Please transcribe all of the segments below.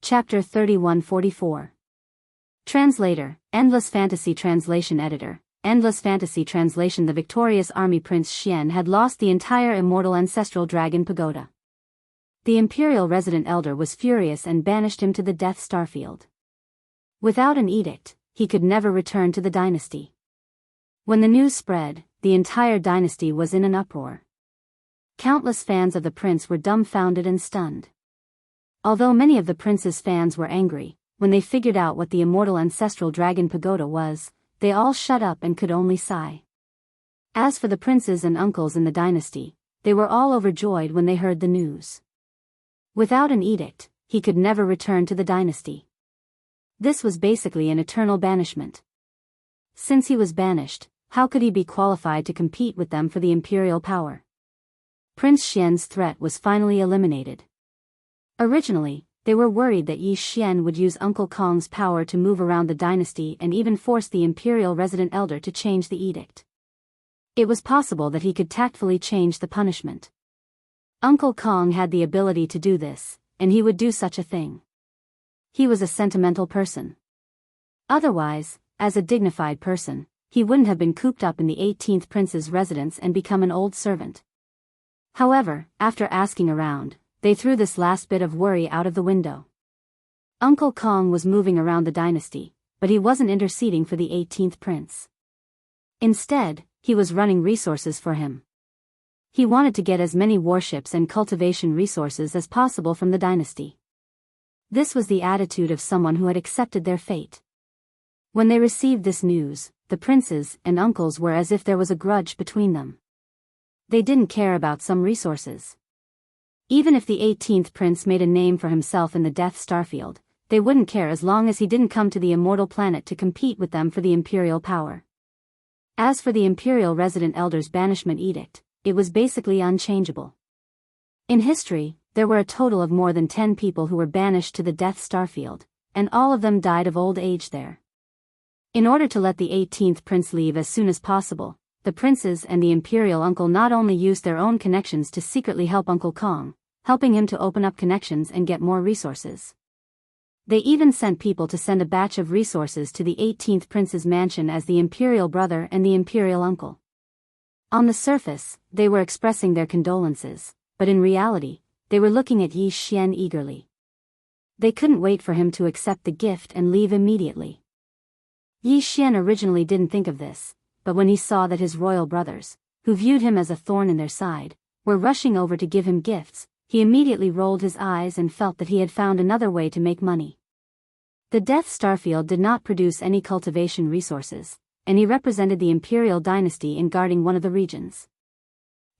Chapter 3144. Translator, Endless Fantasy Translation Editor, Endless Fantasy Translation. The victorious army Prince Xian had lost the entire immortal ancestral dragon pagoda. The imperial resident elder was furious and banished him to the Death Starfield. Without an edict, he could never return to the dynasty. When the news spread, the entire dynasty was in an uproar. Countless fans of the prince were dumbfounded and stunned. Although many of the prince's fans were angry, when they figured out what the immortal ancestral dragon pagoda was, they all shut up and could only sigh. As for the princes and uncles in the dynasty, they were all overjoyed when they heard the news. Without an edict, he could never return to the dynasty. This was basically an eternal banishment. Since he was banished, how could he be qualified to compete with them for the imperial power? Prince Xian's threat was finally eliminated. Originally, they were worried that Yi Xian would use Uncle Kong's power to move around the dynasty and even force the imperial resident elder to change the edict. It was possible that he could tactfully change the punishment. Uncle Kong had the ability to do this, and he would do such a thing. He was a sentimental person. Otherwise, as a dignified person, he wouldn't have been cooped up in the 18th prince's residence and become an old servant. However, after asking around, they threw this last bit of worry out of the window. Uncle Kong was moving around the dynasty, but he wasn't interceding for the 18th prince. Instead, he was running resources for him. He wanted to get as many warships and cultivation resources as possible from the dynasty. This was the attitude of someone who had accepted their fate. When they received this news, the princes and uncles were as if there was a grudge between them. They didn't care about some resources. Even if the 18th prince made a name for himself in the Death Starfield, they wouldn't care as long as he didn't come to the immortal planet to compete with them for the imperial power. As for the imperial resident elder's banishment edict, it was basically unchangeable. In history, there were a total of more than 10 people who were banished to the Death Starfield, and all of them died of old age there. In order to let the 18th prince leave as soon as possible, the princes and the imperial uncle not only used their own connections to secretly help Uncle Kong, helping him to open up connections and get more resources. They even sent people to send a batch of resources to the 18th prince's mansion as the imperial brother and the imperial uncle. On the surface, they were expressing their condolences, but in reality, they were looking at Yi Xian eagerly. They couldn't wait for him to accept the gift and leave immediately. Yi Xian originally didn't think of this, but when he saw that his royal brothers, who viewed him as a thorn in their side, were rushing over to give him gifts, he immediately rolled his eyes and felt that he had found another way to make money. The Death Starfield did not produce any cultivation resources, and he represented the imperial dynasty in guarding one of the regions.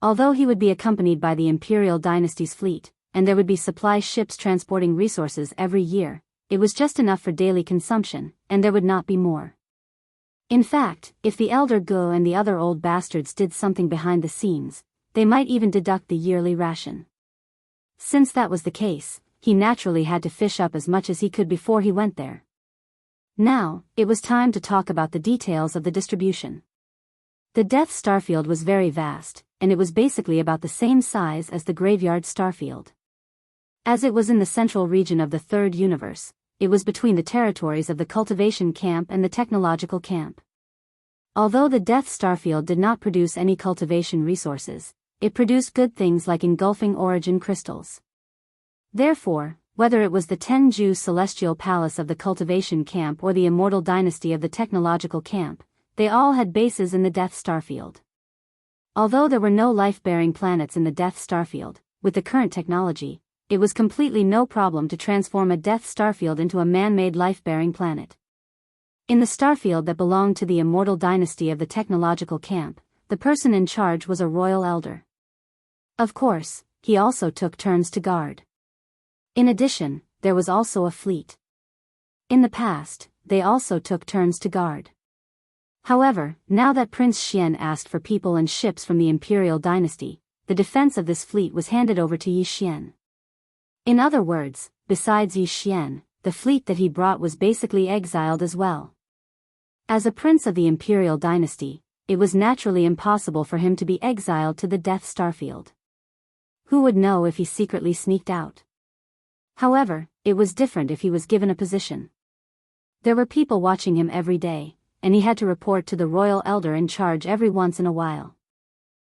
Although he would be accompanied by the imperial dynasty's fleet, and there would be supply ships transporting resources every year, it was just enough for daily consumption, and there would not be more. In fact, if the elder Go and the other old bastards did something behind the scenes, they might even deduct the yearly ration. Since that was the case, he naturally had to fish up as much as he could before he went there. Now, it was time to talk about the details of the distribution. The Death Starfield was very vast, and it was basically about the same size as the Graveyard Starfield. As it was in the central region of the Third Universe, it was between the territories of the Cultivation Camp and the Technological Camp. Although the Death Starfield did not produce any cultivation resources, it produced good things like engulfing origin crystals. Therefore, whether it was the Tenju Celestial Palace of the Cultivation Camp or the Immortal Dynasty of the Technological Camp, they all had bases in the Death Starfield. Although there were no life-bearing planets in the Death Starfield, with the current technology, it was completely no problem to transform a Death Starfield into a man-made life-bearing planet. In the starfield that belonged to the Immortal Dynasty of the Technological Camp, the person in charge was a royal elder. Of course, he also took turns to guard. In addition, there was also a fleet. In the past, they also took turns to guard. However, now that Prince Xian asked for people and ships from the Imperial Dynasty, the defense of this fleet was handed over to Yi Xian. In other words, besides Yi Xian, the fleet that he brought was basically exiled as well. As a prince of the Imperial Dynasty, it was naturally impossible for him to be exiled to the Death Starfield. Who would know if he secretly sneaked out? However, it was different if he was given a position. There were people watching him every day, and he had to report to the royal elder in charge every once in a while.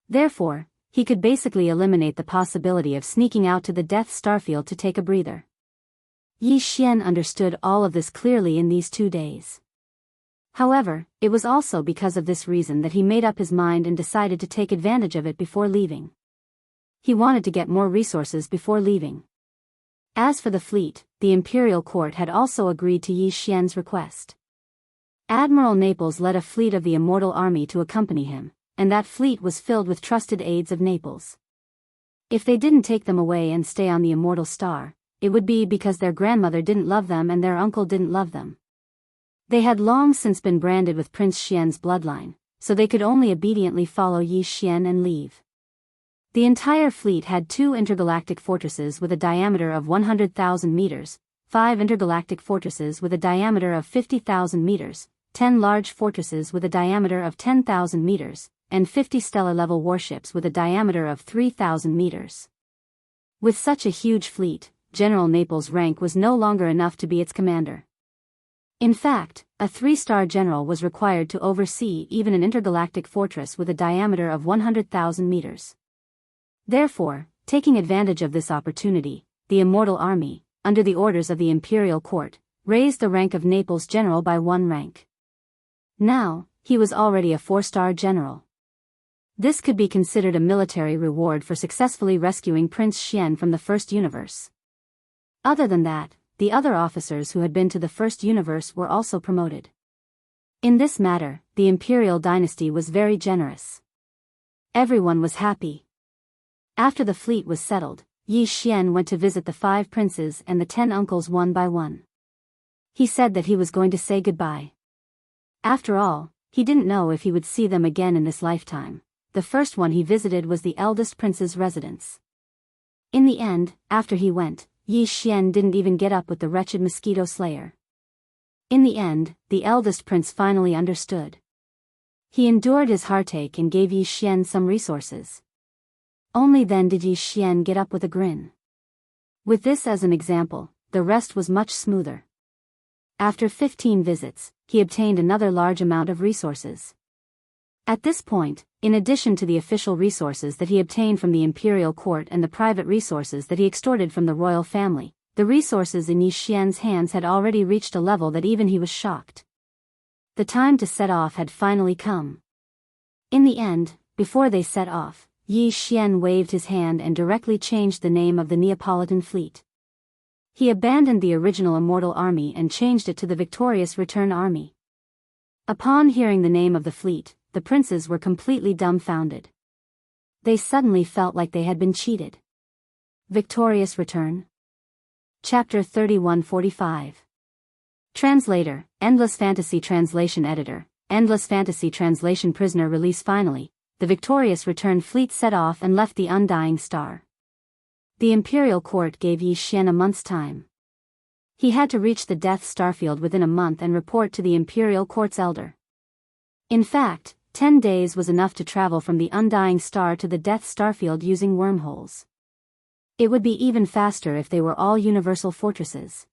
Therefore, he could basically eliminate the possibility of sneaking out to the Death Starfield to take a breather. Yi Xian understood all of this clearly in these 2 days. However, it was also because of this reason that he made up his mind and decided to take advantage of it before leaving. He wanted to get more resources before leaving. As for the fleet, the imperial court had also agreed to Yi Xian's request. Admiral Naples led a fleet of the immortal army to accompany him, and that fleet was filled with trusted aides of Naples. If they didn't take them away and stay on the immortal star, it would be because their grandmother didn't love them and their uncle didn't love them. They had long since been branded with Prince Xian's bloodline, so they could only obediently follow Yi Xian and leave. The entire fleet had 2 intergalactic fortresses with a diameter of 100,000 meters, 5 intergalactic fortresses with a diameter of 50,000 meters, 10 large fortresses with a diameter of 10,000 meters, and 50 stellar-level warships with a diameter of 3,000 meters. With such a huge fleet, General Naples' rank was no longer enough to be its commander. In fact, a 3-star general was required to oversee even an intergalactic fortress with a diameter of 100,000 meters. Therefore, taking advantage of this opportunity, the Immortal Army, under the orders of the Imperial Court, raised the rank of Naples' general by 1 rank. Now, he was already a 4-star general. This could be considered a military reward for successfully rescuing Prince Xian from the First Universe. Other than that, the other officers who had been to the First Universe were also promoted. In this matter, the Imperial dynasty was very generous. Everyone was happy. After the fleet was settled, Yi Xian went to visit the 5 princes and the 10 uncles one by one. He said that he was going to say goodbye. After all, he didn't know if he would see them again in this lifetime. The first one he visited was the eldest prince's residence. In the end, after he went, Yi Xian didn't even get up with the wretched mosquito slayer. In the end, the eldest prince finally understood. He endured his heartache and gave Yi Xian some resources. Only then did Yi Xian get up with a grin. With this as an example, the rest was much smoother. After 15 visits, he obtained another large amount of resources. At this point, in addition to the official resources that he obtained from the imperial court and the private resources that he extorted from the royal family, the resources in Yi Xian's hands had already reached a level that even he was shocked. The time to set off had finally come. In the end, before they set off, Yi Xian waved his hand and directly changed the name of the Neapolitan fleet. He abandoned the original Immortal Army and changed it to the Victorious Return Army. Upon hearing the name of the fleet, the princes were completely dumbfounded. They suddenly felt like they had been cheated. Victorious Return. Chapter 3145. Translator, Endless Fantasy Translation Editor, Endless Fantasy Translation Prisoner Release. Finally, the Victorious Return fleet set off and left the Undying Star. The Imperial Court gave Yi Xian a month's time. He had to reach the Death Starfield within a month and report to the Imperial Court's elder. In fact, 10 days was enough to travel from the Undying Star to the Death Starfield using wormholes. It would be even faster if they were all universal fortresses.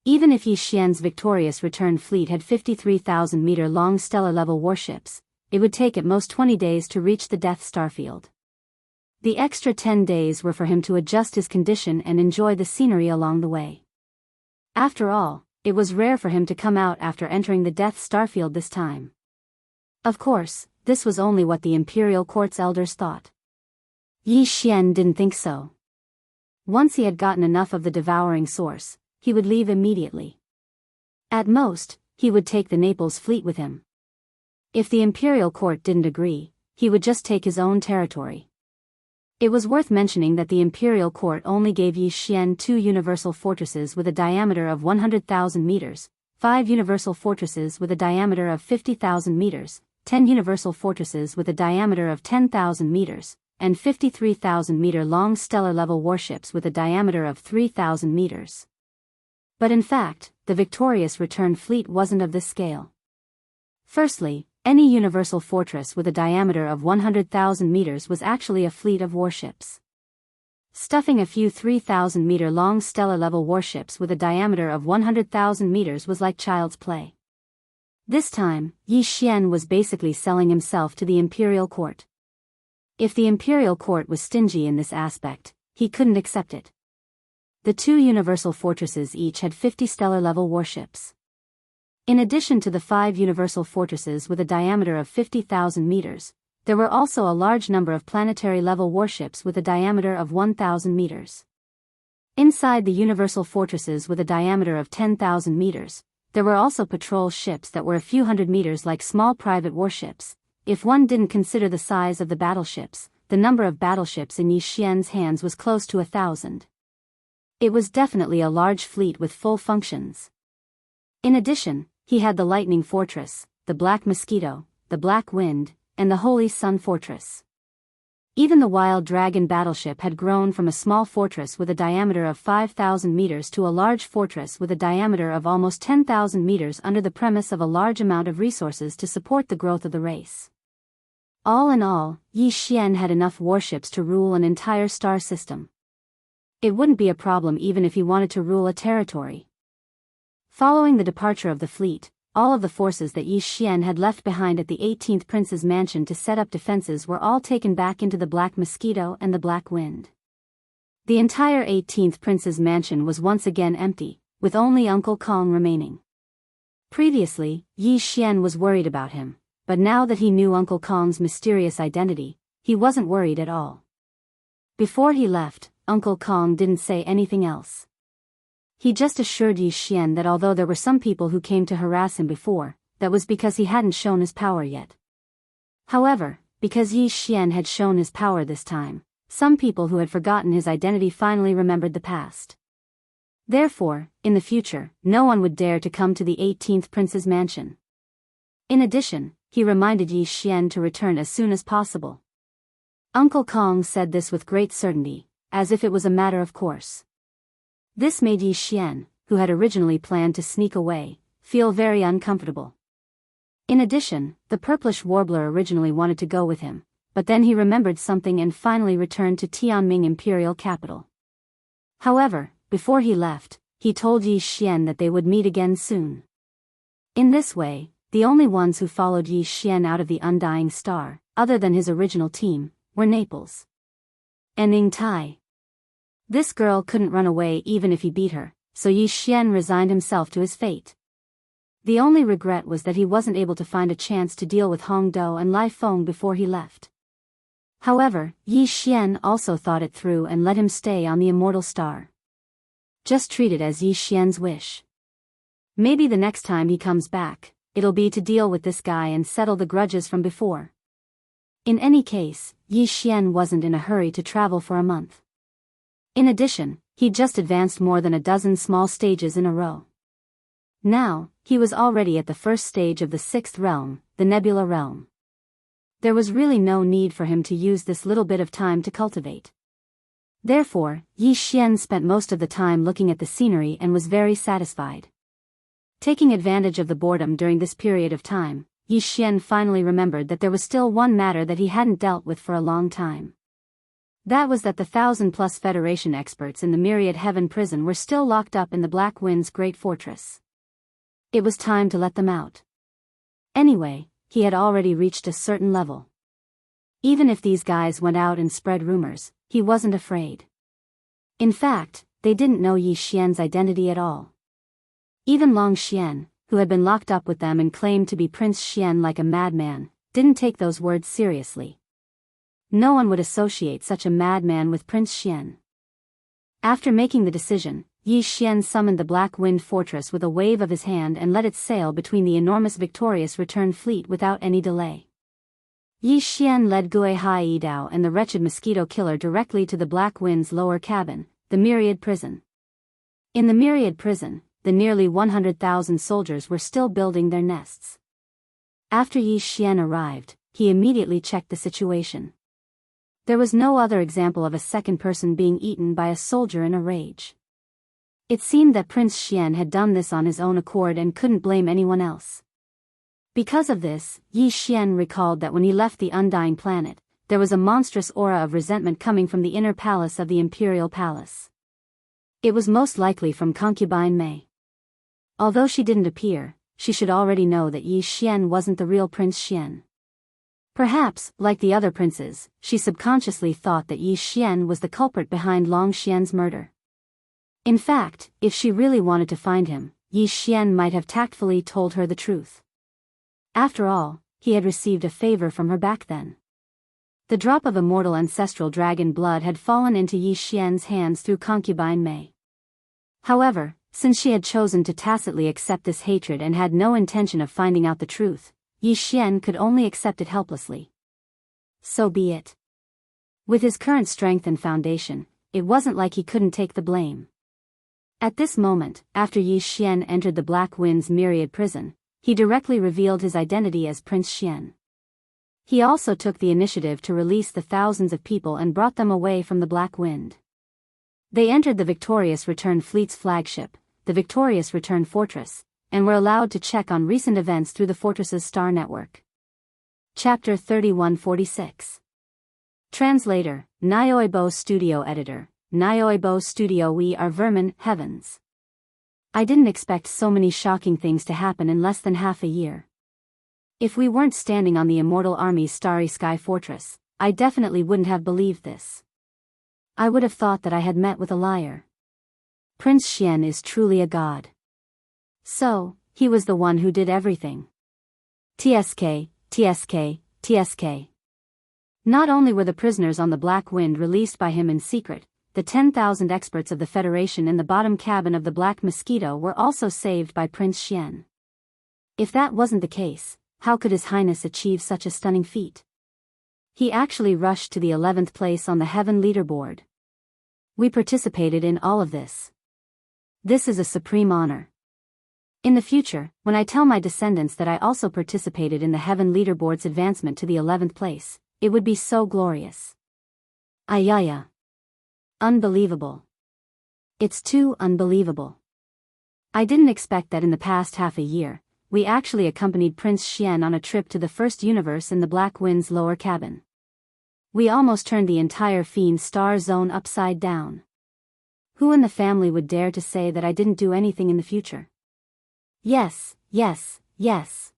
Even if Yi Xian's Victorious Return fleet had 53,000-meter-long stellar-level warships, it would take at most 20 days to reach the Death Starfield. The extra 10 days were for him to adjust his condition and enjoy the scenery along the way. After all, it was rare for him to come out after entering the Death Starfield this time. Of course, this was only what the Imperial Court's elders thought. Yi Xian didn't think so. Once he had gotten enough of the devouring source, he would leave immediately. At most, he would take the Naples fleet with him. If the Imperial Court didn't agree, he would just take his own territory. It was worth mentioning that the Imperial Court only gave Yi Xian 2 universal fortresses with a diameter of 100,000 meters, 5 universal fortresses with a diameter of 50,000 meters, 10 universal fortresses with a diameter of 10,000 meters, and 53,000-meter-long stellar-level warships with a diameter of 3,000 meters. But in fact, the Victorious Return fleet wasn't of this scale. Firstly, any universal fortress with a diameter of 100,000 meters was actually a fleet of warships. Stuffing a few 3,000-meter-long stellar-level warships with a diameter of 100,000 meters was like child's play. This time, Yi Xian was basically selling himself to the imperial court. If the imperial court was stingy in this aspect, he couldn't accept it. The two universal fortresses each had 50 stellar-level warships. In addition to the 5 universal fortresses with a diameter of 50,000 meters, there were also a large number of planetary-level warships with a diameter of 1,000 meters. Inside the universal fortresses with a diameter of 10,000 meters, there were also patrol ships that were a few hundred meters like small private warships. If one didn't consider the size of the battleships, the number of battleships in Yi Xian's hands was close to 1,000. It was definitely a large fleet with full functions. In addition, he had the Lightning Fortress, the Black Mosquito, the Black Wind, and the Holy Sun Fortress. Even the Wild Dragon battleship had grown from a small fortress with a diameter of 5,000 meters to a large fortress with a diameter of almost 10,000 meters under the premise of a large amount of resources to support the growth of the race. All in all, Yi Xian had enough warships to rule an entire star system. It wouldn't be a problem even if he wanted to rule a territory. Following the departure of the fleet, all of the forces that Yi Xian had left behind at the 18th Prince's mansion to set up defenses were all taken back into the Black Mosquito and the Black Wind. The entire 18th Prince's mansion was once again empty, with only Uncle Kong remaining. Previously, Yi Xian was worried about him, but now that he knew Uncle Kong's mysterious identity, he wasn't worried at all. Before he left, Uncle Kong didn't say anything else. He just assured Yi Xian that although there were some people who came to harass him before, that was because he hadn't shown his power yet. However, because Yi Xian had shown his power this time, some people who had forgotten his identity finally remembered the past. Therefore, in the future, no one would dare to come to the 18th Prince's mansion. In addition, he reminded Yi Xian to return as soon as possible. Uncle Kong said this with great certainty, as if it was a matter of course. This made Yi Xian, who had originally planned to sneak away, feel very uncomfortable. In addition, the purplish warbler originally wanted to go with him, but then he remembered something and finally returned to Tianming Imperial Capital. However, before he left, he told Yi Xian that they would meet again soon. In this way, the only ones who followed Yi Xian out of the Undying Star, other than his original team, were Naples and Ning Tai. This girl couldn't run away even if he beat her, so Yi Xian resigned himself to his fate. The only regret was that he wasn't able to find a chance to deal with Hong Do and Lai Feng before he left. However, Yi Xian also thought it through and let him stay on the Immortal Star. Just treat it as Yi Xian's wish. Maybe the next time he comes back, it'll be to deal with this guy and settle the grudges from before. In any case, Yi Xian wasn't in a hurry to travel for a month. In addition, he just advanced more than a dozen small stages in a row. Now, he was already at the first stage of the 6th realm, the Nebula realm. There was really no need for him to use this little bit of time to cultivate. Therefore, Yi Xian spent most of the time looking at the scenery and was very satisfied. Taking advantage of the boredom during this period of time, Yi Xian finally remembered that there was still one matter that he hadn't dealt with for a long time. That was that the 1,000+ Federation experts in the Myriad Heaven prison were still locked up in the Black Wind's great fortress. It was time to let them out. Anyway, he had already reached a certain level. Even if these guys went out and spread rumors, he wasn't afraid. In fact, they didn't know Yi Xian's identity at all. Even Long Xian, who had been locked up with them and claimed to be Prince Xian like a madman, didn't take those words seriously. No one would associate such a madman with Prince Xian. After making the decision, Yi Xian summoned the Black Wind Fortress with a wave of his hand and let it sail between the enormous victorious return fleet without any delay. Yi Xian led Gue Hai Yidao and the wretched mosquito killer directly to the Black Wind's lower cabin, the Myriad Prison. In the Myriad Prison, the nearly 100,000 soldiers were still building their nests. After Yi Xian arrived, he immediately checked the situation. There was no other example of a second person being eaten by a soldier in a rage. It seemed that Prince Xian had done this on his own accord and couldn't blame anyone else. Because of this, Yi Xian recalled that when he left the Undying Planet, there was a monstrous aura of resentment coming from the inner palace of the imperial palace. It was most likely from concubine Mei. Although she didn't appear, she should already know that Yi Xian wasn't the real Prince Xian. Perhaps, like the other princes, she subconsciously thought that Yi Xian was the culprit behind Long Xian's murder. In fact, if she really wanted to find him, Yi Xian might have tactfully told her the truth. After all, he had received a favor from her back then. The drop of immortal ancestral dragon blood had fallen into Yi Xian's hands through concubine Mei. However, since she had chosen to tacitly accept this hatred and had no intention of finding out the truth, Yi Xian could only accept it helplessly. So be it. With his current strength and foundation, it wasn't like he couldn't take the blame. At this moment, after Yi Xian entered the Black Wind's myriad prison, he directly revealed his identity as Prince Xian. He also took the initiative to release the thousands of people and brought them away from the Black Wind. They entered the Victorious Return Fleet's flagship, the Victorious Return Fortress, and were allowed to check on recent events through the fortress's star network. Chapter 3146. Translator, Audiobook Studio Editor, Audiobook Studio. We are vermin, heavens. I didn't expect so many shocking things to happen in less than half a year. If we weren't standing on the Immortal Army's starry sky fortress, I definitely wouldn't have believed this. I would have thought that I had met with a liar. Prince Xian is truly a god. So, he was the one who did everything. TSK, TSK, TSK. Not only were the prisoners on the Black Wind released by him in secret, the 10,000 experts of the Federation in the bottom cabin of the Black Mosquito were also saved by Prince Xian. If that wasn't the case, how could His Highness achieve such a stunning feat? He actually rushed to the 11th place on the Heaven leaderboard. We participated in all of this. This is a supreme honor. In the future, when I tell my descendants that I also participated in the Heaven leaderboard's advancement to the 11th place, it would be so glorious. Ayaya. Unbelievable. It's too unbelievable. I didn't expect that in the past half a year, we actually accompanied Prince Xian on a trip to the first universe in the Black Wind's lower cabin. We almost turned the entire Fiend Star Zone upside down. Who in the family would dare to say that I didn't do anything in the future? Yes, yes, yes.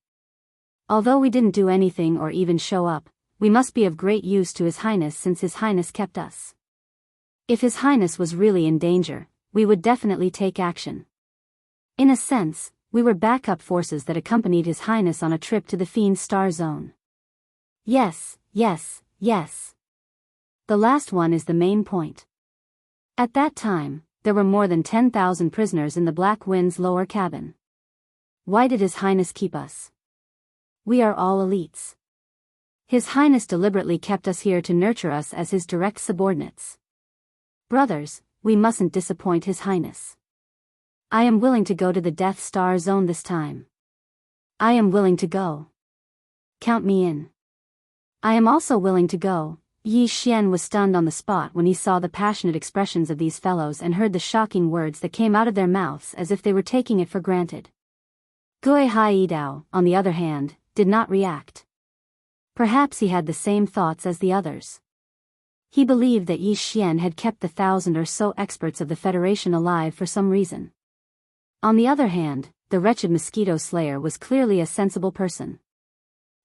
Although we didn't do anything or even show up, we must be of great use to His Highness since His Highness kept us. If His Highness was really in danger, we would definitely take action. In a sense, we were backup forces that accompanied His Highness on a trip to the Fiend Star Zone. Yes, yes, yes. The last one is the main point. At that time, there were more than 10,000 prisoners in the Black Wind's lower cabin. Why did His Highness keep us? We are all elites. His Highness deliberately kept us here to nurture us as His direct subordinates. Brothers, we mustn't disappoint His Highness. I am willing to go to the Death Star Zone this time. I am willing to go. Count me in. I am also willing to go. Yi Xian was stunned on the spot when he saw the passionate expressions of these fellows and heard the shocking words that came out of their mouths as if they were taking it for granted. Gui Haidao, on the other hand, did not react. Perhaps he had the same thoughts as the others. He believed that Yi Xian had kept the 1,000 or so experts of the Federation alive for some reason. On the other hand, the wretched mosquito slayer was clearly a sensible person.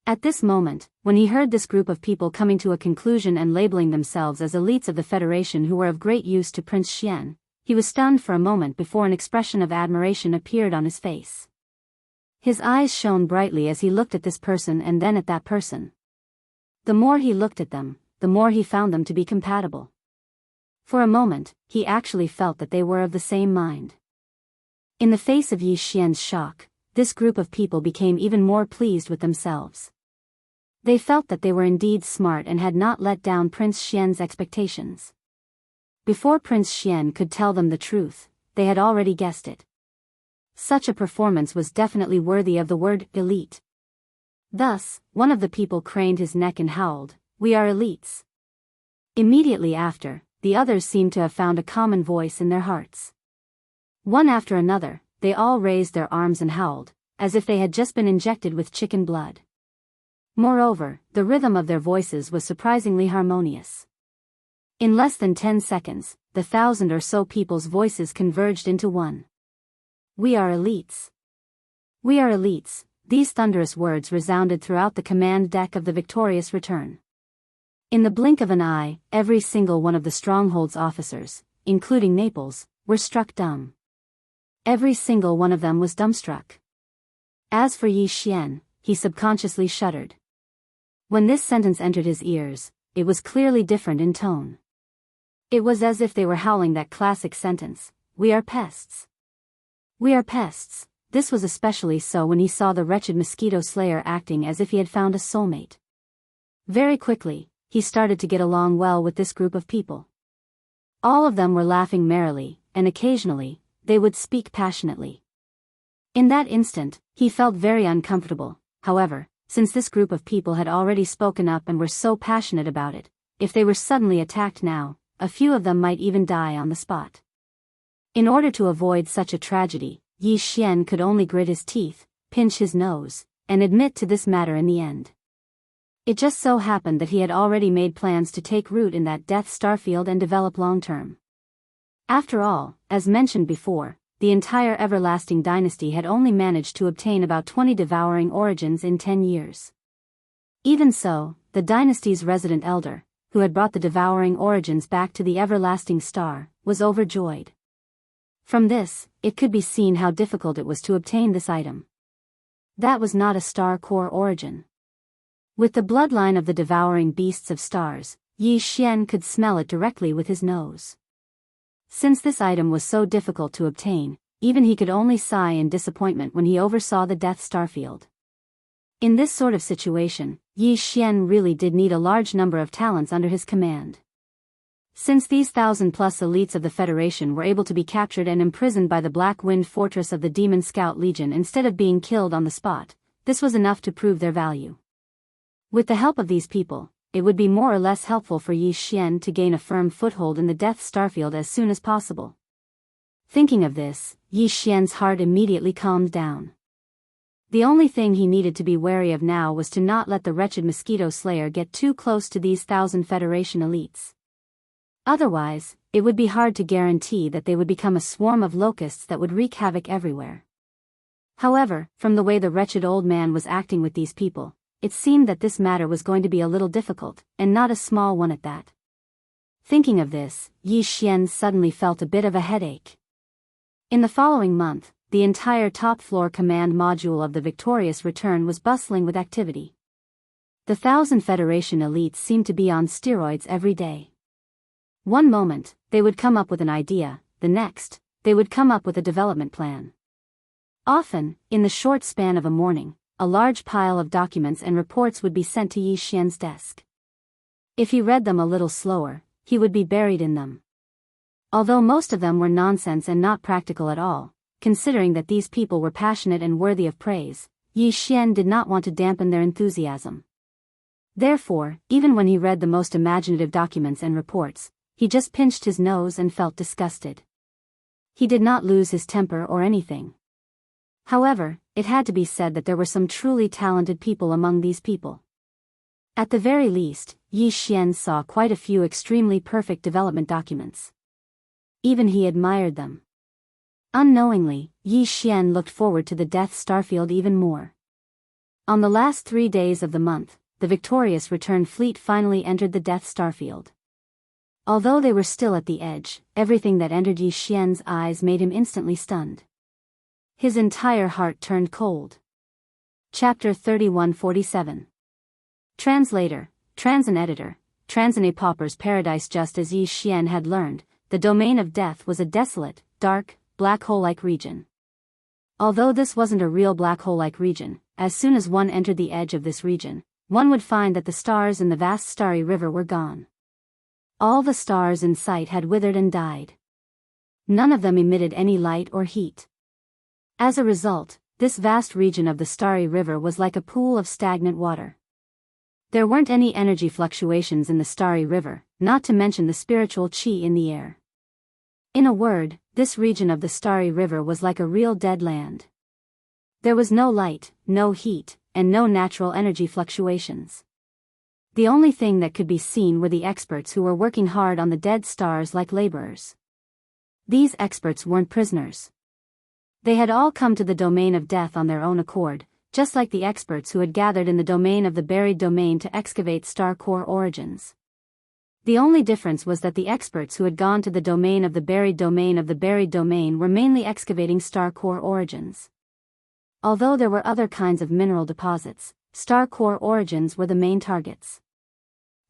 At this moment, when he heard this group of people coming to a conclusion and labeling themselves as elites of the Federation who were of great use to Prince Xian, he was stunned for a moment before an expression of admiration appeared on his face. His eyes shone brightly as he looked at this person and then at that person. The more he looked at them, the more he found them to be compatible. For a moment, he actually felt that they were of the same mind. In the face of Yi Xian's shock, this group of people became even more pleased with themselves. They felt that they were indeed smart and had not let down Prince Xian's expectations. Before Prince Xian could tell them the truth, they had already guessed it. Such a performance was definitely worthy of the word elite. Thus, one of the people craned his neck and howled, "We are elites." Immediately after, the others seemed to have found a common voice in their hearts. One after another, they all raised their arms and howled, as if they had just been injected with chicken blood. Moreover, the rhythm of their voices was surprisingly harmonious. In less than 10 seconds, the 1,000 or so people's voices converged into one. "We are elites. We are elites." These thunderous words resounded throughout the command deck of the Victorious Return. In the blink of an eye, every single one of the stronghold's officers, including Naples, were struck dumb. Every single one of them was dumbstruck. As for Yi Xian, he subconsciously shuddered. When this sentence entered his ears, it was clearly different in tone. It was as if they were howling that classic sentence, "We are pests. We are pests." This was especially so when he saw the wretched mosquito slayer acting as if he had found a soulmate. Very quickly, he started to get along well with this group of people. All of them were laughing merrily, and occasionally, they would speak passionately. In that instant, he felt very uncomfortable. However, since this group of people had already spoken up and were so passionate about it, if they were suddenly attacked now, a few of them might even die on the spot. In order to avoid such a tragedy, Yi Xian could only grit his teeth, pinch his nose, and admit to this matter in the end. It just so happened that he had already made plans to take root in that Death Star field and develop long-term. After all, as mentioned before, the entire Everlasting Dynasty had only managed to obtain about 20 devouring origins in 10 years. Even so, the dynasty's resident elder, who had brought the devouring origins back to the Everlasting Star, was overjoyed. From this, it could be seen how difficult it was to obtain this item. That was not a star core origin. With the bloodline of the devouring beasts of stars, Yi Xian could smell it directly with his nose. Since this item was so difficult to obtain, even he could only sigh in disappointment when he oversaw the Death Star field. In this sort of situation, Yi Xian really did need a large number of talents under his command. Since these 1,000+ elites of the Federation were able to be captured and imprisoned by the Black Wind Fortress of the Demon Scout Legion instead of being killed on the spot, this was enough to prove their value. With the help of these people, it would be more or less helpful for Yi Xian to gain a firm foothold in the Death Starfield as soon as possible. Thinking of this, Yi Xian's heart immediately calmed down. The only thing he needed to be wary of now was to not let the wretched mosquito slayer get too close to these 1,000 Federation elites. Otherwise, it would be hard to guarantee that they would become a swarm of locusts that would wreak havoc everywhere. However, from the way the wretched old man was acting with these people, it seemed that this matter was going to be a little difficult, and not a small one at that. Thinking of this, Yi Xian suddenly felt a bit of a headache. In the following month, the entire top-floor command module of the Victorious Return was bustling with activity. The 1,000 Federation elites seemed to be on steroids every day. One moment, they would come up with an idea, the next, they would come up with a development plan. Often, in the short span of a morning, a large pile of documents and reports would be sent to Yi Xian's desk. If he read them a little slower, he would be buried in them. Although most of them were nonsense and not practical at all, considering that these people were passionate and worthy of praise, Yi Xian did not want to dampen their enthusiasm. Therefore, even when he read the most imaginative documents and reports, he just pinched his nose and felt disgusted. He did not lose his temper or anything. However, it had to be said that there were some truly talented people among these people. At the very least, Yi Xian saw quite a few extremely perfect development documents. Even he admired them. Unknowingly, Yi Xian looked forward to the Death Starfield even more. On the last 3 days of the month, the Victorious Return fleet finally entered the Death Starfield. Although they were still at the edge, everything that entered Yi Xian's eyes made him instantly stunned. His entire heart turned cold. Chapter 3147. Translator, Transan Editor, Transan Pauper's Paradise. Just as Yi Xian had learned, the domain of death was a desolate, dark, black hole-like region. Although this wasn't a real black hole-like region, as soon as one entered the edge of this region, one would find that the stars in the vast starry river were gone. All the stars in sight had withered and died. None of them emitted any light or heat. As a result, this vast region of the starry river was like a pool of stagnant water. There weren't any energy fluctuations in the starry river, not to mention the spiritual qi in the air. In a word, this region of the starry river was like a real dead land. There was no light, no heat, and no natural energy fluctuations. The only thing that could be seen were the experts who were working hard on the dead stars like laborers. These experts weren't prisoners. They had all come to the domain of death on their own accord, just like the experts who had gathered in the domain of the buried domain to excavate star core origins. The only difference was that the experts who had gone to the domain of the buried domain were mainly excavating star core origins. Although there were other kinds of mineral deposits, star core origins were the main targets.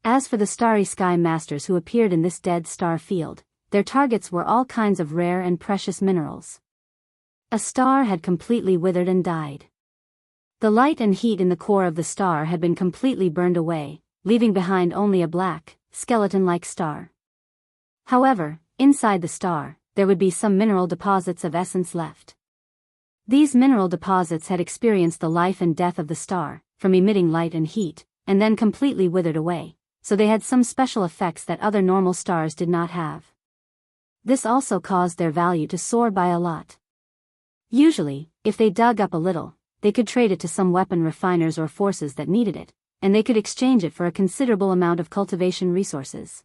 As for the starry sky masters who appeared in this dead star field, their targets were all kinds of rare and precious minerals. A star had completely withered and died. The light and heat in the core of the star had been completely burned away, leaving behind only a black, skeleton-like star. However, inside the star, there would be some mineral deposits of essence left. These mineral deposits had experienced the life and death of the star, from emitting light and heat, and then completely withered away, so they had some special effects that other normal stars did not have. This also caused their value to soar by a lot. Usually, if they dug up a little, they could trade it to some weapon refiners or forces that needed it, and they could exchange it for a considerable amount of cultivation resources.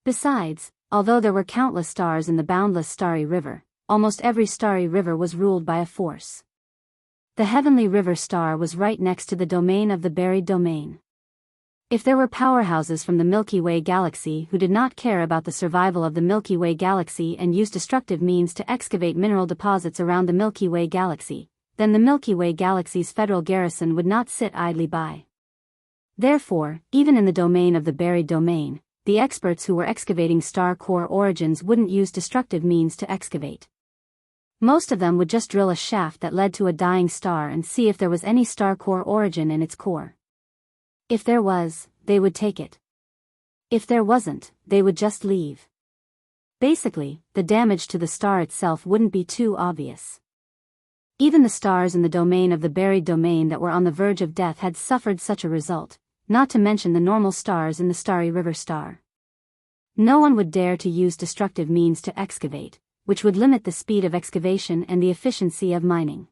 Besides, although there were countless stars in the boundless starry river, almost every starry river was ruled by a force. The heavenly river star was right next to the domain of the buried domain. If there were powerhouses from the Milky Way galaxy who did not care about the survival of the Milky Way galaxy and used destructive means to excavate mineral deposits around the Milky Way galaxy, then the Milky Way galaxy's federal garrison would not sit idly by. Therefore, even in the domain of the buried domain, the experts who were excavating star core origins wouldn't use destructive means to excavate. Most of them would just drill a shaft that led to a dying star and see if there was any star core origin in its core. If there was, they would take it. If there wasn't, they would just leave. Basically, the damage to the star itself wouldn't be too obvious. Even the stars in the domain of the buried domain that were on the verge of death had suffered such a result, not to mention the normal stars in the starry river star. No one would dare to use destructive means to excavate, which would limit the speed of excavation and the efficiency of mining.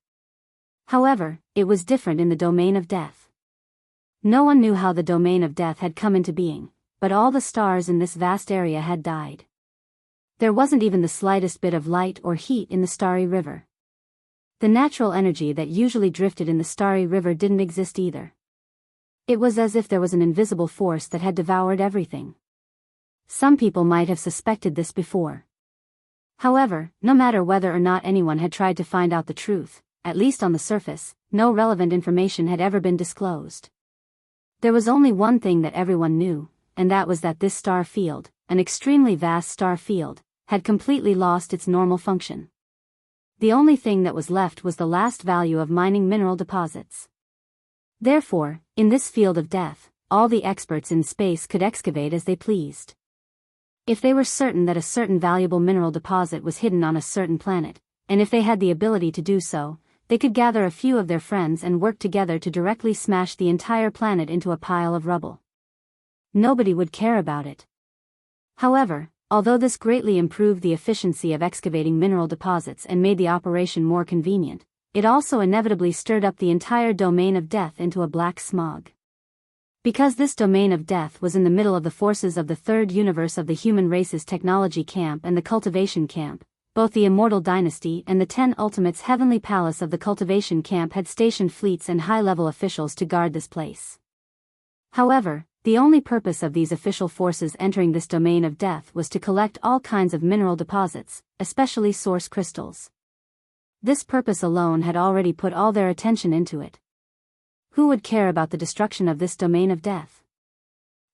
However, it was different in the domain of death. No one knew how the domain of death had come into being, but all the stars in this vast area had died. There wasn't even the slightest bit of light or heat in the starry river. The natural energy that usually drifted in the starry river didn't exist either. It was as if there was an invisible force that had devoured everything. Some people might have suspected this before. However, no matter whether or not anyone had tried to find out the truth, at least on the surface, no relevant information had ever been disclosed. There was only one thing that everyone knew, and that was that this star field, an extremely vast star field, had completely lost its normal function. The only thing that was left was the last value of mining mineral deposits. Therefore, in this field of death, all the experts in space could excavate as they pleased. If they were certain that a certain valuable mineral deposit was hidden on a certain planet, and if they had the ability to do so, they could gather a few of their friends and work together to directly smash the entire planet into a pile of rubble. Nobody would care about it. However, although this greatly improved the efficiency of excavating mineral deposits and made the operation more convenient, it also inevitably stirred up the entire domain of death into a black smog. Because this domain of death was in the middle of the forces of the third universe of the human race's technology camp and the cultivation camp, both the Immortal Dynasty and the 10 Ultimates Heavenly Palace of the Cultivation Camp had stationed fleets and high-level officials to guard this place. However, the only purpose of these official forces entering this domain of death was to collect all kinds of mineral deposits, especially source crystals. This purpose alone had already put all their attention into it. Who would care about the destruction of this domain of death?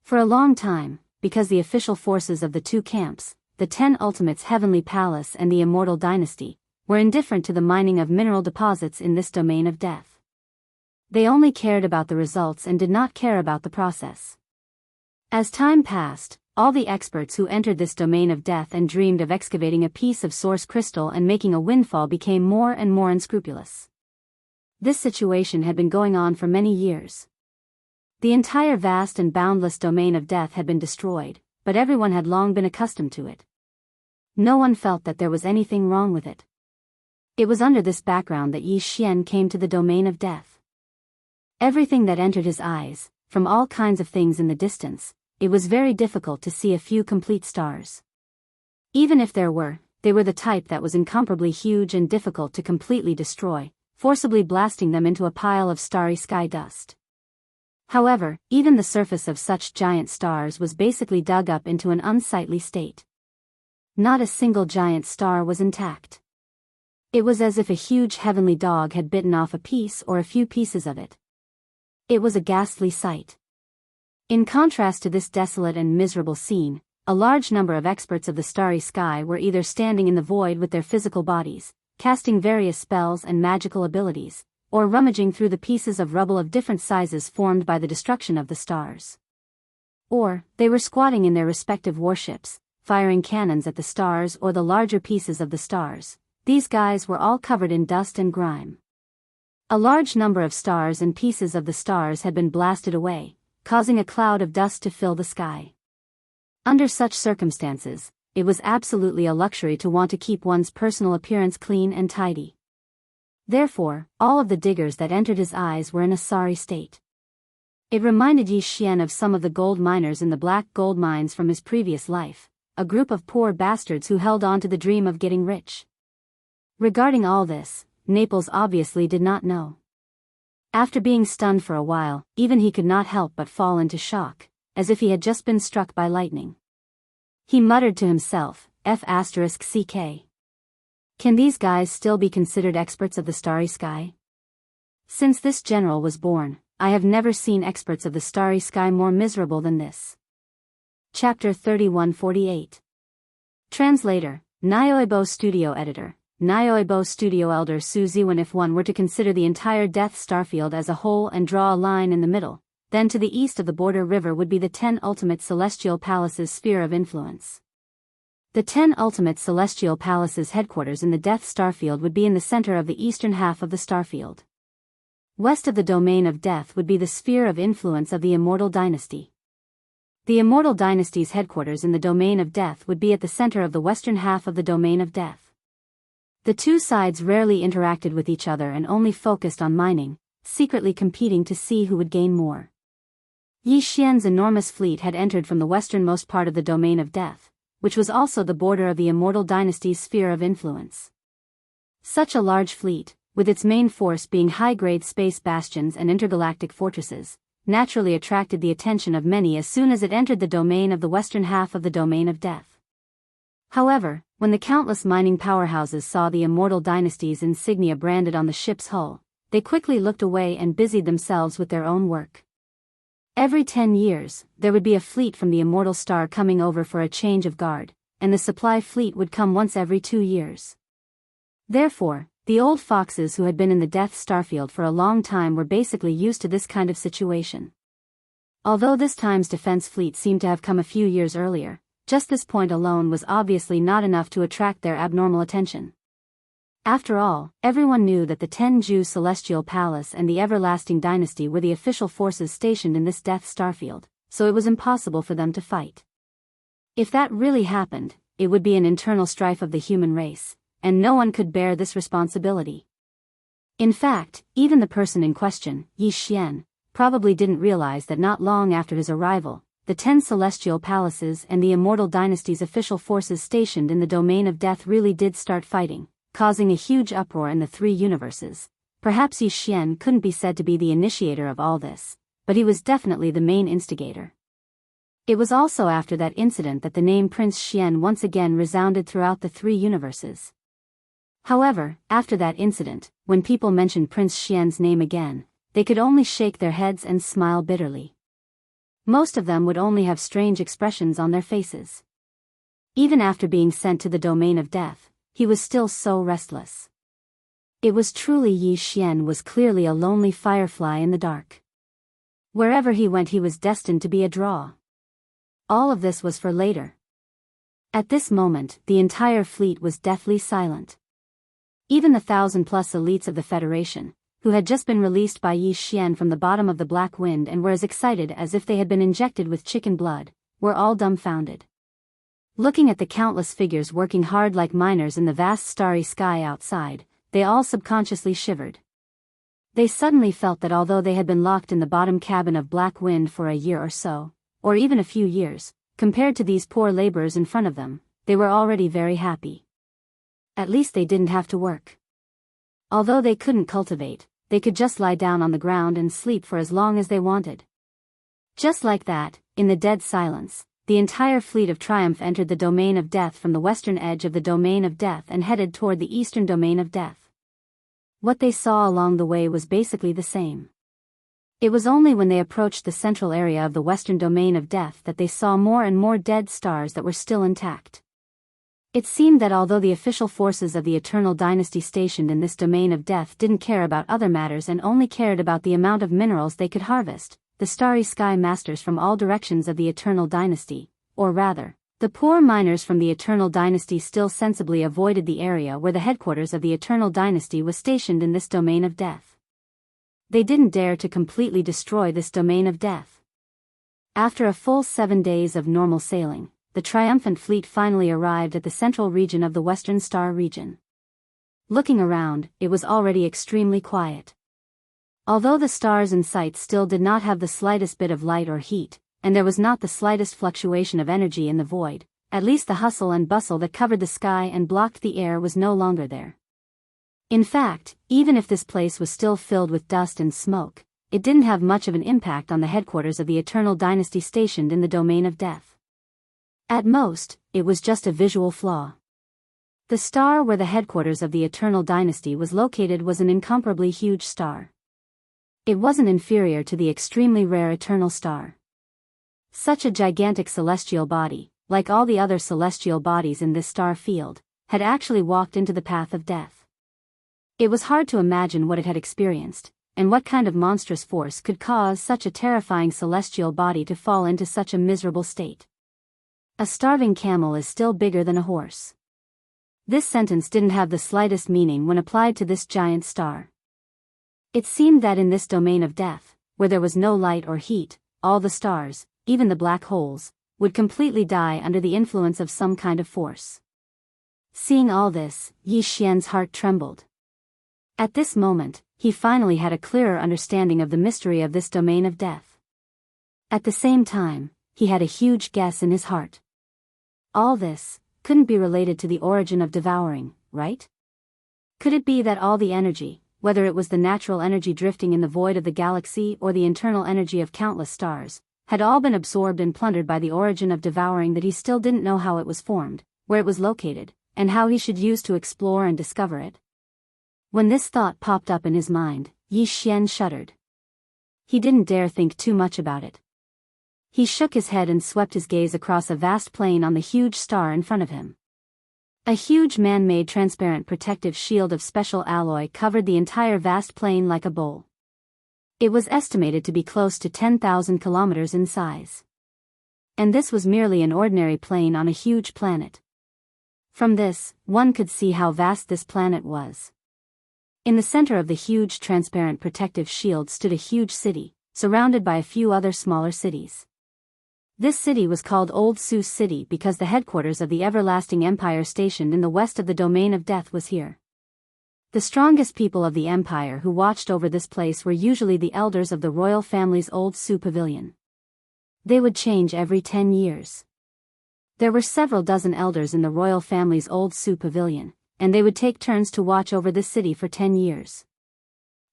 For a long time, because the official forces of the two camps, the 10 Ultimates Heavenly Palace and the Immortal Dynasty, were indifferent to the mining of mineral deposits in this domain of death. They only cared about the results and did not care about the process. As time passed, all the experts who entered this domain of death and dreamed of excavating a piece of source crystal and making a windfall became more and more unscrupulous. This situation had been going on for many years. The entire vast and boundless domain of death had been destroyed, but everyone had long been accustomed to it. No one felt that there was anything wrong with it. It was under this background that Yi Xian came to the domain of death. Everything that entered his eyes, from all kinds of things in the distance, it was very difficult to see a few complete stars. Even if there were, they were the type that was incomparably huge and difficult to completely destroy, forcibly blasting them into a pile of starry sky dust. However, even the surface of such giant stars was basically dug up into an unsightly state. Not a single giant star was intact. It was as if a huge heavenly dog had bitten off a piece or a few pieces of it. It was a ghastly sight. In contrast to this desolate and miserable scene, a large number of experts of the starry sky were either standing in the void with their physical bodies, casting various spells and magical abilities, or rummaging through the pieces of rubble of different sizes formed by the destruction of the stars. Or, they were squatting in their respective warships, firing cannons at the stars or the larger pieces of the stars. These guys were all covered in dust and grime. A large number of stars and pieces of the stars had been blasted away, causing a cloud of dust to fill the sky. Under such circumstances, it was absolutely a luxury to want to keep one's personal appearance clean and tidy. Therefore, all of the diggers that entered his eyes were in a sorry state. It reminded Yi Xian of some of the gold miners in the black gold mines from his previous life, a group of poor bastards who held on to the dream of getting rich. Regarding all this, Naples obviously did not know. After being stunned for a while, even he could not help but fall into shock, as if he had just been struck by lightning. He muttered to himself, F***CK. Can these guys still be considered experts of the starry sky? Since this general was born, I have never seen experts of the starry sky more miserable than this. Chapter 3148. Translator, Nyoibo Studio Editor. Nyoibo Studio Elder Su Ziwen. If one were to consider the entire Death Starfield as a whole and draw a line in the middle, then to the east of the border river would be the 10 ultimate celestial palaces' sphere of influence. The 10 ultimate celestial palaces' headquarters in the Death Starfield would be in the center of the eastern half of the starfield. West of the domain of death would be the sphere of influence of the Immortal Dynasty. The Immortal Dynasty's headquarters in the domain of death would be at the center of the western half of the domain of death. The two sides rarely interacted with each other and only focused on mining, secretly competing to see who would gain more. Yi Xian's enormous fleet had entered from the westernmost part of the domain of death, which was also the border of the Immortal Dynasty's sphere of influence. Such a large fleet, with its main force being high-grade space bastions and intergalactic fortresses, naturally attracted the attention of many as soon as it entered the domain of the western half of the domain of death. However, when the countless mining powerhouses saw the Immortal Dynasty's insignia branded on the ship's hull, they quickly looked away and busied themselves with their own work. Every 10 years, there would be a fleet from the Immortal Star coming over for a change of guard, and the supply fleet would come once every 2 years. Therefore, the old foxes who had been in the Death Starfield for a long time were basically used to this kind of situation. Although this time's defense fleet seemed to have come a few years earlier, just this point alone was obviously not enough to attract their abnormal attention. After all, everyone knew that the Tenju Celestial Palace and the Everlasting Dynasty were the official forces stationed in this Death Starfield, so it was impossible for them to fight. If that really happened, it would be an internal strife of the human race, and no one could bear this responsibility. In fact, even the person in question, Yi Xian, probably didn't realize that not long after his arrival, the 10 celestial palaces and the Immortal Dynasty's official forces stationed in the domain of death really did start fighting, causing a huge uproar in the 3 universes. Perhaps Yi Xian couldn't be said to be the initiator of all this, but he was definitely the main instigator. It was also after that incident that the name Prince Xian once again resounded throughout the 3 universes. However, after that incident, when people mentioned Prince Xian's name again, they could only shake their heads and smile bitterly. Most of them would only have strange expressions on their faces. Even after being sent to the domain of death, he was still so restless. It was truly Yi Xian was clearly a lonely firefly in the dark. Wherever he went he was destined to be a draw. All of this was for later. At this moment, the entire fleet was deathly silent. Even the 1,000-plus elites of the Federation, who had just been released by Yi Xian from the bottom of the Black Wind and were as excited as if they had been injected with chicken blood, were all dumbfounded. Looking at the countless figures working hard like miners in the vast starry sky outside, they all subconsciously shivered. They suddenly felt that although they had been locked in the bottom cabin of Black Wind for a year or so, or even a few years, compared to these poor laborers in front of them, they were already very happy. At least they didn't have to work. Although they couldn't cultivate, they could just lie down on the ground and sleep for as long as they wanted. Just like that, in the dead silence, the entire fleet of Triumph entered the domain of death from the western edge of the domain of death and headed toward the eastern domain of death. What they saw along the way was basically the same. It was only when they approached the central area of the western domain of death that they saw more and more dead stars that were still intact. It seemed that although the official forces of the Eternal Dynasty stationed in this domain of death didn't care about other matters and only cared about the amount of minerals they could harvest, the Starry Sky Masters from all directions of the Eternal Dynasty, or rather, the poor miners from the Eternal Dynasty still sensibly avoided the area where the headquarters of the Eternal Dynasty was stationed in this domain of death. They didn't dare to completely destroy this domain of death. After a full 7 days of normal sailing, the triumphant fleet finally arrived at the central region of the Western Star region. Looking around, it was already extremely quiet. Although the stars in sight still did not have the slightest bit of light or heat, and there was not the slightest fluctuation of energy in the void, at least the hustle and bustle that covered the sky and blocked the air was no longer there. In fact, even if this place was still filled with dust and smoke, it didn't have much of an impact on the headquarters of the Eternal Dynasty stationed in the domain of death. At most, it was just a visual flaw. The star where the headquarters of the Eternal Dynasty was located was an incomparably huge star. It wasn't inferior to the extremely rare Eternal Star. Such a gigantic celestial body, like all the other celestial bodies in this star field, had actually walked into the path of death. It was hard to imagine what it had experienced, and what kind of monstrous force could cause such a terrifying celestial body to fall into such a miserable state. A starving camel is still bigger than a horse. This sentence didn't have the slightest meaning when applied to this giant star. It seemed that in this domain of death, where there was no light or heat, all the stars, even the black holes, would completely die under the influence of some kind of force. Seeing all this, Yi Xian's heart trembled. At this moment, he finally had a clearer understanding of the mystery of this domain of death. At the same time, he had a huge guess in his heart. All this couldn't be related to the origin of devouring, right? Could it be that all the energy, whether it was the natural energy drifting in the void of the galaxy or the internal energy of countless stars, had all been absorbed and plundered by the origin of devouring, that he still didn't know how it was formed, where it was located, and how he should use to explore and discover it? When this thought popped up in his mind, Yi Xian shuddered. He didn't dare think too much about it. He shook his head and swept his gaze across a vast plain on the huge star in front of him. A huge man-made transparent protective shield of special alloy covered the entire vast plain like a bowl. It was estimated to be close to 10,000 kilometers in size. And this was merely an ordinary plain on a huge planet. From this, one could see how vast this planet was. In the center of the huge transparent protective shield stood a huge city, surrounded by a few other smaller cities. This city was called Old Sus City because the headquarters of the Everlasting Empire stationed in the west of the domain of death was here. The strongest people of the empire who watched over this place were usually the elders of the royal family's Old Su Pavilion. They would change every 10 years. There were several dozen elders in the royal family's Old Su Pavilion, and they would take turns to watch over this city for 10 years.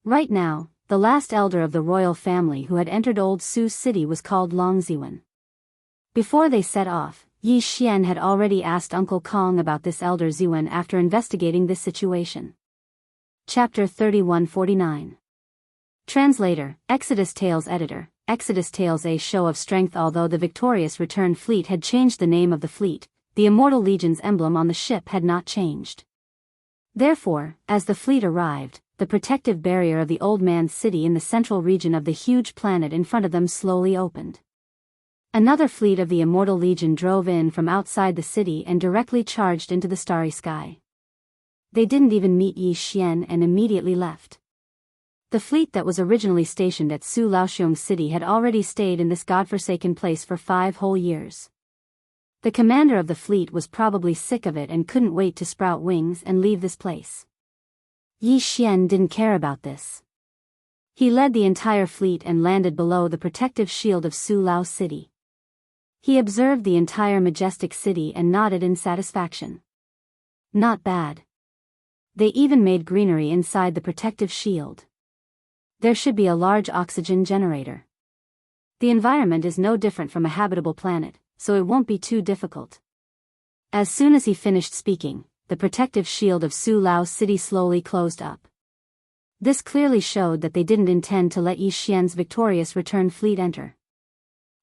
Right now, the last elder of the royal family who had entered Old Sus City was called Long Ziwen. Before they set off, Yi Xian had already asked Uncle Kong about this elder Ziwen after investigating this situation. Chapter 3149. Translator, Exodus Tales Editor, Exodus Tales. A show of strength. Although the victorious return fleet had changed the name of the fleet, the Immortal Legion's emblem on the ship had not changed. Therefore, as the fleet arrived, the protective barrier of the old man's city in the central region of the huge planet in front of them slowly opened. Another fleet of the Immortal Legion drove in from outside the city and directly charged into the starry sky. They didn't even meet Yi Xian and immediately left. The fleet that was originally stationed at Su Laoxiong City had already stayed in this godforsaken place for 5 whole years. The commander of the fleet was probably sick of it and couldn't wait to sprout wings and leave this place. Yi Xian didn't care about this. He led the entire fleet and landed below the protective shield of Su Lao City. He observed the entire majestic city and nodded in satisfaction. Not bad. They even made greenery inside the protective shield. There should be a large oxygen generator. The environment is no different from a habitable planet, so it won't be too difficult. As soon as he finished speaking, the protective shield of Su Lao City slowly closed up. This clearly showed that they didn't intend to let Yi Xian's victorious return fleet enter.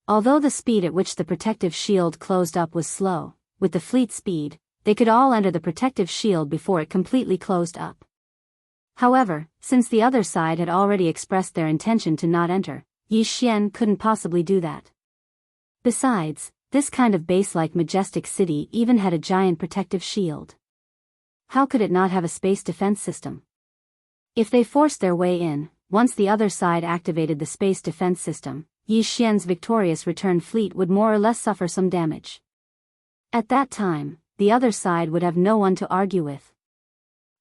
Although the speed at which the protective shield closed up was slow, with the fleet speed, they could all enter the protective shield before it completely closed up. However, since the other side had already expressed their intention to not enter, Yi Xian couldn't possibly do that. Besides, this kind of base-like majestic city even had a giant protective shield. How could it not have a space defense system? If they forced their way in, once the other side activated the space defense system, Yi Xian's victorious return fleet would more or less suffer some damage. At that time, the other side would have no one to argue with.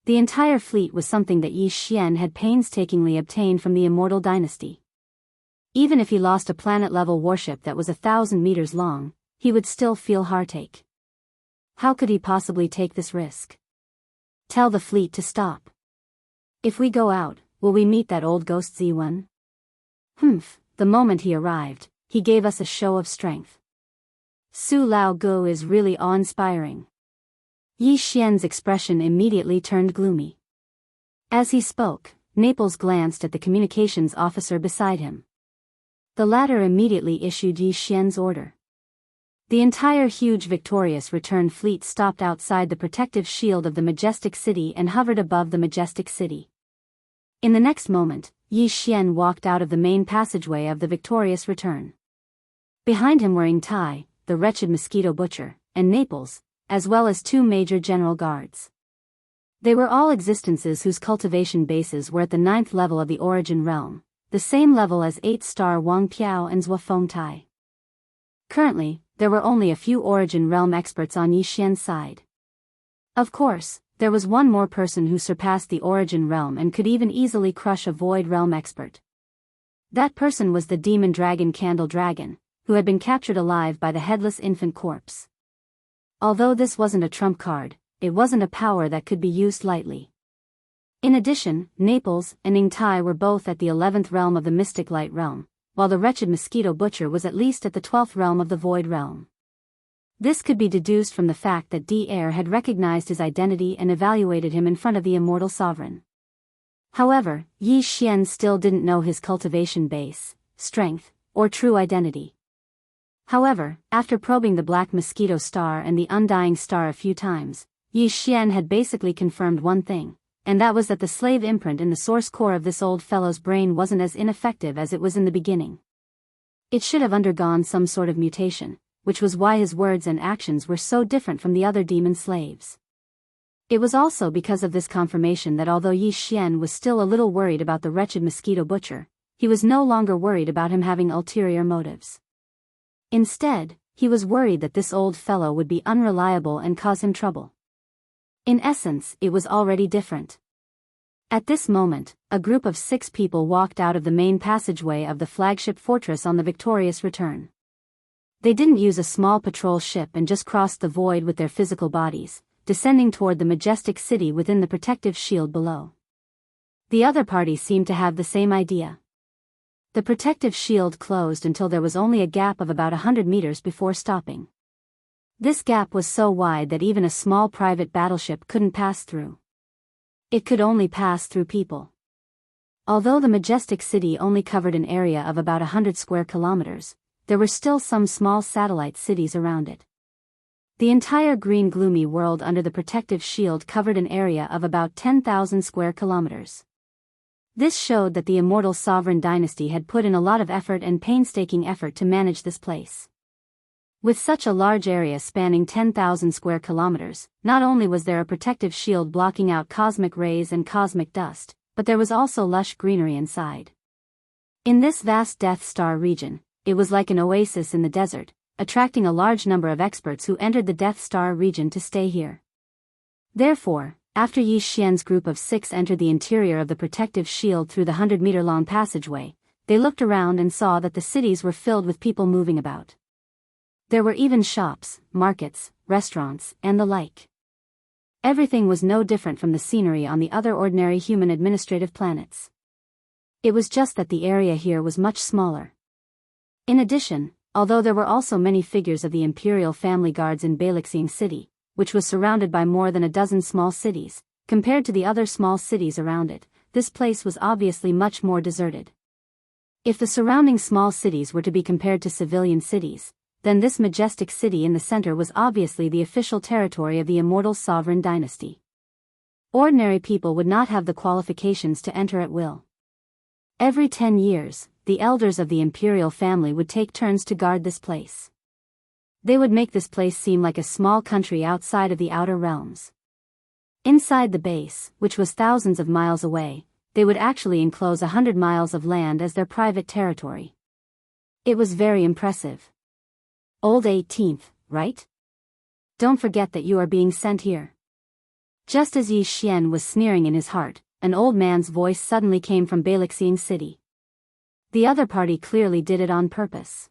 The entire fleet was something that Yi Xian had painstakingly obtained from the Immortal Dynasty. Even if he lost a planet-level warship that was 1,000 meters long, he would still feel heartache. How could he possibly take this risk? Tell the fleet to stop. If we go out, will we meet that old ghost Z1? The moment he arrived, he gave us a show of strength. Su Lao Gu is really awe-inspiring. Yi Xian's expression immediately turned gloomy. As he spoke, Naples glanced at the communications officer beside him. The latter immediately issued Yi Xian's order. The entire huge victorious return fleet stopped outside the protective shield of the majestic city and hovered above the majestic city. In the next moment, Yi Xian walked out of the main passageway of the victorious return. Behind him were Ing Tai, the wretched mosquito butcher, and Naples, as well as 2 major general guards. They were all existences whose cultivation bases were at the 9th level of the origin realm, the same level as 8-star Wang Piao and Zhua Fengtai. Currently, there were only a few origin realm experts on Yi Xian's side. Of course, there was one more person who surpassed the origin realm and could even easily crush a void realm expert. That person was the demon dragon Candle Dragon, who had been captured alive by the headless infant corpse. Although this wasn't a trump card, it wasn't a power that could be used lightly. In addition, Naples and Ing Tai were both at the 11th realm of the mystic light realm, while the wretched mosquito butcher was at least at the 12th realm of the void realm. This could be deduced from the fact that D-Air had recognized his identity and evaluated him in front of the immortal sovereign. However, Yi Xian still didn't know his cultivation base, strength, or true identity. However, after probing the Black Mosquito Star and the Undying Star a few times, Yi Xian had basically confirmed one thing, and that was that the slave imprint in the source core of this old fellow's brain wasn't as ineffective as it was in the beginning. It should have undergone some sort of mutation, which was why his words and actions were so different from the other demon slaves. It was also because of this confirmation that although Yi Xian was still a little worried about the wretched mosquito butcher, he was no longer worried about him having ulterior motives. Instead, he was worried that this old fellow would be unreliable and cause him trouble. In essence, it was already different. At this moment, a group of 6 people walked out of the main passageway of the flagship fortress on the victorious return. They didn't use a small patrol ship and just crossed the void with their physical bodies, descending toward the majestic city within the protective shield below. The other party seemed to have the same idea. The protective shield closed until there was only a gap of about 100 meters before stopping. This gap was so wide that even a small private battleship couldn't pass through. It could only pass through people. Although the majestic city only covered an area of about 100 square kilometers, there were still some small satellite cities around it. The entire green gloomy world under the protective shield covered an area of about 10,000 square kilometers. This showed that the immortal sovereign dynasty had put in a lot of effort and painstaking effort to manage this place. With such a large area spanning 10,000 square kilometers, not only was there a protective shield blocking out cosmic rays and cosmic dust, but there was also lush greenery inside. In this vast Death Star region, it was like an oasis in the desert, attracting a large number of experts who entered the Death Star region to stay here. Therefore, After Yi Xian's group of 6 entered the interior of the protective shield through the 100-meter-long passageway, they looked around and saw that the cities were filled with people moving about. There were even shops, markets, restaurants, and the like. Everything was no different from the scenery on the other ordinary human administrative planets. It was just that the area here was much smaller. In addition, although there were also many figures of the imperial family guards in Wuxia City, which was surrounded by more than a dozen small cities, compared to the other small cities around it, this place was obviously much more deserted. If the surrounding small cities were to be compared to civilian cities, then this majestic city in the center was obviously the official territory of the immortal sovereign dynasty. Ordinary people would not have the qualifications to enter at will. Every 10 years, the elders of the imperial family would take turns to guard this place. They would make this place seem like a small country outside of the outer realms. Inside the base, which was thousands of miles away, they would actually enclose 100 miles of land as their private territory. It was very impressive. Old 18th, right? Don't forget that you are being sent here. Just as Yi Xian was sneering in his heart, an old man's voice suddenly came from Wuxia City. The other party clearly did it on purpose.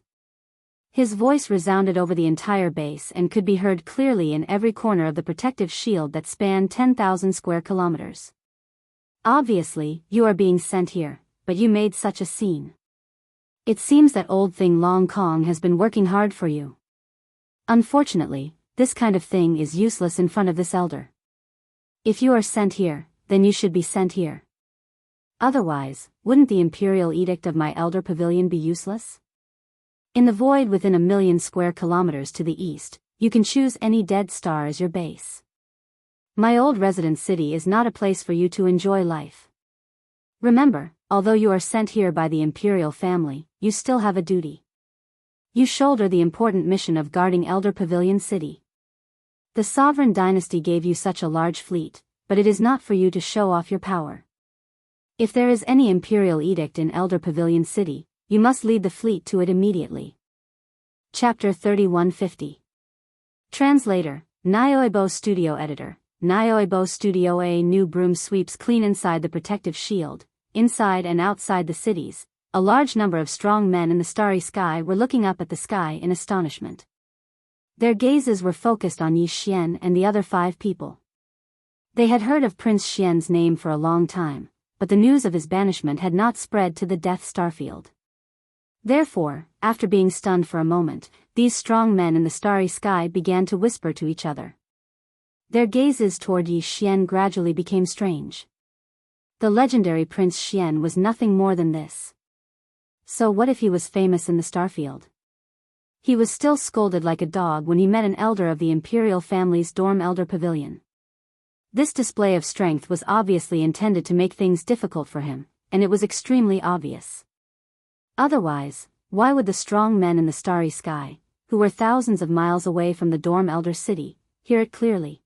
His voice resounded over the entire base and could be heard clearly in every corner of the protective shield that spanned 10,000 square kilometers. Obviously, you are being sent here, but you made such a scene. It seems that old thing Long Kong has been working hard for you. Unfortunately, this kind of thing is useless in front of this elder. If you are sent here, then you should be sent here. Otherwise, wouldn't the imperial edict of my elder pavilion be useless? In the void within 1,000,000 square kilometers to the east, you can choose any dead star as your base. My old residence city is not a place for you to enjoy life. Remember, although you are sent here by the imperial family, you still have a duty. You shoulder the important mission of guarding Elder Pavilion City. The sovereign dynasty gave you such a large fleet, but it is not for you to show off your power. If there is any imperial edict in Elder Pavilion City, you must lead the fleet to it immediately. Chapter 3150. Translator, Nioibo Studio Editor. Nioibo Studio. A new broom sweeps clean inside the protective shield. Inside and outside the cities, a large number of strong men in the starry sky were looking up at the sky in astonishment. Their gazes were focused on Yi Xian and the other 5 people. They had heard of Prince Xian's name for a long time, but the news of his banishment had not spread to the Death Starfield. Therefore, after being stunned for a moment, these strong men in the starry sky began to whisper to each other. Their gazes toward Yi Xian gradually became strange. The legendary Prince Xian was nothing more than this. So what if he was famous in the Starfield? He was still scolded like a dog when he met an elder of the imperial family's dorm elder pavilion. This display of strength was obviously intended to make things difficult for him, and it was extremely obvious. Otherwise, why would the strong men in the starry sky, who were thousands of miles away from the dorm elder city, hear it clearly?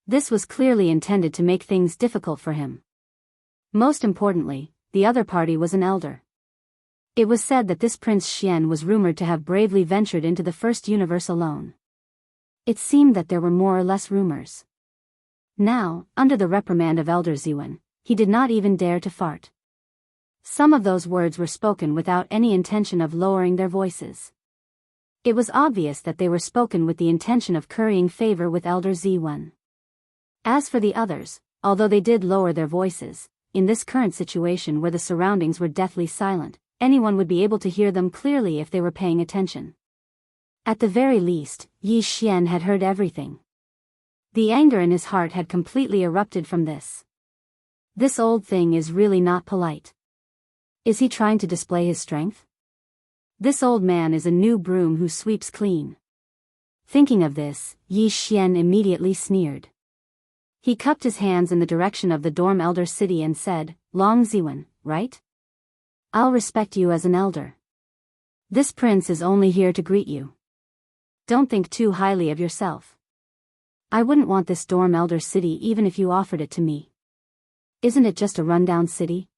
This was clearly intended to make things difficult for him. Most importantly, the other party was an elder. It was said that this Prince Xian was rumored to have bravely ventured into the first universe alone. It seemed that there were more or less rumors. Now, under the reprimand of Elder Ziwen, he did not even dare to fart. Some of those words were spoken without any intention of lowering their voices. It was obvious that they were spoken with the intention of currying favor with Elder Ziwen. As for the others, although they did lower their voices, in this current situation where the surroundings were deathly silent, anyone would be able to hear them clearly if they were paying attention. At the very least, Yi Xian had heard everything. The anger in his heart had completely erupted from this. This old thing is really not polite. Is he trying to display his strength? This old man is a new broom who sweeps clean. Thinking of this, Yi Xian immediately sneered. He cupped his hands in the direction of the dorm elder city and said, Long Ziwen, right? I'll respect you as an elder. This prince is only here to greet you. Don't think too highly of yourself. I wouldn't want this dorm elder city even if you offered it to me. Isn't it just a rundown city?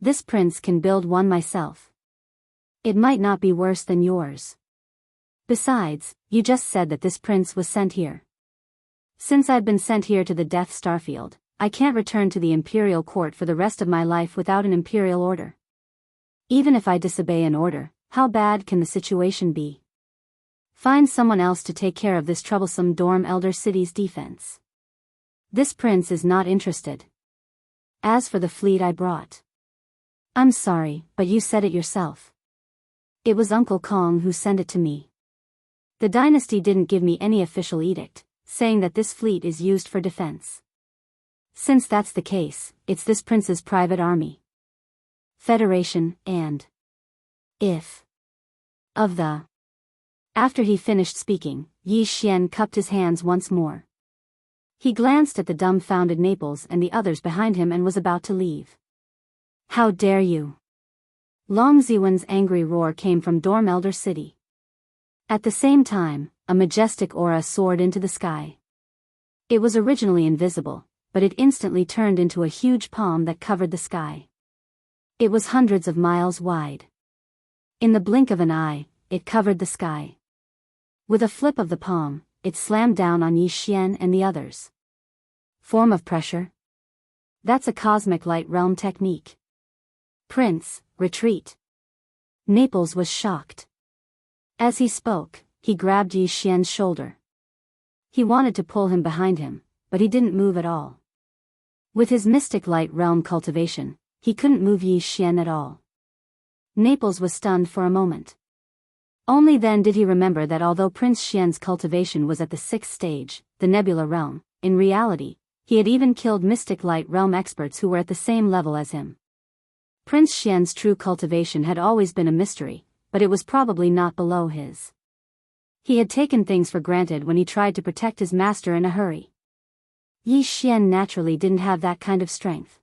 This prince can build one myself. It might not be worse than yours. Besides, you just said that this prince was sent here. Since I've been sent here to the Death Starfield, I can't return to the Imperial Court for the rest of my life without an Imperial order. Even if I disobey an order, how bad can the situation be? Find someone else to take care of this troublesome Dorm Elder City's defense. This prince is not interested. As for the fleet I brought. I'm sorry, but you said it yourself. It was Uncle Kong who sent it to me. The dynasty didn't give me any official edict, saying that this fleet is used for defense. Since that's the case, it's this prince's private army. Federation, and if of the. After he finished speaking, Yi Xian cupped his hands once more. He glanced at the dumbfounded Naples and the others behind him and was about to leave. How dare you! Long Ziwen's angry roar came from Dorm Elder City. At the same time, a majestic aura soared into the sky. It was originally invisible, but it instantly turned into a huge palm that covered the sky. It was hundreds of miles wide. In the blink of an eye, it covered the sky. With a flip of the palm, it slammed down on Yi Xian and the others. Form of pressure? That's a cosmic light realm technique. Prince, retreat. Naples was shocked. As he spoke, he grabbed Yi Xian's shoulder. He wanted to pull him behind him, but he didn't move at all. With his mystic light realm cultivation, he couldn't move Yi Xian at all. Naples was stunned for a moment. Only then did he remember that although Prince Xian's cultivation was at the 6th stage, the Nebula realm, in reality, he had even killed mystic light realm experts who were at the same level as him. Prince Xian's true cultivation had always been a mystery, but it was probably not below his. He had taken things for granted when he tried to protect his master in a hurry. Yi Xian naturally didn't have that kind of strength.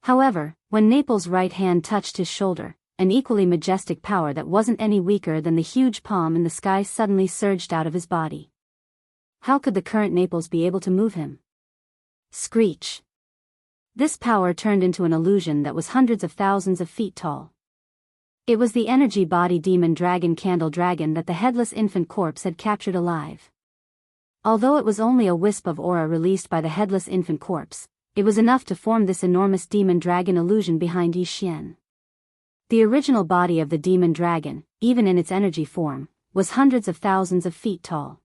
However, when Naples' right hand touched his shoulder, an equally majestic power that wasn't any weaker than the huge palm in the sky suddenly surged out of his body. How could the current Naples be able to move him? Screech. This power turned into an illusion that was hundreds of thousands of feet tall. It was the energy body demon dragon Candle Dragon that the headless infant corpse had captured alive. Although it was only a wisp of aura released by the headless infant corpse, it was enough to form this enormous demon dragon illusion behind Yi Xian. The original body of the demon dragon, even in its energy form, was hundreds of thousands of feet tall.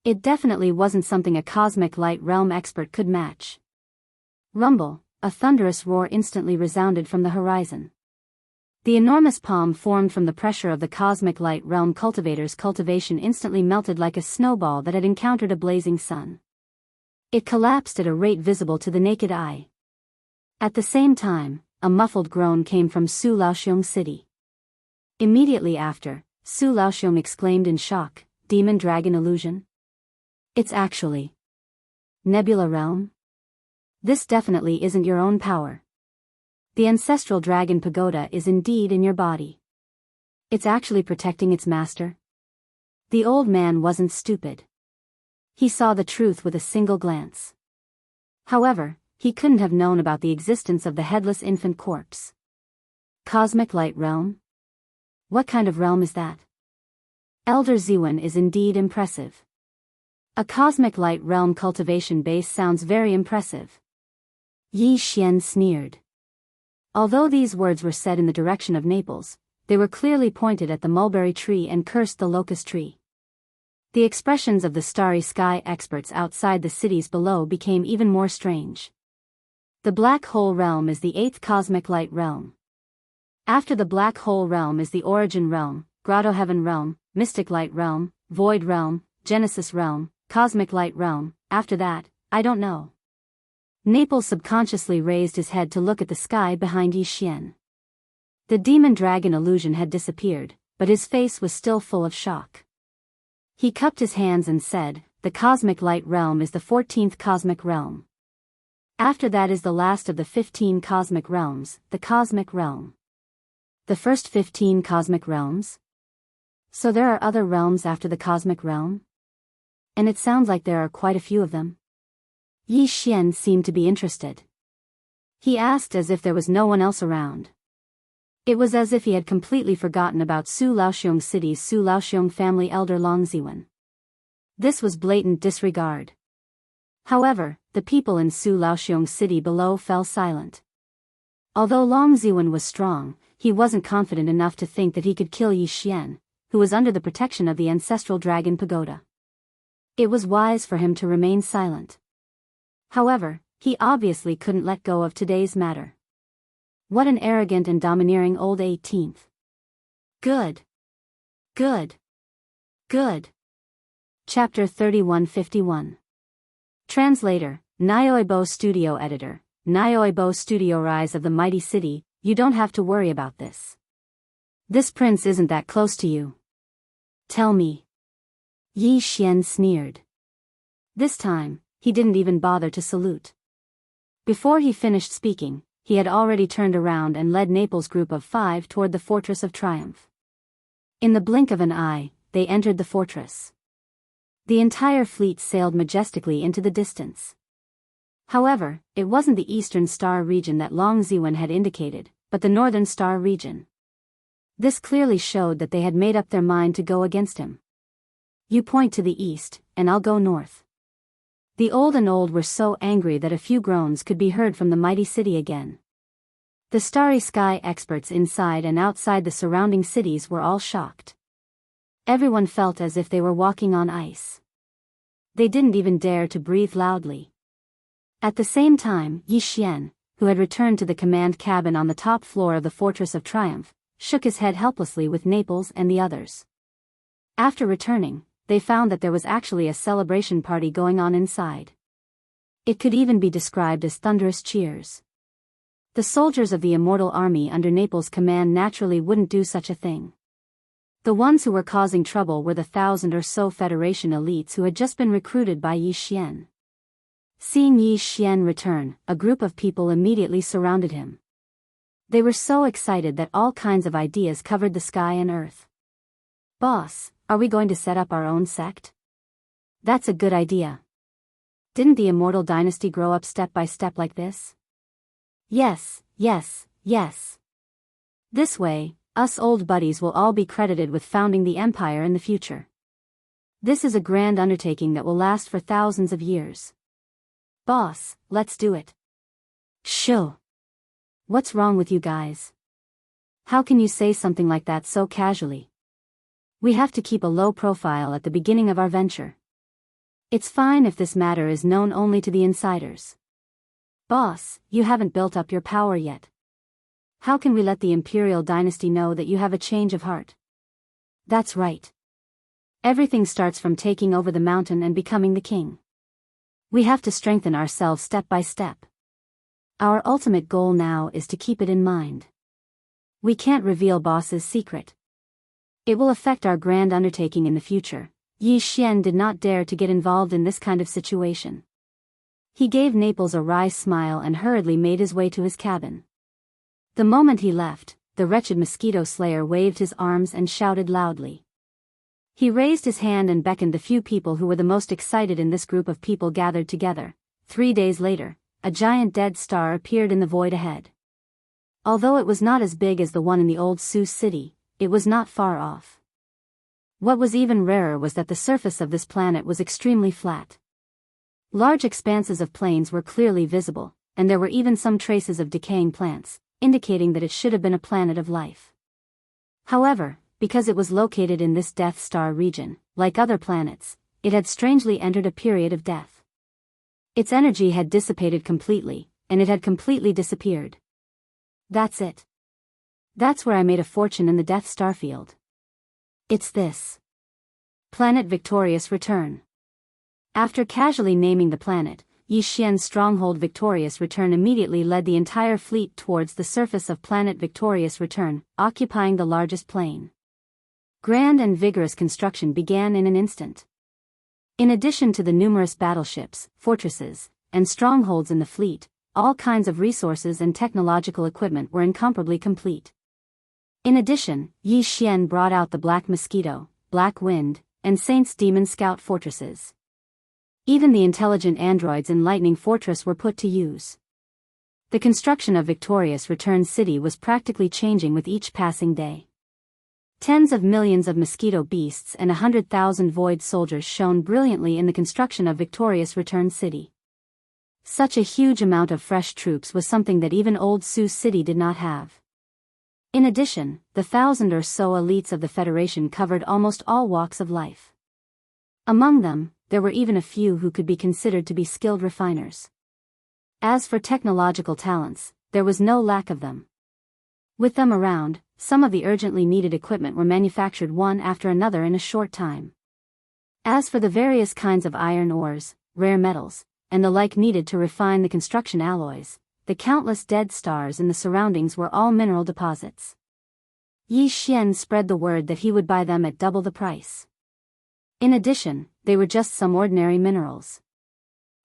It definitely wasn't something a cosmic light realm expert could match. Rumble, a thunderous roar instantly resounded from the horizon. The enormous palm formed from the pressure of the cosmic light realm cultivator's cultivation instantly melted like a snowball that had encountered a blazing sun. It collapsed at a rate visible to the naked eye. At the same time, a muffled groan came from Su Laoxiong City. Immediately after, Su Laoxiong exclaimed in shock, "Demon Dragon Illusion? It's actually Nebula Realm? This definitely isn't your own power. The ancestral dragon pagoda is indeed in your body. It's actually protecting its master." The old man wasn't stupid. He saw the truth with a single glance. However, he couldn't have known about the existence of the headless infant corpse. Cosmic Light Realm? What kind of realm is that? Elder Ziwen is indeed impressive. A cosmic light realm cultivation base sounds very impressive. Yi Xian sneered. Although these words were said in the direction of Naples, they were clearly pointed at the mulberry tree and cursed the locust tree. The expressions of the starry sky experts outside the cities below became even more strange. The black hole realm is the 8th cosmic light realm. After the black hole realm is the origin realm, grotto heaven realm, mystic light realm, void realm, genesis realm, cosmic light realm. After that, I don't know. Naples subconsciously raised his head to look at the sky behind Yi Xian. The demon dragon illusion had disappeared, but his face was still full of shock. He cupped his hands and said, "The cosmic light realm is the 14th cosmic realm. After that is the last of the 15 cosmic realms, the cosmic realm." The first 15 cosmic realms? So there are other realms after the cosmic realm? And it sounds like there are quite a few of them. Yi Xian seemed to be interested. He asked as if there was no one else around. It was as if he had completely forgotten about Su Laoxiong City's Su Laoxiong family elder Long Ziwen. This was blatant disregard. However, the people in Su Laoxiong city below fell silent. Although Long Ziwen was strong, he wasn't confident enough to think that he could kill Yi Xian, who was under the protection of the ancestral dragon pagoda. It was wise for him to remain silent. However, he obviously couldn't let go of today's matter. What an arrogant and domineering old 18th. Good. Good. Good. Chapter 3151. Translator, Nyoibo Studio Editor, Nyoibo Studio. Rise of the Mighty City, you don't have to worry about this. This prince isn't that close to you. Tell me. Yi Xian sneered. This time, he didn't even bother to salute. Before he finished speaking, he had already turned around and led Naples' group of 5 toward the Fortress of Triumph. In the blink of an eye, they entered the fortress. The entire fleet sailed majestically into the distance. However, it wasn't the Eastern Star region that Long Ziwen had indicated, but the Northern Star region. This clearly showed that they had made up their mind to go against him. You point to the east, and I'll go north. The old were so angry that a few groans could be heard from the mighty city again. The starry sky experts inside and outside the surrounding cities were all shocked. Everyone felt as if they were walking on ice. They didn't even dare to breathe loudly. At the same time, Yi Xian, who had returned to the command cabin on the top floor of the Fortress of Triumph, shook his head helplessly with Naples and the others. After returning, they found that there was actually a celebration party going on inside. It could even be described as thunderous cheers. The soldiers of the Immortal Army under Naples' command naturally wouldn't do such a thing. The ones who were causing trouble were the 1,000 or so Federation elites who had just been recruited by Yi Xian. Seeing Yi Xian return, a group of people immediately surrounded him. They were so excited that all kinds of ideas covered the sky and earth. Boss, are we going to set up our own sect? That's a good idea. Didn't the Immortal Dynasty grow up step by step like this? Yes, yes, yes. This way, us old buddies will all be credited with founding the empire in the future. This is a grand undertaking that will last for thousands of years. Boss, let's do it. Shoo. What's wrong with you guys? How can you say something like that so casually? We have to keep a low profile at the beginning of our venture. It's fine if this matter is known only to the insiders. Boss, you haven't built up your power yet. How can we let the Imperial Dynasty know that you have a change of heart? That's right. Everything starts from taking over the mountain and becoming the king. We have to strengthen ourselves step by step. Our ultimate goal now is to keep it in mind. We can't reveal boss's secret. It will affect our grand undertaking in the future. Yi Xian did not dare to get involved in this kind of situation. He gave Naples a wry smile and hurriedly made his way to his cabin. The moment he left, the wretched mosquito slayer waved his arms and shouted loudly. He raised his hand and beckoned the few people who were the most excited in this group of people gathered together. 3 days later, a giant dead star appeared in the void ahead. Although it was not as big as the one in the old Sioux city, it was not far off. What was even rarer was that the surface of this planet was extremely flat. Large expanses of plains were clearly visible, and there were even some traces of decaying plants, indicating that it should have been a planet of life. However, because it was located in this Death Star region, like other planets, it had strangely entered a period of death. Its energy had dissipated completely, and it had completely disappeared. That's it. That's where I made a fortune in the Death Star field. It's this. Planet Victorious Return. After casually naming the planet, Yi Xian's stronghold Victorious Return immediately led the entire fleet towards the surface of Planet Victorious Return, occupying the largest plain. Grand and vigorous construction began in an instant. In addition to the numerous battleships, fortresses, and strongholds in the fleet, all kinds of resources and technological equipment were incomparably complete. In addition, Yi Xian brought out the Black Mosquito, Black Wind, and Saint's Demon Scout fortresses. Even the intelligent androids in Lightning Fortress were put to use. The construction of Victorious Return City was practically changing with each passing day. Tens of millions of mosquito beasts and 100,000 void soldiers shone brilliantly in the construction of Victorious Return City. Such a huge amount of fresh troops was something that even old Sioux City did not have. In addition, the 1,000 or so elites of the Federation covered almost all walks of life. Among them, there were even a few who could be considered to be skilled refiners. As for technological talents, there was no lack of them. With them around, some of the urgently needed equipment were manufactured one after another in a short time. As for the various kinds of iron ores, rare metals, and the like needed to refine the construction alloys, the countless dead stars in the surroundings were all mineral deposits. Yi Xian spread the word that he would buy them at double the price. In addition, they were just some ordinary minerals.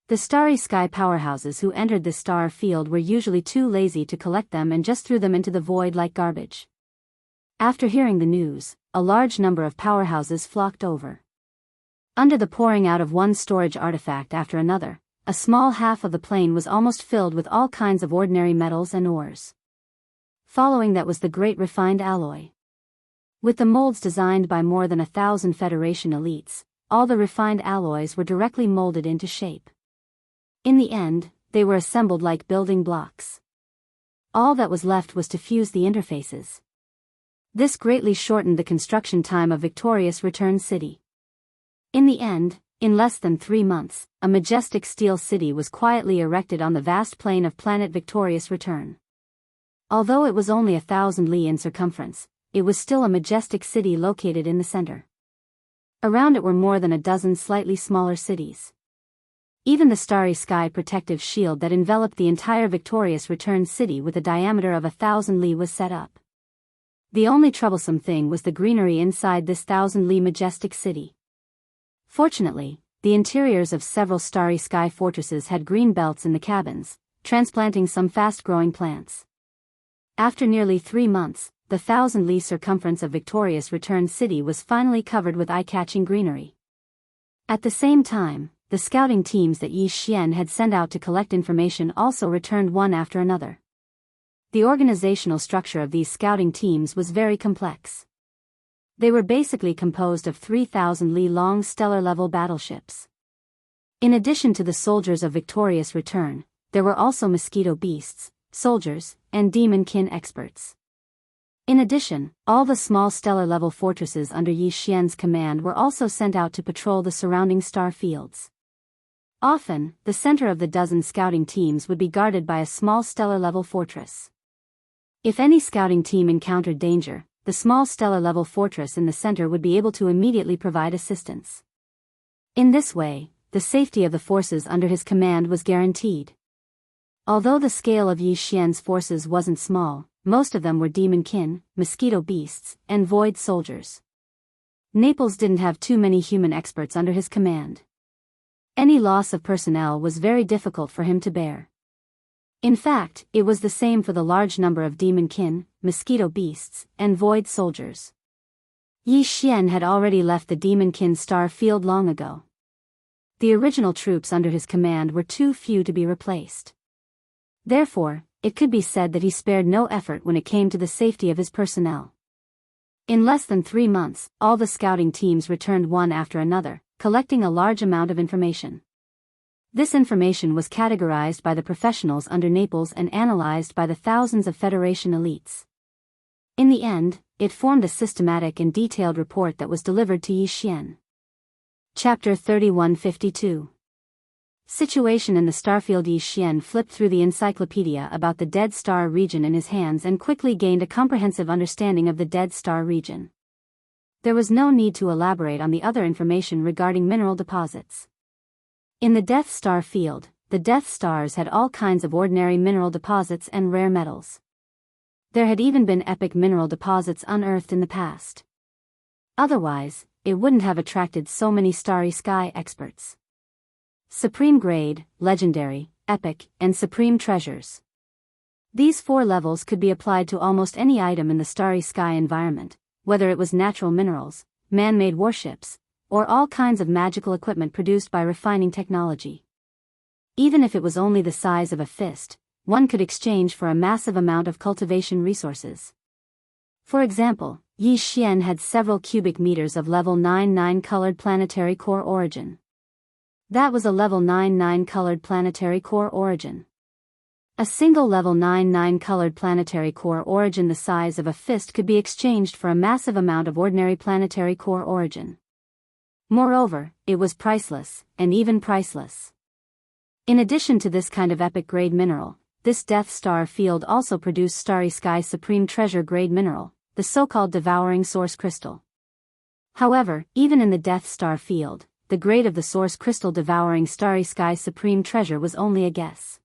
The starry sky powerhouses who entered this star field were usually too lazy to collect them and just threw them into the void like garbage. After hearing the news, a large number of powerhouses flocked over. Under the pouring out of one storage artifact after another, a small half of the plain was almost filled with all kinds of ordinary metals and ores. Following that was the great refined alloy. With the molds designed by more than 1,000 Federation elites, all the refined alloys were directly molded into shape. In the end, they were assembled like building blocks. All that was left was to fuse the interfaces. This greatly shortened the construction time of Victorious Return City. In the end, in less than 3 months, a majestic steel city was quietly erected on the vast plain of planet Victorious Return. Although it was only 1,000 li in circumference, it was still a majestic city located in the center. Around it were more than a dozen slightly smaller cities. Even the starry sky protective shield that enveloped the entire Victorious Return city with a diameter of 1,000 li was set up. The only troublesome thing was the greenery inside this 1,000 li majestic city. Fortunately, the interiors of several starry sky fortresses had green belts in the cabins, transplanting some fast-growing plants. After nearly 3 months, the 1,000 li circumference of Victorious Return City was finally covered with eye-catching greenery. At the same time, the scouting teams that Yi Xian had sent out to collect information also returned one after another. The organizational structure of these scouting teams was very complex. They were basically composed of 3,000 li-long stellar-level battleships. In addition to the soldiers of Victorious Return, there were also mosquito beasts, soldiers, and demon-kin experts. In addition, all the small stellar-level fortresses under Yi Xian's command were also sent out to patrol the surrounding star fields. Often, the center of the dozen scouting teams would be guarded by a small stellar-level fortress. If any scouting team encountered danger, the small stellar-level fortress in the center would be able to immediately provide assistance. In this way, the safety of the forces under his command was guaranteed. Although the scale of Yi Xian's forces wasn't small, most of them were demon-kin, mosquito beasts, and void soldiers. Naples didn't have too many human experts under his command. Any loss of personnel was very difficult for him to bear. In fact, it was the same for the large number of demon-kin, mosquito beasts, and void soldiers. Yi Xian had already left the demon-kin star field long ago. The original troops under his command were too few to be replaced. Therefore, it could be said that he spared no effort when it came to the safety of his personnel. In less than 3 months, all the scouting teams returned one after another, collecting a large amount of information. This information was categorized by the professionals under Naples and analyzed by the thousands of Federation elites. In the end, it formed a systematic and detailed report that was delivered to Yi Xian. Chapter 3152. Situation in the Starfield. Yi Xian flipped through the encyclopedia about the Dead Star region in his hands and quickly gained a comprehensive understanding of the Dead Star region. There was no need to elaborate on the other information regarding mineral deposits. In the Death Star field, the Death Stars had all kinds of ordinary mineral deposits and rare metals. There had even been epic mineral deposits unearthed in the past. Otherwise, it wouldn't have attracted so many starry sky experts. Supreme Grade, Legendary, Epic, and Supreme Treasures. These 4 levels could be applied to almost any item in the starry sky environment, whether it was natural minerals, man-made warships, or all kinds of magical equipment produced by refining technology. Even if it was only the size of a fist, one could exchange for a massive amount of cultivation resources. For example, Yi Xian had several cubic meters of level 9 colored planetary core origin. That was a level 9 colored planetary core origin. A single level 9 colored planetary core origin the size of a fist could be exchanged for a massive amount of ordinary planetary core origin. Moreover, it was priceless, and even priceless. In addition to this kind of epic grade mineral, this Death Star field also produced Starry Sky Supreme Treasure grade mineral, the so-called Devouring Source Crystal. However, even in the Death Star field, the grade of the Source Crystal Devouring Starry Sky Supreme Treasure was only a guess.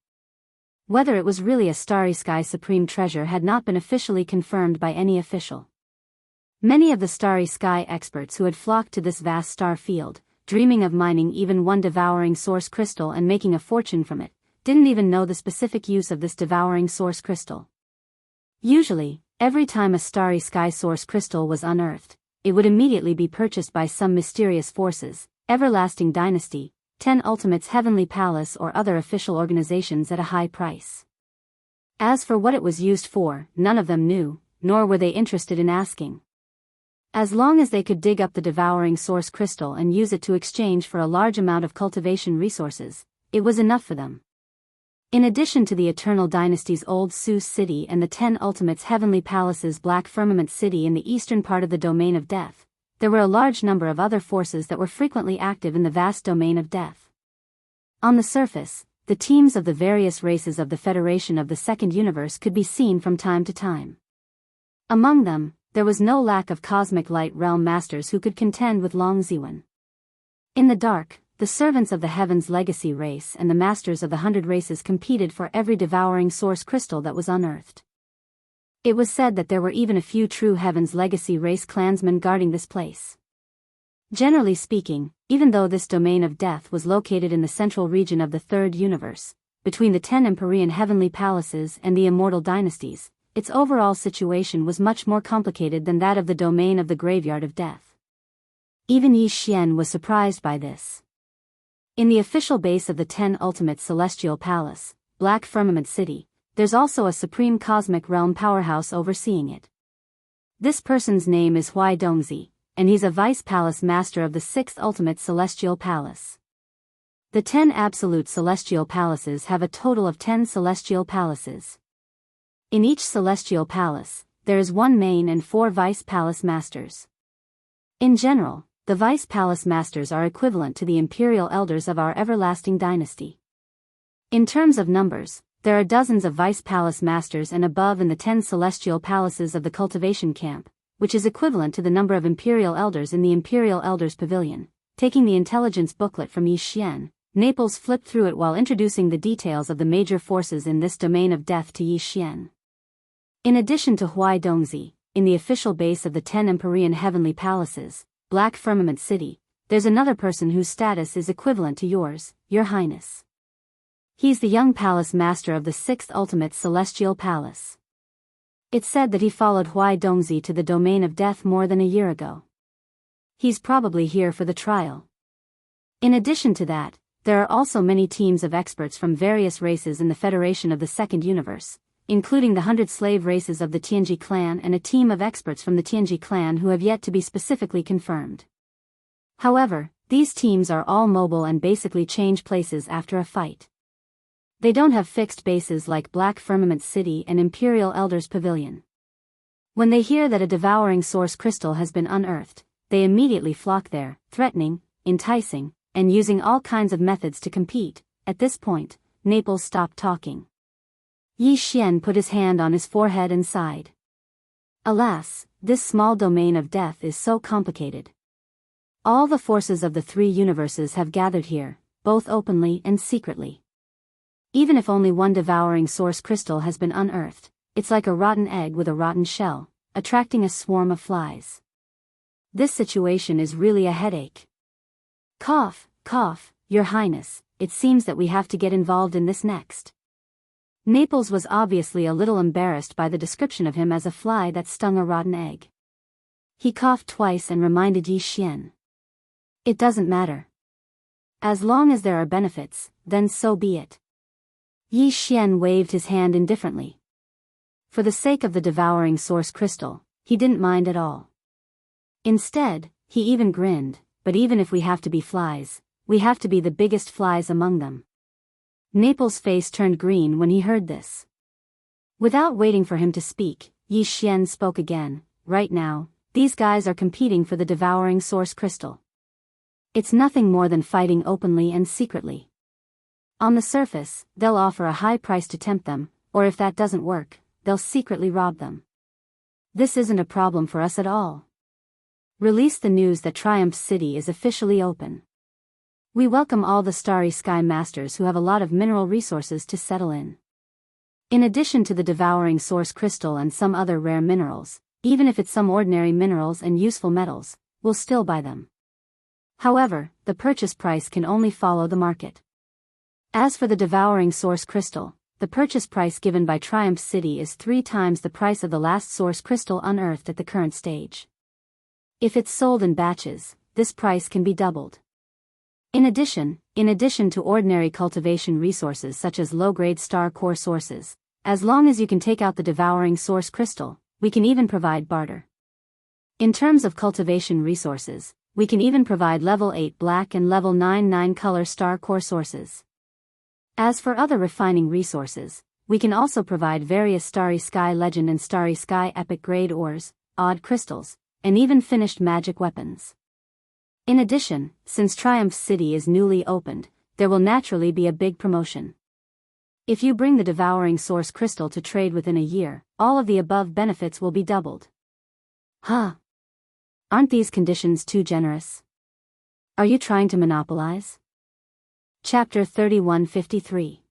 Whether it was really a Starry Sky Supreme Treasure had not been officially confirmed by any official. Many of the Starry Sky experts who had flocked to this vast star field, dreaming of mining even one devouring source crystal and making a fortune from it, didn't even know the specific use of this devouring source crystal. Usually, every time a Starry Sky source crystal was unearthed, it would immediately be purchased by some mysterious forces, Everlasting Dynasty, 10 Ultimates Heavenly Palace or other official organizations at a high price. As for what it was used for, none of them knew, nor were they interested in asking. As long as they could dig up the devouring source crystal and use it to exchange for a large amount of cultivation resources, it was enough for them. In addition to the Eternal Dynasty's Old Sus City and the 10 Ultimates Heavenly Palace's Black Firmament City in the eastern part of the Domain of Death, there were a large number of other forces that were frequently active in the vast Domain of Death. On the surface, the teams of the various races of the Federation of the Second Universe could be seen from time to time. Among them, there was no lack of Cosmic Light Realm Masters who could contend with Long Ziwen. In the dark, the servants of the Heavens Legacy race and the Masters of the 100 races competed for every devouring source crystal that was unearthed. It was said that there were even a few true Heavens Legacy race clansmen guarding this place. Generally speaking, even though this Domain of Death was located in the central region of the Third Universe, between the 10 Empyrean Heavenly Palaces and the Immortal Dynasties, its overall situation was much more complicated than that of the Domain of the Graveyard of Death. Even Yi Xian was surprised by this. In the official base of the 10 Ultimate Celestial Palace, Black Firmament City, there's also a Supreme Cosmic Realm powerhouse overseeing it. This person's name is Hui Dongzi, and he's a Vice Palace Master of the 6th Ultimate Celestial Palace. The 10 Absolute Celestial Palaces have a total of 10 Celestial Palaces. In each Celestial Palace, there is one main and 4 Vice Palace Masters. In general, the Vice Palace Masters are equivalent to the Imperial Elders of our Everlasting Dynasty. In terms of numbers, there are dozens of Vice Palace Masters and above in the 10 Celestial Palaces of the Cultivation Camp, which is equivalent to the number of Imperial Elders in the Imperial Elders Pavilion. Taking the intelligence booklet from Yi Xian, Naples flipped through it while introducing the details of the major forces in this Domain of Death to Yi Xian. In addition to Hui Dongzi, in the official base of the 10 Empyrean Heavenly Palaces, Black Firmament City, there's another person whose status is equivalent to yours, Your Highness. He's the young Palace Master of the 6th Ultimate Celestial Palace. It's said that he followed Hui Dongzi to the Domain of Death more than a year ago. He's probably here for the trial. In addition to that, there are also many teams of experts from various races in the Federation of the Second Universe, including the 100 slave races of the Tianji clan and a team of experts from the Tianji clan who have yet to be specifically confirmed. However, these teams are all mobile and basically change places after a fight. They don't have fixed bases like Black Firmament City and Imperial Elders Pavilion. When they hear that a devouring source crystal has been unearthed, they immediately flock there, threatening, enticing, and using all kinds of methods to compete. At this point, Naples stopped talking. Yi Xian put his hand on his forehead and sighed. Alas, this small Domain of Death is so complicated. All the forces of the 3 universes have gathered here, both openly and secretly. Even if only one devouring source crystal has been unearthed, it's like a rotten egg with a rotten shell, attracting a swarm of flies. This situation is really a headache. Cough, cough, Your Highness, it seems that we have to get involved in this next. Naples was obviously a little embarrassed by the description of him as a fly that stung a rotten egg. He coughed twice and reminded Yi Xian. It doesn't matter. As long as there are benefits, then so be it. Yi Xian waved his hand indifferently. For the sake of the devouring source crystal, he didn't mind at all. Instead, he even grinned, but even if we have to be flies, we have to be the biggest flies among them. Naples' face turned green when he heard this. Without waiting for him to speak, Yi Xian spoke again. Right now, these guys are competing for the devouring source crystal. It's nothing more than fighting openly and secretly. On the surface, they'll offer a high price to tempt them, or if that doesn't work, they'll secretly rob them. This isn't a problem for us at all. Release the news that Triumph City is officially open. We welcome all the Starry Sky Masters who have a lot of mineral resources to settle in. In addition to the devouring source crystal and some other rare minerals, even if it's some ordinary minerals and useful metals, we'll still buy them. However, the purchase price can only follow the market. As for the devouring source crystal, the purchase price given by Triumph City is 3 times the price of the last source crystal unearthed at the current stage. If it's sold in batches, this price can be doubled. In addition to ordinary cultivation resources such as low-grade star core sources, as long as you can take out the devouring source crystal, we can even provide barter. In terms of cultivation resources, we can even provide level 8 black and level 9 color star core sources. As for other refining resources, we can also provide various Starry Sky Legend and Starry Sky Epic grade ores, odd crystals, and even finished magic weapons. In addition, since Triumph City is newly opened, there will naturally be a big promotion. If you bring the devouring source crystal to trade within a year, all of the above benefits will be doubled. Huh? Aren't these conditions too generous? Are you trying to monopolize? Chapter 3153.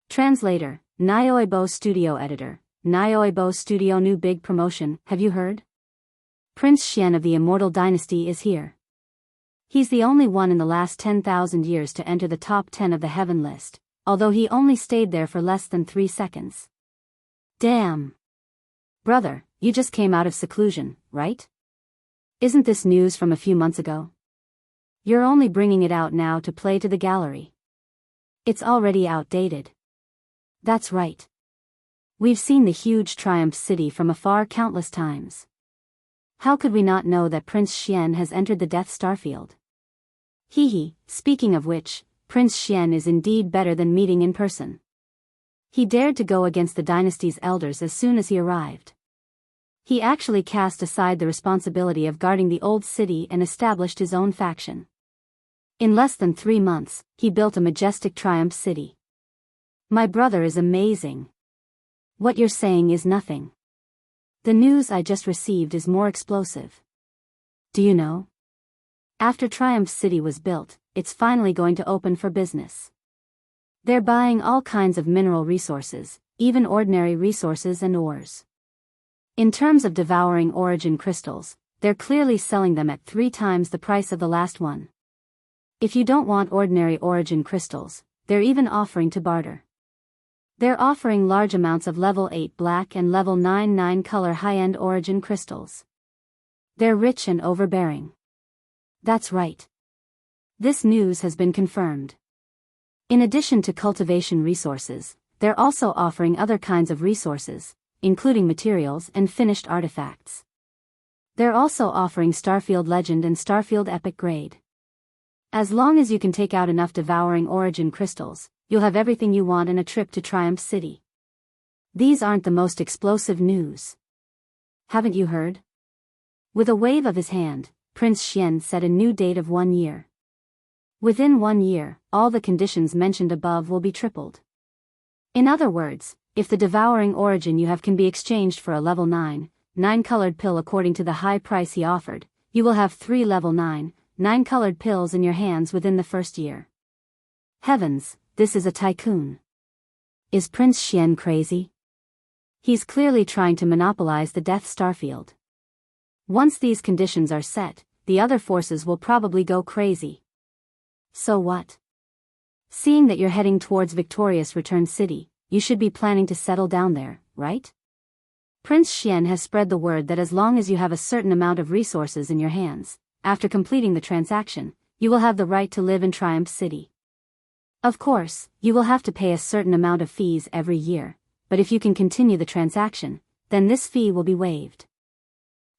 Translator, Daoist Studio Editor, Daoist Studio New Big Promotion, have you heard? Prince Xian of the Immortal Dynasty is here. He's the only one in the last 10,000 years to enter the top 10 of the heaven list, although he only stayed there for less than 3 seconds. Damn. Brother, you just came out of seclusion, right? Isn't this news from a few months ago? You're only bringing it out now to play to the gallery. It's already outdated. That's right. We've seen the huge Triumph City from afar countless times. How could we not know that Prince Xian has entered the Death Starfield? Speaking of which, Prince Xian is indeed better than meeting in person. He dared to go against the dynasty's elders as soon as he arrived. He actually cast aside the responsibility of guarding the old city and established his own faction. In less than 3 months, he built a majestic Triumph City. My brother is amazing. What you're saying is nothing. The news I just received is more explosive. Do you know? After Triumph City was built, it's finally going to open for business. They're buying all kinds of mineral resources, even ordinary resources and ores. In terms of devouring origin crystals, they're clearly selling them at 3 times the price of the last one. If you don't want ordinary origin crystals, they're even offering to barter. They're offering large amounts of level 8 black and level 9 color high-end origin crystals. They're rich and overbearing. That's right. This news has been confirmed. In addition to cultivation resources, they're also offering other kinds of resources, including materials and finished artifacts. They're also offering Starfield Legend and Starfield Epic Grade. As long as you can take out enough devouring origin crystals, you'll have everything you want in a trip to Triumph City. These aren't the most explosive news. Haven't you heard? With a wave of his hand, Prince Xian set a new date of 1 year. Within 1 year, all the conditions mentioned above will be tripled. In other words, if the devouring origin you have can be exchanged for a level 9 colored pill according to the high price he offered, you will have 3 level 9 colored pills in your hands within the first year. Heavens, this is a tycoon. Is Prince Xian crazy? He's clearly trying to monopolize the Death Starfield. Once these conditions are set, the other forces will probably go crazy. So what? Seeing that you're heading towards victorious Return City, you should be planning to settle down there, right? Prince Xian has spread the word that as long as you have a certain amount of resources in your hands, after completing the transaction, you will have the right to live in Triumph City. Of course, you will have to pay a certain amount of fees every year, but if you can continue the transaction, then this fee will be waived.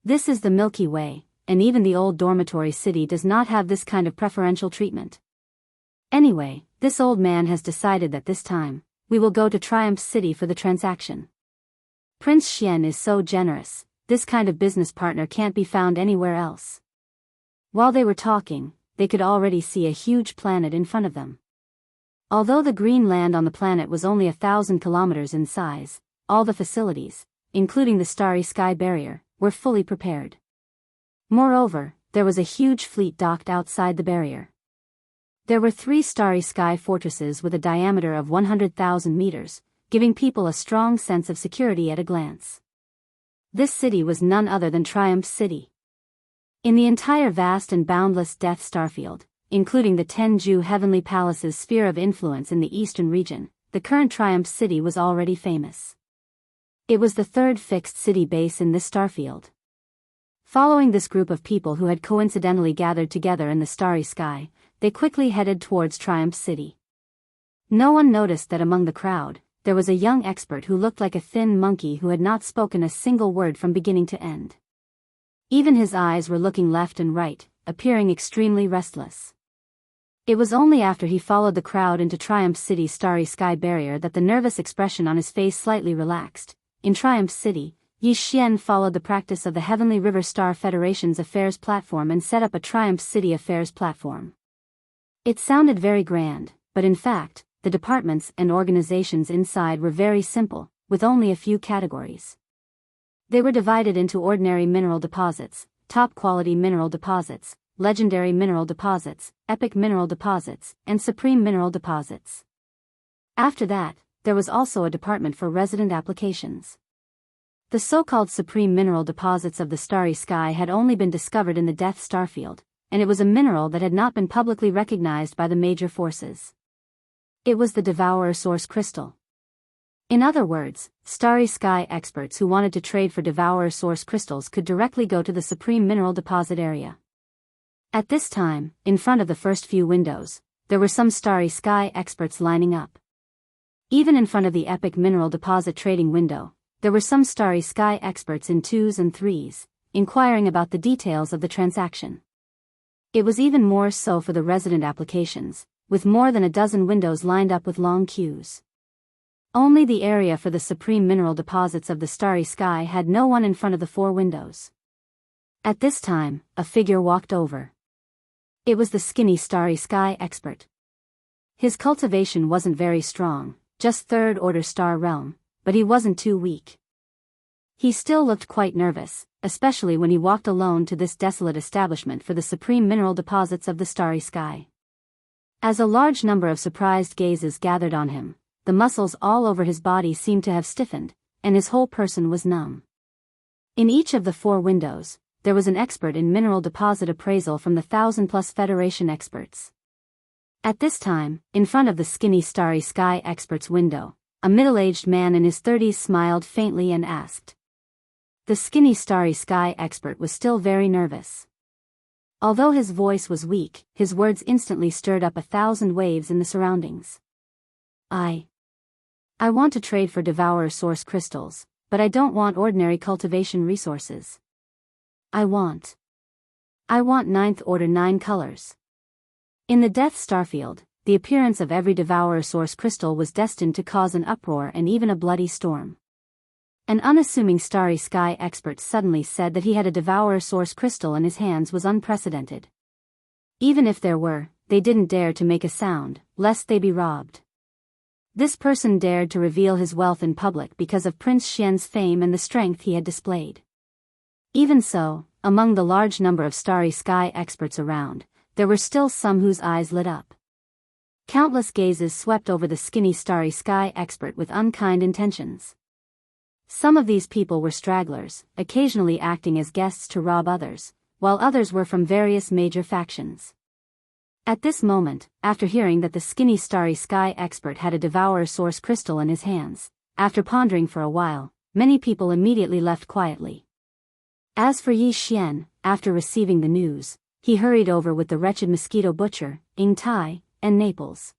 This is the Milky Way, and even the old dormitory city does not have this kind of preferential treatment. Anyway, this old man has decided that this time, we will go to Triumph City for the transaction. Prince Xian is so generous, this kind of business partner can't be found anywhere else. While they were talking, they could already see a huge planet in front of them. Although the green land on the planet was only 1,000 kilometers in size, all the facilities, including the starry sky barrier, were fully prepared. Moreover, there was a huge fleet docked outside the barrier. There were 3 starry sky fortresses with a diameter of 100,000 meters, giving people a strong sense of security at a glance. This city was none other than Triumph City. In the entire vast and boundless Death Starfield, including the Tenju Heavenly Palace's sphere of influence in the eastern region, the current Triumph City was already famous. It was the 3rd fixed city base in this starfield. Following this group of people who had coincidentally gathered together in the starry sky, they quickly headed towards Triumph City. No one noticed that among the crowd, there was a young expert who looked like a thin monkey who had not spoken a single word from beginning to end. Even his eyes were looking left and right, appearing extremely restless. It was only after he followed the crowd into Triumph City's starry sky barrier that the nervous expression on his face slightly relaxed. In Triumph City, Yi Xian followed the practice of the Heavenly River Star Federation's affairs platform and set up a Triumph City affairs platform. It sounded very grand, but in fact, the departments and organizations inside were very simple, with only a few categories. They were divided into ordinary mineral deposits, top-quality mineral deposits, legendary mineral deposits, epic mineral deposits, and supreme mineral deposits. After that, there was also a department for resident applications. The so-called supreme mineral deposits of the starry sky had only been discovered in the Death Starfield, and it was a mineral that had not been publicly recognized by the major forces. It was the Devourer Source Crystal. In other words, starry sky experts who wanted to trade for Devourer Source Crystals could directly go to the supreme mineral deposit area. At this time, in front of the first few windows, there were some starry sky experts lining up. Even in front of the epic mineral deposit trading window, there were some starry sky experts in 2s and 3s, inquiring about the details of the transaction. It was even more so for the resident applications, with more than a dozen windows lined up with long queues. Only the area for the supreme mineral deposits of the starry sky had no one in front of the 4 windows. At this time, a figure walked over. It was the skinny starry sky expert. His cultivation wasn't very strong, just 3rd order star realm, but he wasn't too weak. He still looked quite nervous, especially when he walked alone to this desolate establishment for the supreme mineral deposits of the starry sky. As a large number of surprised gazes gathered on him, the muscles all over his body seemed to have stiffened, and his whole person was numb. In each of the 4 windows, there was an expert in mineral deposit appraisal from the 1,000+ Federation experts. At this time, in front of the skinny starry sky expert's window, a middle-aged man in his 30s smiled faintly and asked. The skinny starry sky expert was still very nervous. Although his voice was weak, his words instantly stirred up 1,000 waves in the surroundings. I want to trade for Devourer Source Crystals, but I don't want ordinary cultivation resources. I want 9th order 9 colors. In the Death Starfield, the appearance of every Devourer Source Crystal was destined to cause an uproar and even a bloody storm. An unassuming starry sky expert suddenly said that he had a Devourer Source Crystal in his hands was unprecedented. Even if there were, they didn't dare to make a sound, lest they be robbed. This person dared to reveal his wealth in public because of Prince Xian's fame and the strength he had displayed. Even so, among the large number of starry sky experts around, there were still some whose eyes lit up. Countless gazes swept over the skinny starry sky expert with unkind intentions. Some of these people were stragglers, occasionally acting as guests to rob others, while others were from various major factions. At this moment, after hearing that the skinny starry sky expert had a Devourer Source Crystal in his hands, after pondering for a while, many people immediately left quietly. As for Yi Xian, after receiving the news, he hurried over with the wretched mosquito butcher, Ying Tai, and Naples.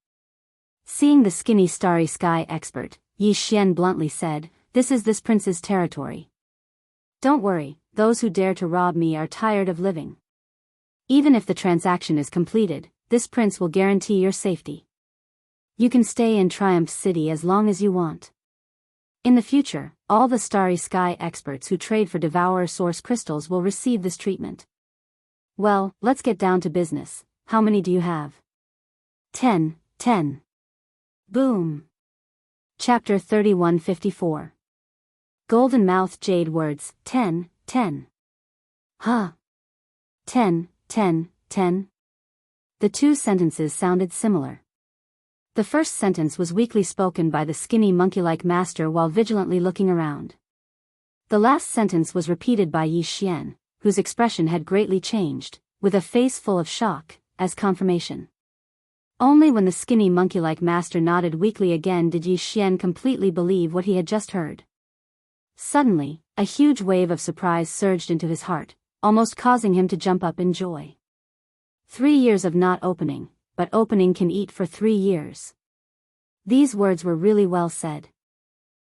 Seeing the skinny starry sky expert, Yi Xian bluntly said, "This is this prince's territory. Don't worry, those who dare to rob me are tired of living. Even if the transaction is completed, this prince will guarantee your safety. You can stay in Triumph City as long as you want. In the future, all the Starry Sky experts who trade for Devourer Source Crystals will receive this treatment. Well, let's get down to business. How many do you have? 10. Boom. Chapter 3154. Golden Mouth Jade Words, 10. Huh. 10. The two sentences sounded similar. The first sentence was weakly spoken by the skinny monkey-like master while vigilantly looking around. The last sentence was repeated by Yi Xian, whose expression had greatly changed, with a face full of shock, as confirmation. Only when the skinny monkey-like master nodded weakly again did Yi Xian completely believe what he had just heard. Suddenly, a huge wave of surprise surged into his heart, almost causing him to jump up in joy. 3 years of not opening, but opening can eat for 3 years. These words were really well said.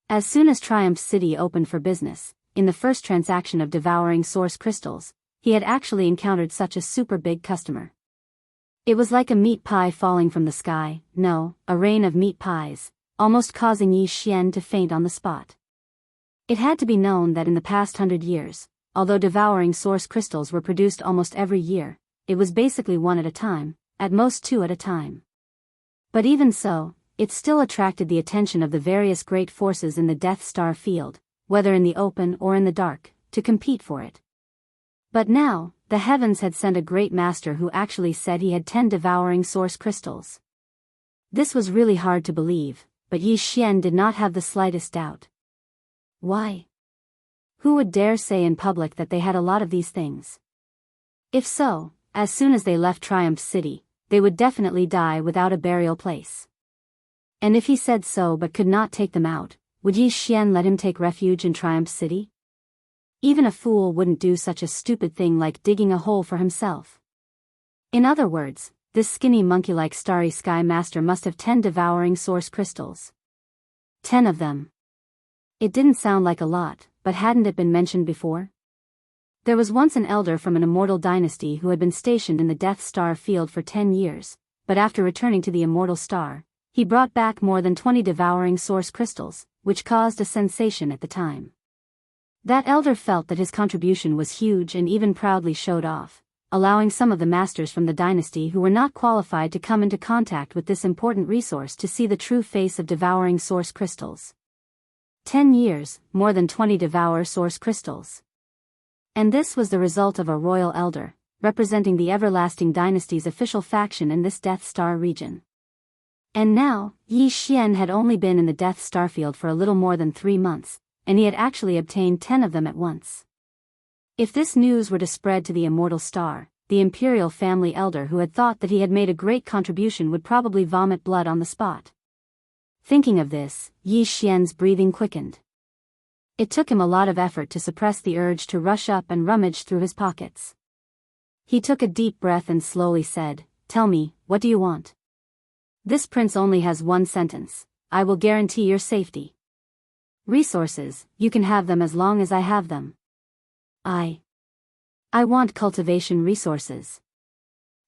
As soon as Triumph City opened for business, in the first transaction of devouring source crystals, he had actually encountered such a super big customer. It was like a meat pie falling from the sky, no, a rain of meat pies, almost causing Yi Xian to faint on the spot. It had to be known that in the past 100 years, although devouring source crystals were produced almost every year, it was basically 1 at a time, at most 2 at a time. But even so, it still attracted the attention of the various great forces in the Death Star field, whether in the open or in the dark, to compete for it. But now, the heavens had sent a great master who actually said he had 10 devouring source crystals. This was really hard to believe, but Yi Xian did not have the slightest doubt. Why? Who would dare say in public that they had a lot of these things? If so, as soon as they left Triumph City, they would definitely die without a burial place. And if he said so but could not take them out, would Yi Xian let him take refuge in Triumph City? Even a fool wouldn't do such a stupid thing like digging a hole for himself. In other words, this skinny monkey-like Starry Sky Master must have 10 devouring source crystals. 10 of them. It didn't sound like a lot, but hadn't it been mentioned before? There was once an elder from an immortal dynasty who had been stationed in the Death Star field for 10 years, but after returning to the immortal star, he brought back more than 20 devouring source crystals, which caused a sensation at the time. That elder felt that his contribution was huge and even proudly showed off, allowing some of the masters from the dynasty who were not qualified to come into contact with this important resource to see the true face of devouring source crystals. 10 years, more than 20 devour source crystals. And this was the result of a royal elder, representing the Everlasting Dynasty's official faction in this Death Star region. And now, Yi Xian had only been in the Death Star field for a little more than 3 months, and he had actually obtained 10 of them at once. If this news were to spread to the immortal star, the imperial family elder who had thought that he had made a great contribution would probably vomit blood on the spot. Thinking of this, Yi Xian's breathing quickened. It took him a lot of effort to suppress the urge to rush up and rummage through his pockets. He took a deep breath and slowly said, "Tell me, what do you want?" This prince only has 1 sentence. I will guarantee your safety. Resources, you can have them as long as I have them. I want cultivation resources.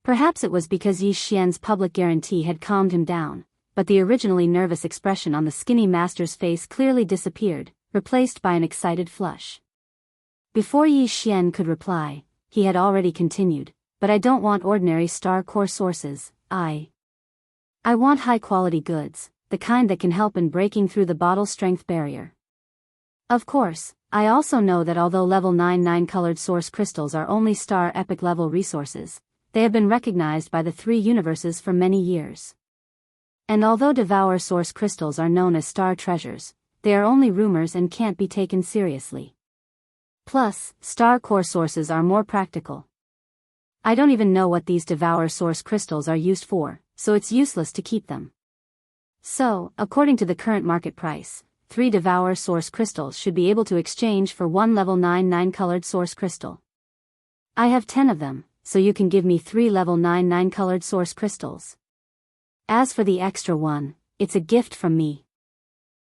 Perhaps it was because Yi Xian's public guarantee had calmed him down, but the originally nervous expression on the skinny master's face clearly disappeared, replaced by an excited flush. Before Yi Xian could reply, he had already continued, but I don't want ordinary star core sources, I want high-quality goods, the kind that can help in breaking through the bottle strength barrier. Of course, I also know that although level 99 colored source crystals are only star epic level resources, they have been recognized by the 3 universes for many years. And although devour source crystals are known as star treasures, they are only rumors and can't be taken seriously. Plus, star core sources are more practical. I don't even know what these devour source crystals are used for, so it's useless to keep them. So, according to the current market price, 3 devour source crystals should be able to exchange for 1 level 99 colored source crystal. I have 10 of them, so you can give me 3 level 99 colored source crystals. As for the extra one, it's a gift from me.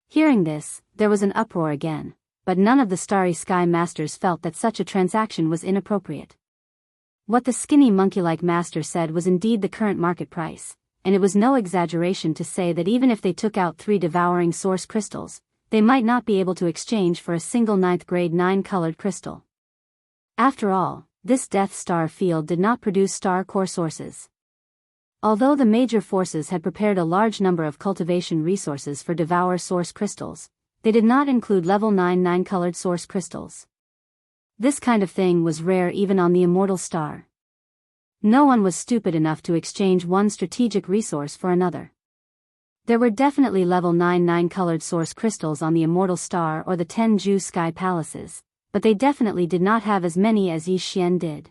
Hearing this, there was an uproar again, but none of the Starry Sky Masters felt that such a transaction was inappropriate. What the skinny monkey-like master said was indeed the current market price, and it was no exaggeration to say that even if they took out 3 devouring source crystals, they might not be able to exchange for a single 9th grade 9-colored crystal. After all, this Death Star field did not produce star core sources. Although the major forces had prepared a large number of cultivation resources for devour source crystals, they did not include level 9 9-colored source crystals. This kind of thing was rare even on the immortal star. No one was stupid enough to exchange one strategic resource for another. There were definitely level 9 9-colored source crystals on the immortal star or the 10 Ju sky palaces, but they definitely did not have as many as Yi Xian did.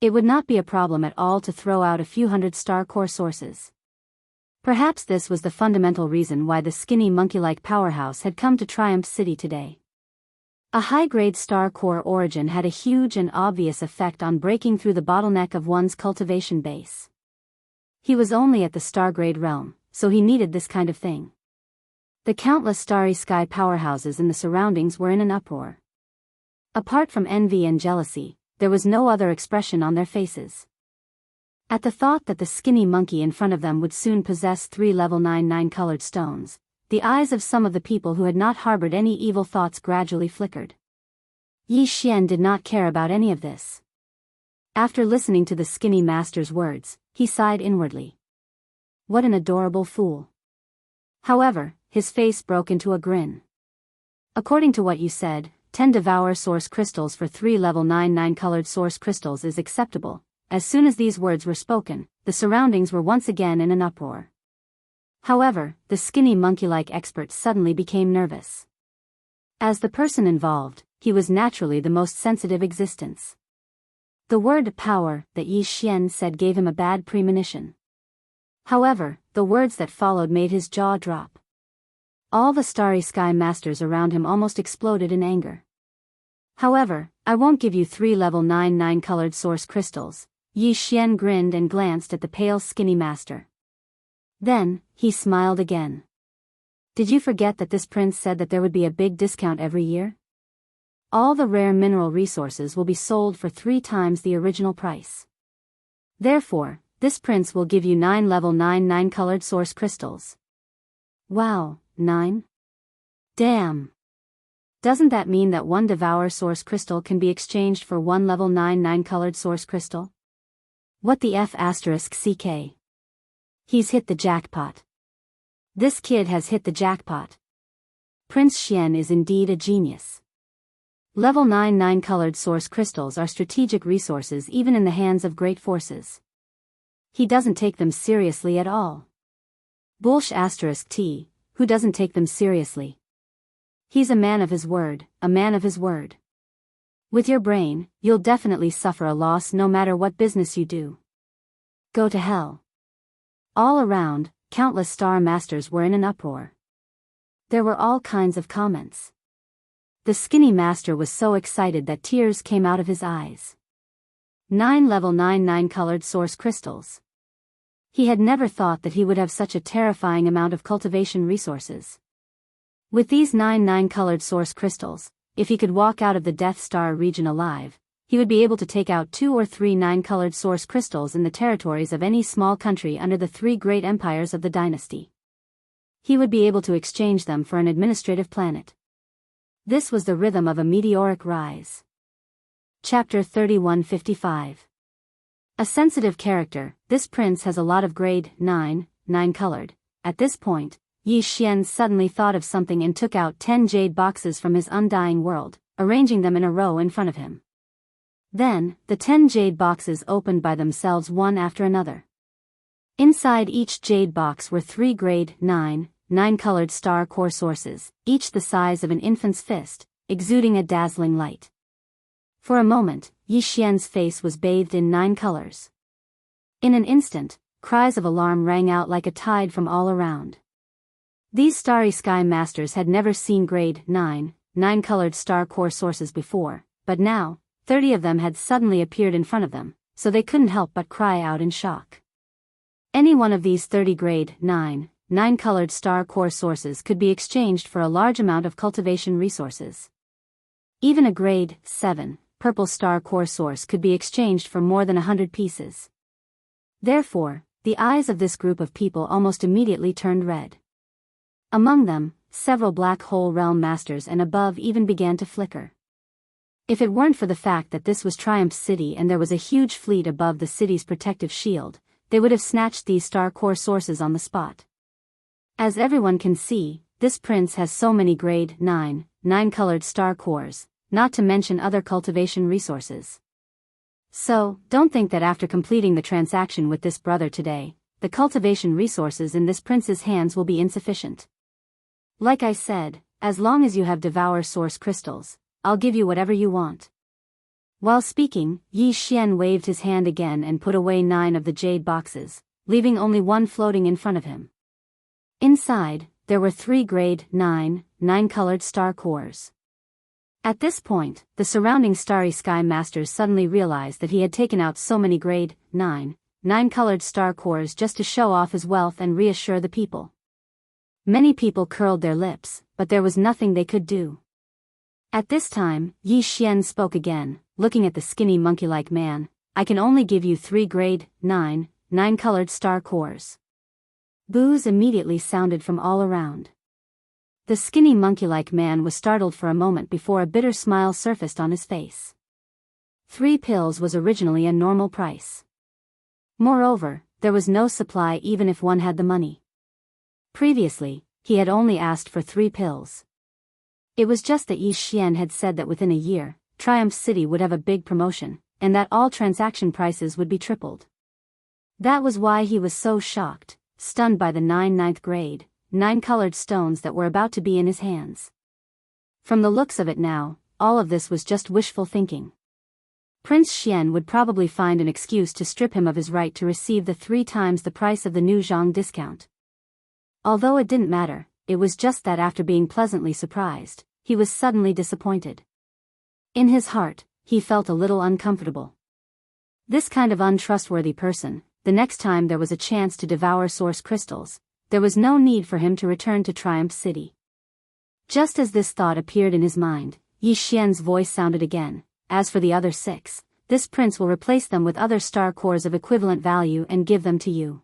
It would not be a problem at all to throw out a few hundred star core sources. Perhaps this was the fundamental reason why the skinny monkey-like powerhouse had come to Triumph City today. A high-grade star core origin had a huge and obvious effect on breaking through the bottleneck of one's cultivation base. He was only at the star-grade realm, so he needed this kind of thing. The countless starry sky powerhouses in the surroundings were in an uproar. Apart from envy and jealousy, there was no other expression on their faces. At the thought that the skinny monkey in front of them would soon possess 3 level 9 9-colored stones, the eyes of some of the people who had not harbored any evil thoughts gradually flickered. Yi Xian did not care about any of this. After listening to the skinny master's words, he sighed inwardly. What an adorable fool. However, his face broke into a grin. According to what you said, 10 devour source crystals for 3 level 9 9-colored source crystals is acceptable. As soon as these words were spoken, the surroundings were once again in an uproar. However, the skinny monkey-like expert suddenly became nervous. As the person involved, he was naturally the most sensitive existence. The word power that Yi Xian said gave him a bad premonition. However, the words that followed made his jaw drop. All the starry sky masters around him almost exploded in anger. However, I won't give you 3 level 9 9-colored source crystals. Yi Xian grinned and glanced at the pale skinny master. Then, he smiled again. Did you forget that this prince said that there would be a big discount every year? All the rare mineral resources will be sold for 3 times the original price. Therefore, this prince will give you 9 level 9 9-colored source crystals. Wow, 9? Damn! Doesn't that mean that 1 devour source crystal can be exchanged for 1 level 9 9-colored source crystal? What the F***CK? He's hit the jackpot. This kid has hit the jackpot. Prince Xian is indeed a genius. Level 9 9-colored source crystals are strategic resources even in the hands of great forces. He doesn't take them seriously at all. Bullsh**T, who doesn't take them seriously? He's a man of his word, a man of his word. With your brain, you'll definitely suffer a loss no matter what business you do. Go to hell. All around, countless star masters were in an uproar. There were all kinds of comments. The skinny master was so excited that tears came out of his eyes. 9 level 9 9-colored source crystals. He had never thought that he would have such a terrifying amount of cultivation resources. With these 9 9-colored source crystals, if he could walk out of the Death Star region alive, he would be able to take out 2 or 3 9-colored source crystals in the territories of any small country under the 3 great empires of the dynasty. He would be able to exchange them for an administrative planet. This was the rhythm of a meteoric rise. Chapter 3155. A sensitive character, this prince has a lot of grade 9 9-colored. At this point, Yi Xian suddenly thought of something and took out 10 jade boxes from his undying world, arranging them in a row in front of him. Then, the 10 jade boxes opened by themselves one after another. Inside each jade box were 3 grade 9 9-colored star core sources, each the size of an infant's fist, exuding a dazzling light. For a moment, Yi Xian's face was bathed in 9 colors. In an instant, cries of alarm rang out like a tide from all around. These starry sky masters had never seen grade 9 9-colored star core sources before, but now, 30 of them had suddenly appeared in front of them, so they couldn't help but cry out in shock. Any one of these 30 grade 9 9-colored star core sources could be exchanged for a large amount of cultivation resources. Even a grade 7 purple star core source could be exchanged for more than 100 pieces. Therefore, the eyes of this group of people almost immediately turned red. Among them, several black hole realm masters and above even began to flicker. If it weren't for the fact that this was Triumph City and there was a huge fleet above the city's protective shield, they would have snatched these star core sources on the spot. As everyone can see, this prince has so many grade 9 colored star cores, not to mention other cultivation resources. So, don't think that after completing the transaction with this brother today, the cultivation resources in this prince's hands will be insufficient. Like I said, as long as you have Devour Source crystals, I'll give you whatever you want. While speaking, Yi Xian waved his hand again and put away 9 of the jade boxes, leaving only one floating in front of him. Inside, there were 3 grade 9 colored star cores. At this point, the surrounding starry sky masters suddenly realized that he had taken out so many grade 9 colored star cores just to show off his wealth and reassure the people. Many people curled their lips, but there was nothing they could do. At this time, Yi Xian spoke again, looking at the skinny monkey-like man. I can only give you 3 grade 9 colored star cores. Boos immediately sounded from all around. The skinny monkey-like man was startled for a moment before a bitter smile surfaced on his face. 3 pills was originally a normal price. Moreover, there was no supply even if one had the money. Previously, he had only asked for 3 pills. It was just that Yi Xian had said that within a year, Triumph City would have a big promotion, and that all transaction prices would be tripled. That was why he was so shocked, stunned by the 9th grade 9 colored stones that were about to be in his hands. From the looks of it now, all of this was just wishful thinking. Prince Xian would probably find an excuse to strip him of his right to receive the 3 times the price of the new Zhang discount. Although it didn't matter, it was just that after being pleasantly surprised, he was suddenly disappointed. In his heart, he felt a little uncomfortable. This kind of untrustworthy person, the next time there was a chance to devour source crystals, there was no need for him to return to Triumph City. Just as this thought appeared in his mind, Yi Xian's voice sounded again. As for the other 6, this prince will replace them with other star cores of equivalent value and give them to you.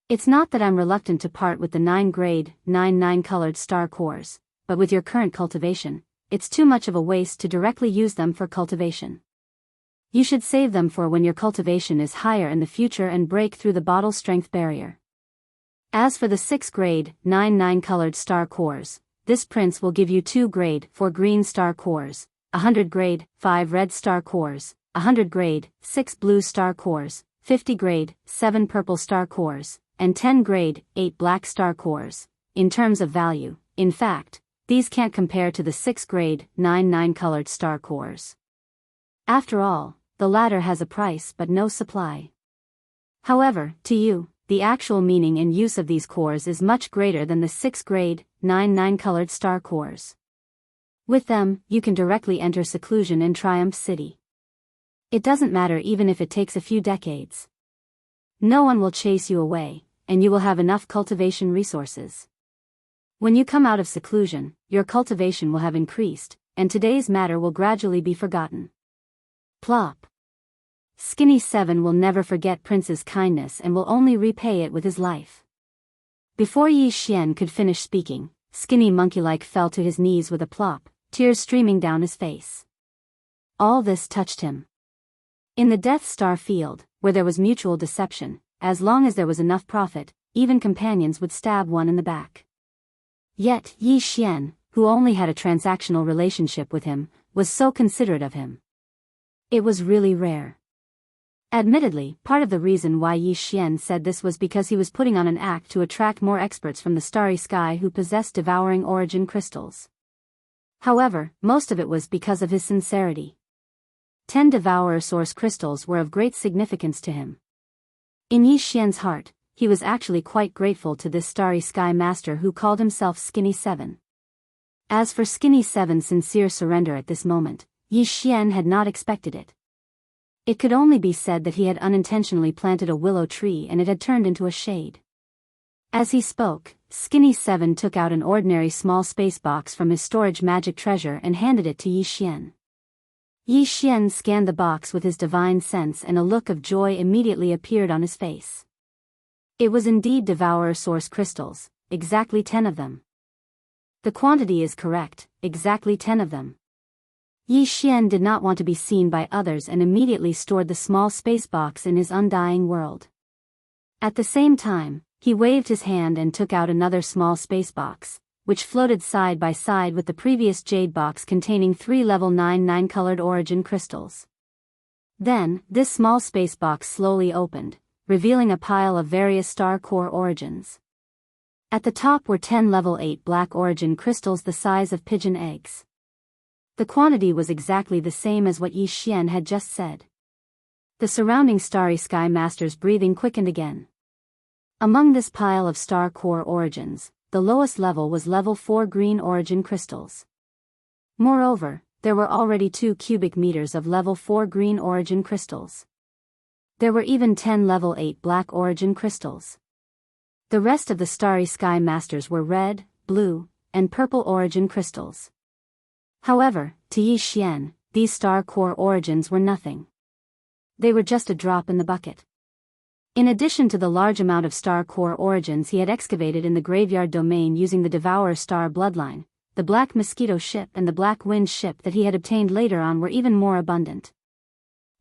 It's not that I'm reluctant to part with the 9 grade 9 colored star cores, but with your current cultivation, it's too much of a waste to directly use them for cultivation. You should save them for when your cultivation is higher in the future and break through the bottle strength barrier. As for the 6 grade 9 colored star cores, this prince will give you 2 grade 4 green star cores, 100 grade 5 red star cores, 100 grade 6 blue star cores, 50 grade 7 purple star cores, and 10 grade 8 black star cores. In terms of value, in fact, these can't compare to the 6 grade 9 colored star cores. After all, the latter has a price but no supply. However, to you, the actual meaning and use of these cores is much greater than the 6 grade 9 colored star cores. With them, you can directly enter seclusion in Triumph City. It doesn't matter even if it takes a few decades. No one will chase you away, and you will have enough cultivation resources. When you come out of seclusion, your cultivation will have increased, and today's matter will gradually be forgotten. Plop. Skinny 7 will never forget Prince's kindness and will only repay it with his life. Before Yi Xian could finish speaking, Skinny monkey-like fell to his knees with a plop, tears streaming down his face. All this touched him. In the Death Star field, where there was mutual deception, as long as there was enough profit, even companions would stab one in the back. Yet Yi Xian, who only had a transactional relationship with him, was so considerate of him. It was really rare. Admittedly, part of the reason why Yi Xian said this was because he was putting on an act to attract more experts from the starry sky who possessed devouring origin crystals. However, most of it was because of his sincerity. 10 devourer source crystals were of great significance to him. In Yi Xian's heart, he was actually quite grateful to this starry sky master who called himself Skinny 7. As for Skinny 7's sincere surrender at this moment, Yi Xian had not expected it. It could only be said that he had unintentionally planted a willow tree and it had turned into a shade. As he spoke, Skinny 7 took out an ordinary small space box from his storage magic treasure and handed it to Yi Xian. Yi Xian scanned the box with his divine sense and a look of joy immediately appeared on his face. It was indeed Devourer Source crystals, exactly 10 of them. The quantity is correct, exactly 10 of them. Yi Xian did not want to be seen by others and immediately stored the small space box in his undying world. At the same time, he waved his hand and took out another small space box, which floated side by side with the previous jade box containing 3 level 9 colored origin crystals. Then, this small space box slowly opened, revealing a pile of various star core origins. At the top were 10 level 8 black origin crystals the size of pigeon eggs. The quantity was exactly the same as what Yi Xian had just said. The surrounding starry sky master's breathing quickened again. Among this pile of star core origins, the lowest level was level 4 green origin crystals. Moreover, there were already 2 cubic meters of level 4 green origin crystals. There were even 10 level 8 black origin crystals. The rest of the starry sky masters were red, blue, and purple origin crystals. However, to Yi Xian, these star core origins were nothing. They were just a drop in the bucket. In addition to the large amount of star core origins he had excavated in the graveyard domain using the Devourer star bloodline, the Black Mosquito ship and the Black Wind ship that he had obtained later on were even more abundant.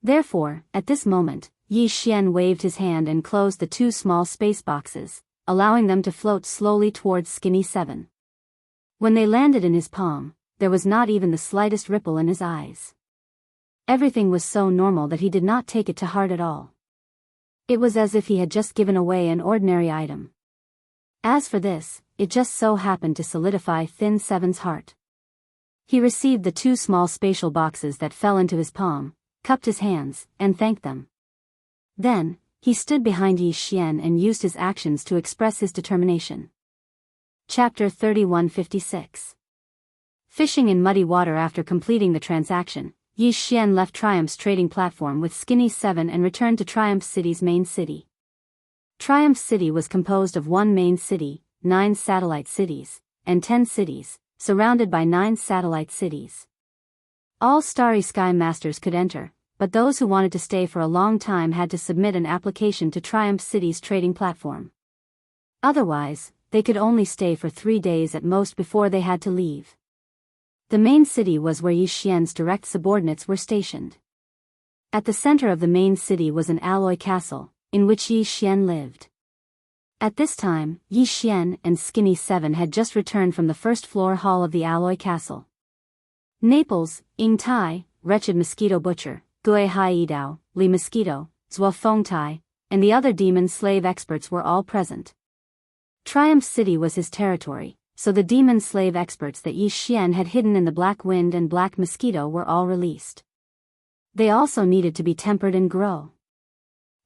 Therefore, at this moment, Yi Xian waved his hand and closed the 2 small space boxes, allowing them to float slowly towards Skinny 7. When they landed in his palm, there was not even the slightest ripple in his eyes. Everything was so normal that he did not take it to heart at all. It was as if he had just given away an ordinary item. As for this, it just so happened to solidify Thin Seven's heart. He received the 2 small spatial boxes that fell into his palm, cupped his hands, and thanked them. Then, he stood behind Yi Xian and used his actions to express his determination. Chapter 3156. Fishing in muddy water. After completing the transaction, Yi Xian left Triumph's trading platform with Skinny 7 and returned to Triumph City's main city. Triumph City was composed of 1 main city, 9 satellite cities, and 10 cities, surrounded by 9 satellite cities. All Starry Sky Masters could enter, but those who wanted to stay for a long time had to submit an application to Triumph City's trading platform. Otherwise, they could only stay for 3 days at most before they had to leave. The main city was where Yi Xian's direct subordinates were stationed. At the center of the main city was an alloy castle, in which Yi Xian lived. At this time, Yi Xian and Skinny 7 had just returned from the first-floor hall of the alloy castle. Naples, Ying Tai, Wretched Mosquito Butcher, Gui Hai Dao, Li Mosquito, Zhua Feng Tai, and the other demon slave experts were all present. Triumph City was his territory, so the demon slave experts that Yi Xian had hidden in the Black Wind and Black Mosquito were all released. They also needed to be tempered and grow.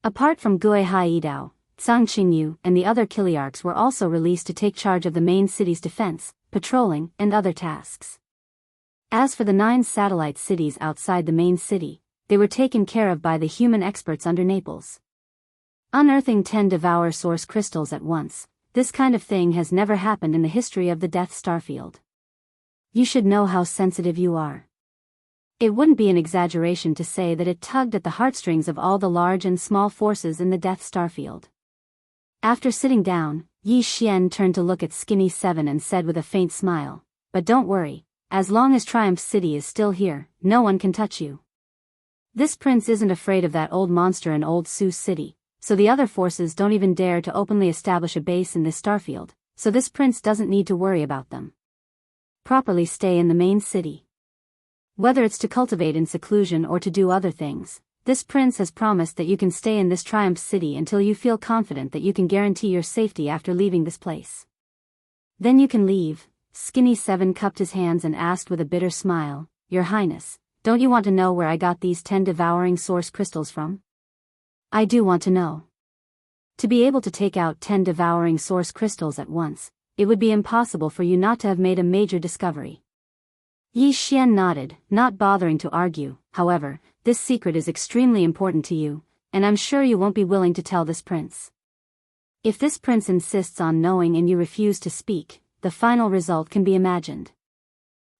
Apart from Gui Hai Dao, Zhang Qingyu and the other Kiliarchs were also released to take charge of the main city's defense, patrolling, and other tasks. As for the 9 satellite cities outside the main city, they were taken care of by the human experts under Naples. Unearthing 10 Devourer Source crystals at once, this kind of thing has never happened in the history of the Death Starfield. You should know how sensitive you are. It wouldn't be an exaggeration to say that it tugged at the heartstrings of all the large and small forces in the Death Starfield. After sitting down, Yi Xian turned to look at Skinny 7 and said with a faint smile, "But don't worry, as long as Triumph City is still here, no one can touch you. This prince isn't afraid of that old monster in Old Sioux City, so the other forces don't even dare to openly establish a base in this starfield, so this prince doesn't need to worry about them. Properly stay in the main city. Whether it's to cultivate in seclusion or to do other things, this prince has promised that you can stay in this Triumph City until you feel confident that you can guarantee your safety after leaving this place. Then you can leave." Skinny 7 cupped his hands and asked with a bitter smile, "Your Highness, don't you want to know where I got these 10 devouring source crystals from?" "I do want to know." To be able to take out 10 devouring source crystals at once, it would be impossible for you not to have made a major discovery. Yi Xian nodded, not bothering to argue. "However, this secret is extremely important to you, and I'm sure you won't be willing to tell this prince. If this prince insists on knowing and you refuse to speak, the final result can be imagined.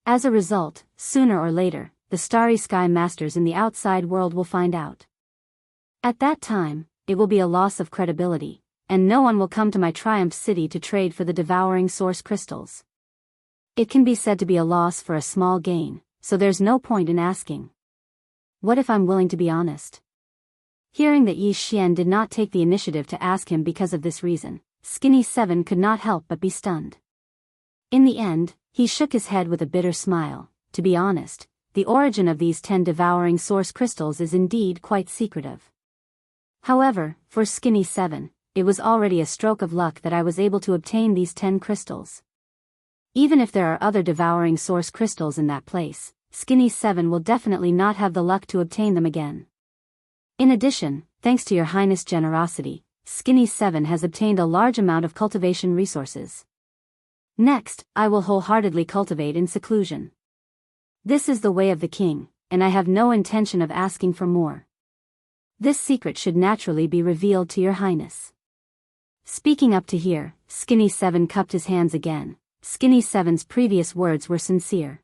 As a result, sooner or later, the starry sky masters in the outside world will find out. At that time, it will be a loss of credibility, and no one will come to my Triumph City to trade for the devouring source crystals. It can be said to be a loss for a small gain, so there's no point in asking. What if I'm willing to be honest? Hearing that Yi Xian did not take the initiative to ask him because of this reason, Skinny 7 could not help but be stunned. In the end, he shook his head with a bitter smile. To be honest, the origin of these 10 devouring source crystals is indeed quite secretive. However, for Skinny 7, it was already a stroke of luck that I was able to obtain these 10 crystals. Even if there are other devouring source crystals in that place, Skinny 7 will definitely not have the luck to obtain them again. In addition, thanks to your Highness' generosity, Skinny 7 has obtained a large amount of cultivation resources. Next, I will wholeheartedly cultivate in seclusion. This is the way of the king, and I have no intention of asking for more. This secret should naturally be revealed to your Highness. Speaking up to here, Skinny 7 cupped his hands again. Skinny 7's previous words were sincere.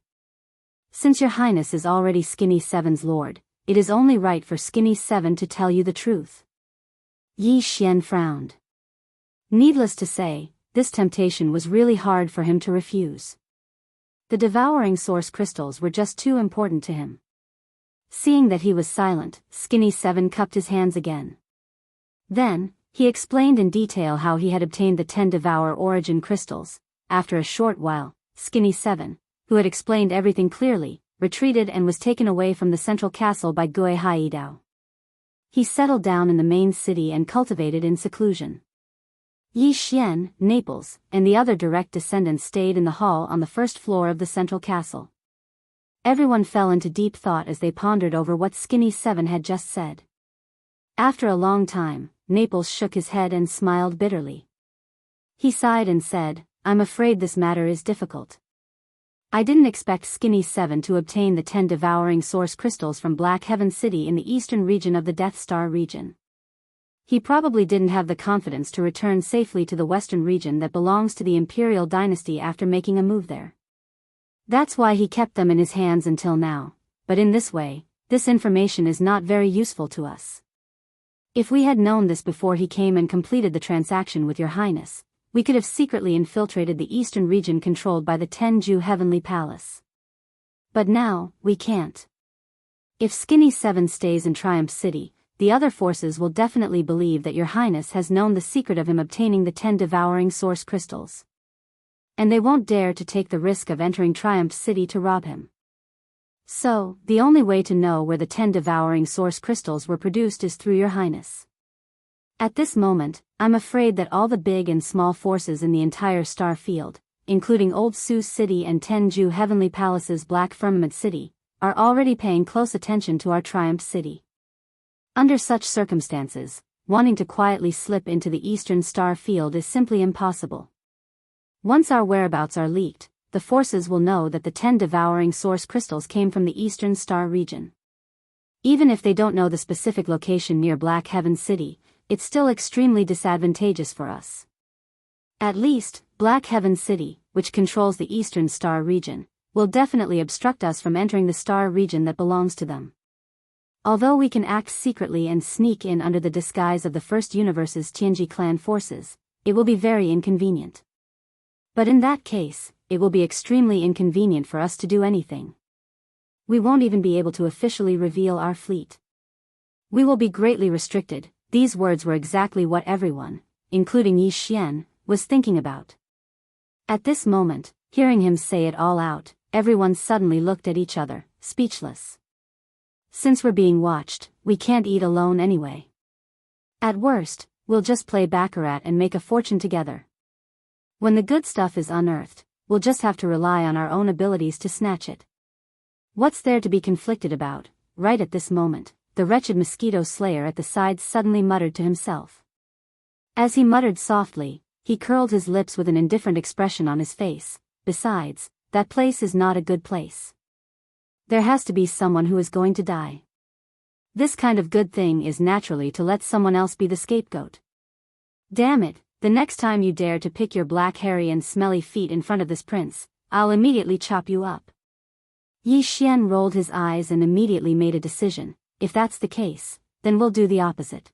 Since your Highness is already Skinny 7's lord, it is only right for Skinny 7 to tell you the truth. Yi Xian frowned. Needless to say, this temptation was really hard for him to refuse. The devouring source crystals were just too important to him. Seeing that he was silent, Skinny 7 cupped his hands again. Then, he explained in detail how he had obtained the 10 devour origin crystals. After a short while, Skinny 7, who had explained everything clearly, retreated and was taken away from the central castle by Gui Haidao. He settled down in the main city and cultivated in seclusion. Yi Xian, Naples, and the other direct descendants stayed in the hall on the first floor of the central castle. Everyone fell into deep thought as they pondered over what Skinny 7 had just said. After a long time, Naples shook his head and smiled bitterly. He sighed and said, "I'm afraid this matter is difficult. I didn't expect Skinny 7 to obtain the 10 devouring source crystals from Black Heaven City in the eastern region of the Death Star region. He probably didn't have the confidence to return safely to the western region that belongs to the Imperial Dynasty after making a move there. That's why he kept them in his hands until now, but in this way, this information is not very useful to us. If we had known this before he came and completed the transaction with your Highness, we could have secretly infiltrated the eastern region controlled by the Tenju Heavenly Palace. But now, we can't. If Skinny 7 stays in Triumph City, the other forces will definitely believe that your Highness has known the secret of him obtaining the 10 devouring source crystals. And they won't dare to take the risk of entering Triumph City to rob him. So, the only way to know where the 10 devouring source crystals were produced is through your Highness. At this moment, I'm afraid that all the big and small forces in the entire star field, including Old Su City and Tenju Heavenly Palace's Black Firmament City, are already paying close attention to our Triumph City. Under such circumstances, wanting to quietly slip into the eastern star field is simply impossible. Once our whereabouts are leaked, the forces will know that the 10 devouring source crystals came from the eastern star region. Even if they don't know the specific location near Black Heaven City, it's still extremely disadvantageous for us. At least, Black Heaven City, which controls the eastern star region, will definitely obstruct us from entering the star region that belongs to them. Although we can act secretly and sneak in under the disguise of the First Universe's Tianji clan forces, it will be very inconvenient. But in that case, it will be extremely inconvenient for us to do anything. We won't even be able to officially reveal our fleet. We will be greatly restricted. These words were exactly what everyone, including Yi Xian, was thinking about. At this moment, hearing him say it all out, everyone suddenly looked at each other, speechless. Since we're being watched, we can't eat alone anyway. At worst, we'll just play baccarat and make a fortune together. When the good stuff is unearthed, we'll just have to rely on our own abilities to snatch it. What's there to be conflicted about? Right at this moment, the wretched mosquito slayer at the side suddenly muttered to himself. As he muttered softly, he curled his lips with an indifferent expression on his face. Besides, that place is not a good place. There has to be someone who is going to die. This kind of good thing is naturally to let someone else be the scapegoat. Damn it, the next time you dare to pick your black hairy and smelly feet in front of this prince, I'll immediately chop you up. Yi Xian rolled his eyes and immediately made a decision. If that's the case, then we'll do the opposite.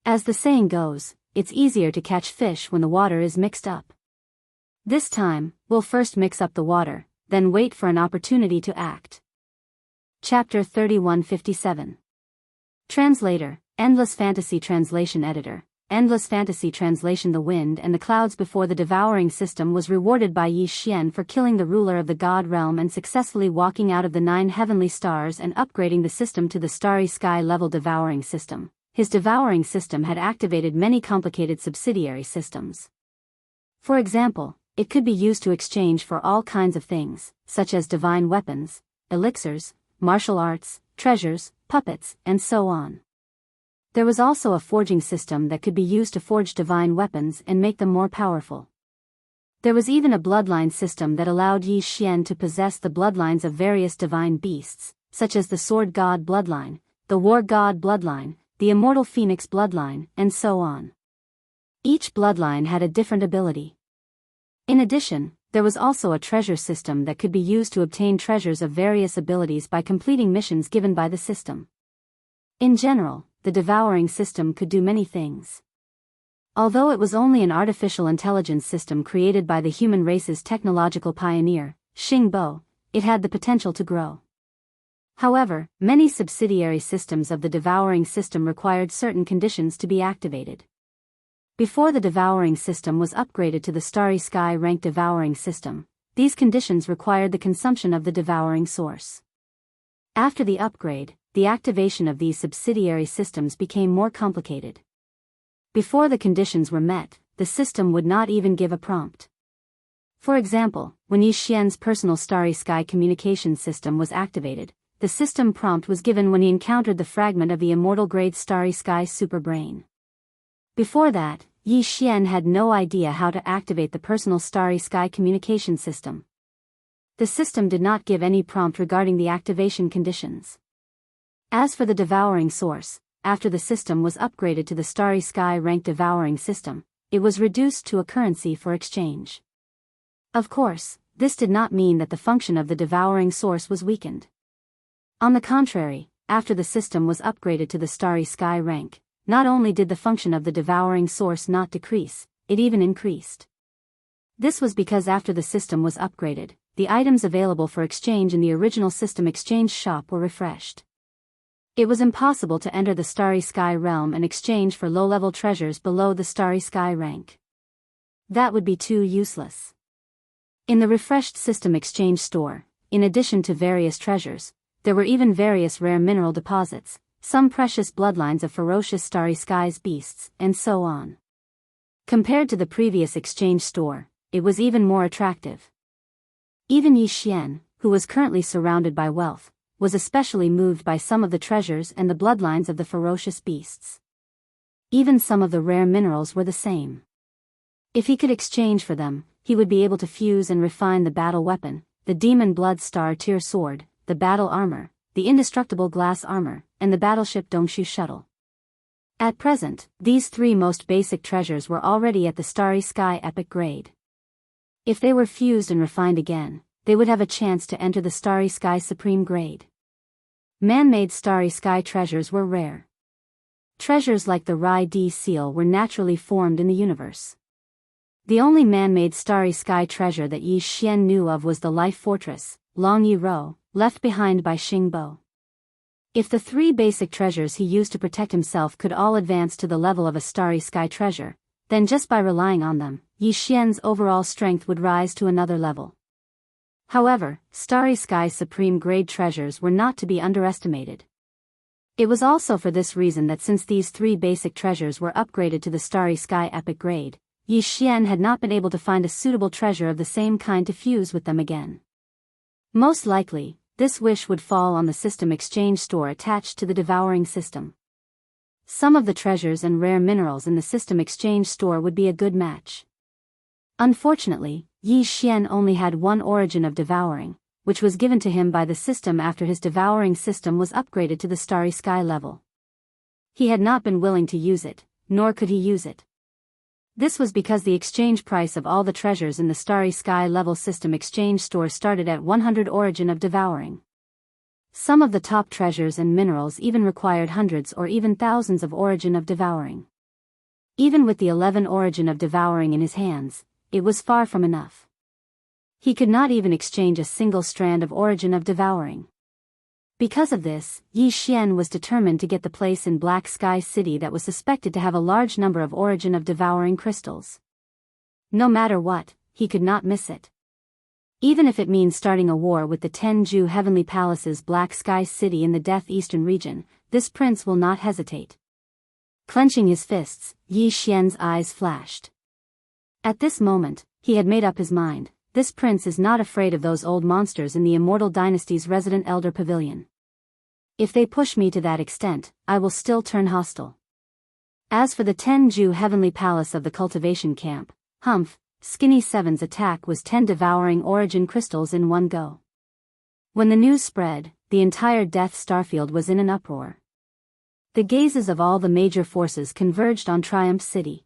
As the saying goes, it's easier to catch fish when the water is mixed up. This time, we'll first mix up the water, then wait for an opportunity to act. Chapter 3157. Translator, Endless Fantasy Translation Editor. Endless Fantasy Translation. The wind and the clouds before the devouring system was rewarded by Yi Xian for killing the ruler of the god realm and successfully walking out of the 9 heavenly stars and upgrading the system to the starry sky level devouring system. His devouring system had activated many complicated subsidiary systems. For example, it could be used to exchange for all kinds of things, such as divine weapons, elixirs, martial arts, treasures, puppets, and so on. There was also a forging system that could be used to forge divine weapons and make them more powerful. There was even a bloodline system that allowed Yi Xian to possess the bloodlines of various divine beasts, such as the sword god bloodline, the war god bloodline, the immortal phoenix bloodline, and so on. Each bloodline had a different ability. In addition, there was also a treasure system that could be used to obtain treasures of various abilities by completing missions given by the system. In general, the devouring system could do many things. Although it was only an artificial intelligence system created by the human race's technological pioneer, Xing Bo, it had the potential to grow. However, many subsidiary systems of the devouring system required certain conditions to be activated. Before the devouring system was upgraded to the Starry Sky ranked devouring system, these conditions required the consumption of the devouring source. After the upgrade, the activation of these subsidiary systems became more complicated. Before the conditions were met, the system would not even give a prompt. For example, when Yi Xian's personal Starry Sky communication system was activated, the system prompt was given when he encountered the fragment of the immortal grade Starry Sky superbrain. Before that, Yi Xian had no idea how to activate the personal Starry Sky communication system. The system did not give any prompt regarding the activation conditions. As for the devouring source, after the system was upgraded to the Starry Sky ranked devouring system, it was reduced to a currency for exchange. Of course, this did not mean that the function of the devouring source was weakened. On the contrary, after the system was upgraded to the Starry Sky rank, not only did the function of the devouring source not decrease, it even increased. This was because after the system was upgraded, the items available for exchange in the original system exchange shop were refreshed. It was impossible to enter the Starry Sky realm and exchange for low-level treasures below the Starry Sky rank. That would be too useless. In the refreshed system exchange store, in addition to various treasures, there were even various rare mineral deposits, some precious bloodlines of ferocious Starry Sky's beasts, and so on. Compared to the previous exchange store, it was even more attractive. Even Yi Xian, who was currently surrounded by wealth, was especially moved by some of the treasures and the bloodlines of the ferocious beasts. Even some of the rare minerals were the same. If he could exchange for them, he would be able to fuse and refine the battle weapon, the demon blood star tier sword, the battle armor, the indestructible glass armor, and the battleship Dongshu shuttle. At present, these 3 most basic treasures were already at the Starry Sky epic grade. If they were fused and refined again, they would have a chance to enter the Starry Sky supreme grade. Man-made Starry Sky treasures were rare. Treasures like the Rai D seal were naturally formed in the universe. The only man-made Starry Sky treasure that Yi Xian knew of was the life fortress, Long Yi Ro, left behind by Xing Bo. If the 3 basic treasures he used to protect himself could all advance to the level of a Starry Sky treasure, then just by relying on them, Yi Xian's overall strength would rise to another level. However, Starry Sky supreme grade treasures were not to be underestimated. It was also for this reason that since these 3 basic treasures were upgraded to the Starry Sky epic grade, Yi Xian had not been able to find a suitable treasure of the same kind to fuse with them again. Most likely, this wish would fall on the system exchange store attached to the devouring system. Some of the treasures and rare minerals in the system exchange store would be a good match. Unfortunately, Yi Xian only had one origin of devouring, which was given to him by the system after his devouring system was upgraded to the Starry Sky level. He had not been willing to use it, nor could he use it. This was because the exchange price of all the treasures in the Starry Sky level system exchange store started at 100 origin of devouring. Some of the top treasures and minerals even required hundreds or even thousands of origin of devouring. Even with the 11 origin of devouring in his hands, it was far from enough. He could not even exchange a single strand of origin of devouring. Because of this, Yi Xian was determined to get the place in Black Sky City that was suspected to have a large number of origin of devouring crystals. No matter what, he could not miss it. Even if it means starting a war with the Tenju Heavenly Palace's Black Sky City in the Death Eastern region, this prince will not hesitate. Clenching his fists, Yi Xian's eyes flashed. At this moment, he had made up his mind. This prince is not afraid of those old monsters in the Immortal Dynasty's resident Elder Pavilion. If they push me to that extent, I will still turn hostile. As for the Tenju Heavenly Palace of the Cultivation Camp, humph, Skinny Seven's attack was 10 devouring origin crystals in one go. When the news spread, the entire Death Starfield was in an uproar. The gazes of all the major forces converged on Triumph City.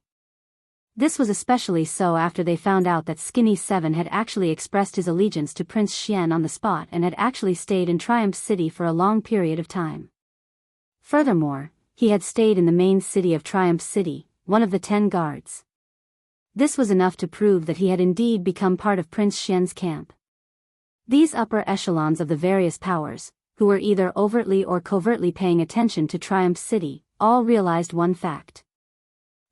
This was especially so after they found out that Skinny Seven had actually expressed his allegiance to Prince Xian on the spot and had actually stayed in Triumph City for a long period of time. Furthermore, he had stayed in the main city of Triumph City, one of the 10 guards. This was enough to prove that he had indeed become part of Prince Xian's camp. These upper echelons of the various powers, who were either overtly or covertly paying attention to Triumph City, all realized one fact.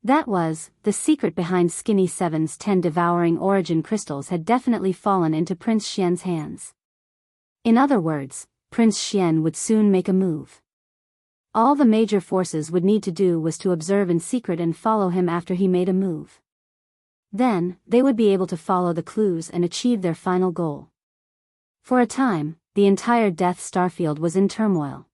That was, the secret behind Skinny Seven's 10 devouring origin crystals had definitely fallen into Prince Xian's hands. In other words, Prince Xian would soon make a move. All the major forces would need to do was to observe in secret and follow him after he made a move. Then, they would be able to follow the clues and achieve their final goal. For a time, the entire Death Starfield was in turmoil.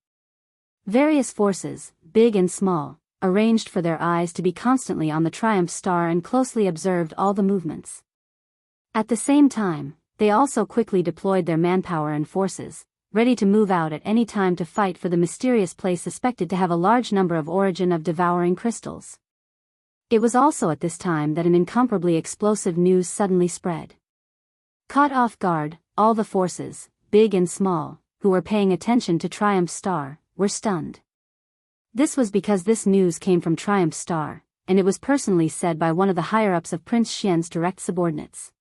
Various forces, big and small, arranged for their eyes to be constantly on the Triumph Star and closely observed all the movements. At the same time, they also quickly deployed their manpower and forces, ready to move out at any time to fight for the mysterious place suspected to have a large number of origin of devouring crystals. It was also at this time that an incomparably explosive news suddenly spread. Caught off guard, all the forces, big and small, who were paying attention to Triumph Star, were stunned. This was because this news came from Triumph Star, and it was personally said by one of the higher-ups of Prince Xian's direct subordinates.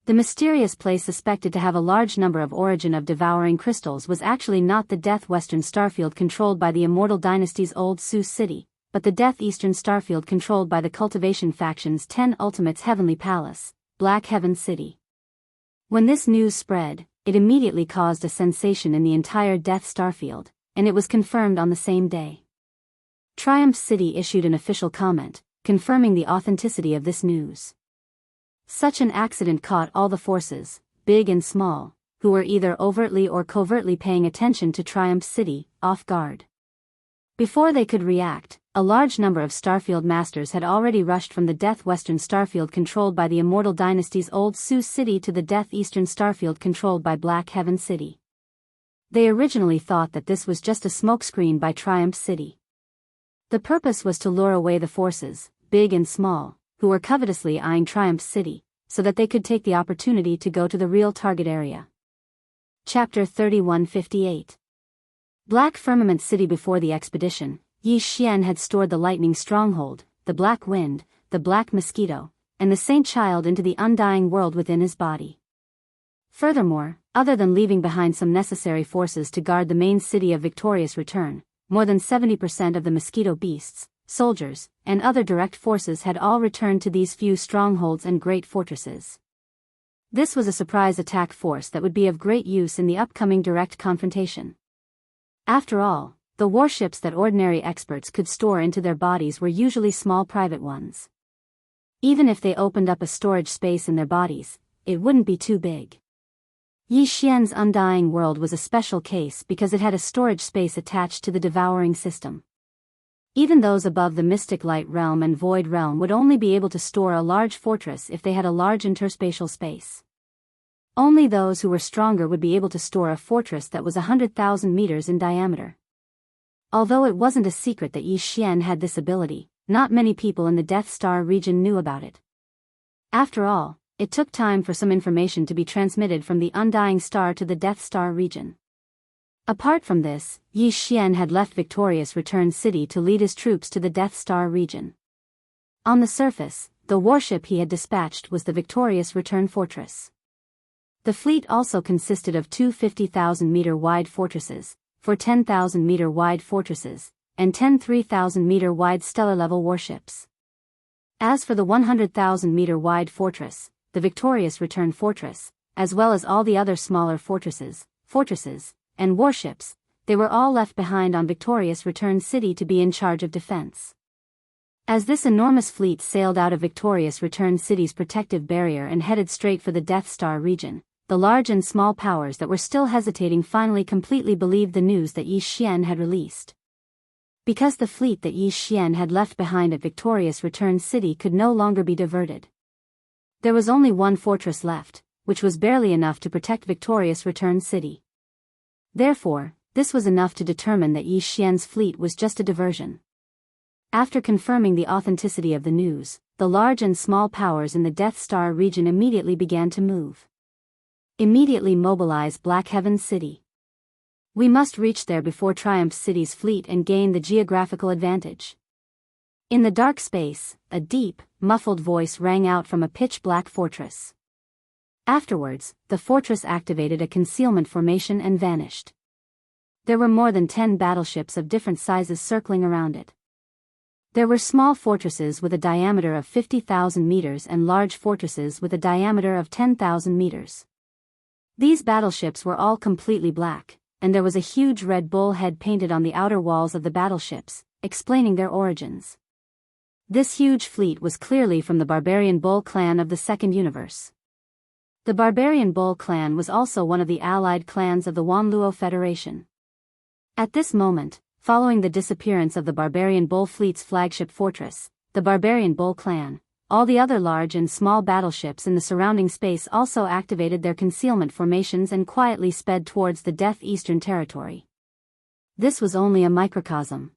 The mysterious place suspected to have a large number of origin of devouring crystals was actually not the Death Western Starfield controlled by the Immortal Dynasty's Old Sioux City, but the Death Eastern Starfield controlled by the Cultivation faction's 10 Ultimates Heavenly Palace, Black Heaven City. When this news spread, it immediately caused a sensation in the entire Death Starfield, and it was confirmed on the same day. Triumph City issued an official comment, confirming the authenticity of this news. Such an accident caught all the forces, big and small, who were either overtly or covertly paying attention to Triumph City, off guard. Before they could react, a large number of Starfield Masters had already rushed from the Death Western Starfield controlled by the Immortal Dynasty's Old Sioux City to the Death Eastern Starfield controlled by Black Heaven City. They originally thought that this was just a smokescreen by Triumph City. The purpose was to lure away the forces, big and small, who were covetously eyeing Triumph City, so that they could take the opportunity to go to the real target area. Chapter 3158. Black Firmament City. Before the expedition, Yi Xian had stored the Lightning Stronghold, the Black Wind, the Black Mosquito, and the Saint Child into the undying world within his body. Furthermore, other than leaving behind some necessary forces to guard the main city of victorious return, more than 70% of the mosquito beasts, soldiers, and other direct forces had all returned to these few strongholds and great fortresses. This was a surprise attack force that would be of great use in the upcoming direct confrontation. After all, the warships that ordinary experts could store into their bodies were usually small private ones. Even if they opened up a storage space in their bodies, it wouldn't be too big. Yi Xian's undying world was a special case because it had a storage space attached to the devouring system. Even those above the Mystic Light Realm and Void Realm would only be able to store a large fortress if they had a large interspatial space. Only those who were stronger would be able to store a fortress that was 100,000 meters in diameter. Although it wasn't a secret that Yi Xian had this ability, not many people in the Death Star region knew about it. After all, it took time for some information to be transmitted from the Undying Star to the Death Star region. Apart from this, Yi Xian had left Victorious Return City to lead his troops to the Death Star region. On the surface, the warship he had dispatched was the Victorious Return Fortress. The fleet also consisted of two 50,000-meter-wide fortresses, 4 10,000-meter-wide fortresses, and 10 3,000-meter-wide stellar-level warships. As for the 100,000-meter-wide fortress, the Victorious Return Fortress, as well as all the other smaller fortresses, and warships, they were all left behind on Victorious Return City to be in charge of defense. As this enormous fleet sailed out of Victorious Return City's protective barrier and headed straight for the Death Star region, the large and small powers that were still hesitating finally completely believed the news that Yi Xian had released. Because the fleet that Yi Xian had left behind at Victorious Return City could no longer be diverted. There was only one fortress left, which was barely enough to protect Victorious Return City. Therefore, this was enough to determine that Yi Xian's fleet was just a diversion. After confirming the authenticity of the news, the large and small powers in the Death Star region immediately began to move. Immediately mobilize Black Heaven City. We must reach there before Triumph City's fleet and gain the geographical advantage. In the dark space, a deep, muffled voice rang out from a pitch-black fortress. Afterwards, the fortress activated a concealment formation and vanished. There were more than 10 battleships of different sizes circling around it. There were small fortresses with a diameter of 50,000 meters and large fortresses with a diameter of 10,000 meters. These battleships were all completely black, and there was a huge red bull head painted on the outer walls of the battleships, explaining their origins. This huge fleet was clearly from the Barbarian Bull clan of the Second Universe. The Barbarian Bull clan was also one of the allied clans of the Wanluo Federation. At this moment, following the disappearance of the Barbarian Bull fleet's flagship fortress, the Barbarian Bull clan, all the other large and small battleships in the surrounding space also activated their concealment formations and quietly sped towards the Death Eastern Territory. This was only a microcosm.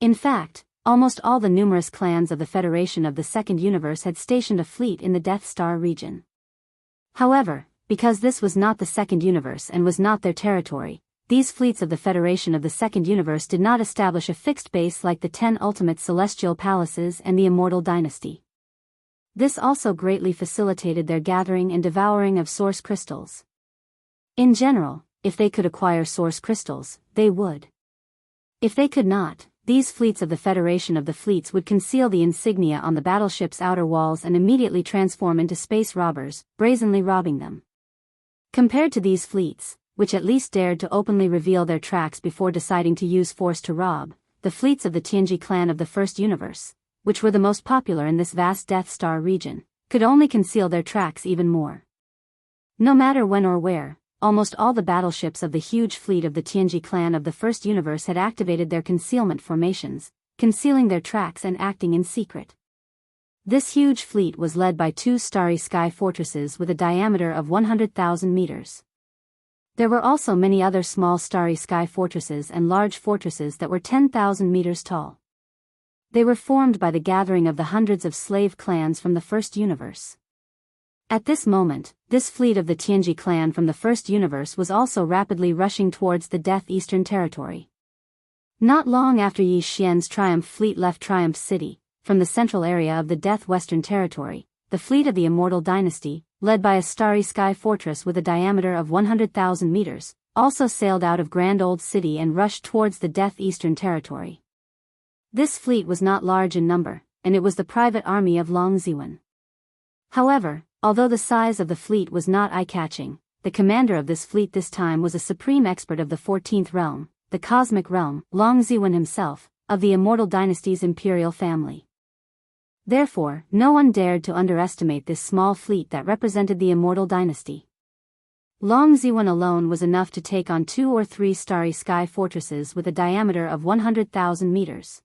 In fact, almost all the numerous clans of the Federation of the Second Universe had stationed a fleet in the Death Star region. However, because this was not the Second Universe and was not their territory, these fleets of the Federation of the Second Universe did not establish a fixed base like the 10 ultimate celestial palaces and the Immortal Dynasty. This also greatly facilitated their gathering and devouring of source crystals. In general, if they could acquire source crystals, they would. If they could not, these fleets of the Federation of the Fleets would conceal the insignia on the battleship's outer walls and immediately transform into space robbers, brazenly robbing them. Compared to these fleets, which at least dared to openly reveal their tracks before deciding to use force to rob, the fleets of the Tianji clan of the First Universe, which were the most popular in this vast Death Star region, could only conceal their tracks even more. No matter when or where, almost all the battleships of the huge fleet of the Tianji clan of the First Universe had activated their concealment formations, concealing their tracks and acting in secret. This huge fleet was led by 2 starry sky fortresses with a diameter of 100,000 meters. There were also many other small starry sky fortresses and large fortresses that were 10,000 meters tall. They were formed by the gathering of the hundreds of slave clans from the First Universe. At this moment, this fleet of the Tianji clan from the First Universe was also rapidly rushing towards the Death Eastern Territory. Not long after Yi Xian's Triumph fleet left Triumph City, from the central area of the Death Western Territory, the fleet of the Immortal Dynasty, led by a starry sky fortress with a diameter of 100,000 meters, also sailed out of Grand Old City and rushed towards the Death Eastern Territory. This fleet was not large in number, and it was the private army of Long Ziwen. However, although the size of the fleet was not eye-catching, the commander of this fleet this time was a supreme expert of the 14th realm, the cosmic realm, Long Ziwen himself, of the Immortal Dynasty's imperial family. Therefore, no one dared to underestimate this small fleet that represented the Immortal Dynasty. Long Ziwen alone was enough to take on 2 or 3 starry sky fortresses with a diameter of 100,000 meters.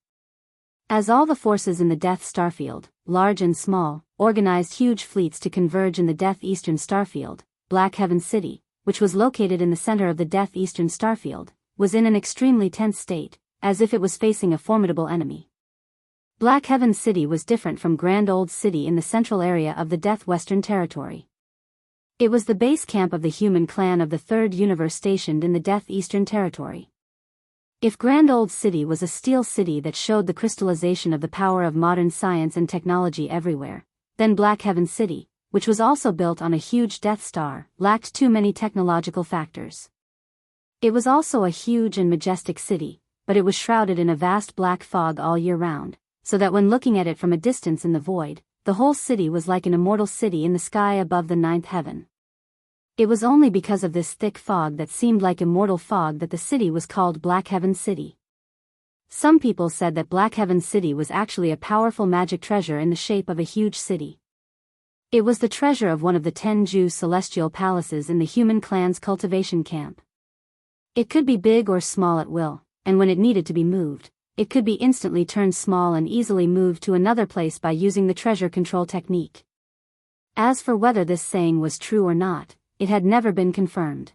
As all the forces in the Death Starfield, large and small, organized huge fleets to converge in the Death Eastern Starfield, Black Heaven City, which was located in the center of the Death Eastern Starfield, was in an extremely tense state, as if it was facing a formidable enemy. Black Heaven City was different from Grand Old City in the central area of the Death Western Territory. It was the base camp of the human clan of the Third Universe stationed in the Death Eastern Territory. If Grand Old City was a steel city that showed the crystallization of the power of modern science and technology everywhere, then Black Heaven City, which was also built on a huge Death Star, lacked too many technological factors. It was also a huge and majestic city, but it was shrouded in a vast black fog all year round, so that when looking at it from a distance in the void, the whole city was like an immortal city in the sky above the ninth heaven. It was only because of this thick fog that seemed like immortal fog that the city was called Black Heaven City. Some people said that Black Heaven City was actually a powerful magic treasure in the shape of a huge city. It was the treasure of one of the 10 Jianghu celestial palaces in the human clan's cultivation camp. It could be big or small at will, and when it needed to be moved, it could be instantly turned small and easily moved to another place by using the treasure control technique. As for whether this saying was true or not, it had never been confirmed.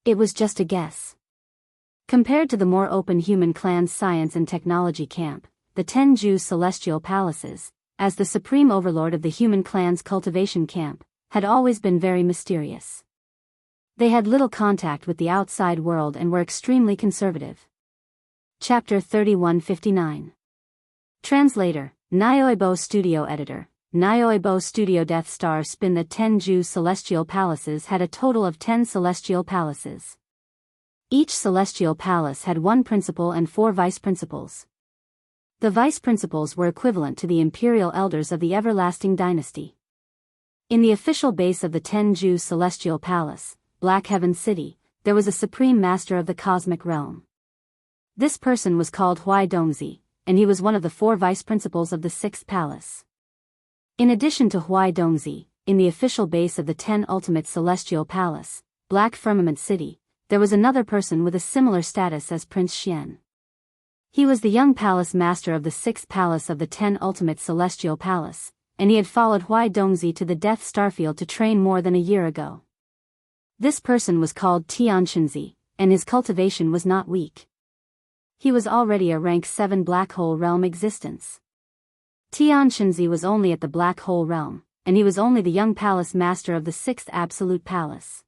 It was just a guess. Compared to the more open human clan's science and technology camp, the 10 Jianghu celestial palaces, as the supreme overlord of the human clan's cultivation camp, had always been very mysterious. They had little contact with the outside world and were extremely conservative. Chapter 3159. Translator, Nyoibo Studio Editor, Nyoibo Studio. Death Star Spin. The 10 Jianghu celestial palaces had a total of 10 celestial palaces. Each celestial palace had one principal and 4 vice principals. The vice principals were equivalent to the imperial elders of the everlasting dynasty. In the official base of the 10 Jianghu celestial palace, Black Heaven City, there was a supreme master of the cosmic realm. This person was called Huai Dongzi, and he was one of the 4 vice principals of the 6th palace. In addition to Huai Dongzi, in the official base of the 10 ultimate celestial palace, Black Firmament City, there was another person with a similar status as Prince Xian. He was the young palace master of the 6th palace of the 10 ultimate celestial palace, and he had followed Huai Dongzi to the Death Starfield to train more than a year ago. This person was called Tianxinzi, and his cultivation was not weak. He was already a rank 7 black hole realm existence. Tianxinzi was only at the black hole realm, and he was only the young palace master of the 6th absolute palace.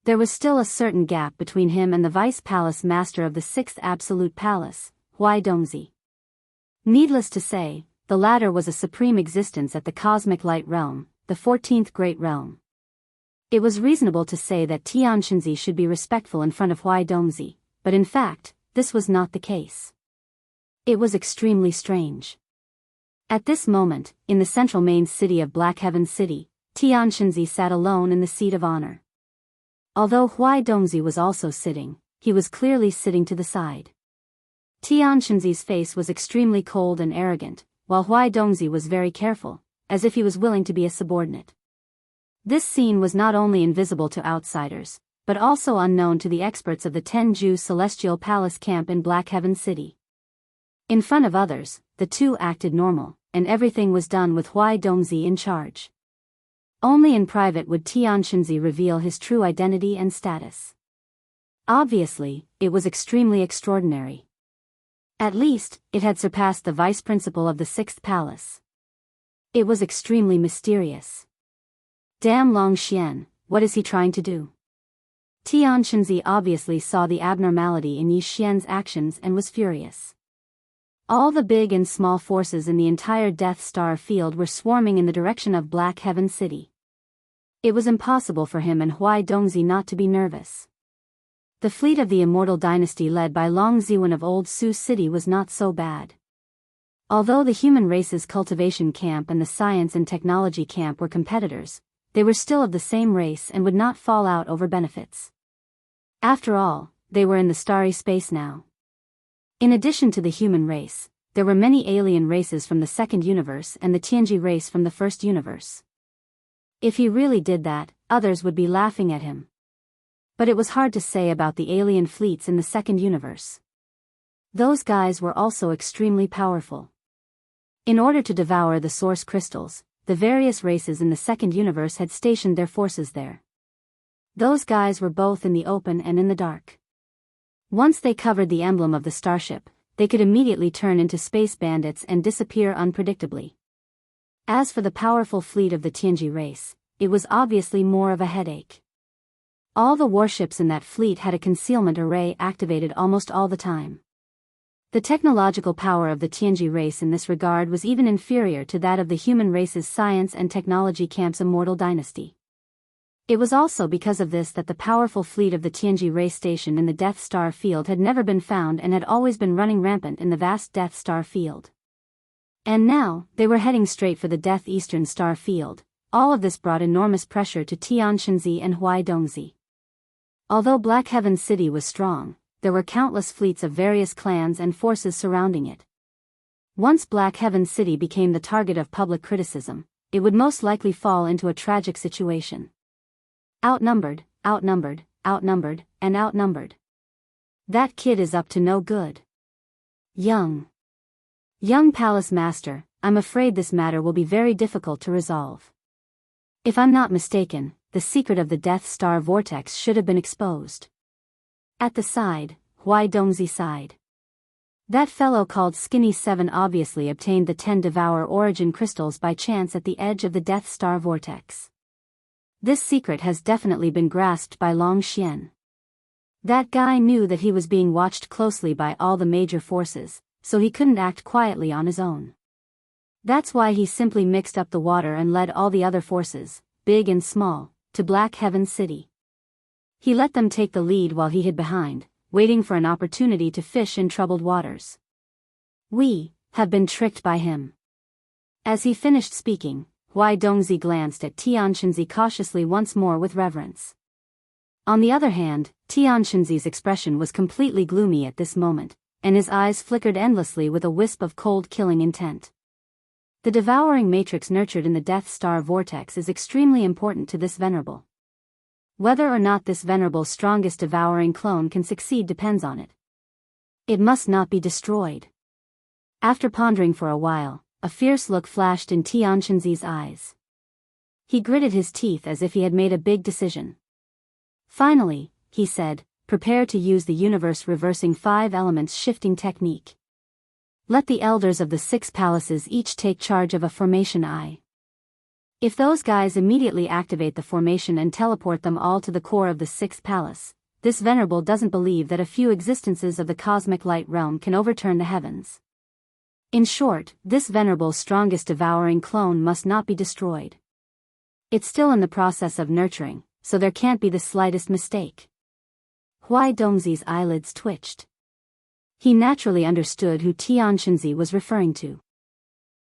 There was still a certain gap between him and the vice palace master of the 6th absolute palace, Huai Dongzi. Needless to say, the latter was a supreme existence at the cosmic light realm, the 14th great realm. It was reasonable to say that Tianxinzi should be respectful in front of Huai Dongzi, but in fact, this was not the case. It was extremely strange. At this moment, in the central main city of Black Heaven City, Tianxinzi sat alone in the seat of honor. Although Huai Dongzi was also sitting, he was clearly sitting to the side. Tianxinzi's face was extremely cold and arrogant, while Huai Dongzi was very careful, as if he was willing to be a subordinate. This scene was not only invisible to outsiders, but also unknown to the experts of the 10 Jianghu celestial palace camp in Black Heaven City. In front of others, the two acted normal, and everything was done with Huai Dongzi in charge. Only in private would Tianxinzi reveal his true identity and status. Obviously, it was extremely extraordinary. At least, it had surpassed the vice principal of the 6th palace. It was extremely mysterious. Damn Long Xian, what is he trying to do? Tianxinzi obviously saw the abnormality in Yi Xian's actions and was furious. All the big and small forces in the entire Death Star field were swarming in the direction of Black Heaven City. It was impossible for him and Huai Dongzi not to be nervous. The fleet of the Immortal Dynasty led by Long Ziwen of Old Su City was not so bad. Although the human race's cultivation camp and the science and technology camp were competitors, they were still of the same race and would not fall out over benefits. After all, they were in the starry space now. In addition to the human race, there were many alien races from the 2nd universe and the Tianji race from the 1st universe. If he really did that, others would be laughing at him. But it was hard to say about the alien fleets in the 2nd universe. Those guys were also extremely powerful. In order to devour the source crystals, the various races in the 2nd universe had stationed their forces there. Those guys were both in the open and in the dark. Once they covered the emblem of the starship, they could immediately turn into space bandits and disappear unpredictably. As for the powerful fleet of the Tianji race, it was obviously more of a headache. All the warships in that fleet had a concealment array activated almost all the time. The technological power of the Tianji race in this regard was even inferior to that of the human race's science and technology camp's immortal dynasty. It was also because of this that the powerful fleet of the Tianji race station in the Death Star field had never been found and had always been running rampant in the vast Death Star field. And now, they were heading straight for the Death Eastern Star field. All of this brought enormous pressure to Tianxinzi and Huaidongzi. Although Black Heaven City was strong, there were countless fleets of various clans and forces surrounding it. Once Black Heaven City became the target of public criticism, it would most likely fall into a tragic situation. Outnumbered, outnumbered, outnumbered, and outnumbered. That kid is up to no good. Young Palace Master, I'm afraid this matter will be very difficult to resolve. If I'm not mistaken, the secret of the Death Star vortex should have been exposed. At the side, Huaidongzi sighed. That fellow called Skinny 7 obviously obtained the 10 Devour origin crystals by chance at the edge of the Death Star vortex. This secret has definitely been grasped by Long Xian. That guy knew that he was being watched closely by all the major forces, so he couldn't act quietly on his own. That's why he simply mixed up the water and led all the other forces, big and small, to Black Heaven City. He let them take the lead while he hid behind, waiting for an opportunity to fish in troubled waters. We have been tricked by him. As he finished speaking, Huaidongzi glanced at Tianxinzi cautiously once more with reverence. On the other hand, Tianxinzi's expression was completely gloomy at this moment, and his eyes flickered endlessly with a wisp of cold killing intent. The devouring matrix nurtured in the Death Star vortex is extremely important to this venerable. Whether or not this venerable's strongest devouring clone can succeed depends on it. It must not be destroyed. After pondering for a while, a fierce look flashed in Tianxinzi's eyes. He gritted his teeth as if he had made a big decision. Finally, he said, prepare to use the universe reversing 5 elements shifting technique. Let the elders of the 6 palaces each take charge of a formation eye. If those guys immediately activate the formation and teleport them all to the core of the 6th palace, this venerable doesn't believe that a few existences of the cosmic light realm can overturn the heavens. In short, this venerable's strongest devouring clone must not be destroyed. It's still in the process of nurturing, so there can't be the slightest mistake. Huaidongzi's eyelids twitched. He naturally understood who Tianxinzi was referring to.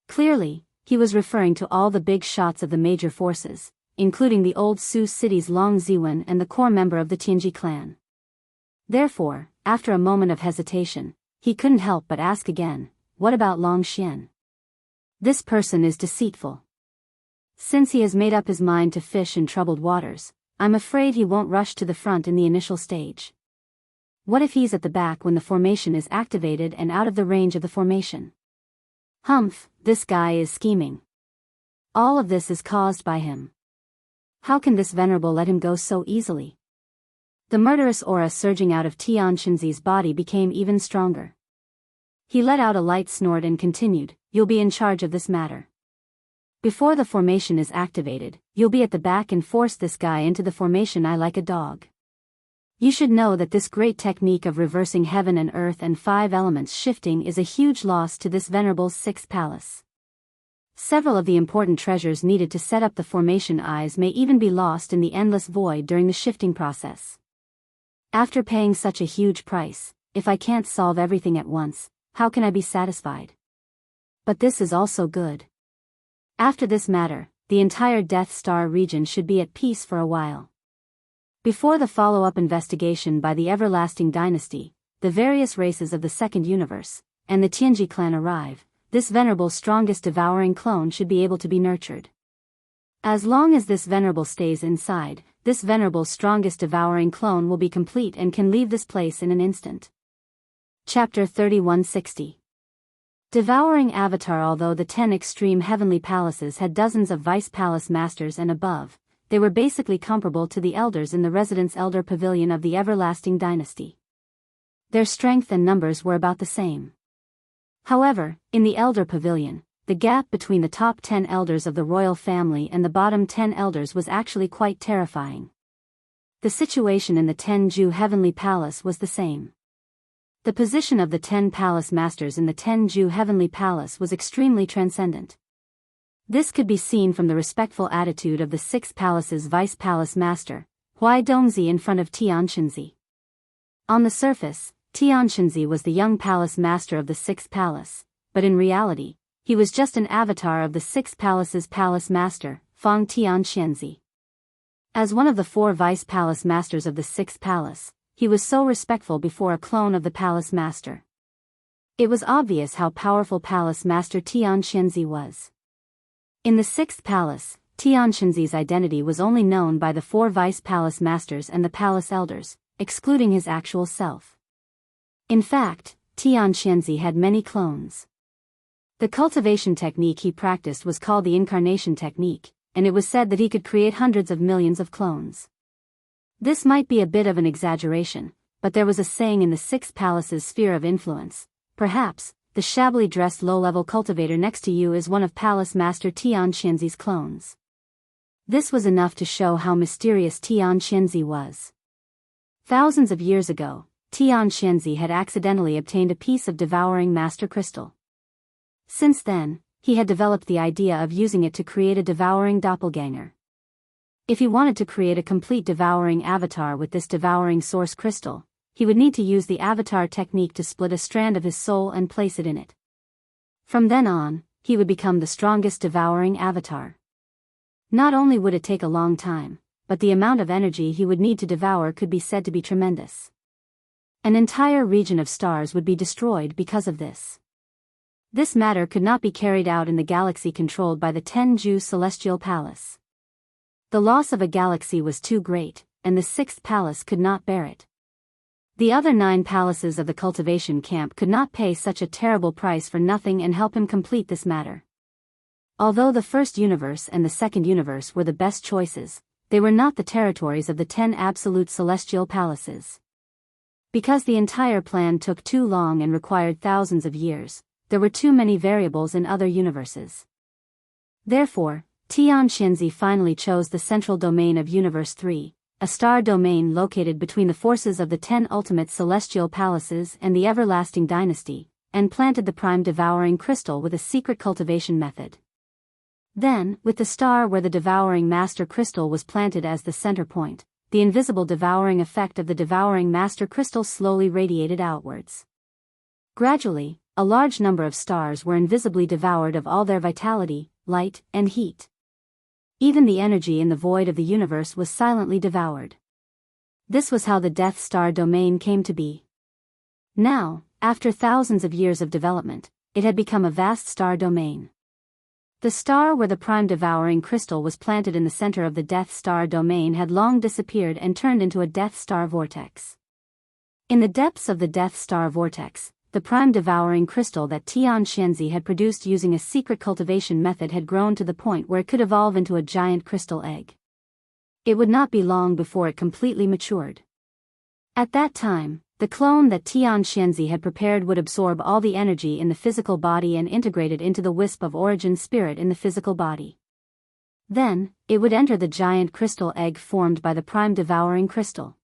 Clearly, he was referring to all the big shots of the major forces, including the old Sioux city's Long Ziwen and the core member of the Tianji clan. Therefore, after a moment of hesitation, he couldn't help but ask again, what about Long Xian? This person is deceitful. Since he has made up his mind to fish in troubled waters, I'm afraid he won't rush to the front in the initial stage. What if he's at the back when the formation is activated and out of the range of the formation? Humph, this guy is scheming. All of this is caused by him. How can this venerable let him go so easily? The murderous aura surging out of Tianxinzi's body became even stronger. He let out a light snort and continued, you'll be in charge of this matter. Before the formation is activated, you'll be at the back and force this guy into the formation eye like a dog. You should know that this great technique of reversing heaven and earth and 5 elements shifting is a huge loss to this venerable's 6th palace. Several of the important treasures needed to set up the formation eyes may even be lost in the endless void during the shifting process. After paying such a huge price, if I can't solve everything at once, how can I be satisfied? But this is also good. After this matter, the entire Death Star region should be at peace for a while. Before the follow-up investigation by the Everlasting Dynasty, the various races of the Second Universe, and the Tianji clan arrive, this venerable's strongest devouring clone should be able to be nurtured. As long as this venerable stays inside, this venerable's strongest devouring clone will be complete and can leave this place in an instant. Chapter 3160. Devouring Avatar. Although the 10 extreme heavenly palaces had dozens of vice palace masters and above, they were basically comparable to the elders in the Residence Elder Pavilion of the Everlasting Dynasty. Their strength and numbers were about the same. However, in the Elder Pavilion, the gap between the top 10 elders of the royal family and the bottom 10 elders was actually quite terrifying. The situation in the Tenju Heavenly Palace was the same. The position of the 10 palace masters in the Tenju Heavenly Palace was extremely transcendent. This could be seen from the respectful attitude of the 6th palace's vice palace master, Huai Dongzi, in front of Tianxinzi. On the surface, Tianxinzi was the young palace master of the 6th palace, but in reality, he was just an avatar of the 6th palace's palace master, Fang Tianxianzi. As one of the 4 vice palace masters of the 6th palace, he was so respectful before a clone of the palace master. It was obvious how powerful palace master Tianxianzi was. In the 6th palace, Tianxinzi's identity was only known by the 4 vice palace masters and the palace elders, excluding his actual self. In fact, Tianxianzi had many clones. The cultivation technique he practiced was called the incarnation technique, and it was said that he could create hundreds of millions of clones. This might be a bit of an exaggeration, but there was a saying in the 6th palace's sphere of influence: perhaps, the shabbily dressed low-level cultivator next to you is one of Palace Master Tianxianzi's clones. This was enough to show how mysterious Tianxianzi was. Thousands of years ago, Tianxianzi had accidentally obtained a piece of devouring master crystal. Since then, he had developed the idea of using it to create a devouring doppelganger. If he wanted to create a complete devouring avatar with this devouring source crystal, he would need to use the avatar technique to split a strand of his soul and place it in it. From then on, he would become the strongest devouring avatar. Not only would it take a long time, but the amount of energy he would need to devour could be said to be tremendous. An entire region of stars would be destroyed because of this. This matter could not be carried out in the galaxy controlled by the Tenju Celestial Palace. The loss of a galaxy was too great, and the 6th palace could not bear it. The other 9 palaces of the cultivation camp could not pay such a terrible price for nothing and help him complete this matter. Although the first universe and the second universe were the best choices, they were not the territories of the 10 absolute celestial palaces. Because the entire plan took too long and required thousands of years, there were too many variables in other universes. Therefore, Tianxianzi finally chose the central domain of Universe 3, a star domain located between the forces of the 10 ultimate celestial palaces and the everlasting dynasty, and planted the prime devouring crystal with a secret cultivation method. Then, with the star where the devouring master crystal was planted as the center point, the invisible devouring effect of the devouring master crystal slowly radiated outwards. Gradually, a large number of stars were invisibly devoured of all their vitality, light, and heat. Even the energy in the void of the universe was silently devoured. This was how the Death Star domain came to be. Now, after thousands of years of development, it had become a vast star domain. The star where the prime devouring crystal was planted in the center of the Death Star domain had long disappeared and turned into a Death Star vortex. In the depths of the Death Star vortex, the prime devouring crystal that Tianxianzi had produced using a secret cultivation method had grown to the point where it could evolve into a giant crystal egg. It would not be long before it completely matured. At that time, the clone that Tianxianzi had prepared would absorb all the energy in the physical body and integrate it into the wisp of origin spirit in the physical body. Then, it would enter the giant crystal egg formed by the prime devouring crystal.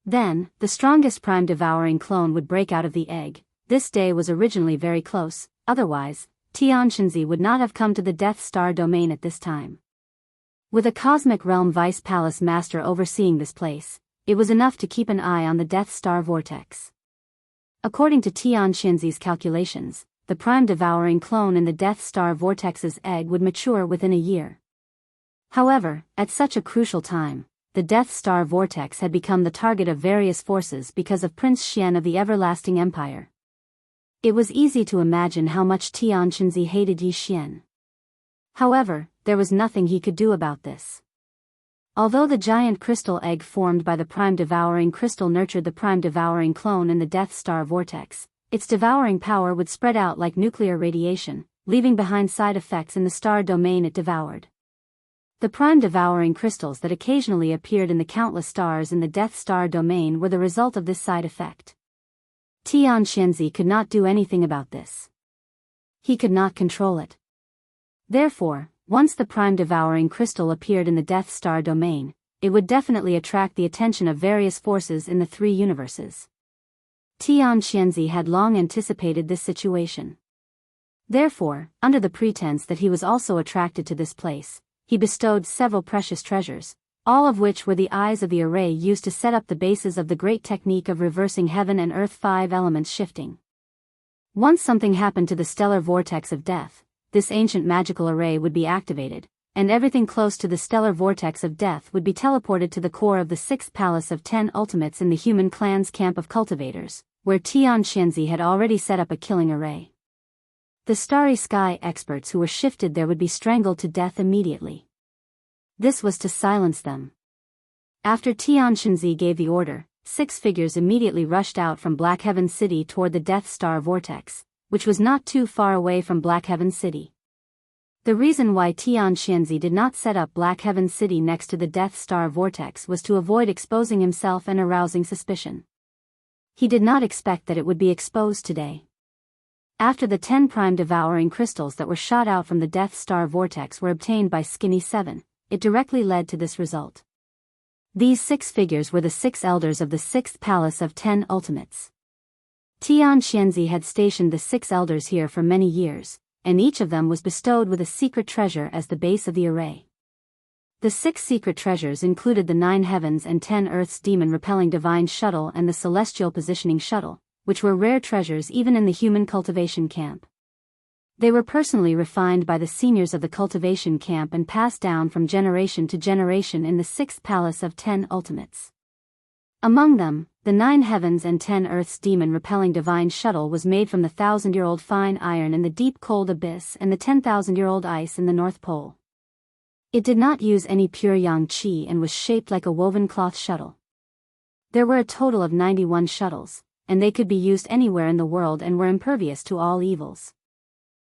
Then, the strongest prime devouring clone would break out of the egg. This day was originally very close, otherwise, Tianxianzi would not have come to the Death Star domain at this time. With a Cosmic Realm Vice Palace Master overseeing this place, it was enough to keep an eye on the Death Star vortex. According to Tianxianzi's calculations, the prime devouring clone in the Death Star vortex's egg would mature within a year. However, at such a crucial time, the Death Star vortex had become the target of various forces because of Prince Xian of the Everlasting Empire. It was easy to imagine how much Tianxianzi hated Yi Xian. However, there was nothing he could do about this. Although the giant crystal egg formed by the prime devouring crystal nurtured the prime devouring clone in the Death Star vortex, its devouring power would spread out like nuclear radiation, leaving behind side effects in the star domain it devoured. The prime devouring crystals that occasionally appeared in the countless stars in the Death Star domain were the result of this side effect. Tianxianzi could not do anything about this. He could not control it. Therefore, once the prime devouring crystal appeared in the Death Star domain, it would definitely attract the attention of various forces in the three universes. Xianxia had long anticipated this situation. Therefore, under the pretense that he was also attracted to this place, he bestowed several precious treasures, all of which were the eyes of the array used to set up the bases of the great technique of reversing heaven and earth 5 elements shifting. Once something happened to the stellar vortex of death, this ancient magical array would be activated, and everything close to the stellar vortex of death would be teleported to the core of the 6th palace of 10 ultimates in the human clan's camp of cultivators, where Xianxia had already set up a killing array. The starry sky experts who were shifted there would be strangled to death immediately. This was to silence them. After Xianxia gave the order, 6 figures immediately rushed out from Black Heaven City toward the Death Star vortex, which was not too far away from Black Heaven City. The reason why Xianxia did not set up Black Heaven City next to the Death Star vortex was to avoid exposing himself and arousing suspicion. He did not expect that it would be exposed today. After the 10 prime devouring crystals that were shot out from the Death Star vortex were obtained by Skinny 7, it directly led to this result. These 6 figures were the 6 elders of the 6th palace of 10 ultimates. Xianxia had stationed the 6 elders here for many years, and each of them was bestowed with a secret treasure as the base of the array. The 6 secret treasures included the 9 heavens and 10 earths demon-repelling divine shuttle and the celestial positioning shuttle, which were rare treasures even in the human cultivation camp. They were personally refined by the seniors of the cultivation camp and passed down from generation to generation in the 6th palace of 10 ultimates. Among them, the 9 heavens and 10 earths demon-repelling divine shuttle was made from the 1,000-year-old fine iron in the deep cold abyss and the 10,000-year-old ice in the North Pole. It did not use any pure yang qi and was shaped like a woven cloth shuttle. There were a total of 91 shuttles, and they could be used anywhere in the world and were impervious to all evils.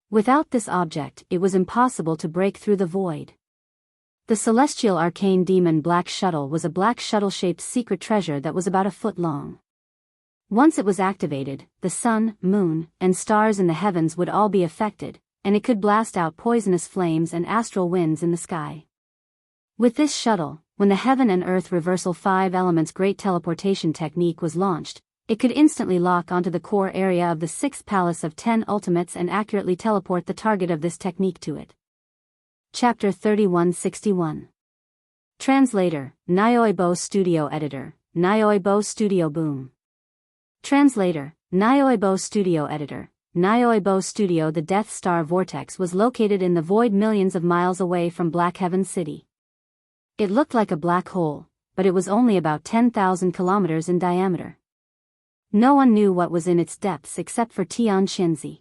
Without this object, it was impossible to break through the void. The celestial arcane demon black shuttle was a black shuttle-shaped secret treasure that was about a foot long. Once it was activated, the sun, moon, and stars in the heavens would all be affected, and it could blast out poisonous flames and astral winds in the sky. With this shuttle, when the heaven and earth reversal 5 elements great teleportation technique was launched, it could instantly lock onto the core area of the 6th palace of 10 ultimates and accurately teleport the target of this technique to it. Chapter 3161. Translator, Nyoibo Studio Editor, Nyoibo Studio Boom. Translator, Nyoibo Studio Editor, Nyoibo Studio. The Death Star vortex was located in the void millions of miles away from Black Heaven City. It looked like a black hole, but it was only about 10,000 kilometers in diameter. No one knew what was in its depths except for Xianxia.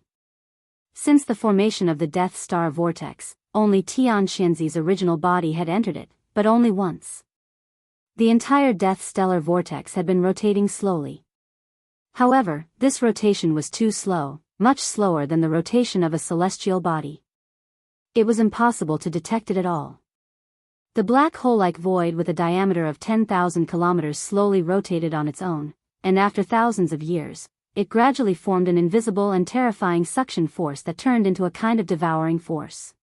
Since the formation of the Death Star vortex, only Xianxia's original body had entered it, but only once. The entire Death Stellar vortex had been rotating slowly. However, this rotation was too slow, much slower than the rotation of a celestial body. It was impossible to detect it at all. The black hole-like void with a diameter of 10,000 kilometers slowly rotated on its own, and after thousands of years, it gradually formed an invisible and terrifying suction force that turned into a kind of devouring force.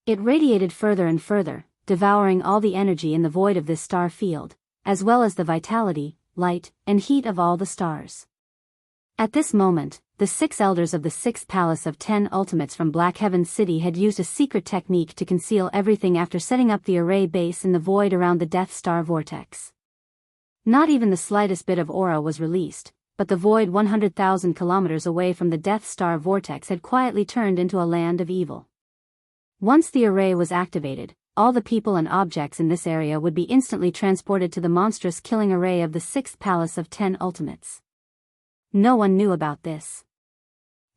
It radiated further and further, devouring all the energy in the void of this star field, as well as the vitality, light, and heat of all the stars. At this moment, the 6 elders of the 6th palace of 10 ultimates from Black Heaven City had used a secret technique to conceal everything after setting up the array base in the void around the Death Star vortex. Not even the slightest bit of aura was released, but the void 100,000 kilometers away from the Death Star vortex had quietly turned into a land of evil. Once the array was activated, all the people and objects in this area would be instantly transported to the monstrous killing array of the 6th palace of 10 ultimates. No one knew about this.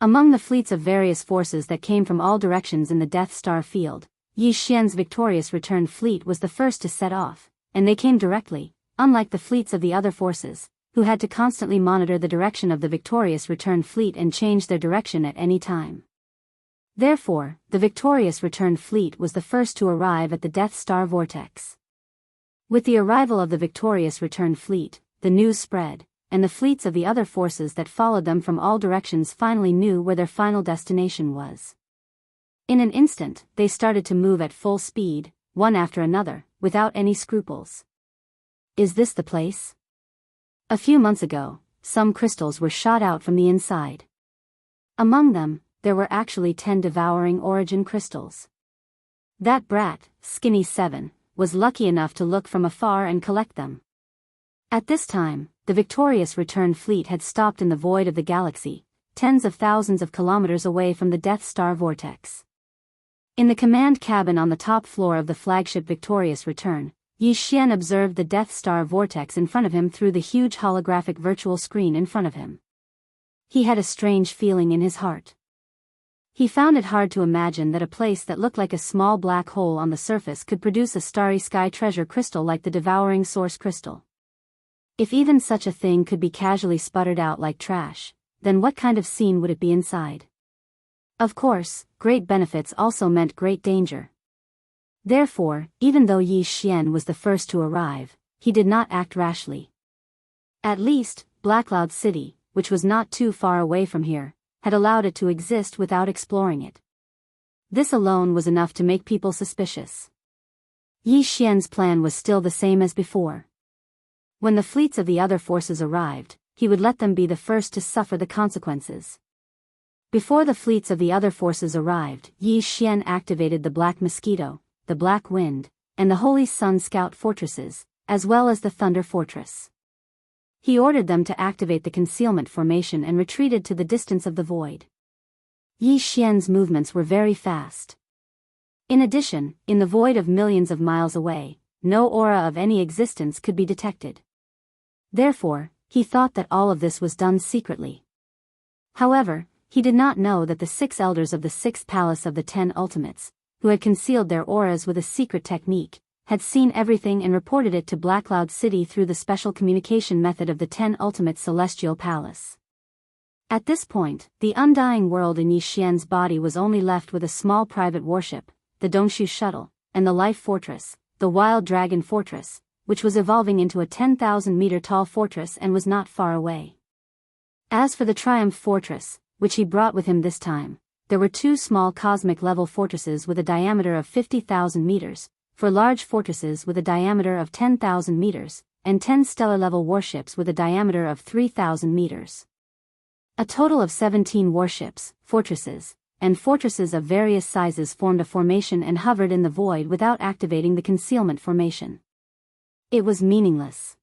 Among the fleets of various forces that came from all directions in the Death Star field, Yi Xian's victorious return fleet was the first to set off, and they came directly, unlike the fleets of the other forces, who had to constantly monitor the direction of the victorious return fleet and change their direction at any time. Therefore, the victorious return fleet was the first to arrive at the Death Star vortex. With the arrival of the victorious return fleet, the news spread, and the fleets of the other forces that followed them from all directions finally knew where their final destination was. In an instant, they started to move at full speed, one after another, without any scruples. Is this the place? A few months ago, some crystals were shot out from the inside. Among them, there were actually 10 devouring origin crystals. That brat, Skinny 7, was lucky enough to look from afar and collect them. At this time, the victorious return fleet had stopped in the void of the galaxy, tens of thousands of kilometers away from the Death Star vortex. In the command cabin on the top floor of the flagship Victorious Return, Yi Xian observed the Death Star vortex in front of him through the huge holographic virtual screen in front of him. He had a strange feeling in his heart. He found it hard to imagine that a place that looked like a small black hole on the surface could produce a starry sky treasure crystal like the devouring source crystal. If even such a thing could be casually sputtered out like trash, then what kind of scene would it be inside? Of course, great benefits also meant great danger. Therefore, even though Yi Xian was the first to arrive, he did not act rashly. At least, Blackcloud City, which was not too far away from here, had allowed it to exist without exploring it. This alone was enough to make people suspicious. Yi Xian's plan was still the same as before. When the fleets of the other forces arrived, he would let them be the first to suffer the consequences. Before the fleets of the other forces arrived, Yi Xian activated the Black Mosquito, the Black Wind, and the Holy Sun Scout fortresses, as well as the Thunder Fortress. He ordered them to activate the concealment formation and retreated to the distance of the void. Yi Xian's movements were very fast. In addition, in the void of millions of miles away, no aura of any existence could be detected. Therefore, he thought that all of this was done secretly. However, he did not know that the 6 elders of the 6th palace of the 10 ultimates, who had concealed their auras with a secret technique, had seen everything and reported it to Blackcloud City through the special communication method of the 10 ultimate celestial palace. At this point, the undying world in Yi Xian's body was only left with a small private warship, the Dongshu shuttle, and the Life Fortress, the Wild Dragon Fortress, which was evolving into a 10,000-meter tall fortress and was not far away. As for the Triumph Fortress, which he brought with him this time, there were 2 small cosmic-level fortresses with a diameter of 50,000 meters, for large fortresses with a diameter of 10,000 meters, and 10 stellar-level warships with a diameter of 3,000 meters. A total of 17 warships, fortresses, and fortresses of various sizes formed a formation and hovered in the void without activating the concealment formation. It was meaningless.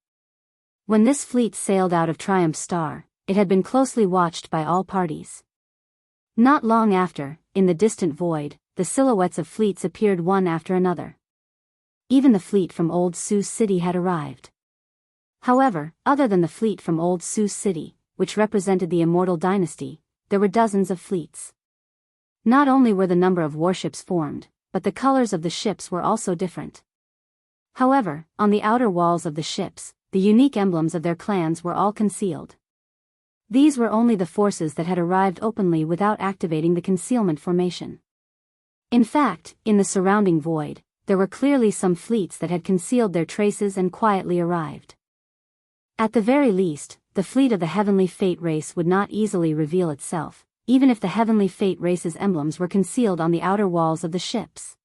When this fleet sailed out of Triumph Star, it had been closely watched by all parties. Not long after, in the distant void, the silhouettes of fleets appeared one after another. Even the fleet from Old Sioux City had arrived. However, other than the fleet from Old Sioux City, which represented the Immortal Dynasty, there were dozens of fleets. Not only were the number of warships formed, but the colors of the ships were also different. However, on the outer walls of the ships, the unique emblems of their clans were all concealed. These were only the forces that had arrived openly without activating the concealment formation. In fact, in the surrounding void, there were clearly some fleets that had concealed their traces and quietly arrived. At the very least, the fleet of the Heavenly Fate race would not easily reveal itself, even if the Heavenly Fate race's emblems were concealed on the outer walls of the ships.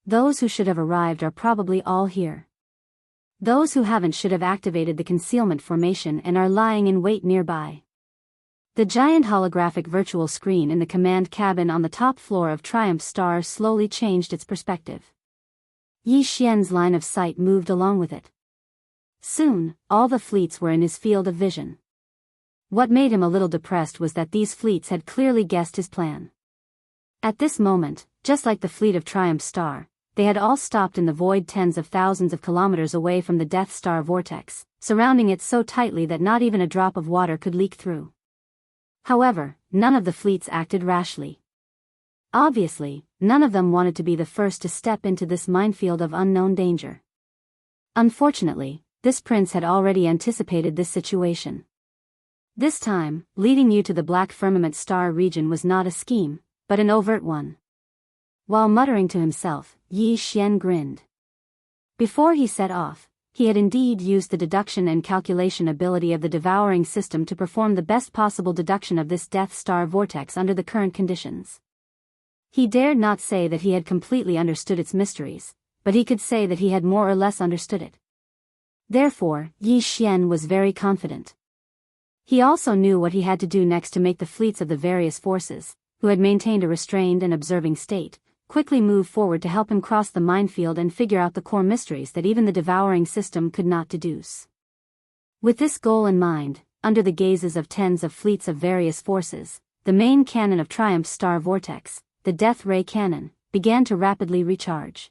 Those who should have arrived are probably all here. Those who haven't should have activated the concealment formation and are lying in wait nearby. The giant holographic virtual screen in the command cabin on the top floor of Triumph Star slowly changed its perspective. Yi Xian's line of sight moved along with it. Soon, all the fleets were in his field of vision. What made him a little depressed was that these fleets had clearly guessed his plan. At this moment, just like the fleet of Triumph Star, they had all stopped in the void tens of thousands of kilometers away from the Death Star vortex, surrounding it so tightly that not even a drop of water could leak through. However, none of the fleets acted rashly. Obviously, none of them wanted to be the first to step into this minefield of unknown danger. Unfortunately, this prince had already anticipated this situation. This time, leading you to the Black Firmament Star region was not a scheme, but an overt one. While muttering to himself, Yi Xian grinned. Before he set off, he had indeed used the deduction and calculation ability of the devouring system to perform the best possible deduction of this Death Star vortex under the current conditions. He dared not say that he had completely understood its mysteries, but he could say that he had more or less understood it. Therefore, Yi Xian was very confident. He also knew what he had to do next to make the fleets of the various forces, who had maintained a restrained and observing state, quickly move forward to help him cross the minefield and figure out the core mysteries that even the devouring system could not deduce. With this goal in mind, under the gazes of tens of fleets of various forces, the main cannon of Triumph's star vortex, the Death Ray Cannon, began to rapidly recharge.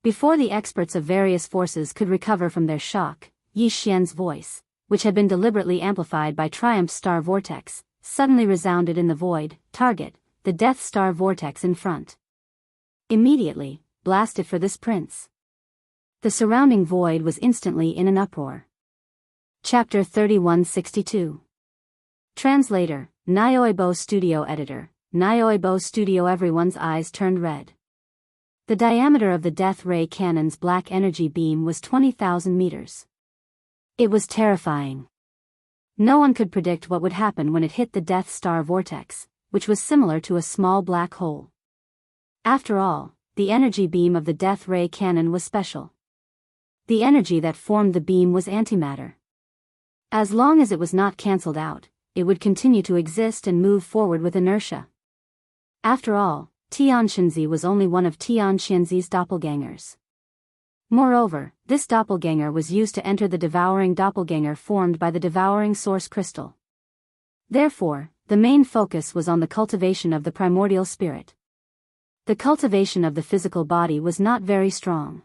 Before the experts of various forces could recover from their shock, Yi Xian's voice, which had been deliberately amplified by Triumph's star vortex, suddenly resounded in the void. Target, the Death Star vortex in front. Immediately, blast it for this prince. The surrounding void was instantly in an uproar. Chapter 3162. Translator, Nyoibo Studio Editor, Nyoibo Studio. Everyone's eyes turned red. The diameter of the Death Ray Cannon's black energy beam was 20,000 meters. It was terrifying. No one could predict what would happen when it hit the Death Star vortex, which was similar to a small black hole. After all, the energy beam of the Death Ray Cannon was special. The energy that formed the beam was antimatter. As long as it was not cancelled out, it would continue to exist and move forward with inertia. After all, Tianxinzi was only one of Tianxinzi's doppelgangers. Moreover, this doppelganger was used to enter the devouring doppelganger formed by the devouring source crystal. Therefore, the main focus was on the cultivation of the primordial spirit. The cultivation of the physical body was not very strong.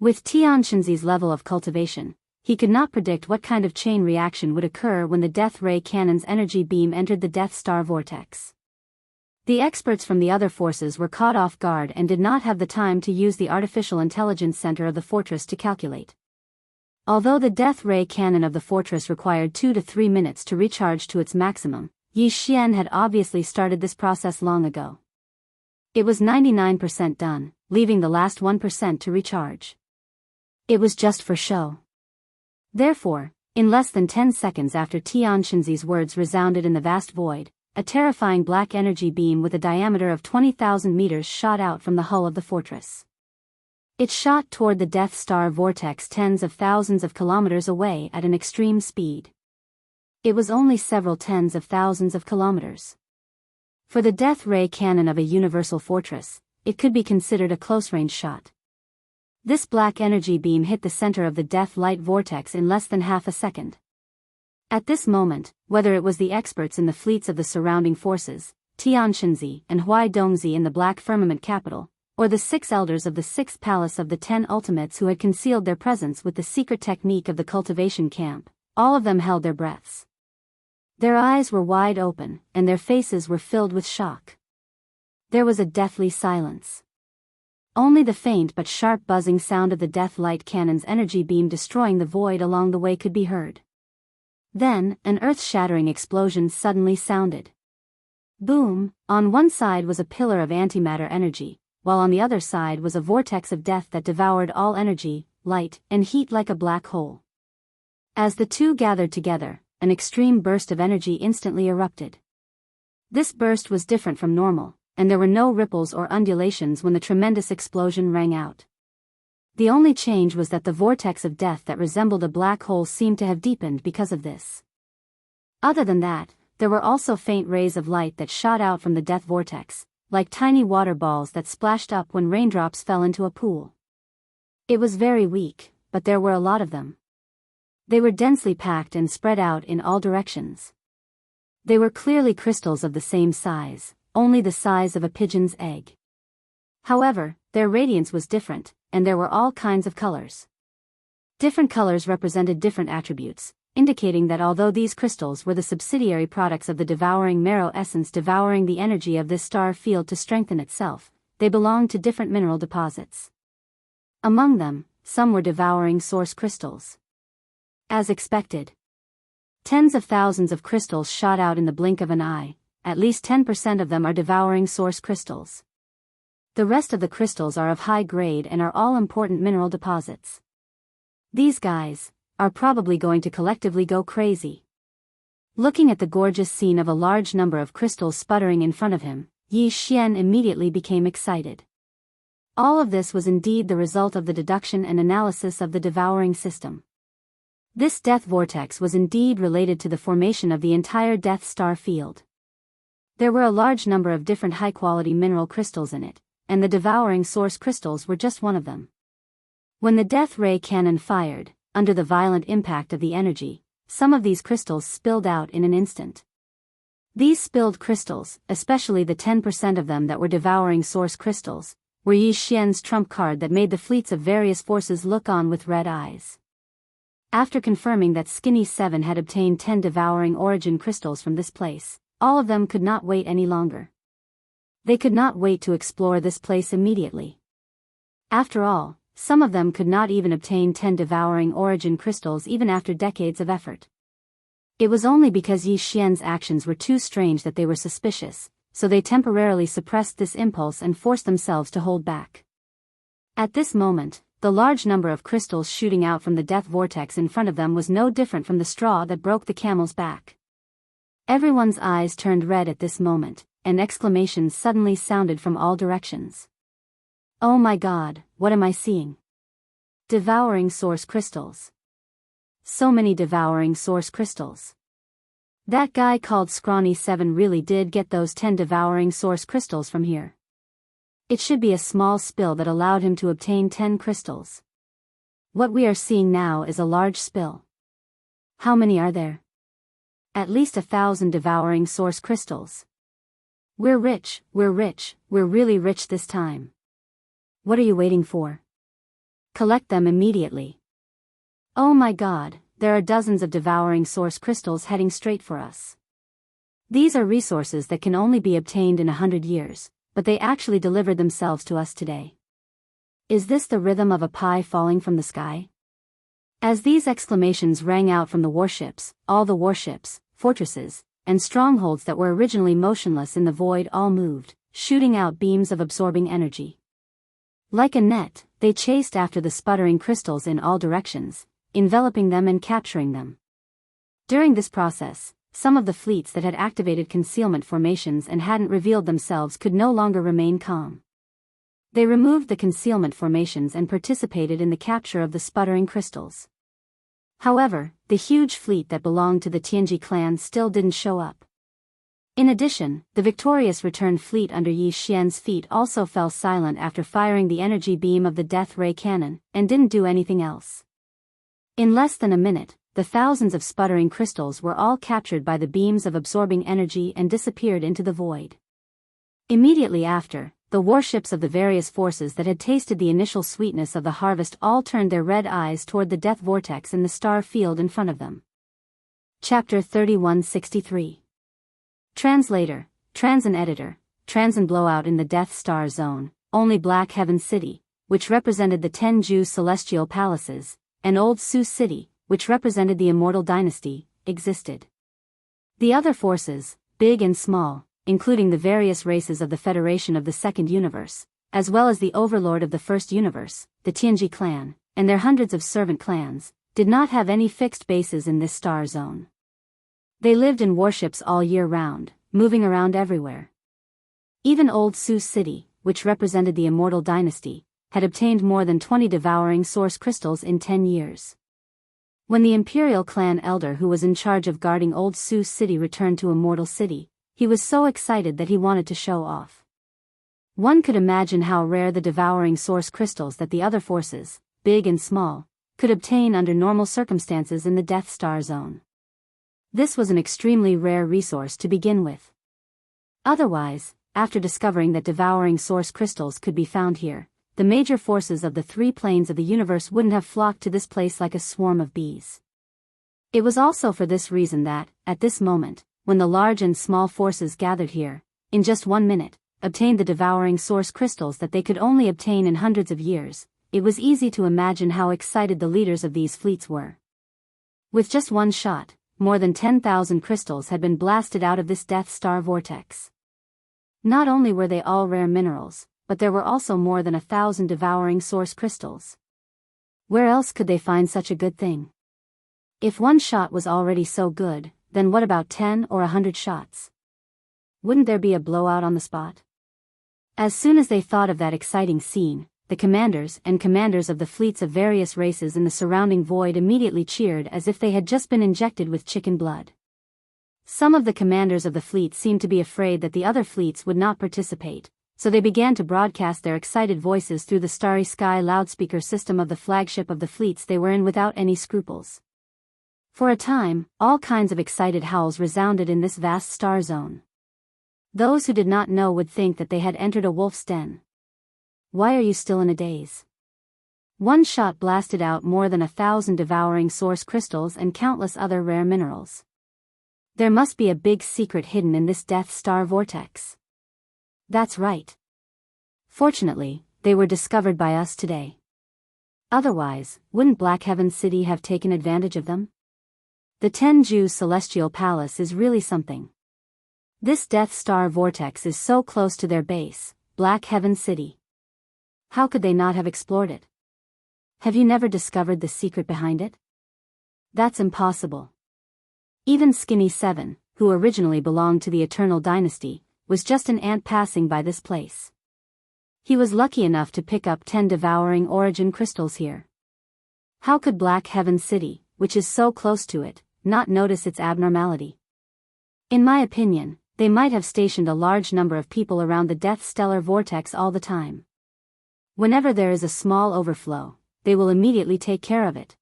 With Tianxinzi's level of cultivation, he could not predict what kind of chain reaction would occur when the Death Ray Cannon's energy beam entered the Death Star vortex. The experts from the other forces were caught off guard and did not have the time to use the artificial intelligence center of the fortress to calculate. Although the Death Ray Cannon of the fortress required 2 to 3 minutes to recharge to its maximum, Yi Xian had obviously started this process long ago. It was 99% done, leaving the last 1% to recharge. It was just for show. Therefore, in less than 10 seconds after Tianxinzi's words resounded in the vast void, a terrifying black energy beam with a diameter of 20,000 meters shot out from the hull of the fortress. It shot toward the Death Star vortex tens of thousands of kilometers away at an extreme speed. It was only several tens of thousands of kilometers. For the Death Ray Cannon of a universal fortress, it could be considered a close-range shot. This black energy beam hit the center of the Death Light vortex in less than half a second. At this moment, whether it was the experts in the fleets of the surrounding forces, Tianxinzi and Huai Dongzi in the Black Firmament capital, or the 6 elders of the 6th palace of the 10 ultimates who had concealed their presence with the secret technique of the cultivation camp, all of them held their breaths. Their eyes were wide open, and their faces were filled with shock. There was a deathly silence. Only the faint but sharp buzzing sound of the Death Light Cannon's energy beam destroying the void along the way could be heard. Then, an earth-shattering explosion suddenly sounded. Boom! On one side was a pillar of antimatter energy, while on the other side was a vortex of death that devoured all energy, light, and heat like a black hole. As the two gathered together, an extreme burst of energy instantly erupted. This burst was different from normal, and there were no ripples or undulations when the tremendous explosion rang out. The only change was that the vortex of death that resembled a black hole seemed to have deepened because of this. Other than that, there were also faint rays of light that shot out from the death vortex, like tiny water balls that splashed up when raindrops fell into a pool. It was very weak, but there were a lot of them. They were densely packed and spread out in all directions. They were clearly crystals of the same size, only the size of a pigeon's egg. However, their radiance was different, and there were all kinds of colors. Different colors represented different attributes, indicating that although these crystals were the subsidiary products of the devouring marrow essence devouring the energy of this star field to strengthen itself, they belonged to different mineral deposits. Among them, some were devouring source crystals. As expected, tens of thousands of crystals shot out in the blink of an eye. At least 10% of them are devouring source crystals. The rest of the crystals are of high grade and are all important mineral deposits. These guys are probably going to collectively go crazy. Looking at the gorgeous scene of a large number of crystals sputtering in front of him, Yi Xian immediately became excited. All of this was indeed the result of the deduction and analysis of the devouring system. This death vortex was indeed related to the formation of the entire Death Star field. There were a large number of different high-quality mineral crystals in it, and the devouring source crystals were just one of them. When the death ray cannon fired, under the violent impact of the energy, some of these crystals spilled out in an instant. These spilled crystals, especially the 10% of them that were devouring source crystals, were Yi Xian's trump card that made the fleets of various forces look on with red eyes. After confirming that Skinny 7 had obtained 10 devouring origin crystals from this place, all of them could not wait any longer. They could not wait to explore this place immediately. After all, some of them could not even obtain 10 devouring origin crystals even after decades of effort. It was only because Yi Xian's actions were too strange that they were suspicious, so they temporarily suppressed this impulse and forced themselves to hold back. At this moment, the large number of crystals shooting out from the death vortex in front of them was no different from the straw that broke the camel's back. Everyone's eyes turned red at this moment, and exclamations suddenly sounded from all directions. Oh my God, what am I seeing? Devouring source crystals. So many devouring source crystals. That guy called Scrawny 7 really did get those 10 devouring source crystals from here. It should be a small spill that allowed him to obtain 10 crystals. What we are seeing now is a large spill. How many are there? At least 1,000 devouring source crystals. We're rich, we're really rich this time. What are you waiting for? Collect them immediately. Oh my God, there are dozens of devouring source crystals heading straight for us. These are resources that can only be obtained in 100 years. But they actually delivered themselves to us today. Is this the rhythm of a pie falling from the sky? As these exclamations rang out from the warships, all the warships, fortresses, and strongholds that were originally motionless in the void all moved, shooting out beams of absorbing energy. Like a net, they chased after the sputtering crystals in all directions, enveloping them and capturing them. During this process, some of the fleets that had activated concealment formations and hadn't revealed themselves could no longer remain calm. They removed the concealment formations and participated in the capture of the sputtering crystals. However, the huge fleet that belonged to the Tianji clan still didn't show up. In addition, the victorious return fleet under Yi Xian's feet also fell silent after firing the energy beam of the death ray cannon, and didn't do anything else. In less than a minute, the thousands of sputtering crystals were all captured by the beams of absorbing energy and disappeared into the void. Immediately after, the warships of the various forces that had tasted the initial sweetness of the harvest all turned their red eyes toward the death vortex in the star field in front of them. Chapter 3163. Translator, Trans and Editor, Trans and Blowout in the Death Star Zone, only Black Heaven City, which represented the 10 Zhu celestial palaces, and Old Su City, which represented the immortal dynasty, existed. The other forces, big and small, including the various races of the Federation of the Second Universe, as well as the Overlord of the First Universe, the Tianji clan, and their hundreds of servant clans, did not have any fixed bases in this star zone. They lived in warships all year round, moving around everywhere. Even Old Su City, which represented the immortal dynasty, had obtained more than 20 devouring source crystals in 10 years. When the Imperial clan elder who was in charge of guarding Old Su City returned to Immortal City, he was so excited that he wanted to show off. One could imagine how rare the devouring source crystals that the other forces, big and small, could obtain under normal circumstances in the Death Star Zone. This was an extremely rare resource to begin with. Otherwise, after discovering that devouring source crystals could be found here, the major forces of the 3 planes of the universe wouldn't have flocked to this place like a swarm of bees. It was also for this reason that, at this moment, when the large and small forces gathered here, in just 1 minute, obtained the devouring source crystals that they could only obtain in hundreds of years, it was easy to imagine how excited the leaders of these fleets were. With just one shot, more than 10,000 crystals had been blasted out of this Death Star vortex. Not only were they all rare minerals, but there were also more than 1,000 devouring source crystals. Where else could they find such a good thing? If one shot was already so good, then what about 10 or 100 shots? Wouldn't there be a blowout on the spot? As soon as they thought of that exciting scene, the commanders of the fleets of various races in the surrounding void immediately cheered as if they had just been injected with chicken blood. Some of the commanders of the fleet seemed to be afraid that the other fleets would not participate, so they began to broadcast their excited voices through the starry sky loudspeaker system of the flagship of the fleets they were in without any scruples. For a time, all kinds of excited howls resounded in this vast star zone. Those who did not know would think that they had entered a wolf's den. Why are you still in a daze? One shot blasted out more than 1,000 devouring source crystals and countless other rare minerals. There must be a big secret hidden in this Death Star vortex. That's right. Fortunately, they were discovered by us today. Otherwise, wouldn't Black Heaven City have taken advantage of them? The Tenju Celestial Palace is really something. This Death Star vortex is so close to their base, Black Heaven City. How could they not have explored it? Have you never discovered the secret behind it? That's impossible. Even Skinny 7, who originally belonged to the Eternal Dynasty, was just an ant passing by this place. He was lucky enough to pick up 10 devouring origin crystals here. How could Black Heaven City, which is so close to it, not notice its abnormality? In my opinion, they might have stationed a large number of people around the Death Stellar Vortex all the time. Whenever there is a small overflow, they will immediately take care of it.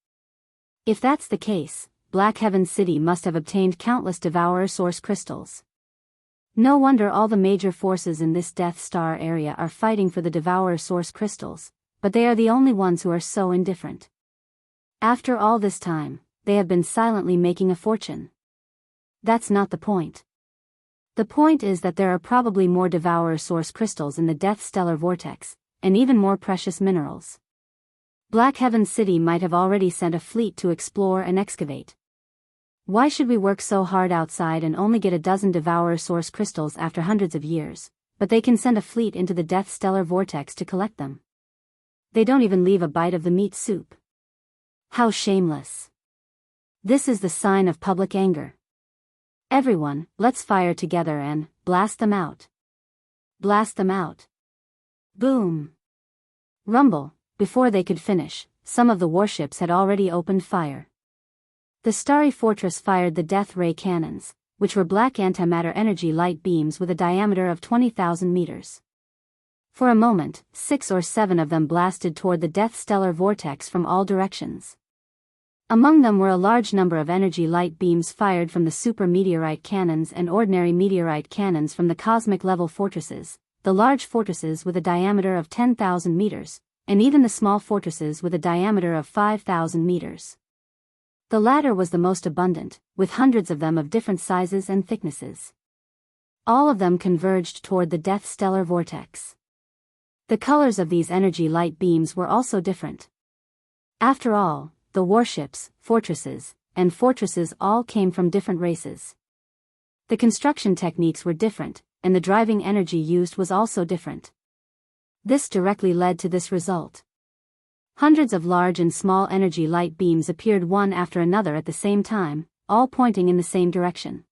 If that's the case, Black Heaven City must have obtained countless Devourer Source crystals. No wonder all the major forces in this Death Star area are fighting for the Devourer Source crystals, but they are the only ones who are so indifferent. After all this time, they have been silently making a fortune. That's not the point. The point is that there are probably more Devourer Source crystals in the Death Stellar Vortex, and even more precious minerals. Black Heaven City might have already sent a fleet to explore and excavate. Why should we work so hard outside and only get a dozen Devourer Source crystals after hundreds of years, but they can send a fleet into the Death Stellar Vortex to collect them? They don't even leave a bite of the meat soup. How shameless. This is the sign of public anger. Everyone, let's fire together and blast them out. Blast them out. Boom. Rumble. Before they could finish, some of the warships had already opened fire. The Starry Fortress fired the Death Ray cannons, which were black antimatter energy light beams with a diameter of 20,000 meters. For a moment, 6 or 7 of them blasted toward the Death Stellar Vortex from all directions. Among them were a large number of energy light beams fired from the super meteorite cannons and ordinary meteorite cannons from the cosmic level fortresses, the large fortresses with a diameter of 10,000 meters, and even the small fortresses with a diameter of 5,000 meters. The latter was the most abundant, with hundreds of them of different sizes and thicknesses. All of them converged toward the Death Stellar Vortex. The colors of these energy light beams were also different. After all, the warships, fortresses, and fortresses all came from different races. The construction techniques were different, and the driving energy used was also different. This directly led to this result. Hundreds of large and small energy light beams appeared one after another at the same time, all pointing in the same direction.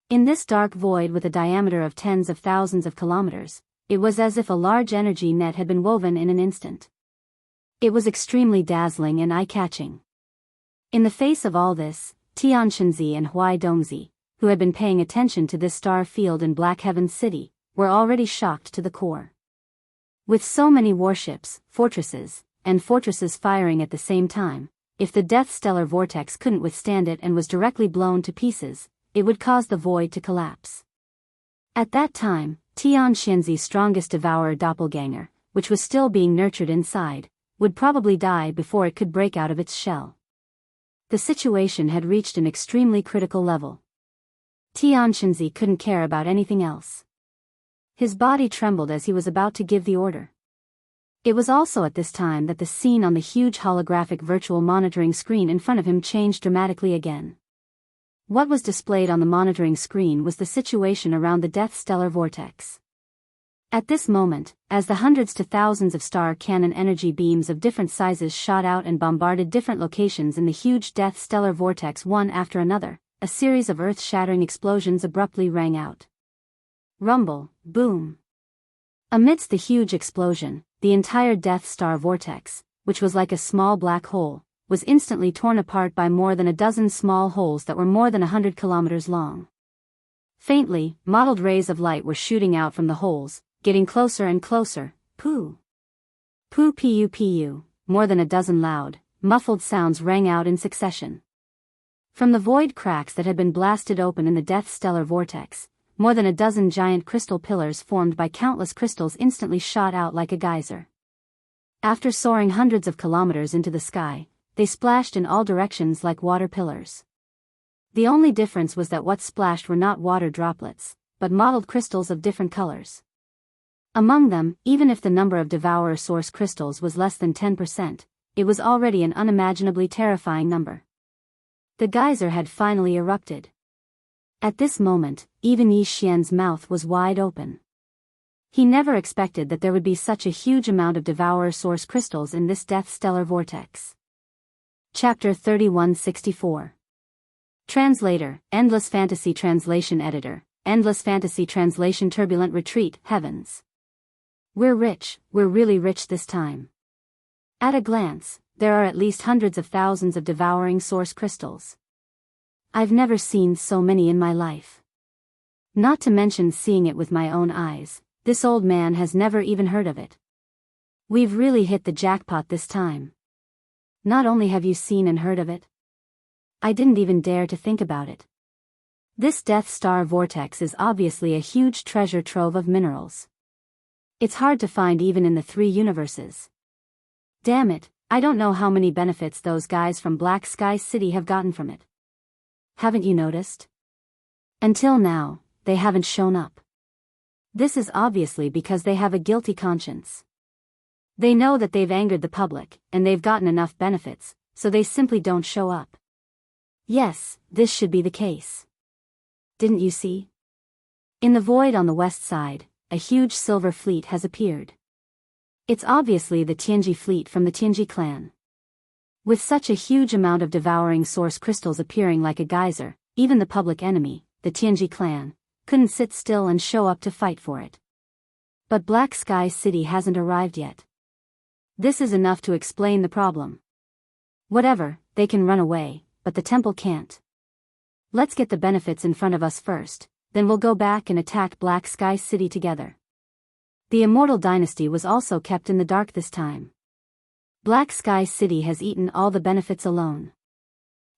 In this dark void with a diameter of tens of thousands of kilometers, it was as if a large energy net had been woven in an instant. It was extremely dazzling and eye-catching. In the face of all this, Tianxinzi and Huai Dongzi, who had been paying attention to this star field in Black Heaven City, were already shocked to the core. With so many warships, fortresses, and fortresses firing at the same time, if the Death Stellar Vortex couldn't withstand it and was directly blown to pieces, it would cause the void to collapse. At that time, Tianxinzi's strongest devourer doppelganger, which was still being nurtured inside, would probably die before it could break out of its shell. The situation had reached an extremely critical level. Tianxinzi couldn't care about anything else. His body trembled as he was about to give the order. It was also at this time that the scene on the huge holographic virtual monitoring screen in front of him changed dramatically again. What was displayed on the monitoring screen was the situation around the Death Stellar Vortex. At this moment, as the hundreds to thousands of star cannon energy beams of different sizes shot out and bombarded different locations in the huge death stellar vortex one after another, a series of earth-shattering explosions abruptly rang out. Rumble, boom. Amidst the huge explosion, the entire Death Star vortex, which was like a small black hole, was instantly torn apart by more than a dozen small holes that were more than 100 kilometers long. Faintly, mottled rays of light were shooting out from the holes, getting closer and closer. Poo. Poo pu pu, more than a dozen loud, muffled sounds rang out in succession. From the void cracks that had been blasted open in the Death Stellar vortex, more than a dozen giant crystal pillars formed by countless crystals instantly shot out like a geyser. After soaring hundreds of kilometers into the sky, they splashed in all directions like water pillars. The only difference was that what splashed were not water droplets, but mottled crystals of different colors. Among them, even if the number of Devourer source crystals was less than 10%, it was already an unimaginably terrifying number. The geyser had finally erupted. At this moment, even Yi Xian's mouth was wide open. He never expected that there would be such a huge amount of Devourer source crystals in this Death Stellar vortex. Chapter 3164. Translator, Endless Fantasy Translation Editor, Endless Fantasy Translation Turbulent Retreat, Heavens. We're rich, we're really rich this time. At a glance, there are at least hundreds of thousands of devouring source crystals. I've never seen so many in my life. Not to mention seeing it with my own eyes, this old man has never even heard of it. We've really hit the jackpot this time. Not only have you seen and heard of it, I didn't even dare to think about it. This Death Star vortex is obviously a huge treasure trove of minerals. It's hard to find even in the 3 universes. Damn it, I don't know how many benefits those guys from Black Sky City have gotten from it. Haven't you noticed? Until now, they haven't shown up. This is obviously because they have a guilty conscience. They know that they've angered the public, and they've gotten enough benefits, so they simply don't show up. Yes, this should be the case. Didn't you see? In the void on the west side, a huge silver fleet has appeared. It's obviously the Tianji fleet from the Tianji clan. With such a huge amount of devouring source crystals appearing like a geyser, even the public enemy, the Tianji clan, couldn't sit still and show up to fight for it. But Black Sky City hasn't arrived yet. This is enough to explain the problem. Whatever, they can run away, but the temple can't. Let's get the benefits in front of us first, then we'll go back and attack Black Sky City together. The Immortal Dynasty was also kept in the dark this time. Black Sky City has eaten all the benefits alone.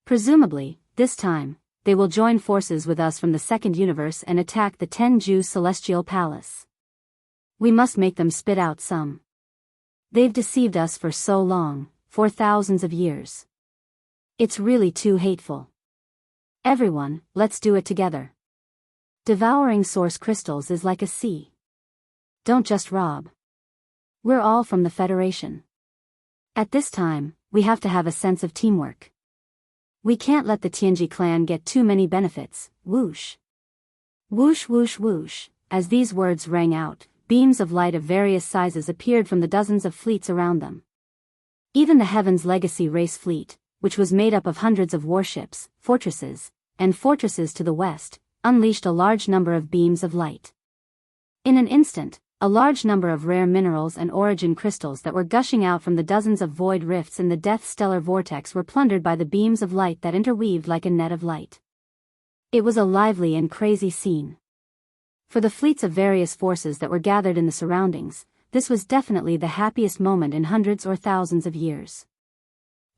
Presumably, this time, they will join forces with us from the second universe and attack the Tenju Celestial Palace. We must make them spit out some. They've deceived us for so long, for thousands of years. It's really too hateful. Everyone, let's do it together. Devouring source crystals is like a sea. Don't just rob. We're all from the Federation. At this time, we have to have a sense of teamwork. We can't let the Tianji clan get too many benefits. Whoosh. Whoosh whoosh whoosh. As these words rang out, beams of light of various sizes appeared from the dozens of fleets around them. Even the Heaven's Legacy race fleet, which was made up of hundreds of warships, fortresses to the west, unleashed a large number of beams of light. In an instant, a large number of rare minerals and origin crystals that were gushing out from the dozens of void rifts in the Death Stellar vortex were plundered by the beams of light that interweaved like a net of light. It was a lively and crazy scene. For the fleets of various forces that were gathered in the surroundings, this was definitely the happiest moment in hundreds or thousands of years.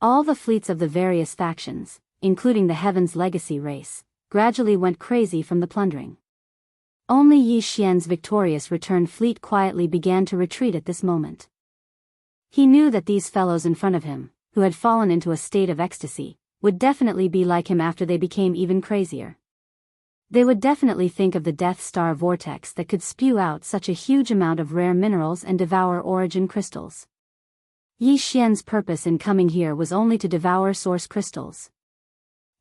All the fleets of the various factions, including the Heaven's Legacy race, gradually went crazy from the plundering. Only Yi Xian's victorious returned fleet quietly began to retreat at this moment. He knew that these fellows in front of him, who had fallen into a state of ecstasy, would definitely be like him after they became even crazier. They would definitely think of the Death Star vortex that could spew out such a huge amount of rare minerals and devour origin crystals. Yi Xian's purpose in coming here was only to devour source crystals.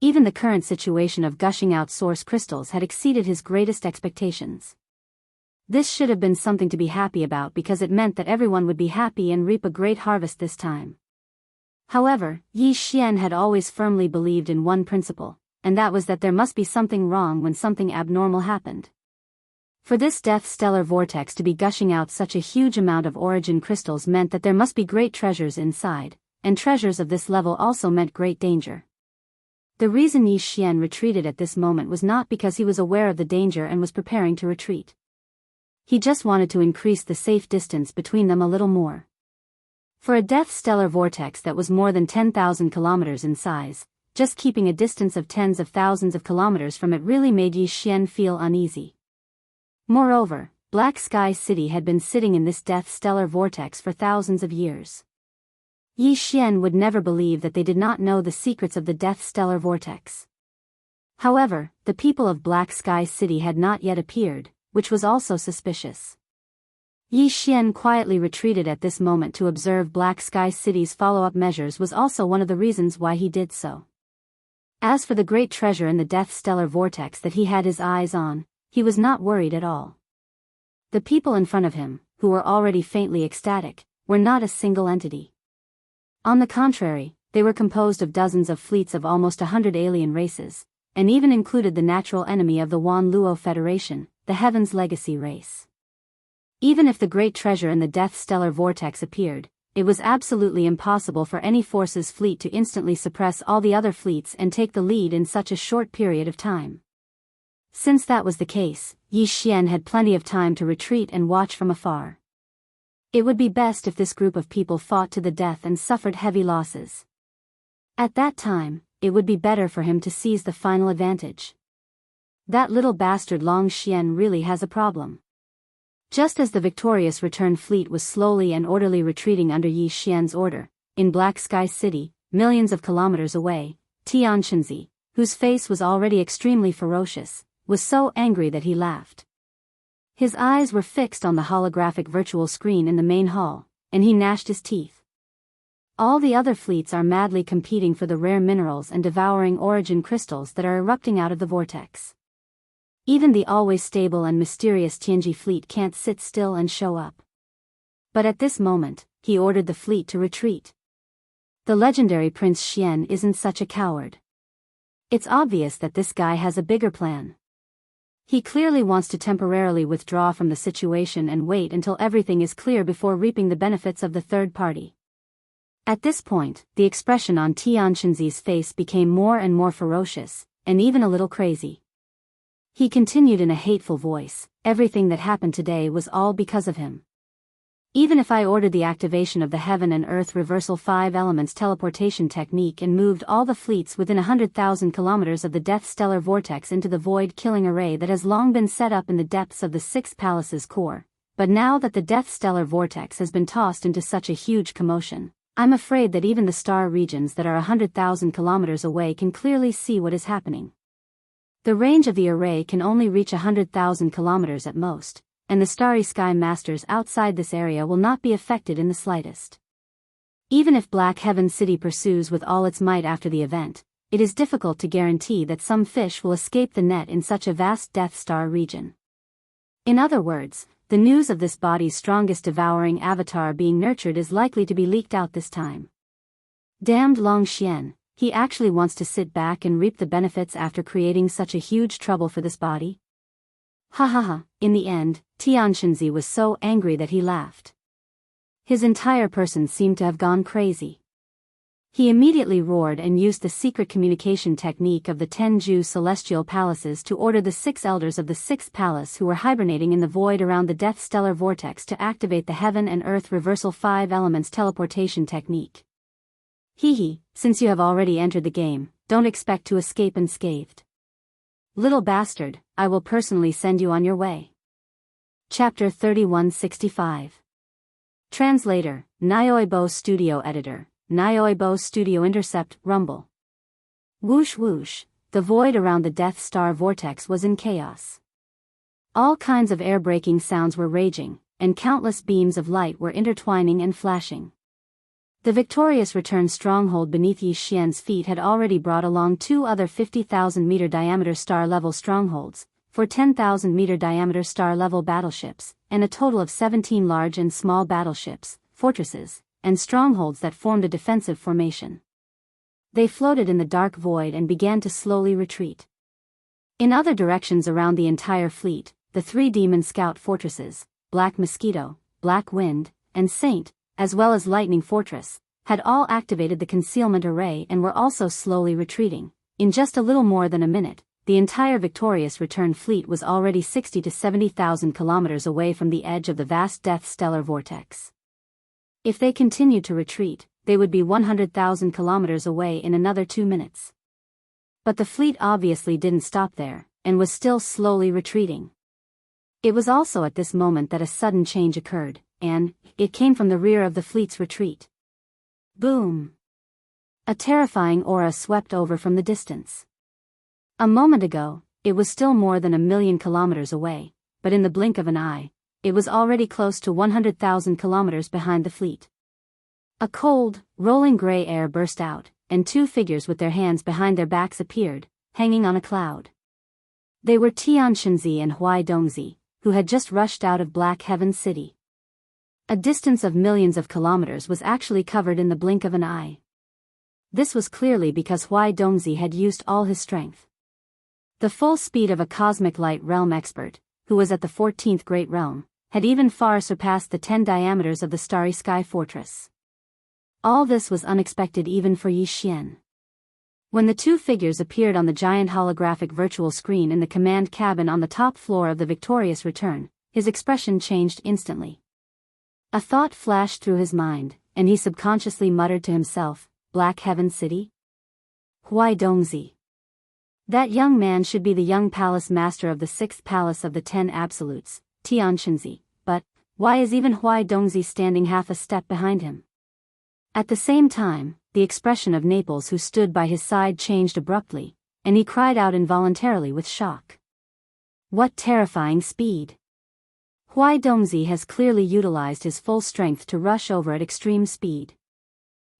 Even the current situation of gushing out source crystals had exceeded his greatest expectations. This should have been something to be happy about because it meant that everyone would be happy and reap a great harvest this time. However, Yi Xian had always firmly believed in one principle, and that was that there must be something wrong when something abnormal happened. For this death stellar vortex to be gushing out such a huge amount of origin crystals meant that there must be great treasures inside, and treasures of this level also meant great danger. The reason Yi Xian retreated at this moment was not because he was aware of the danger and was preparing to retreat. He just wanted to increase the safe distance between them a little more. For a death stellar vortex that was more than 10,000 kilometers in size, just keeping a distance of tens of thousands of kilometers from it really made Yi Xian feel uneasy. Moreover, Black Sky City had been sitting in this death stellar vortex for thousands of years. Yi Xian would never believe that they did not know the secrets of the death stellar vortex. However, the people of Black Sky City had not yet appeared, which was also suspicious. Yi Xian quietly retreated at this moment to observe Black Sky City's follow-up measures was also one of the reasons why he did so. As for the great treasure in the death stellar vortex that he had his eyes on, he was not worried at all. The people in front of him, who were already faintly ecstatic, were not a single entity. On the contrary, they were composed of dozens of fleets of almost 100 alien races, and even included the natural enemy of the Wan Luo Federation, the Heaven's Legacy race. Even if the great treasure in the death stellar vortex appeared, it was absolutely impossible for any force's fleet to instantly suppress all the other fleets and take the lead in such a short period of time. Since that was the case, Yi Xian had plenty of time to retreat and watch from afar. It would be best if this group of people fought to the death and suffered heavy losses. At that time, it would be better for him to seize the final advantage. That little bastard Long Xian really has a problem. Just as the victorious return fleet was slowly and orderly retreating under Yi Xian's order, in Black Sky City, millions of kilometers away, Tianxinzi, whose face was already extremely ferocious, was so angry that he laughed. His eyes were fixed on the holographic virtual screen in the main hall, and he gnashed his teeth. All the other fleets are madly competing for the rare minerals and devouring origin crystals that are erupting out of the vortex. Even the always stable and mysterious Tianji fleet can't sit still and show up. But at this moment, he ordered the fleet to retreat. The legendary Prince Xian isn't such a coward. It's obvious that this guy has a bigger plan. He clearly wants to temporarily withdraw from the situation and wait until everything is clear before reaping the benefits of the third party. At this point, the expression on Tianxinzi's face became more and more ferocious, and even a little crazy. He continued in a hateful voice, "Everything that happened today was all because of him. Even if I ordered the activation of the Heaven and Earth Reversal 5 Elements teleportation technique and moved all the fleets within 100,000 kilometers of the Death Stellar Vortex into the void-killing array that has long been set up in the depths of the Sixth Palace's core, but now that the Death Stellar Vortex has been tossed into such a huge commotion, I'm afraid that even the star regions that are 100,000 kilometers away can clearly see what is happening. The range of the array can only reach 100,000 kilometers at most, and the Starry Sky Masters outside this area will not be affected in the slightest. Even if Black Heaven City pursues with all its might after the event, it is difficult to guarantee that some fish will escape the net in such a vast Death Star region. In other words, the news of this body's strongest devouring avatar being nurtured is likely to be leaked out this time. Damned Long Xian, he actually wants to sit back and reap the benefits after creating such a huge trouble for this body? Ha ha ha. In the end, Tianxinzi was so angry that he laughed. His entire person seemed to have gone crazy. He immediately roared and used the secret communication technique of the Tenju Celestial Palaces to order the 6 elders of the 6th Palace who were hibernating in the void around the Death Stellar Vortex to activate the Heaven and Earth Reversal 5 Elements teleportation technique. Hee, since you have already entered the game, don't expect to escape unscathed. Little bastard, I will personally send you on your way. Chapter 3165. Translator, Nyoibo Studio Editor, Nyoibo Studio Intercept, Rumble. Whoosh whoosh, the void around the Death Star Vortex was in chaos. All kinds of air-breaking sounds were raging, and countless beams of light were intertwining and flashing. The victorious return stronghold beneath Yi Xian's feet had already brought along 2 other 50,000-meter diameter star-level strongholds, 4 10,000-meter diameter star-level battleships, and a total of 17 large and small battleships, fortresses, and strongholds that formed a defensive formation. They floated in the dark void and began to slowly retreat. In other directions around the entire fleet, the 3 demon scout fortresses, Black Mosquito, Black Wind, and Saint, as well as Lightning Fortress, had all activated the concealment array and were also slowly retreating. In just a little more than a minute, the entire victorious return fleet was already 60 to 70,000 kilometers away from the edge of the vast death stellar vortex. If they continued to retreat, they would be 100,000 kilometers away in another 2 minutes. But the fleet obviously didn't stop there, and was still slowly retreating. It was also at this moment that a sudden change occurred, and it came from the rear of the fleet's retreat. Boom! A terrifying aura swept over from the distance. A moment ago, it was still more than 1,000,000 kilometers away, but in the blink of an eye, it was already close to 100,000 kilometers behind the fleet. A cold, rolling gray air burst out, and 2 figures with their hands behind their backs appeared, hanging on a cloud. They were Tian Shenzi and Huai Dongzi, who had just rushed out of Black Heaven City. A distance of millions of kilometers was actually covered in the blink of an eye. This was clearly because Huai Dongzi had used all his strength. The full speed of a cosmic light realm expert, who was at the 14th Great Realm, had even far surpassed the 10 diameters of the Starry Sky Fortress. All this was unexpected even for Yi Xian. When the 2 figures appeared on the giant holographic virtual screen in the command cabin on the top floor of the Victorious Return, his expression changed instantly. A thought flashed through his mind, and he subconsciously muttered to himself, Black Heaven City? Huai Dongzi. That young man should be the young palace master of the 6th palace of the 10 absolutes, Tian Shenzi, but why is even Huai Dongzi standing half a step behind him? At the same time, the expression of Naples who stood by his side changed abruptly, and he cried out involuntarily with shock. What terrifying speed! Huai Dongzi has clearly utilized his full strength to rush over at extreme speed.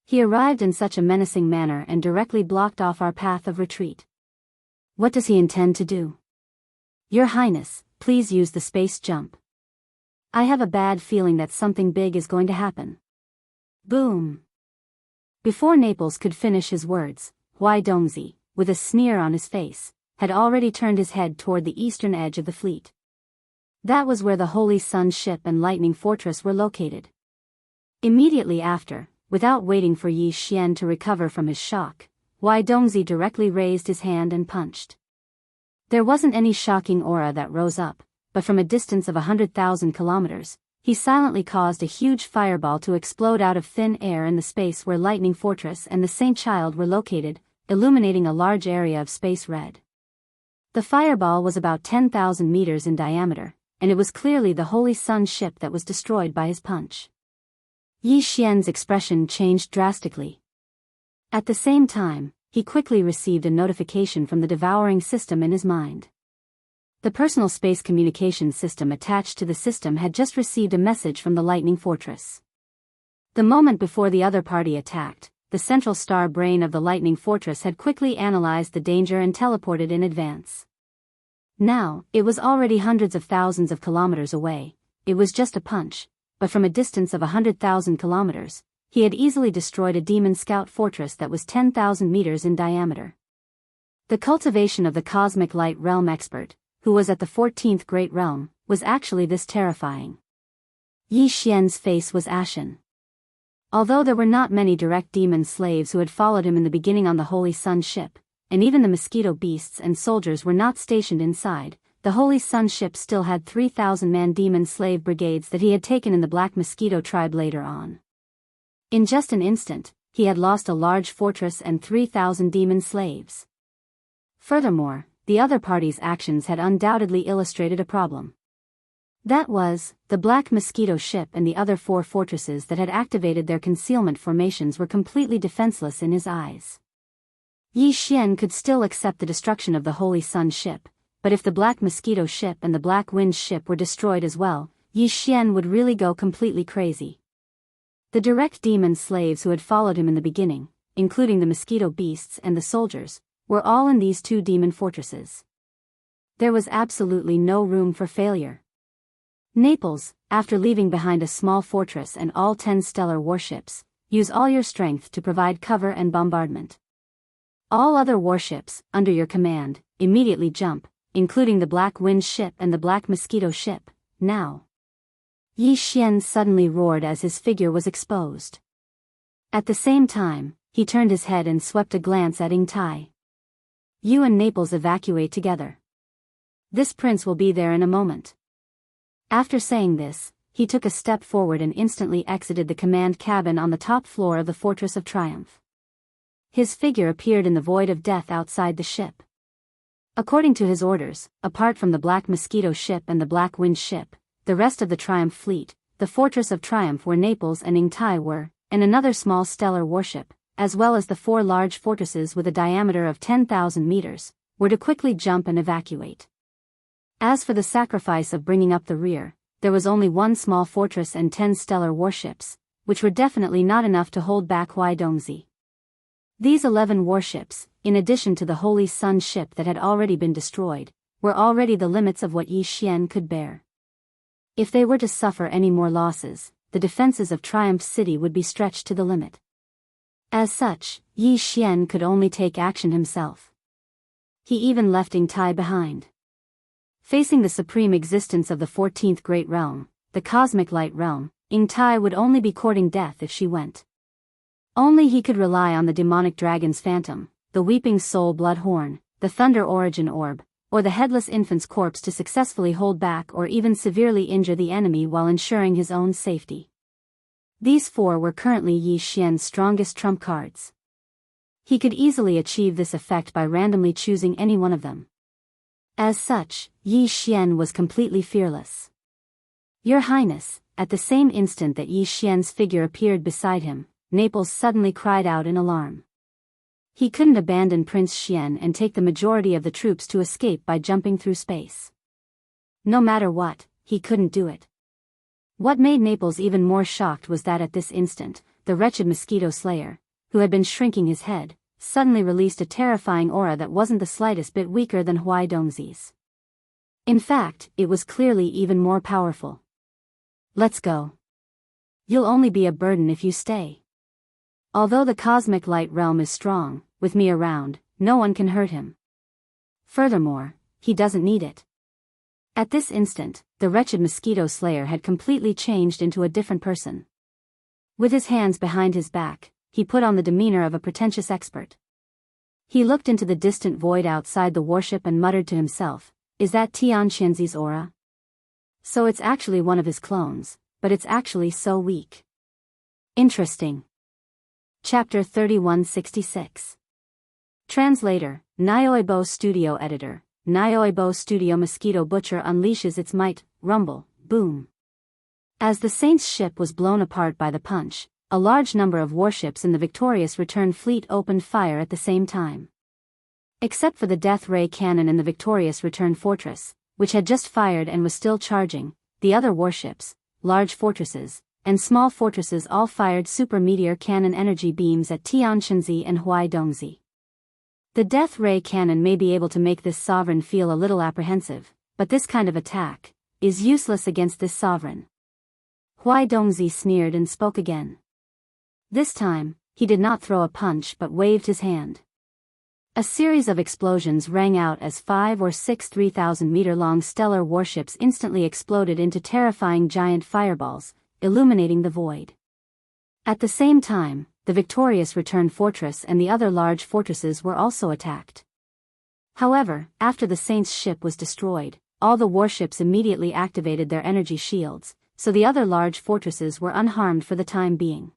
He arrived in such a menacing manner and directly blocked off our path of retreat. What does he intend to do? Your Highness, please use the space jump. I have a bad feeling that something big is going to happen. Boom! Before Naples could finish his words, Huai Dongzi, with a sneer on his face, had already turned his head toward the eastern edge of the fleet. That was where the Holy Sun ship and Lightning Fortress were located. Immediately after, without waiting for Yi Xian to recover from his shock, Huai Dongzi directly raised his hand and punched. There wasn't any shocking aura that rose up, but from a distance of 100,000 kilometers, he silently caused a huge fireball to explode out of thin air in the space where Lightning Fortress and the Saint Child were located, illuminating a large area of space red. The fireball was about 10,000 meters in diameter, and it was clearly the Holy Sun ship that was destroyed by his punch. Yi Xian's expression changed drastically. At the same time, he quickly received a notification from the devouring system in his mind. The personal space communication system attached to the system had just received a message from the Lightning Fortress. The moment before the other party attacked, the central star brain of the Lightning Fortress had quickly analyzed the danger and teleported in advance. Now, it was already hundreds of thousands of kilometers away. It was just a punch, but from a distance of 100,000 kilometers, he had easily destroyed a demon scout fortress that was 10,000 meters in diameter. The cultivation of the cosmic light realm expert, who was at the 14th Great Realm, was actually this terrifying. Yi Xian's face was ashen. Although there were not many direct demon slaves who had followed him in the beginning on the Holy Sun ship, and even the mosquito beasts and soldiers were not stationed inside, the Holy Sun ship still had 3,000-man demon slave brigades that he had taken in the Black Mosquito tribe later on. In just an instant, he had lost a large fortress and 3,000 demon slaves. Furthermore, the other party's actions had undoubtedly illustrated a problem. That was, the Black Mosquito ship and the other 4 fortresses that had activated their concealment formations were completely defenseless in his eyes. Yi Xian could still accept the destruction of the Holy Sun ship, but if the Black Mosquito ship and the Black Wind ship were destroyed as well, Yi Xian would really go completely crazy. The direct demon slaves who had followed him in the beginning, including the mosquito beasts and the soldiers, were all in these 2 demon fortresses. There was absolutely no room for failure. Naples, after leaving behind a small fortress and all 10 stellar warships, use all your strength to provide cover and bombardment. All other warships, under your command, immediately jump, including the Black Wind ship and the Black Mosquito ship, now. Yi Xian suddenly roared as his figure was exposed. At the same time, he turned his head and swept a glance at Ying Tai. You and Naples evacuate together. This prince will be there in a moment. After saying this, he took a step forward and instantly exited the command cabin on the top floor of the Fortress of Triumph. His figure appeared in the void of death outside the ship. According to his orders, apart from the Black Mosquito ship and the Black Wind ship, the rest of the Triumph fleet, the Fortress of Triumph where Naples and Ying Tai were, and another small stellar warship, as well as the 4 large fortresses with a diameter of 10,000 meters, were to quickly jump and evacuate. As for the sacrifice of bringing up the rear, there was only 1 small fortress and 10 stellar warships, which were definitely not enough to hold back Huaidongzi. These 11 warships, in addition to the Holy Sun ship that had already been destroyed, were already the limits of what Yi Xian could bear. If they were to suffer any more losses, the defenses of Triumph City would be stretched to the limit. As such, Yi Xian could only take action himself. He even left Ying Tai behind. Facing the supreme existence of the 14th Great Realm, the Cosmic Light Realm, Ying Tai would only be courting death if she went. Only he could rely on the demonic dragon's phantom, the Weeping Soul Blood Horn, the Thunder Origin Orb, or the Headless Infant's corpse to successfully hold back or even severely injure the enemy while ensuring his own safety. These 4 were currently Yi Xian's strongest trump cards. He could easily achieve this effect by randomly choosing any one of them. As such, Yi Xian was completely fearless. Your Highness, at the same instant that Yi Xian's figure appeared beside him, Naples suddenly cried out in alarm. He couldn't abandon Prince Xian and take the majority of the troops to escape by jumping through space. No matter what, he couldn't do it. What made Naples even more shocked was that at this instant, the wretched mosquito slayer, who had been shrinking his head, suddenly released a terrifying aura that wasn't the slightest bit weaker than Huaidongzi's. In fact, it was clearly even more powerful. Let's go. You'll only be a burden if you stay. Although the Cosmic Light Realm is strong, with me around, no one can hurt him. Furthermore, he doesn't need it. At this instant, the wretched mosquito slayer had completely changed into a different person. With his hands behind his back, he put on the demeanor of a pretentious expert. He looked into the distant void outside the warship and muttered to himself, "Is that Tianqianzi's aura? So it's actually one of his clones, but it's actually so weak. Interesting." Chapter 3166. Translator, Nioibo Studio Editor, Nioibo Studio Mosquito Butcher unleashes its might, rumble, boom. As the Saint's ship was blown apart by the punch, a large number of warships in the victorious return fleet opened fire at the same time. Except for the death ray cannon in the victorious return fortress, which had just fired and was still charging, the other warships, large fortresses, and small fortresses all fired super meteor cannon energy beams at Tianqianzi and Huaidongzi. The death ray cannon may be able to make this sovereign feel a little apprehensive, but this kind of attack is useless against this sovereign. Huaidongzi sneered and spoke again. This time, he did not throw a punch but waved his hand. A series of explosions rang out as 5 or 6 3,000-meter-long stellar warships instantly exploded into terrifying giant fireballs, illuminating the void. At the same time, the victorious return fortress and the other large fortresses were also attacked. However, after the Saint's ship was destroyed, all the warships immediately activated their energy shields, so the other large fortresses were unharmed for the time being.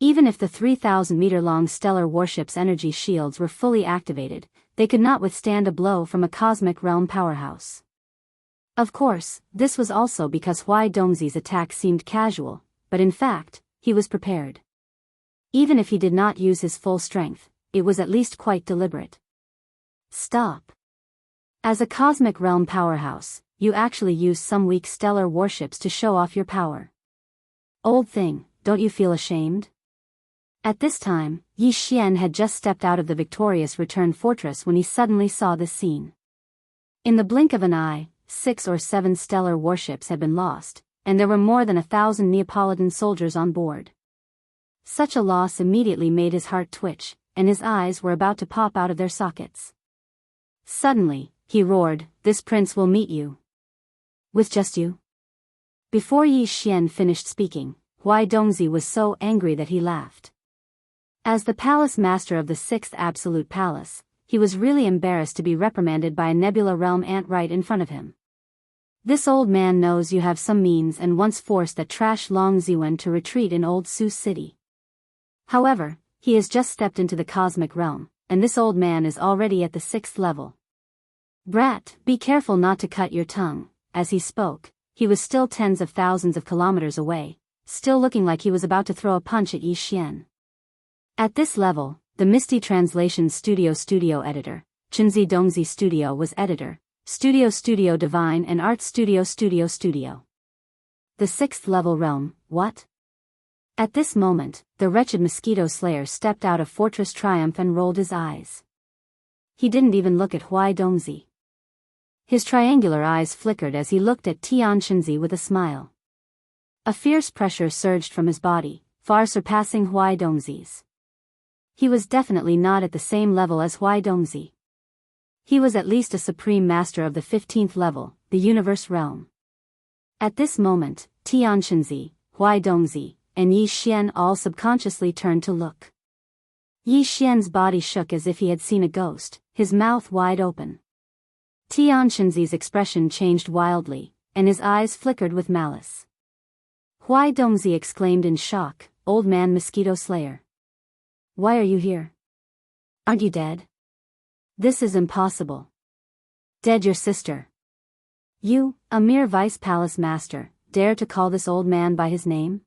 Even if the 3,000-meter-long stellar warship's energy shields were fully activated, they could not withstand a blow from a cosmic realm powerhouse. Of course, this was also because Huaidongzi's attack seemed casual, but in fact, he was prepared. Even if he did not use his full strength, it was at least quite deliberate. Stop. As a cosmic realm powerhouse, you actually use some weak stellar warships to show off your power. Old thing, don't you feel ashamed? At this time, Yi Xian had just stepped out of the victorious return fortress when he suddenly saw this scene. In the blink of an eye, 6 or 7 stellar warships had been lost, and there were more than 1,000 Neapolitan soldiers on board. Such a loss immediately made his heart twitch, and his eyes were about to pop out of their sockets. Suddenly, he roared, "This prince will meet you." "With just you?" Before Yi Xian finished speaking, Huai Dongzi was so angry that he laughed. As the palace master of the 6th Absolute Palace, he was really embarrassed to be reprimanded by a Nebula Realm ant right in front of him. "This old man knows you have some means and once forced that trash Long Ziwen to retreat in Old Su City. However, he has just stepped into the cosmic realm, and this old man is already at the 6th level. Brat, be careful not to cut your tongue." As he spoke, he was still tens of thousands of kilometers away, still looking like he was about to throw a punch at Yi Xian. At this level, the Misty Translation Studio editor, Chinzi Dongzi Studio was editor, Studio Divine and Art Studio. The 6th level realm, what? At this moment, the wretched mosquito slayer stepped out of Fortress Triumph and rolled his eyes. He didn't even look at Huai Dongzi. His triangular eyes flickered as he looked at Tian Xinzi with a smile. A fierce pressure surged from his body, far surpassing Huai Dongzi's. He was definitely not at the same level as Huai Dongzi. He was at least a supreme master of the 15th level, the universe realm. At this moment, Tian Xinzi, Huai Dongzi, and Yi Xian all subconsciously turned to look. Yi Xian's body shook as if he had seen a ghost, his mouth wide open. Tian Xinzi's expression changed wildly, and his eyes flickered with malice. Huai Dongzi exclaimed in shock, "Old man mosquito slayer. Why are you here? Aren't you dead? This is impossible. Dead your sister. You, a mere vice palace master, dare to call this old man by his name?"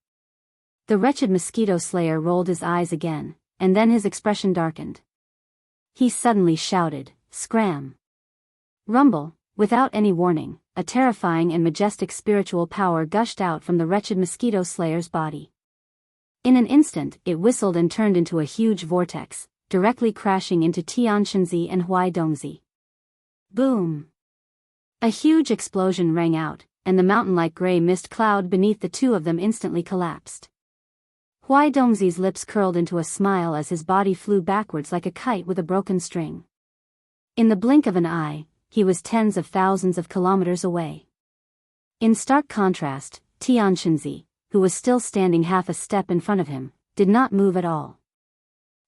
The wretched mosquito slayer rolled his eyes again, and then his expression darkened. He suddenly shouted, "Scram!" Rumble, without any warning, a terrifying and majestic spiritual power gushed out from the wretched mosquito slayer's body. In an instant, it whistled and turned into a huge vortex, directly crashing into Tian Xinzi and Huai Dongzi. Boom! A huge explosion rang out, and the mountain-like gray mist cloud beneath the two of them instantly collapsed. Huai Dongzi's lips curled into a smile as his body flew backwards like a kite with a broken string. In the blink of an eye, he was tens of thousands of kilometers away. In stark contrast, Tian Xinzi, who was still standing half a step in front of him, did not move at all.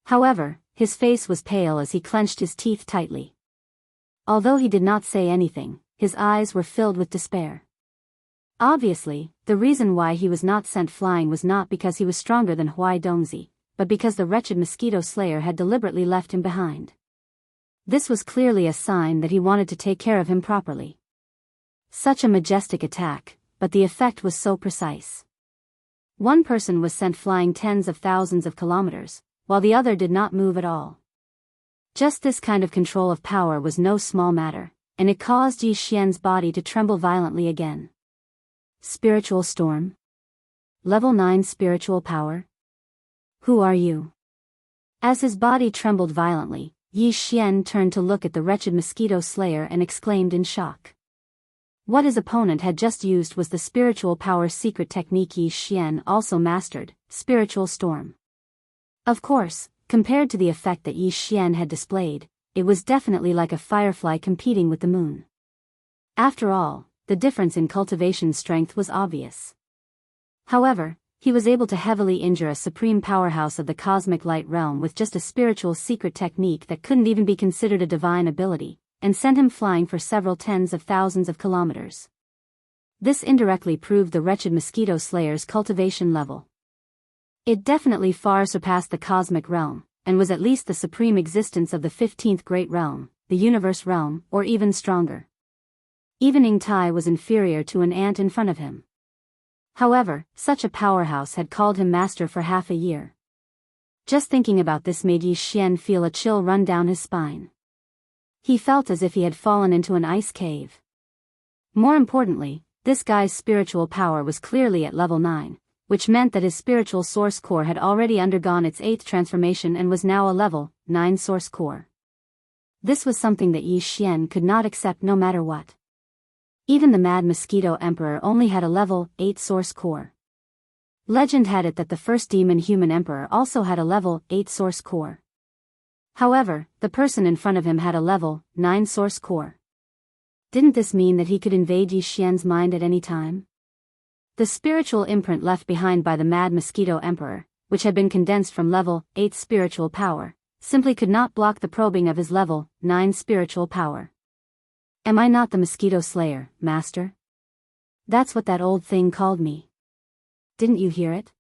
However, his face was pale as he clenched his teeth tightly. Although he did not say anything, his eyes were filled with despair. Obviously, the reason why he was not sent flying was not because he was stronger than Huai Dongzi, but because the wretched mosquito slayer had deliberately left him behind. This was clearly a sign that he wanted to take care of him properly. Such a majestic attack, but the effect was so precise. One person was sent flying tens of thousands of kilometers, while the other did not move at all. Just this kind of control of power was no small matter, and it caused Yi Xian's body to tremble violently again. Spiritual storm? Level 9 spiritual power? Who are you? As his body trembled violently, Yi Xian turned to look at the wretched mosquito slayer and exclaimed in shock. What his opponent had just used was the spiritual power secret technique Yi Xian also mastered, spiritual storm. Of course, compared to the effect that Yi Xian had displayed, it was definitely like a firefly competing with the moon. After all, the difference in cultivation strength was obvious. However, he was able to heavily injure a supreme powerhouse of the cosmic light realm with just a spiritual secret technique that couldn't even be considered a divine ability, and sent him flying for several tens of thousands of kilometers. This indirectly proved the wretched mosquito slayer's cultivation level. It definitely far surpassed the cosmic realm, and was at least the supreme existence of the 15th great realm, the universe realm, or even stronger. Even Ing Tai was inferior to an ant in front of him. However, such a powerhouse had called him master for half a year. Just thinking about this made Yi Xian feel a chill run down his spine. He felt as if he had fallen into an ice cave. More importantly, this guy's spiritual power was clearly at level 9, which meant that his spiritual source core had already undergone its 8th transformation and was now a level 9 source core. This was something that Yi Xian could not accept no matter what. Even the Mad Mosquito Emperor only had a level 8 source core. Legend had it that the first demon-human emperor also had a level 8 source core. However, the person in front of him had a level 9 source core. Didn't this mean that he could invade Yi Xian's mind at any time? The spiritual imprint left behind by the Mad Mosquito Emperor, which had been condensed from level 8 spiritual power, simply could not block the probing of his level 9 spiritual power. Am I not the Mosquito Slayer, Master? That's what that old thing called me. Didn't you hear it?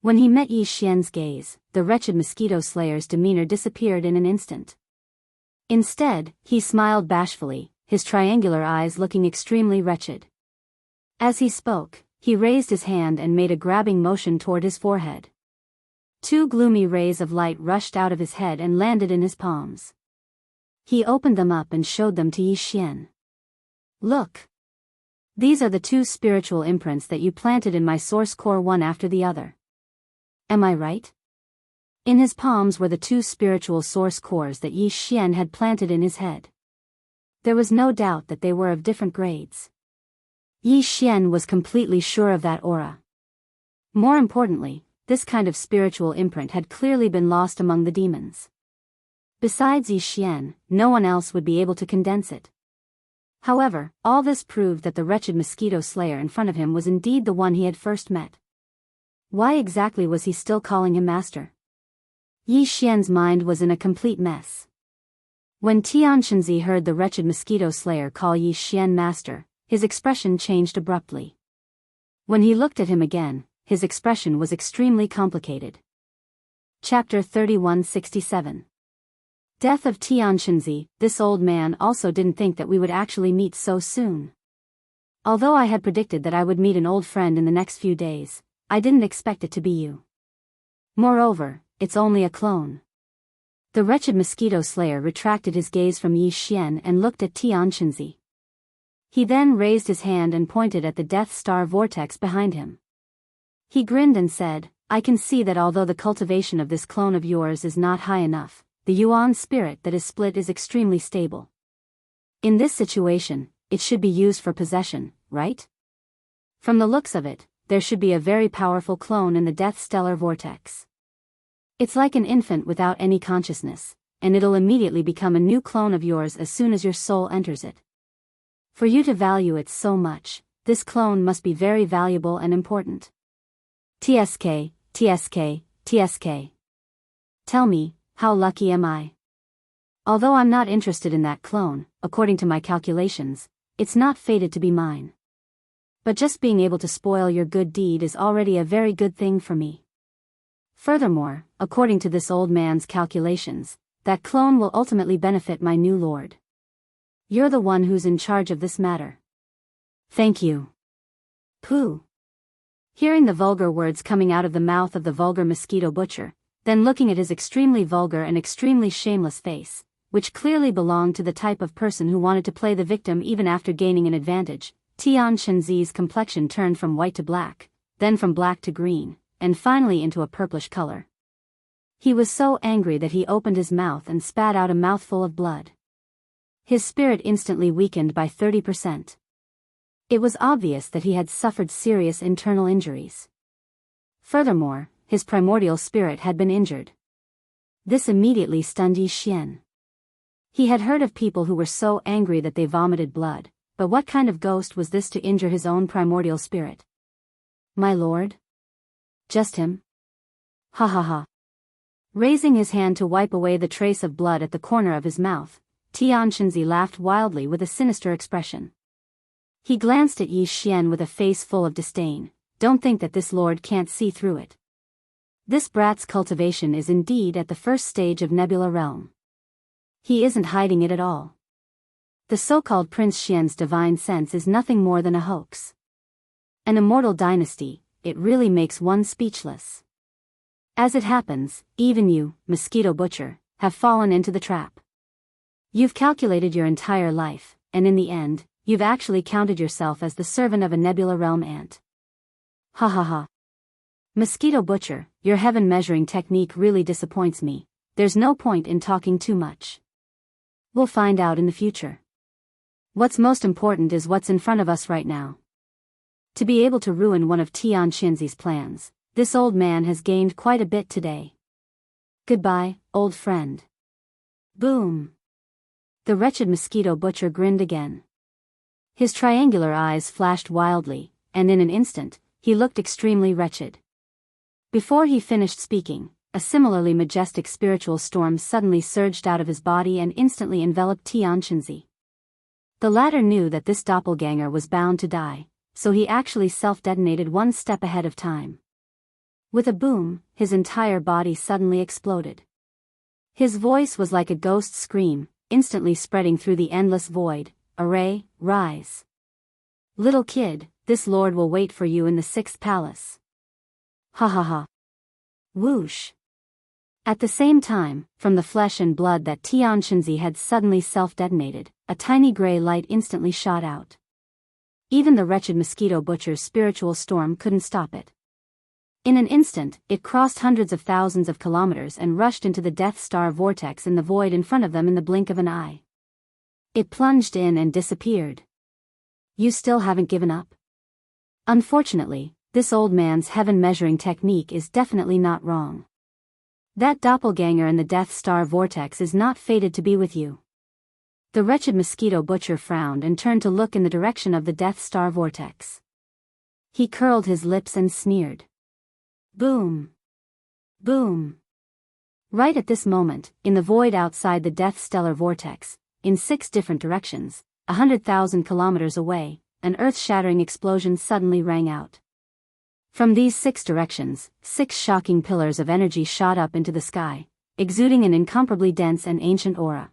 When he met Yi Xian's gaze, the wretched Mosquito Slayer's demeanor disappeared in an instant. Instead, he smiled bashfully, his triangular eyes looking extremely wretched. As he spoke, he raised his hand and made a grabbing motion toward his forehead. 2 gloomy rays of light rushed out of his head and landed in his palms. He opened them up and showed them to Yi Xian. Look! These are the 2 spiritual imprints that you planted in my source core one after the other. Am I right? In his palms were the 2 spiritual source cores that Yi Xian had planted in his head. There was no doubt that they were of different grades. Yi Xian was completely sure of that aura. More importantly, this kind of spiritual imprint had clearly been lost among the demons. Besides Yi Xian, no one else would be able to condense it. However, all this proved that the wretched Mosquito Slayer in front of him was indeed the one he had first met. Why exactly was he still calling him master? Yi Xian's mind was in a complete mess. When Tianxinzi heard the wretched Mosquito Slayer call Yi Xian master, his expression changed abruptly. When he looked at him again, his expression was extremely complicated. Chapter 3167. Death of Tianxinzi. This old man also didn't think that we would actually meet so soon. Although I had predicted that I would meet an old friend in the next few days, I didn't expect it to be you. Moreover, it's only a clone. The wretched Mosquito Slayer retracted his gaze from Yi Xian and looked at Tianxinzi. He then raised his hand and pointed at the Death Star vortex behind him. He grinned and said, I can see that although the cultivation of this clone of yours is not high enough, the Yuan spirit that is split is extremely stable. In this situation, it should be used for possession, right? From the looks of it, there should be a very powerful clone in the Death Stellar Vortex. It's like an infant without any consciousness, and it'll immediately become a new clone of yours as soon as your soul enters it. For you to value it so much, this clone must be very valuable and important. TSK, TSK, TSK. Tell me, how lucky am I? Although I'm not interested in that clone, according to my calculations, it's not fated to be mine. But just being able to spoil your good deed is already a very good thing for me. Furthermore, according to this old man's calculations, that clone will ultimately benefit my new lord. You're the one who's in charge of this matter. Thank you. Pooh. Hearing the vulgar words coming out of the mouth of the vulgar mosquito butcher, then looking at his extremely vulgar and extremely shameless face, which clearly belonged to the type of person who wanted to play the victim even after gaining an advantage, Tianxinzi's complexion turned from white to black, then from black to green, and finally into a purplish color. He was so angry that he opened his mouth and spat out a mouthful of blood. His spirit instantly weakened by 30%. It was obvious that he had suffered serious internal injuries. Furthermore, his primordial spirit had been injured. This immediately stunned Yi Xian. He had heard of people who were so angry that they vomited blood, but what kind of ghost was this to injure his own primordial spirit? My lord? Just him? Ha ha ha. Raising his hand to wipe away the trace of blood at the corner of his mouth, Tianxinzi laughed wildly with a sinister expression. He glanced at Yi Xian with a face full of disdain. Don't think that this lord can't see through it. This brat's cultivation is indeed at the first stage of Nebula Realm. He isn't hiding it at all. The so-called Prince Xian's divine sense is nothing more than a hoax. An immortal dynasty, it really makes one speechless. As it happens, even you, Mosquito Butcher, have fallen into the trap. You've calculated your entire life, and in the end, you've actually counted yourself as the servant of a Nebula Realm ant. Ha ha ha. Mosquito Butcher, your heaven measuring technique really disappoints me. There's no point in talking too much. We'll find out in the future. What's most important is what's in front of us right now. To be able to ruin one of Xianxia's plans, this old man has gained quite a bit today. Goodbye, old friend. Boom. The wretched mosquito butcher grinned again. His triangular eyes flashed wildly, and in an instant, he looked extremely wretched. Before he finished speaking, a similarly majestic spiritual storm suddenly surged out of his body and instantly enveloped Xianxia. The latter knew that this doppelganger was bound to die, so he actually self-detonated one step ahead of time. With a boom, his entire body suddenly exploded. His voice was like a ghost scream, instantly spreading through the endless void. Array, rise. Little kid, this lord will wait for you in the 6th palace. Ha ha ha. Whoosh. At the same time, from the flesh and blood that Xianxia had suddenly self-detonated, a tiny gray light instantly shot out. Even the wretched mosquito butcher's spiritual storm couldn't stop it. In an instant, it crossed hundreds of thousands of kilometers and rushed into the Death Star vortex in the void in front of them in the blink of an eye. It plunged in and disappeared. You still haven't given up? Unfortunately, this old man's heaven measuring technique is definitely not wrong. That doppelganger in the Death Star vortex is not fated to be with you. The wretched mosquito butcher frowned and turned to look in the direction of the Death Star vortex. He curled his lips and sneered. Boom. Boom. Right at this moment, in the void outside the Death Stellar vortex, in 6 different directions, 100,000 kilometers away, an earth-shattering explosion suddenly rang out. From these 6 directions, 6 shocking pillars of energy shot up into the sky, exuding an incomparably dense and ancient aura.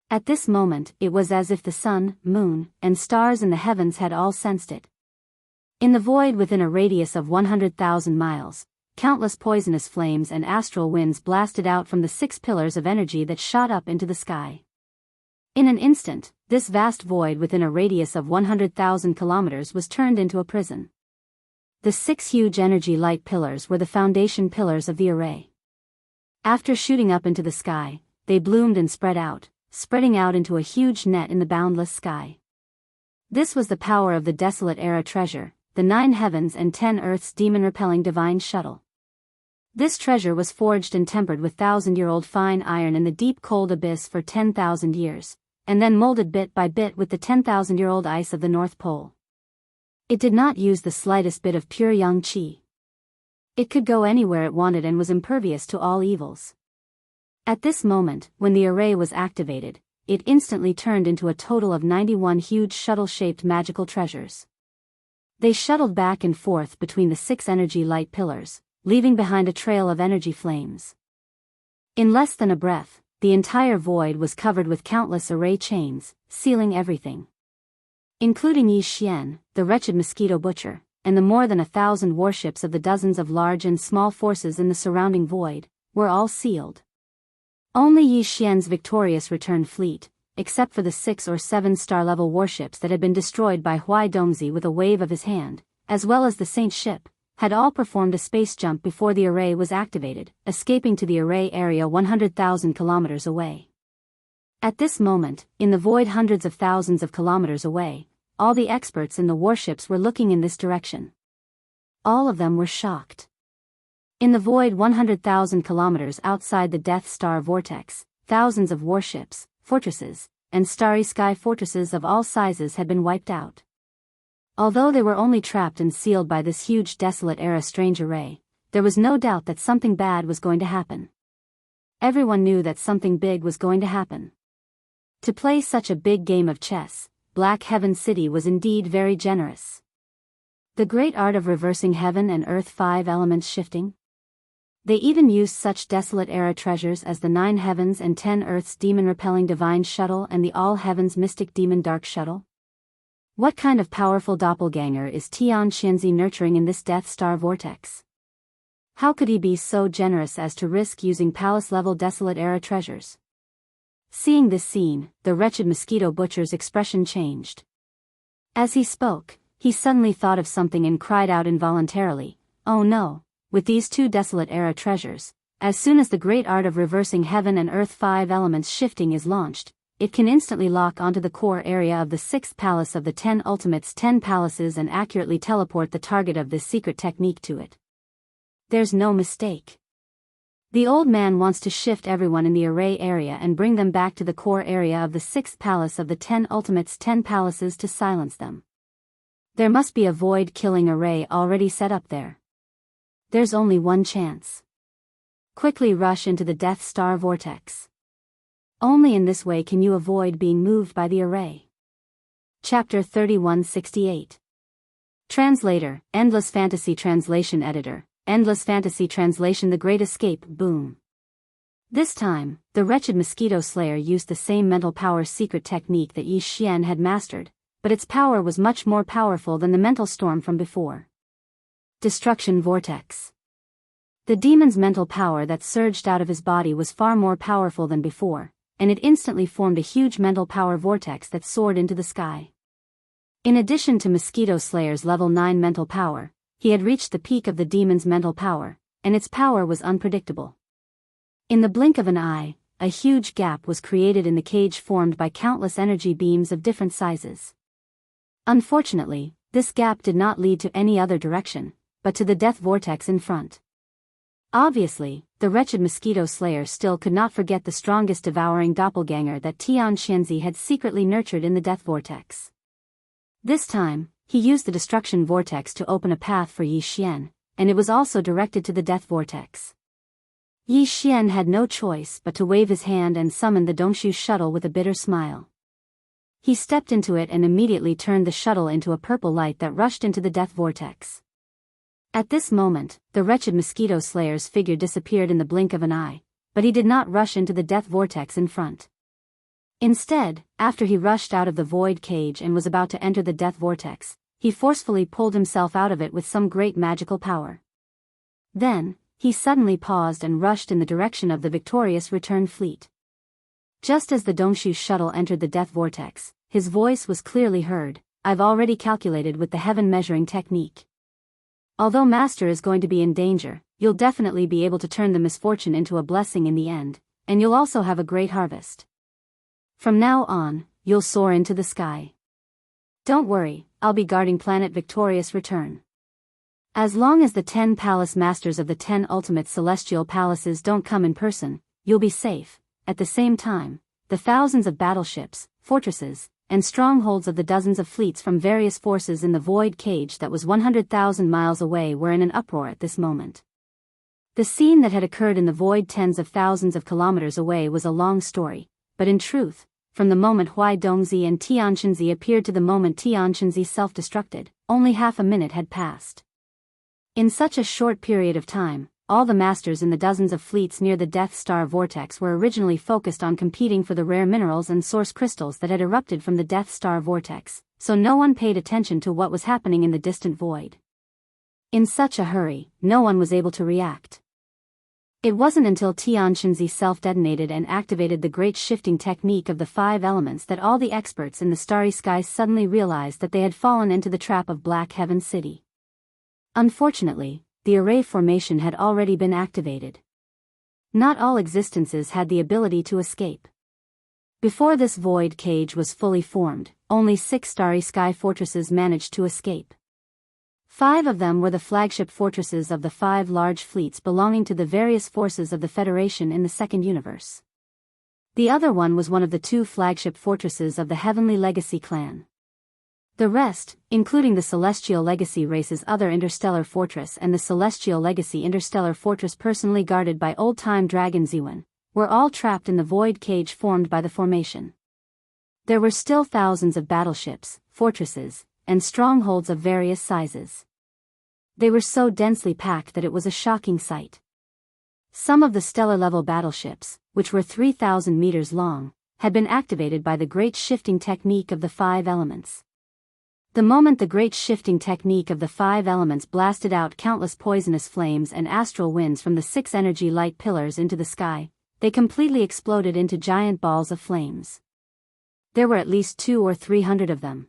At this moment, it was as if the sun, moon, and stars in the heavens had all sensed it. In the void within a radius of 100,000 miles, countless poisonous flames and astral winds blasted out from the 6 pillars of energy that shot up into the sky. In an instant, this vast void within a radius of 100,000 kilometers was turned into a prison. The 6 huge energy light pillars were the foundation pillars of the array. After shooting up into the sky, they bloomed and spread out, spreading out into a huge net in the boundless sky. This was the power of the Desolate Era treasure, the 9 heavens and 10 earths demon-repelling divine shuttle. This treasure was forged and tempered with 1,000-year-old fine iron in the deep cold abyss for 10,000 years, and then molded bit by bit with the 10,000-year-old ice of the North Pole. It did not use the slightest bit of pure yang qi. It could go anywhere it wanted and was impervious to all evils. At this moment, when the array was activated, it instantly turned into a total of 91 huge shuttle-shaped magical treasures. They shuttled back and forth between the 6 energy light pillars, leaving behind a trail of energy flames. In less than a breath, the entire void was covered with countless array chains, sealing everything. Including Yi Xian, the wretched mosquito butcher, and the more than 1,000 warships of the dozens of large and small forces in the surrounding void, were all sealed. Only Yi Xian's victorious return fleet, except for the 6 or 7 star-level warships that had been destroyed by Huai Dongzi with a wave of his hand, as well as the Saint ship, had all performed a space jump before the array was activated, escaping to the array area 100,000 kilometers away. At this moment, in the void hundreds of thousands of kilometers away, all the experts in the warships were looking in this direction. All of them were shocked. In the void 100,000 kilometers outside the Death Star vortex, thousands of warships, fortresses, and starry sky fortresses of all sizes had been wiped out. Although they were only trapped and sealed by this huge Desolate Era strange array, there was no doubt that something bad was going to happen. Everyone knew that something big was going to happen. To play such a big game of chess, Black Heaven City was indeed very generous. The great art of reversing heaven and earth 5 elements shifting. They even used such Desolate Era treasures as the 9 heavens and 10 earths demon-repelling divine shuttle and the all heavens mystic demon dark shuttle. What kind of powerful doppelganger is Xianxia nurturing in this Death Star vortex? How could he be so generous as to risk using palace-level Desolate Era treasures? Seeing this scene, the wretched mosquito butcher's expression changed. As he spoke, he suddenly thought of something and cried out involuntarily, "Oh no, with these 2 Desolate Era treasures, as soon as the great art of reversing heaven and earth 5 elements shifting is launched, it can instantly lock onto the core area of the 6th palace of the 10 Ultimates 10 palaces and accurately teleport the target of this secret technique to it. There's no mistake. The old man wants to shift everyone in the array area and bring them back to the core area of the 6th palace of the 10 Ultimates 10 palaces to silence them. There must be a void-killing array already set up there. There's only one chance. Quickly rush into the Death Star vortex. Only in this way can you avoid being moved by the array. Chapter 3168. Translator, Endless Fantasy Translation Editor, Endless Fantasy Translation The Great Escape, boom. This time, the wretched mosquito slayer used the same mental power secret technique that Yi Xian had mastered, but its power was much more powerful than the mental storm from before. Destruction Vortex. The demon's mental power that surged out of his body was far more powerful than before, and it instantly formed a huge mental power vortex that soared into the sky. In addition to Mosquito Slayer's level 9 mental power, he had reached the peak of the demon's mental power, and its power was unpredictable. In the blink of an eye, a huge gap was created in the cage formed by countless energy beams of different sizes. Unfortunately, this gap did not lead to any other direction, but to the death vortex in front. Obviously, the wretched mosquito slayer still could not forget the strongest devouring doppelganger that Tian Xianzi had secretly nurtured in the death vortex. This time, he used the destruction vortex to open a path for Yi Xian, and it was also directed to the death vortex. Yi Xian had no choice but to wave his hand and summon the Dongshu shuttle with a bitter smile. He stepped into it and immediately turned the shuttle into a purple light that rushed into the death vortex. At this moment, the wretched mosquito slayer's figure disappeared in the blink of an eye, but he did not rush into the death vortex in front. Instead, after he rushed out of the void cage and was about to enter the death vortex, he forcefully pulled himself out of it with some great magical power. Then, he suddenly paused and rushed in the direction of the victorious return fleet. Just as the Dongshu shuttle entered the death vortex, his voice was clearly heard, "I've already calculated with the heaven measuring technique. Although Master is going to be in danger, you'll definitely be able to turn the misfortune into a blessing in the end, and you'll also have a great harvest. From now on, you'll soar into the sky. Don't worry, I'll be guarding planet Victorious return. As long as the 10 palace masters of the 10 ultimate celestial palaces don't come in person, you'll be safe. At the same time, the thousands of battleships, fortresses, and strongholds of the dozens of fleets from various forces in the void cage that was 100,000 miles away were in an uproar at this moment. The scene that had occurred in the void tens of thousands of kilometers away was a long story, but in truth, from the moment Huai Dongzi and Tianxinzi appeared to the moment Tianxinzi self-destructed, only half a minute had passed. In such a short period of time, all the masters in the dozens of fleets near the Death Star vortex were originally focused on competing for the rare minerals and source crystals that had erupted from the Death Star vortex, so no one paid attention to what was happening in the distant void. In such a hurry, no one was able to react. It wasn't until Tianxinzi self-detonated and activated the great shifting technique of the 5 elements that all the experts in the starry sky suddenly realized that they had fallen into the trap of Black Heaven City. Unfortunately, the array formation had already been activated. Not all existences had the ability to escape. Before this void cage was fully formed, only 6 starry sky fortresses managed to escape. 5 of them were the flagship fortresses of the 5 large fleets belonging to the various forces of the Federation in the second universe. The other one was one of the 2 flagship fortresses of the Heavenly Legacy clan. The rest, including the Celestial Legacy race's other interstellar fortress and the Celestial Legacy interstellar fortress personally guarded by old-time dragon Ziwen, were all trapped in the void cage formed by the formation. There were still thousands of battleships, fortresses, and strongholds of various sizes. They were so densely packed that it was a shocking sight. Some of the stellar-level battleships, which were 3,000 meters long, had been activated by the great shifting technique of the 5 elements. The moment the great shifting technique of the 5 elements blasted out countless poisonous flames and astral winds from the 6 energy light pillars into the sky, they completely exploded into giant balls of flames. There were at least 200 or 300 of them.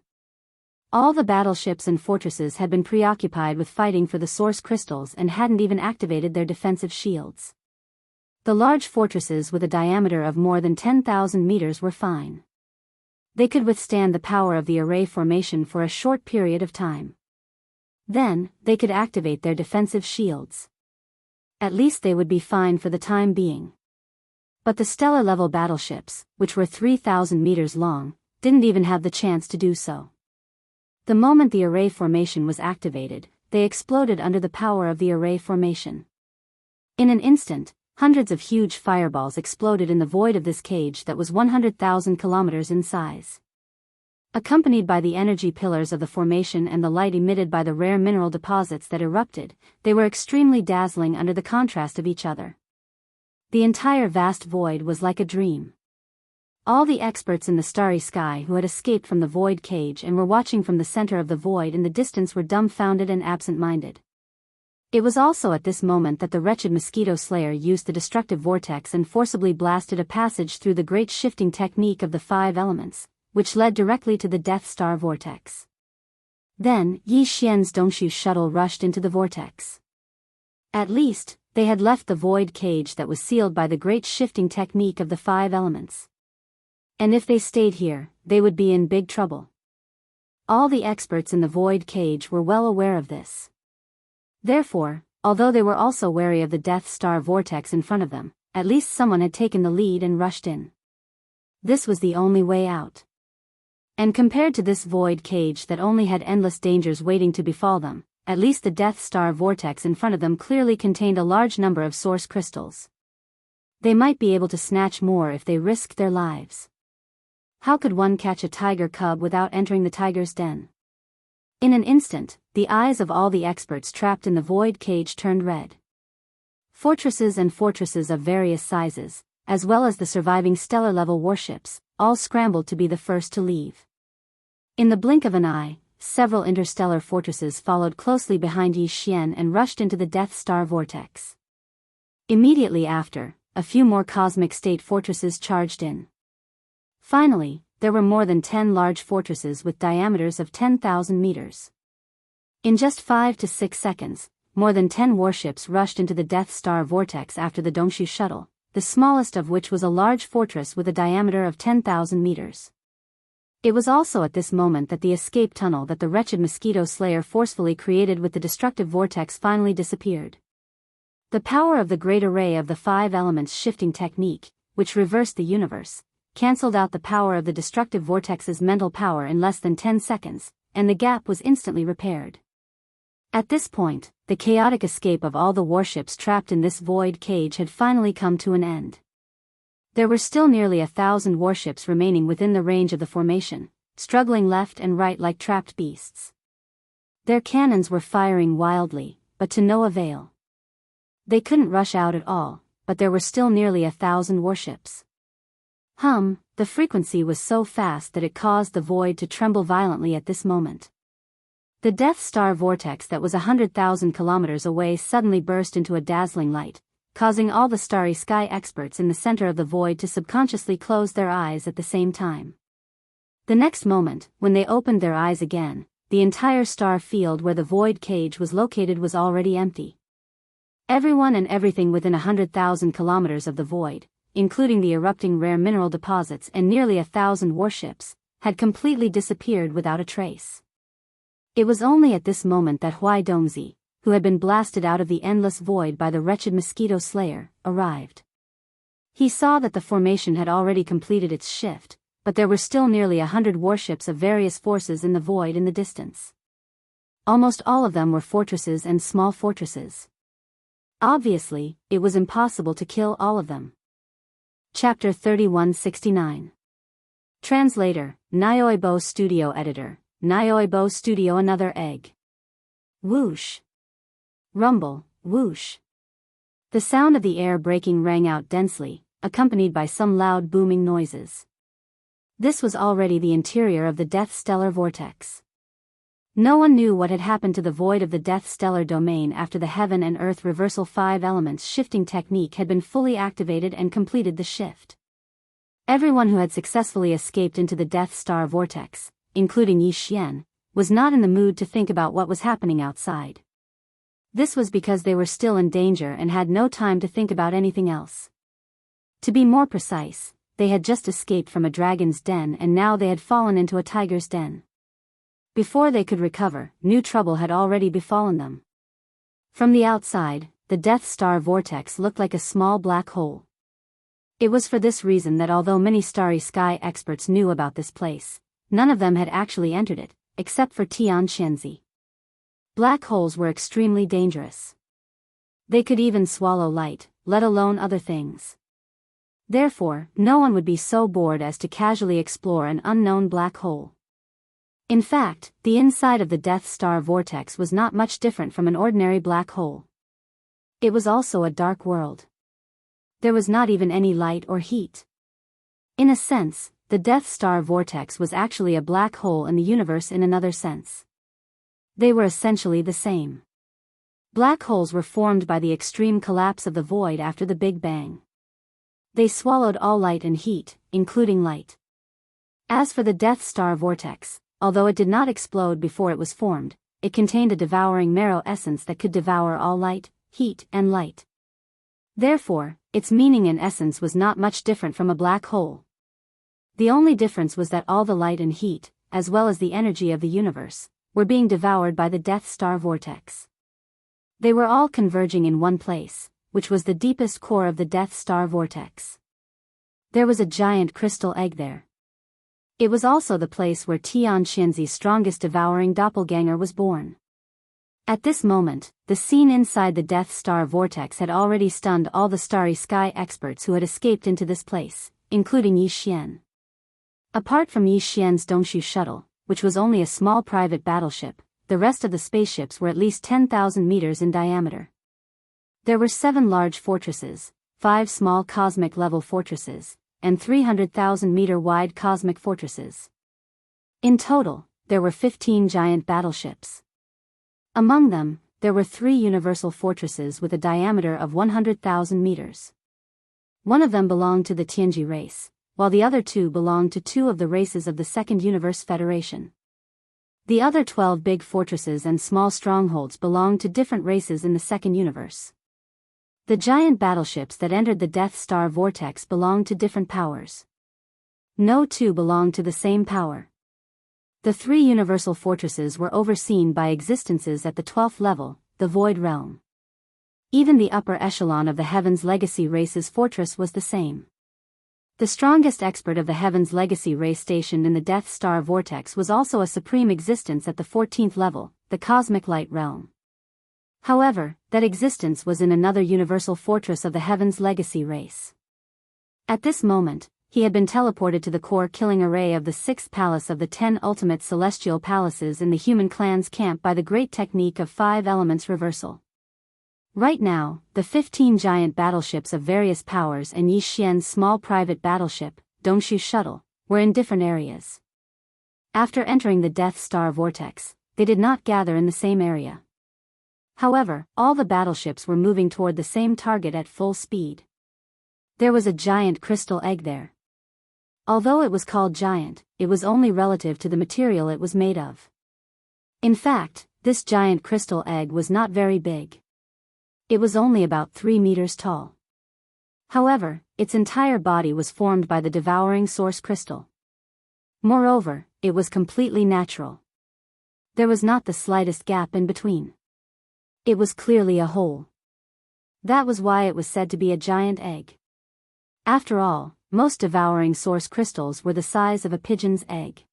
All the battleships and fortresses had been preoccupied with fighting for the source crystals and hadn't even activated their defensive shields. The large fortresses with a diameter of more than 10,000 meters were fine. They could withstand the power of the array formation for a short period of time. Then, they could activate their defensive shields. At least they would be fine for the time being. But the stellar-level battleships, which were 3,000 meters long, didn't even have the chance to do so. The moment the array formation was activated, they exploded under the power of the array formation. In an instant, hundreds of huge fireballs exploded in the void of this cage that was 100,000 kilometers in size. Accompanied by the energy pillars of the formation and the light emitted by the rare mineral deposits that erupted, they were extremely dazzling under the contrast of each other. The entire vast void was like a dream. All the experts in the starry sky who had escaped from the void cage and were watching from the center of the void in the distance were dumbfounded and absent-minded. It was also at this moment that the wretched mosquito slayer used the destructive vortex and forcibly blasted a passage through the great shifting technique of the 5 elements, which led directly to the Death Star vortex. Then, Yi Xian's Dongshu shuttle rushed into the vortex. At least, they had left the void cage that was sealed by the great shifting technique of the 5 elements. And if they stayed here, they would be in big trouble. All the experts in the void cage were well aware of this. Therefore, although they were also wary of the Death Star vortex in front of them, at least someone had taken the lead and rushed in. This was the only way out. And compared to this void cage that only had endless dangers waiting to befall them, at least the Death Star vortex in front of them clearly contained a large number of source crystals. They might be able to snatch more if they risked their lives. How could one catch a tiger cub without entering the tiger's den? In an instant, the eyes of all the experts trapped in the void cage turned red. Fortresses and fortresses of various sizes, as well as the surviving stellar-level warships, all scrambled to be the first to leave. In the blink of an eye, several interstellar fortresses followed closely behind Yi Xian and rushed into the Death Star vortex. Immediately after, a few more cosmic state fortresses charged in. Finally, there were more than 10 large fortresses with diameters of 10,000 meters. In just 5 to 6 seconds, more than 10 warships rushed into the Death Star vortex after the Dongshu shuttle, the smallest of which was a large fortress with a diameter of 10,000 meters. It was also at this moment that the escape tunnel that the wretched mosquito slayer forcefully created with the destructive vortex finally disappeared. The power of the great array of the 5 elements shifting technique, which reversed the universe, cancelled out the power of the destructive vortex's mental power in less than 10 seconds, and the gap was instantly repaired. At this point, the chaotic escape of all the warships trapped in this void cage had finally come to an end. There were still nearly 1,000 warships remaining within the range of the formation, struggling left and right like trapped beasts. Their cannons were firing wildly, but to no avail. They couldn't rush out at all, but there were still nearly 1,000 warships. The frequency was so fast that it caused the void to tremble violently at this moment. The Death Star vortex that was 100,000 kilometers away suddenly burst into a dazzling light, causing all the starry sky experts in the center of the void to subconsciously close their eyes at the same time. The next moment, when they opened their eyes again, the entire star field where the void cage was located was already empty. Everyone and everything within 100,000 kilometers of the void, including the erupting rare mineral deposits and nearly 1,000 warships, had completely disappeared without a trace. It was only at this moment that Huai Dongzi, who had been blasted out of the endless void by the wretched mosquito slayer, arrived. He saw that the formation had already completed its shift, but there were still nearly 100 warships of various forces in the void in the distance. Almost all of them were fortresses and small fortresses. Obviously, it was impossible to kill all of them. Chapter 3169. Translator, Nyoibo Studio Editor, Nyoibo Studio. Another egg. Whoosh. Rumble, whoosh. The sound of the air breaking rang out densely, accompanied by some loud booming noises. This was already the interior of the Death Stellar Vortex. No one knew what had happened to the void of the Death Stellar domain after the Heaven and Earth Reversal 5 Elements shifting technique had been fully activated and completed the shift. Everyone who had successfully escaped into the Death Star Vortex, including Yi Xian, was not in the mood to think about what was happening outside. This was because they were still in danger and had no time to think about anything else. To be more precise, they had just escaped from a dragon's den and now they had fallen into a tiger's den. Before they could recover, new trouble had already befallen them. From the outside, the Death Star vortex looked like a small black hole. It was for this reason that although many starry sky experts knew about this place, none of them had actually entered it, except for Xianxia. Black holes were extremely dangerous. They could even swallow light, let alone other things. Therefore, no one would be so bored as to casually explore an unknown black hole. In fact, the inside of the Death Star vortex was not much different from an ordinary black hole. It was also a dark world. There was not even any light or heat. In a sense, the Death Star vortex was actually a black hole in the universe in another sense. They were essentially the same. Black holes were formed by the extreme collapse of the void after the Big Bang. They swallowed all light and heat, including light. As for the Death Star vortex, although it did not explode before it was formed, it contained a devouring marrow essence that could devour all light, heat, and light. Therefore, its meaning and essence was not much different from a black hole. The only difference was that all the light and heat, as well as the energy of the universe, were being devoured by the Death Star vortex. They were all converging in one place, which was the deepest core of the Death Star vortex. There was a giant crystal egg there. It was also the place where Xianxia's strongest devouring doppelganger was born. At this moment, the scene inside the Death Star vortex had already stunned all the starry sky experts who had escaped into this place, including Yi Xian. Apart from Yi Xian's Dongshu shuttle, which was only a small private battleship, the rest of the spaceships were at least 10,000 meters in diameter. There were 7 large fortresses, 5 small cosmic-level fortresses, and 300,000-meter-wide cosmic fortresses. In total, there were 15 giant battleships. Among them, there were 3 universal fortresses with a diameter of 100,000 meters. One of them belonged to the Tianji race, while the other 2 belonged to 2 of the races of the Second Universe Federation. The other 12 big fortresses and small strongholds belonged to different races in the Second Universe. The giant battleships that entered the Death Star vortex belonged to different powers. No 2 belonged to the same power. The 3 universal fortresses were overseen by existences at the 12th level, the Void Realm. Even the upper echelon of the Heaven's Legacy race's fortress was the same. The strongest expert of the Heaven's Legacy race stationed in the Death Star vortex was also a supreme existence at the 14th level, the Cosmic Light Realm. However, that existence was in another universal fortress of the Heaven's Legacy race. At this moment, he had been teleported to the core-killing array of the 6th palace of the 10 ultimate celestial palaces in the human clan's camp by the great technique of 5 elements reversal. Right now, the 15 giant battleships of various powers and Yi Xian's small private battleship, Dongshu shuttle, were in different areas. After entering the Death Star vortex, they did not gather in the same area. However, all the battleships were moving toward the same target at full speed. There was a giant crystal egg there. Although it was called giant, it was only relative to the material it was made of. In fact, this giant crystal egg was not very big. It was only about 3 meters tall. However, its entire body was formed by the devouring source crystal. Moreover, it was completely natural. There was not the slightest gap in between. It was clearly a hole. That was why it was said to be a giant egg. After all, most devouring source crystals were the size of a pigeon's egg.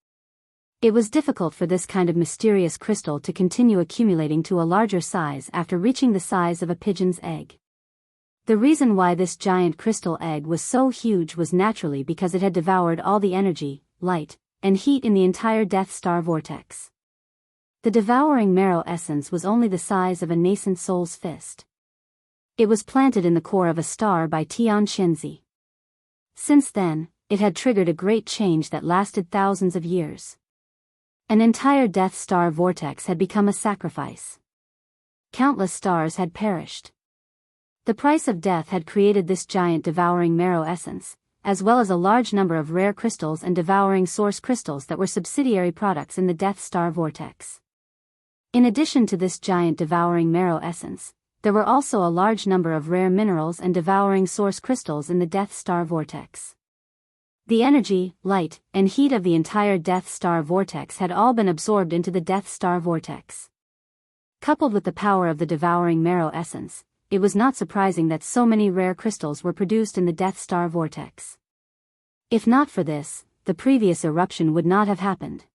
It was difficult for this kind of mysterious crystal to continue accumulating to a larger size after reaching the size of a pigeon's egg. The reason why this giant crystal egg was so huge was naturally because it had devoured all the energy, light, and heat in the entire Death Star vortex. The devouring marrow essence was only the size of a nascent soul's fist. It was planted in the core of a star by Xianxia. Since then, it had triggered a great change that lasted thousands of years. An entire Death Star vortex had become a sacrifice. Countless stars had perished. The price of death had created this giant devouring marrow essence, as well as a large number of rare crystals and devouring source crystals that were subsidiary products in the Death Star vortex. In addition to this giant devouring marrow essence, there were also a large number of rare minerals and devouring source crystals in the Death Star vortex. The energy, light, and heat of the entire Death Star vortex had all been absorbed into the Death Star vortex. Coupled with the power of the devouring marrow essence, it was not surprising that so many rare crystals were produced in the Death Star vortex. If not for this, the previous eruption would not have happened.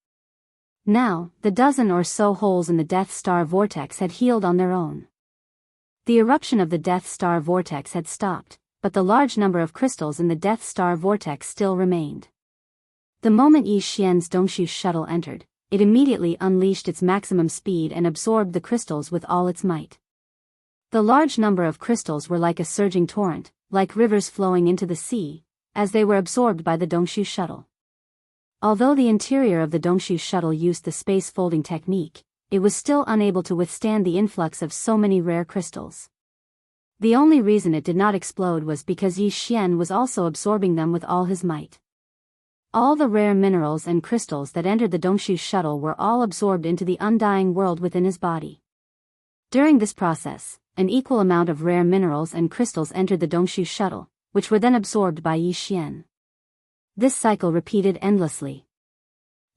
Now, the dozen or so holes in the Death Star vortex had healed on their own. The eruption of the Death Star vortex had stopped, but the large number of crystals in the Death Star vortex still remained. The moment Yi Xian's Dongshu shuttle entered, it immediately unleashed its maximum speed and absorbed the crystals with all its might. The large number of crystals were like a surging torrent, like rivers flowing into the sea, as they were absorbed by the Dongshu shuttle. Although the interior of the Dongshu shuttle used the space folding technique, it was still unable to withstand the influx of so many rare crystals. The only reason it did not explode was because Yi Xian was also absorbing them with all his might. All the rare minerals and crystals that entered the Dongshu shuttle were all absorbed into the undying world within his body. During this process, an equal amount of rare minerals and crystals entered the Dongshu shuttle, which were then absorbed by Yi Xian. This cycle repeated endlessly.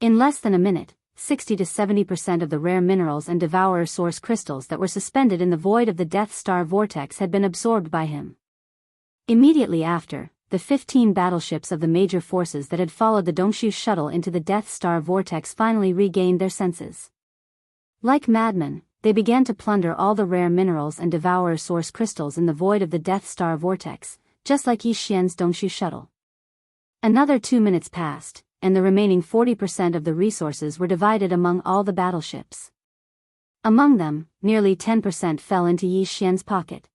In less than a minute, 60 to 70% of the rare minerals and devourer source crystals that were suspended in the void of the Death Star vortex had been absorbed by him. Immediately after, the 15 battleships of the major forces that had followed the Dongshu shuttle into the Death Star vortex finally regained their senses. Like madmen, they began to plunder all the rare minerals and devourer source crystals in the void of the Death Star vortex, just like Yi Xian's Dongshu shuttle. Another 2 minutes passed, and the remaining 40% of the resources were divided among all the battleships. Among them, nearly 10% fell into Yi Xian's pocket.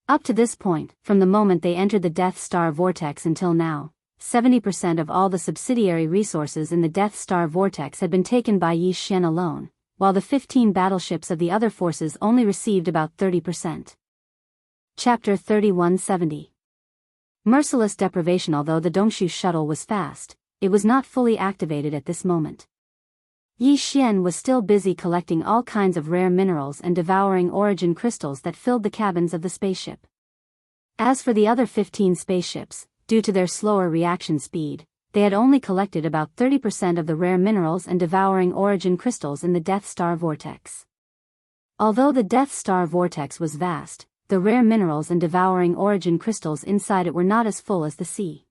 Up to this point, from the moment they entered the Death Star vortex until now, 70% of all the subsidiary resources in the Death Star vortex had been taken by Yi Xian alone, while the 15 battleships of the other forces only received about 30%. Chapter 3170. Merciless deprivation. Although the Dongshu shuttle was fast, it was not fully activated at this moment. Yi Xian was still busy collecting all kinds of rare minerals and devouring origin crystals that filled the cabins of the spaceship. As for the other 15 spaceships, due to their slower reaction speed, they had only collected about 30% of the rare minerals and devouring origin crystals in the Death Star vortex. Although the Death Star vortex was vast, the rare minerals and devouring origin crystals inside it were not as full as the sea.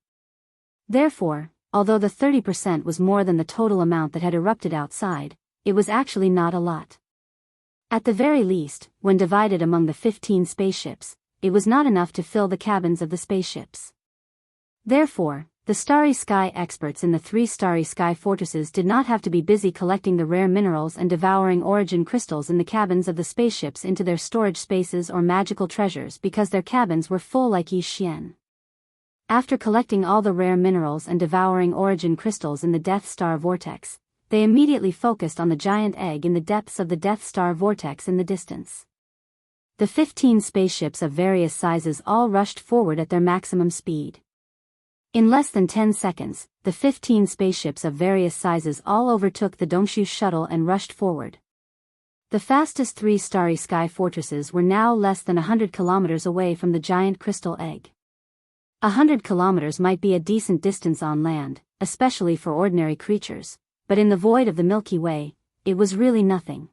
Therefore, although the 30% was more than the total amount that had erupted outside, it was actually not a lot. At the very least, when divided among the 15 spaceships, it was not enough to fill the cabins of the spaceships. Therefore, the Starry Sky experts in the 3 Starry Sky fortresses did not have to be busy collecting the rare minerals and devouring origin crystals in the cabins of the spaceships into their storage spaces or magical treasures because their cabins were full like Yi Xian. After collecting all the rare minerals and devouring origin crystals in the Death Star vortex, they immediately focused on the giant egg in the depths of the Death Star vortex in the distance. The 15 spaceships of various sizes all rushed forward at their maximum speed. In less than 10 seconds, the 15 spaceships of various sizes all overtook the Dongshu shuttle and rushed forward. The fastest 3 Starry Sky fortresses were now less than 100 kilometers away from the giant crystal egg. 100 kilometers might be a decent distance on land, especially for ordinary creatures, but in the void of the Milky Way, it was really nothing.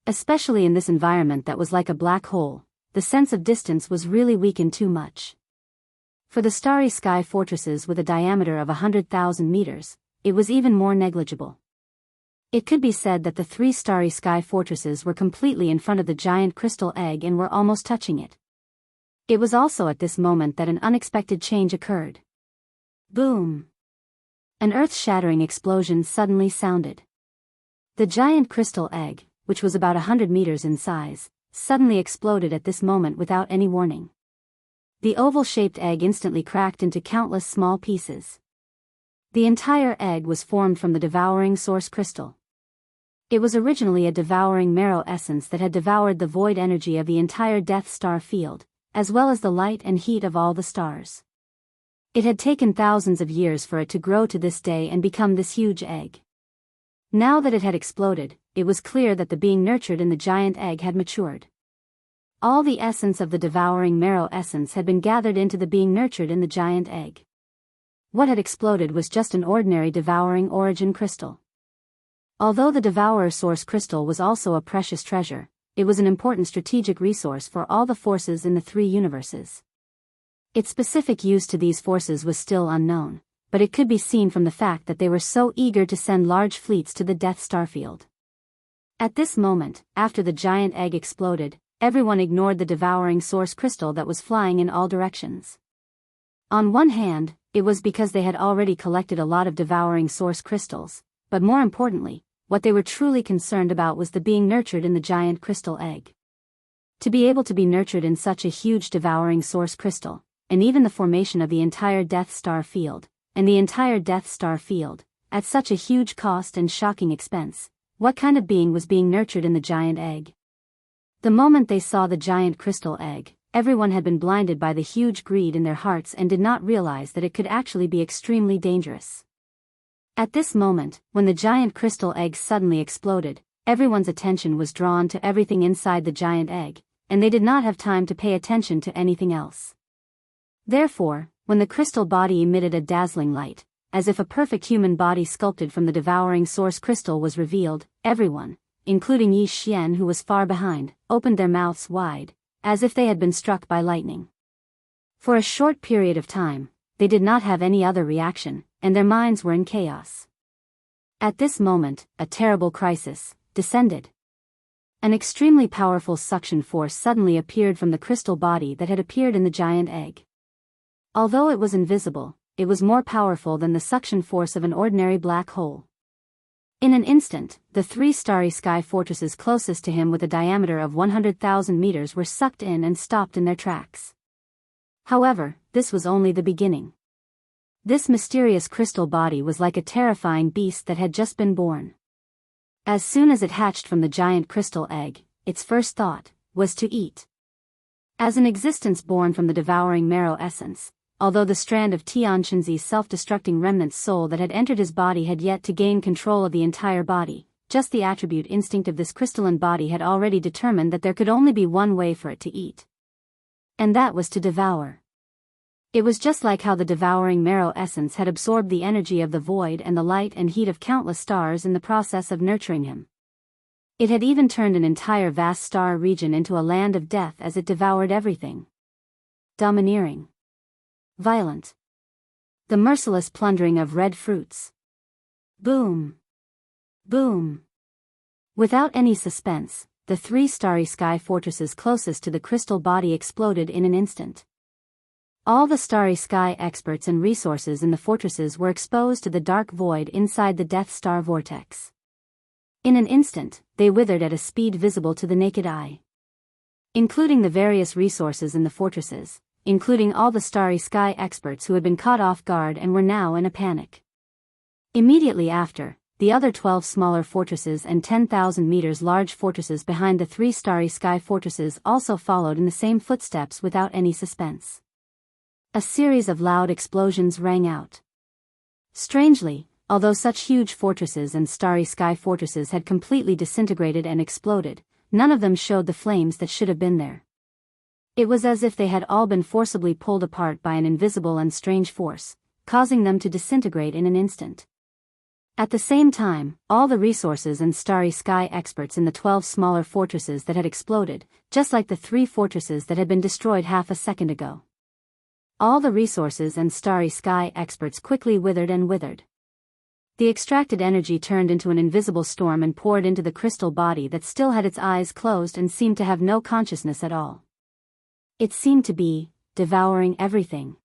Especially in this environment that was like a black hole, the sense of distance was really weakened too much. For the Starry Sky fortresses with a diameter of 100,000 meters, it was even more negligible. It could be said that the 3 Starry Sky fortresses were completely in front of the giant crystal egg and were almost touching it. It was also at this moment that an unexpected change occurred. Boom! An earth-shattering explosion suddenly sounded. The giant crystal egg, which was about 100 meters in size, suddenly exploded at this moment without any warning. The oval-shaped egg instantly cracked into countless small pieces. The entire egg was formed from the devouring source crystal. It was originally a devouring marrow essence that had devoured the void energy of the entire Death Star field, as well as the light and heat of all the stars. It had taken thousands of years for it to grow to this day and become this huge egg. Now that it had exploded, it was clear that the being nurtured in the giant egg had matured. all the essence of the devouring marrow essence had been gathered into the being nurtured in the giant egg. What had exploded was just an ordinary devouring origin crystal. Although the devourer source crystal was also a precious treasure, it was an important strategic resource for all the forces in the three universes. Its specific use to these forces was still unknown, but it could be seen from the fact that they were so eager to send large fleets to the Death Star field. At this moment, after the giant egg exploded, everyone ignored the devouring source crystal that was flying in all directions. On one hand, it was because they had already collected a lot of devouring source crystals, but more importantly, what they were truly concerned about was the being nurtured in the giant crystal egg. To be able to be nurtured in such a huge devouring source crystal, and even the formation of the entire Death Star field, and the entire Death Star field, at such a huge cost and shocking expense, what kind of being was being nurtured in the giant egg? The moment they saw the giant crystal egg, everyone had been blinded by the huge greed in their hearts and did not realize that it could actually be extremely dangerous. At this moment, when the giant crystal egg suddenly exploded, everyone's attention was drawn to everything inside the giant egg, and they did not have time to pay attention to anything else. Therefore, when the crystal body emitted a dazzling light, as if a perfect human body sculpted from the devouring source crystal was revealed, everyone, including Yi Xian who was far behind, opened their mouths wide, as if they had been struck by lightning. For a short period of time, they did not have any other reaction, and their minds were in chaos. At this moment, a terrible crisis descended. An extremely powerful suction force suddenly appeared from the crystal body that had appeared in the giant egg. Although it was invisible, it was more powerful than the suction force of an ordinary black hole. In an instant, the three starry sky fortresses closest to him with a diameter of 100,000 meters were sucked in and stopped in their tracks. However, this was only the beginning. This mysterious crystal body was like a terrifying beast that had just been born. As soon as it hatched from the giant crystal egg, its first thought was to eat. As an existence born from the devouring marrow essence, although the strand of Tianqinzi's self-destructing remnant soul that had entered his body had yet to gain control of the entire body, just the attribute instinct of this crystalline body had already determined that there could only be one way for it to eat. And that was to devour. It was just like how the devouring marrow essence had absorbed the energy of the void and the light and heat of countless stars in the process of nurturing him. It had even turned an entire vast star region into a land of death as it devoured everything. Domineering. Violent. The merciless plundering of red fruits. Boom. Boom. Without any suspense, the three starry sky fortresses closest to the crystal body exploded in an instant. All the starry sky experts and resources in the fortresses were exposed to the dark void inside the Death Star vortex. In an instant, they withered at a speed visible to the naked eye. Including the various resources in the fortresses, including all the starry sky experts who had been caught off guard and were now in a panic. Immediately after, the other 12 smaller fortresses and 10,000 meters large fortresses behind the three starry sky fortresses also followed in the same footsteps without any suspense. A series of loud explosions rang out. Strangely, although such huge fortresses and starry sky fortresses had completely disintegrated and exploded, none of them showed the flames that should have been there. It was as if they had all been forcibly pulled apart by an invisible and strange force, causing them to disintegrate in an instant. At the same time, all the resources and starry sky experts in the 12 smaller fortresses that had exploded, just like the 3 fortresses that had been destroyed half a second ago. All the resources and starry sky experts quickly withered and withered. The extracted energy turned into an invisible storm and poured into the crystal body that still had its eyes closed and seemed to have no consciousness at all. It seemed to be devouring everything.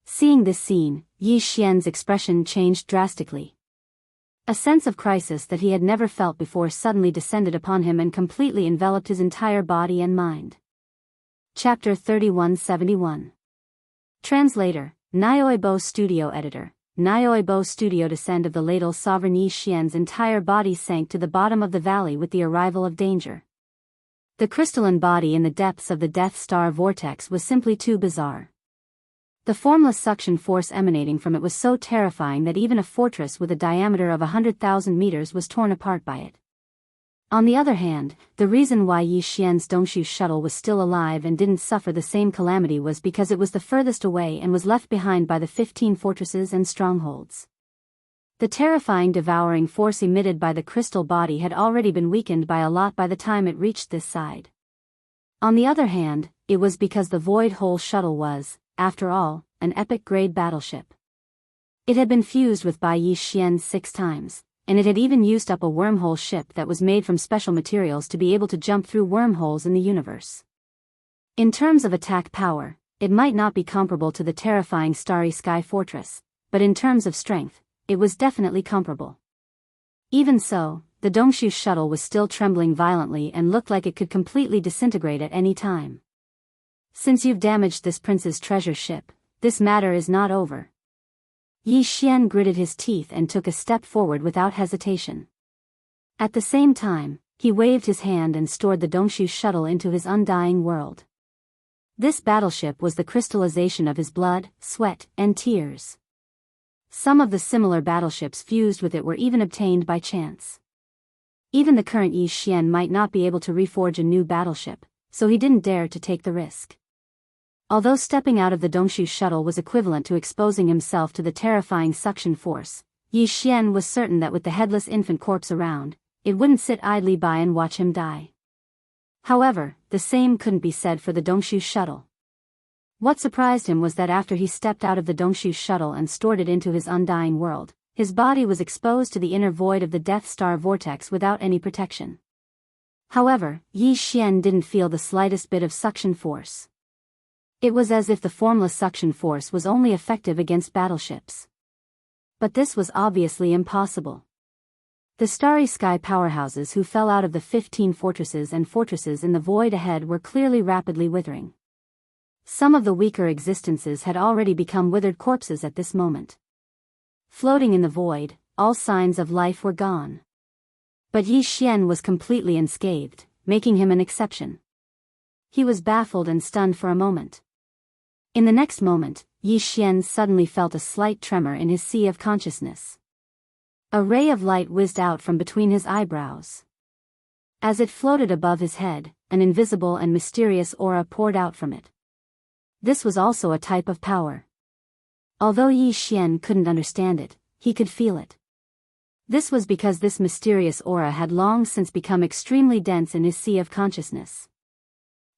Seeing this scene, Yi Xian's expression changed drastically. A sense of crisis that he had never felt before suddenly descended upon him and completely enveloped his entire body and mind. Chapter 3171. Translator, Audiobook Studio Editor. Audiobook Studio. Descent of the ladle. Sovereign Yi Xian's entire body sank to the bottom of the valley with the arrival of danger. The crystalline body in the depths of the Death Star vortex was simply too bizarre. The formless suction force emanating from it was so terrifying that even a fortress with a diameter of 100,000 meters was torn apart by it. On the other hand, the reason why Yi Xian's Dongshu shuttle was still alive and didn't suffer the same calamity was because it was the furthest away and was left behind by the 15 fortresses and strongholds. The terrifying devouring force emitted by the crystal body had already been weakened by a lot by the time it reached this side. On the other hand, it was because the Void Hole shuttle was, after all, an epic-grade battleship. It had been fused with Bai Yi Xian 6 times, and it had even used up a wormhole ship that was made from special materials to be able to jump through wormholes in the universe. In terms of attack power, it might not be comparable to the terrifying Starry Sky Fortress, but in terms of strength, it was definitely comparable. Even so, the Dongshu shuttle was still trembling violently and looked like it could completely disintegrate at any time. Since you've damaged this prince's treasure ship, this matter is not over. Yi Xian gritted his teeth and took a step forward without hesitation. At the same time, he waved his hand and stored the Dongshu shuttle into his undying world. This battleship was the crystallization of his blood, sweat, and tears. Some of the similar battleships fused with it were even obtained by chance. Even the current Yi Xian might not be able to reforge a new battleship, so he didn't dare to take the risk. Although stepping out of the Dongshu shuttle was equivalent to exposing himself to the terrifying suction force, Yi Xian was certain that with the headless infant corpse around, it wouldn't sit idly by and watch him die. However, the same couldn't be said for the Dongshu shuttle. What surprised him was that after he stepped out of the Dongshu shuttle and stored it into his undying world, his body was exposed to the inner void of the Death Star vortex without any protection. However, Yi Xian didn't feel the slightest bit of suction force. It was as if the formless suction force was only effective against battleships. But this was obviously impossible. The Starry Sky powerhouses who fell out of the 15 fortresses and fortresses in the void ahead were clearly rapidly withering. Some of the weaker existences had already become withered corpses at this moment. Floating in the void, all signs of life were gone. But Yi Xian was completely unscathed, making him an exception. He was baffled and stunned for a moment. In the next moment, Yi Xian suddenly felt a slight tremor in his sea of consciousness. A ray of light whizzed out from between his eyebrows. As it floated above his head, an invisible and mysterious aura poured out from it. This was also a type of power. Although Yi Xian couldn't understand it, he could feel it. This was because this mysterious aura had long since become extremely dense in his sea of consciousness.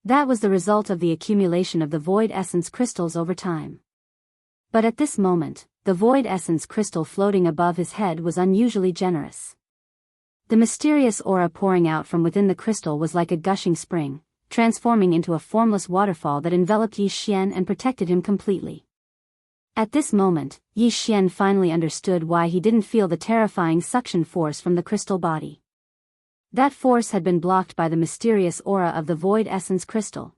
That was the result of the accumulation of the void essence crystals over time. But at this moment, the void essence crystal floating above his head was unusually generous. The mysterious aura pouring out from within the crystal was like a gushing spring, transforming into a formless waterfall that enveloped Yi Xian and protected him completely. At this moment, Yi Xian finally understood why he didn't feel the terrifying suction force from the crystal body. That force had been blocked by the mysterious aura of the void essence crystal.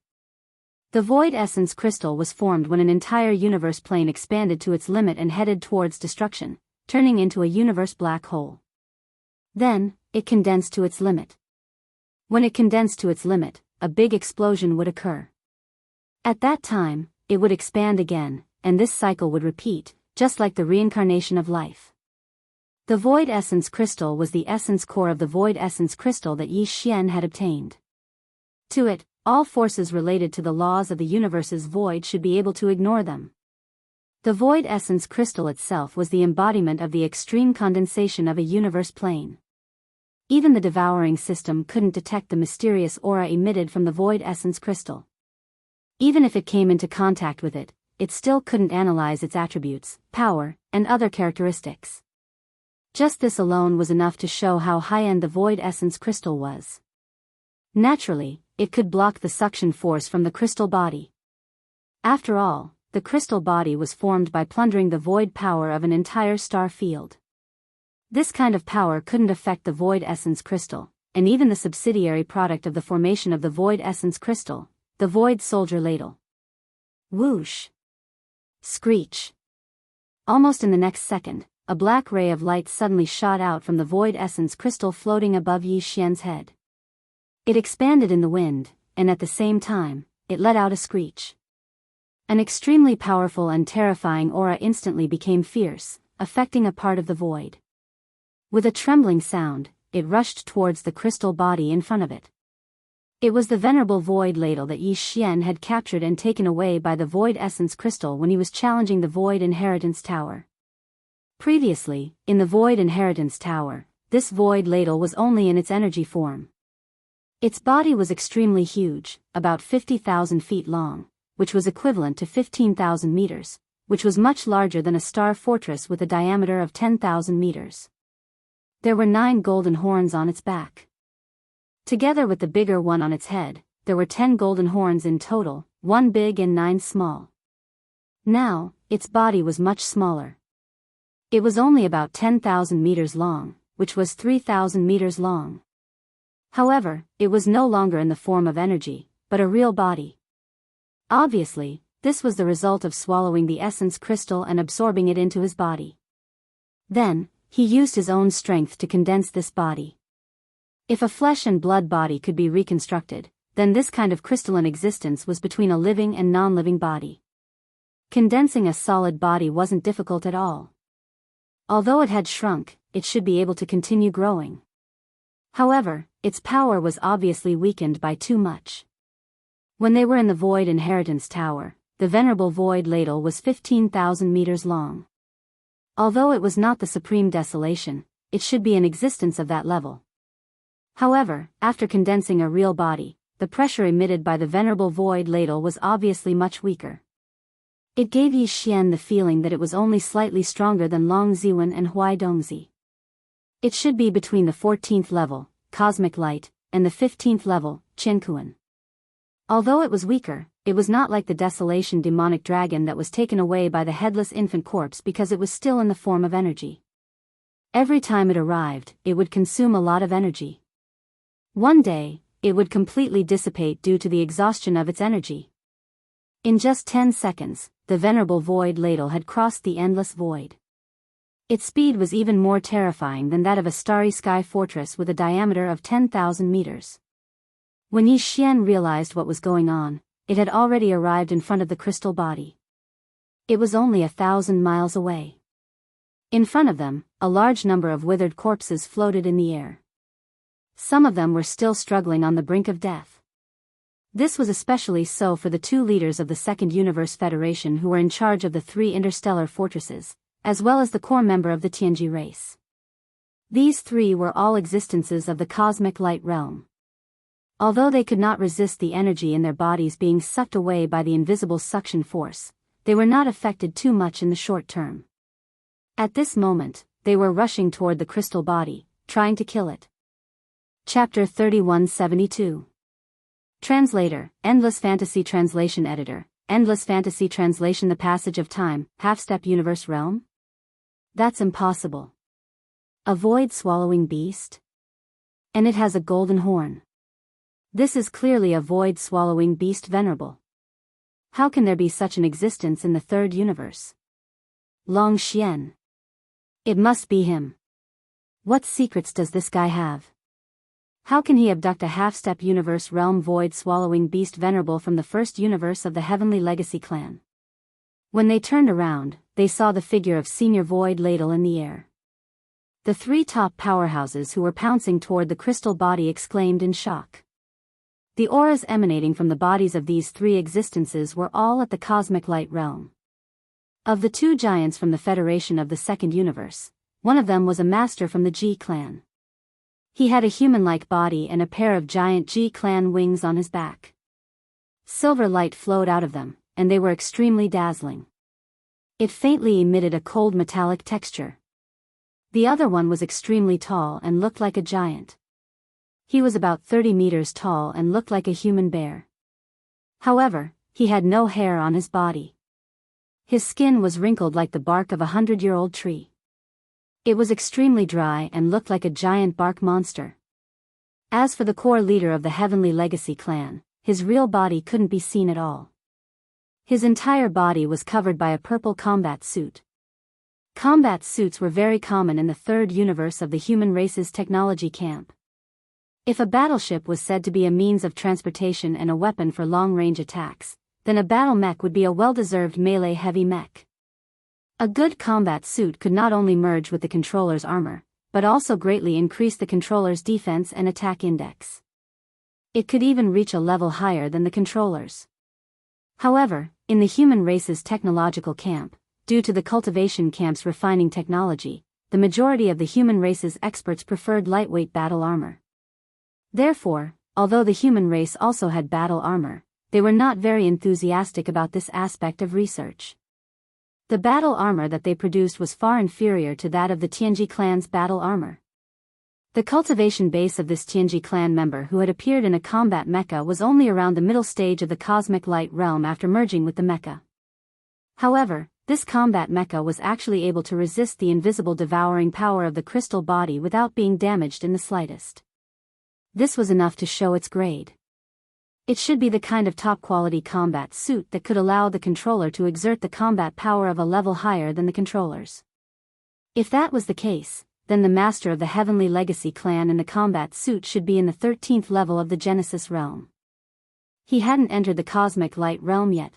The void essence crystal was formed when an entire universe plane expanded to its limit and headed towards destruction, turning into a universe black hole. Then, it condensed to its limit. When it condensed to its limit, a big explosion would occur. At that time, it would expand again, and this cycle would repeat, just like the reincarnation of life. The void essence crystal was the essence core of the void essence crystal that Yi Xian had obtained. To it, all forces related to the laws of the universe's void should be able to ignore them. The void essence crystal itself was the embodiment of the extreme condensation of a universe plane. Even the devouring system couldn't detect the mysterious aura emitted from the void essence crystal. Even if it came into contact with it, it still couldn't analyze its attributes, power, and other characteristics. Just this alone was enough to show how high-end the void essence crystal was. Naturally, it could block the suction force from the crystal body. After all, the crystal body was formed by plundering the void power of an entire star field. This kind of power couldn't affect the void essence crystal, and even the subsidiary product of the formation of the void essence crystal, the void soldier ladle. Whoosh! Screech! Almost in the next second, a black ray of light suddenly shot out from the void essence crystal floating above Yi Xian's head. It expanded in the wind, and at the same time, it let out a screech. An extremely powerful and terrifying aura instantly became fierce, affecting a part of the void. With a trembling sound, it rushed towards the crystal body in front of it. It was the venerable void ladle that Yi Xian had captured and taken away by the void essence crystal when he was challenging the void inheritance tower. Previously, in the void inheritance tower, this void ladle was only in its energy form. Its body was extremely huge, about 50,000 feet long, which was equivalent to 15,000 meters, which was much larger than a star fortress with a diameter of 10,000 meters. There were 9 golden horns on its back. Together with the bigger one on its head, there were 10 golden horns in total, 1 big and 9 small. Now, its body was much smaller. It was only about 10,000 meters long, which was 3,000 meters long. However, it was no longer in the form of energy, but a real body. Obviously, this was the result of swallowing the essence crystal and absorbing it into his body. Then, he used his own strength to condense this body. If a flesh and blood body could be reconstructed, then this kind of crystalline existence was between a living and non-living body. Condensing a solid body wasn't difficult at all. Although it had shrunk, it should be able to continue growing. However, its power was obviously weakened by too much. When they were in the Void Inheritance Tower, the venerable Void Ladle was 15,000 meters long. Although it was not the supreme desolation, it should be an existence of that level. However, after condensing a real body, the pressure emitted by the venerable Void Ladle was obviously much weaker. It gave Yi Xian the feeling that it was only slightly stronger than Long Ziwen and Huai Dongzi. It should be between the 14th level, Cosmic Light, and the 15th level, Qinkuan. Although it was weaker, it was not like the Desolation demonic dragon that was taken away by the headless infant corpse because it was still in the form of energy. Every time it arrived, it would consume a lot of energy. One day, it would completely dissipate due to the exhaustion of its energy. In just 10 seconds, the venerable Void Ladle had crossed the endless void. Its speed was even more terrifying than that of a starry sky fortress with a diameter of 10,000 meters. When Yi Xian realized what was going on, it had already arrived in front of the crystal body. It was only 1,000 miles away. In front of them, a large number of withered corpses floated in the air. Some of them were still struggling on the brink of death. This was especially so for the 2 leaders of the Second Universe Federation who were in charge of the 3 interstellar fortresses, as well as the core member of the Tianji race. These 3 were all existences of the cosmic light realm. Although they could not resist the energy in their bodies being sucked away by the invisible suction force, they were not affected too much in the short term. At this moment, they were rushing toward the crystal body, trying to kill it. Chapter 3172. Translator, Endless Fantasy Translation Editor, Endless Fantasy Translation. The Passage of Time, Half-Step Universe Realm? That's impossible. A void-swallowing beast? And it has a golden horn. This is clearly a void-swallowing beast venerable. How can there be such an existence in the 3rd universe? Long Xian. It must be him. What secrets does this guy have? How can he abduct a half-step universe realm void-swallowing beast venerable from the 1st universe of the Heavenly Legacy clan? When they turned around, they saw the figure of Senior Void Ladle in the air. The 3 top powerhouses who were pouncing toward the crystal body exclaimed in shock. The auras emanating from the bodies of these 3 existences were all at the cosmic light realm. Of the 2 giants from the Federation of the 2nd universe, one of them was a master from the Ji clan. He had a human-like body and a pair of giant Ji clan wings on his back. Silver light flowed out of them, and they were extremely dazzling. It faintly emitted a cold metallic texture. The other one was extremely tall and looked like a giant. He was about 30 meters tall and looked like a human bear. However, he had no hair on his body. His skin was wrinkled like the bark of a 100-year-old tree. It was extremely dry and looked like a giant bark monster. As for the core leader of the Heavenly Legacy clan, his real body couldn't be seen at all. His entire body was covered by a purple combat suit. Combat suits were very common in the 3rd universe of the human race's technology camp. If a battleship was said to be a means of transportation and a weapon for long-range attacks, then a battle mech would be a well-deserved melee heavy mech. A good combat suit could not only merge with the controller's armor, but also greatly increased the controller's defense and attack index. It could even reach a level higher than the controller's. However, in the human race's technological camp, due to the cultivation camp's refining technology, the majority of the human race's experts preferred lightweight battle armor. Therefore, although the human race also had battle armor, they were not very enthusiastic about this aspect of research. The battle armor that they produced was far inferior to that of the Tianji clan's battle armor. The cultivation base of this Tianji clan member who had appeared in a combat mecha was only around the middle stage of the cosmic light realm after merging with the mecha. However, this combat mecha was actually able to resist the invisible devouring power of the crystal body without being damaged in the slightest. This was enough to show its grade. It should be the kind of top-quality combat suit that could allow the controller to exert the combat power of a level higher than the controller's. If that was the case, then the master of the Heavenly Legacy clan in the combat suit should be in the 13th level of the Genesis realm. He hadn't entered the cosmic light realm yet.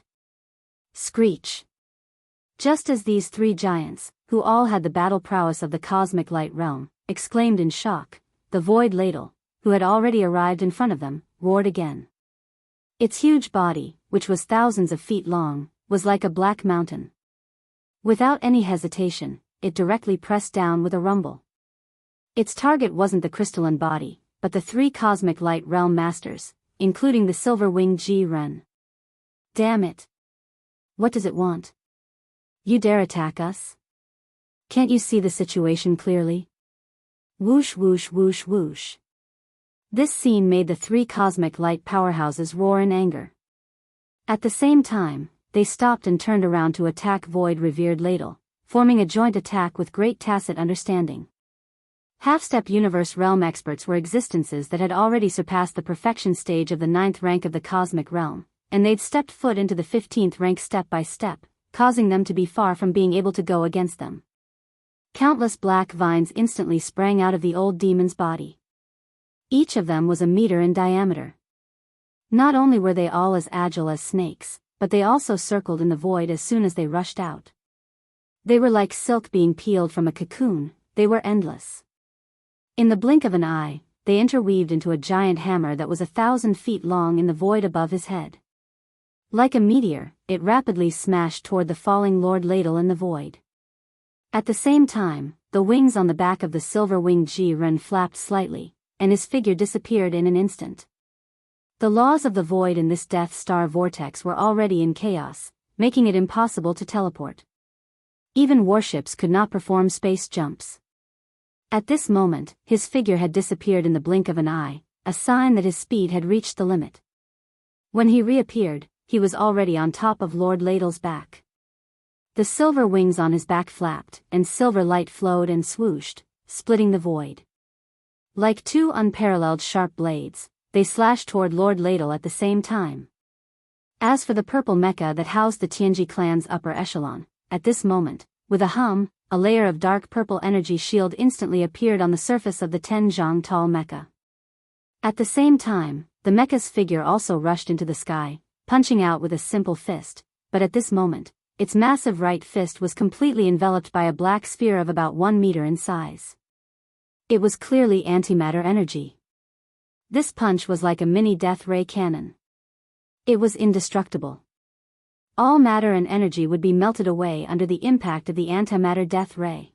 Screech! Just as these three giants, who all had the battle prowess of the cosmic light realm, exclaimed in shock, the Void Ladle, who had already arrived in front of them, roared again. Its huge body, which was thousands of feet long, was like a black mountain. Without any hesitation, it directly pressed down with a rumble. Its target wasn't the crystalline body, but the three cosmic light realm masters, including the silver-winged Ji-Ren. Damn it! What does it want? You dare attack us? Can't you see the situation clearly? Whoosh whoosh whoosh whoosh. This scene made the three cosmic light powerhouses roar in anger. At the same time, they stopped and turned around to attack Void-Revered Ladle, forming a joint attack with great tacit understanding. Half-step universe realm experts were existences that had already surpassed the perfection stage of the 9th rank of the cosmic realm, and they'd stepped foot into the 15th rank step by step, causing them to be far from being able to go against them. Countless black vines instantly sprang out of the old demon's body. Each of them was a meter in diameter. Not only were they all as agile as snakes, but they also circled in the void as soon as they rushed out. They were like silk being peeled from a cocoon, they were endless. In the blink of an eye, they interweaved into a giant hammer that was 1,000 feet long in the void above his head. Like a meteor, it rapidly smashed toward the falling Lord Ladle in the void. At the same time, the wings on the back of the silver-winged Ji-Ren flapped slightly, and his figure disappeared in an instant. The laws of the void in this Death Star vortex were already in chaos, making it impossible to teleport. Even warships could not perform space jumps. At this moment, his figure had disappeared in the blink of an eye, a sign that his speed had reached the limit. When he reappeared, he was already on top of Lord Ladle's back. The silver wings on his back flapped, and silver light flowed and swooshed, splitting the void. Like two unparalleled sharp blades, they slashed toward Lord Ladle at the same time. As for the purple mecha that housed the Tianji clan's upper echelon, at this moment, with a hum, a layer of dark purple energy shield instantly appeared on the surface of the 10 zhang tall mecha. At the same time, the mecha's figure also rushed into the sky, punching out with a simple fist, but at this moment, its massive right fist was completely enveloped by a black sphere of about 1 meter in size. It was clearly antimatter energy. This punch was like a mini death ray cannon. It was indestructible. All matter and energy would be melted away under the impact of the antimatter death ray.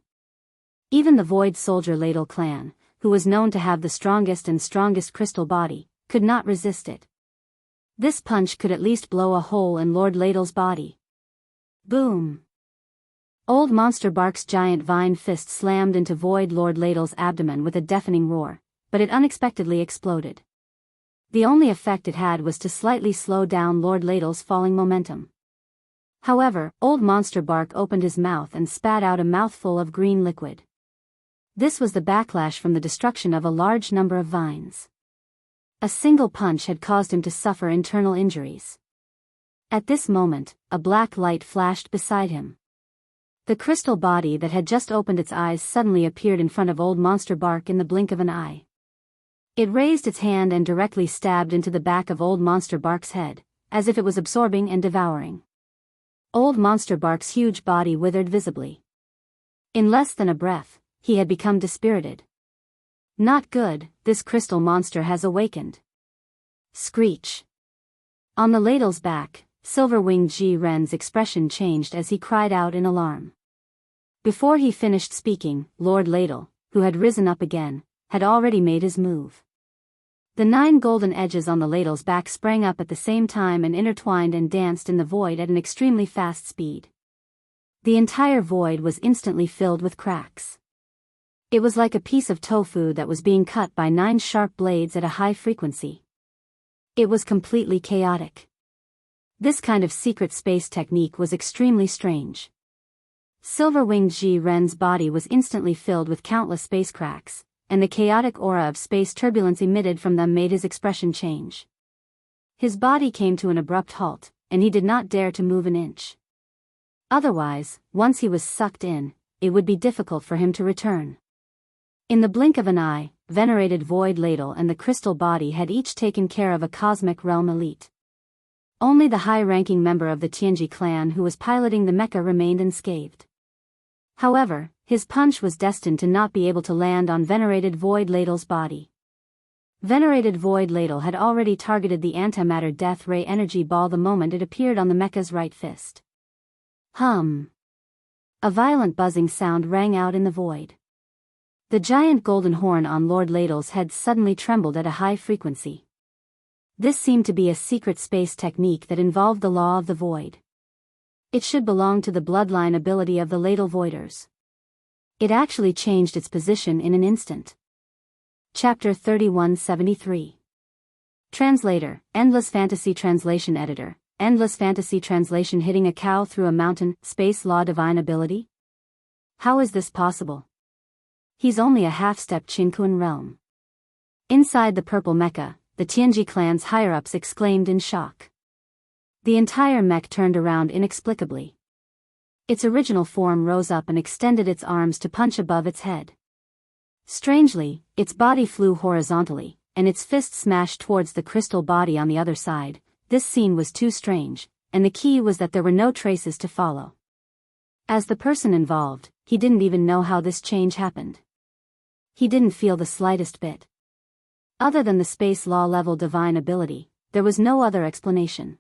Even the Void Soldier Ladle clan, who was known to have the strongest crystal body, could not resist it. This punch could at least blow a hole in Lord Ladle's body. Boom! Old Monster Bark's giant vine fist slammed into Void Lord Ladle's abdomen with a deafening roar, but it unexpectedly exploded. The only effect it had was to slightly slow down Lord Ladle's falling momentum. However, Old Monster Bark opened his mouth and spat out a mouthful of green liquid. This was the backlash from the destruction of a large number of vines. A single punch had caused him to suffer internal injuries. At this moment, a black light flashed beside him. The crystal body that had just opened its eyes suddenly appeared in front of Old Monster Bark in the blink of an eye. It raised its hand and directly stabbed into the back of Old Monster Bark's head, as if it was absorbing and devouring. Old Monster Bark's huge body withered visibly. In less than a breath, he had become dispirited. Not good, this crystal monster has awakened. Screech. On the ladle's back, silver-winged Ji Ren's expression changed as he cried out in alarm. Before he finished speaking, Lord Ladle, who had risen up again, had already made his move. The 9 golden edges on the ladle's back sprang up at the same time and intertwined and danced in the void at an extremely fast speed. The entire void was instantly filled with cracks. It was like a piece of tofu that was being cut by 9 sharp blades at a high frequency. It was completely chaotic. This kind of secret space technique was extremely strange. Silver-winged Ji Ren's body was instantly filled with countless space cracks, and the chaotic aura of space turbulence emitted from them made his expression change. His body came to an abrupt halt, and he did not dare to move an inch. Otherwise, once he was sucked in, it would be difficult for him to return. In the blink of an eye, venerated Void Ladle and the crystal body had each taken care of a cosmic realm elite. Only the high-ranking member of the Tianji clan who was piloting the mecha remained unscathed. However, his punch was destined to not be able to land on venerated Void Ladle's body. Venerated Void Ladle had already targeted the antimatter death ray energy ball the moment it appeared on the mecha's right fist. Hum. A violent buzzing sound rang out in the void. The giant golden horn on Lord Ladle's head suddenly trembled at a high frequency. This seemed to be a secret space technique that involved the law of the void. It should belong to the bloodline ability of the Ladle Voiders. It actually changed its position in an instant. Chapter 3173. Translator, Endless Fantasy Translation Editor, Endless Fantasy Translation. Hitting a cow through a mountain, space law divine ability? How is this possible? He's only a half-step Qinkuan realm. Inside the purple mecha, the Tianji clan's higher-ups exclaimed in shock. The entire mech turned around inexplicably. Its original form rose up and extended its arms to punch above its head. Strangely, its body flew horizontally, and its fist smashed towards the crystal body on the other side. This scene was too strange, and the key was that there were no traces to follow. As the person involved, he didn't even know how this change happened. He didn't feel the slightest bit. Other than the space law level divine ability, there was no other explanation.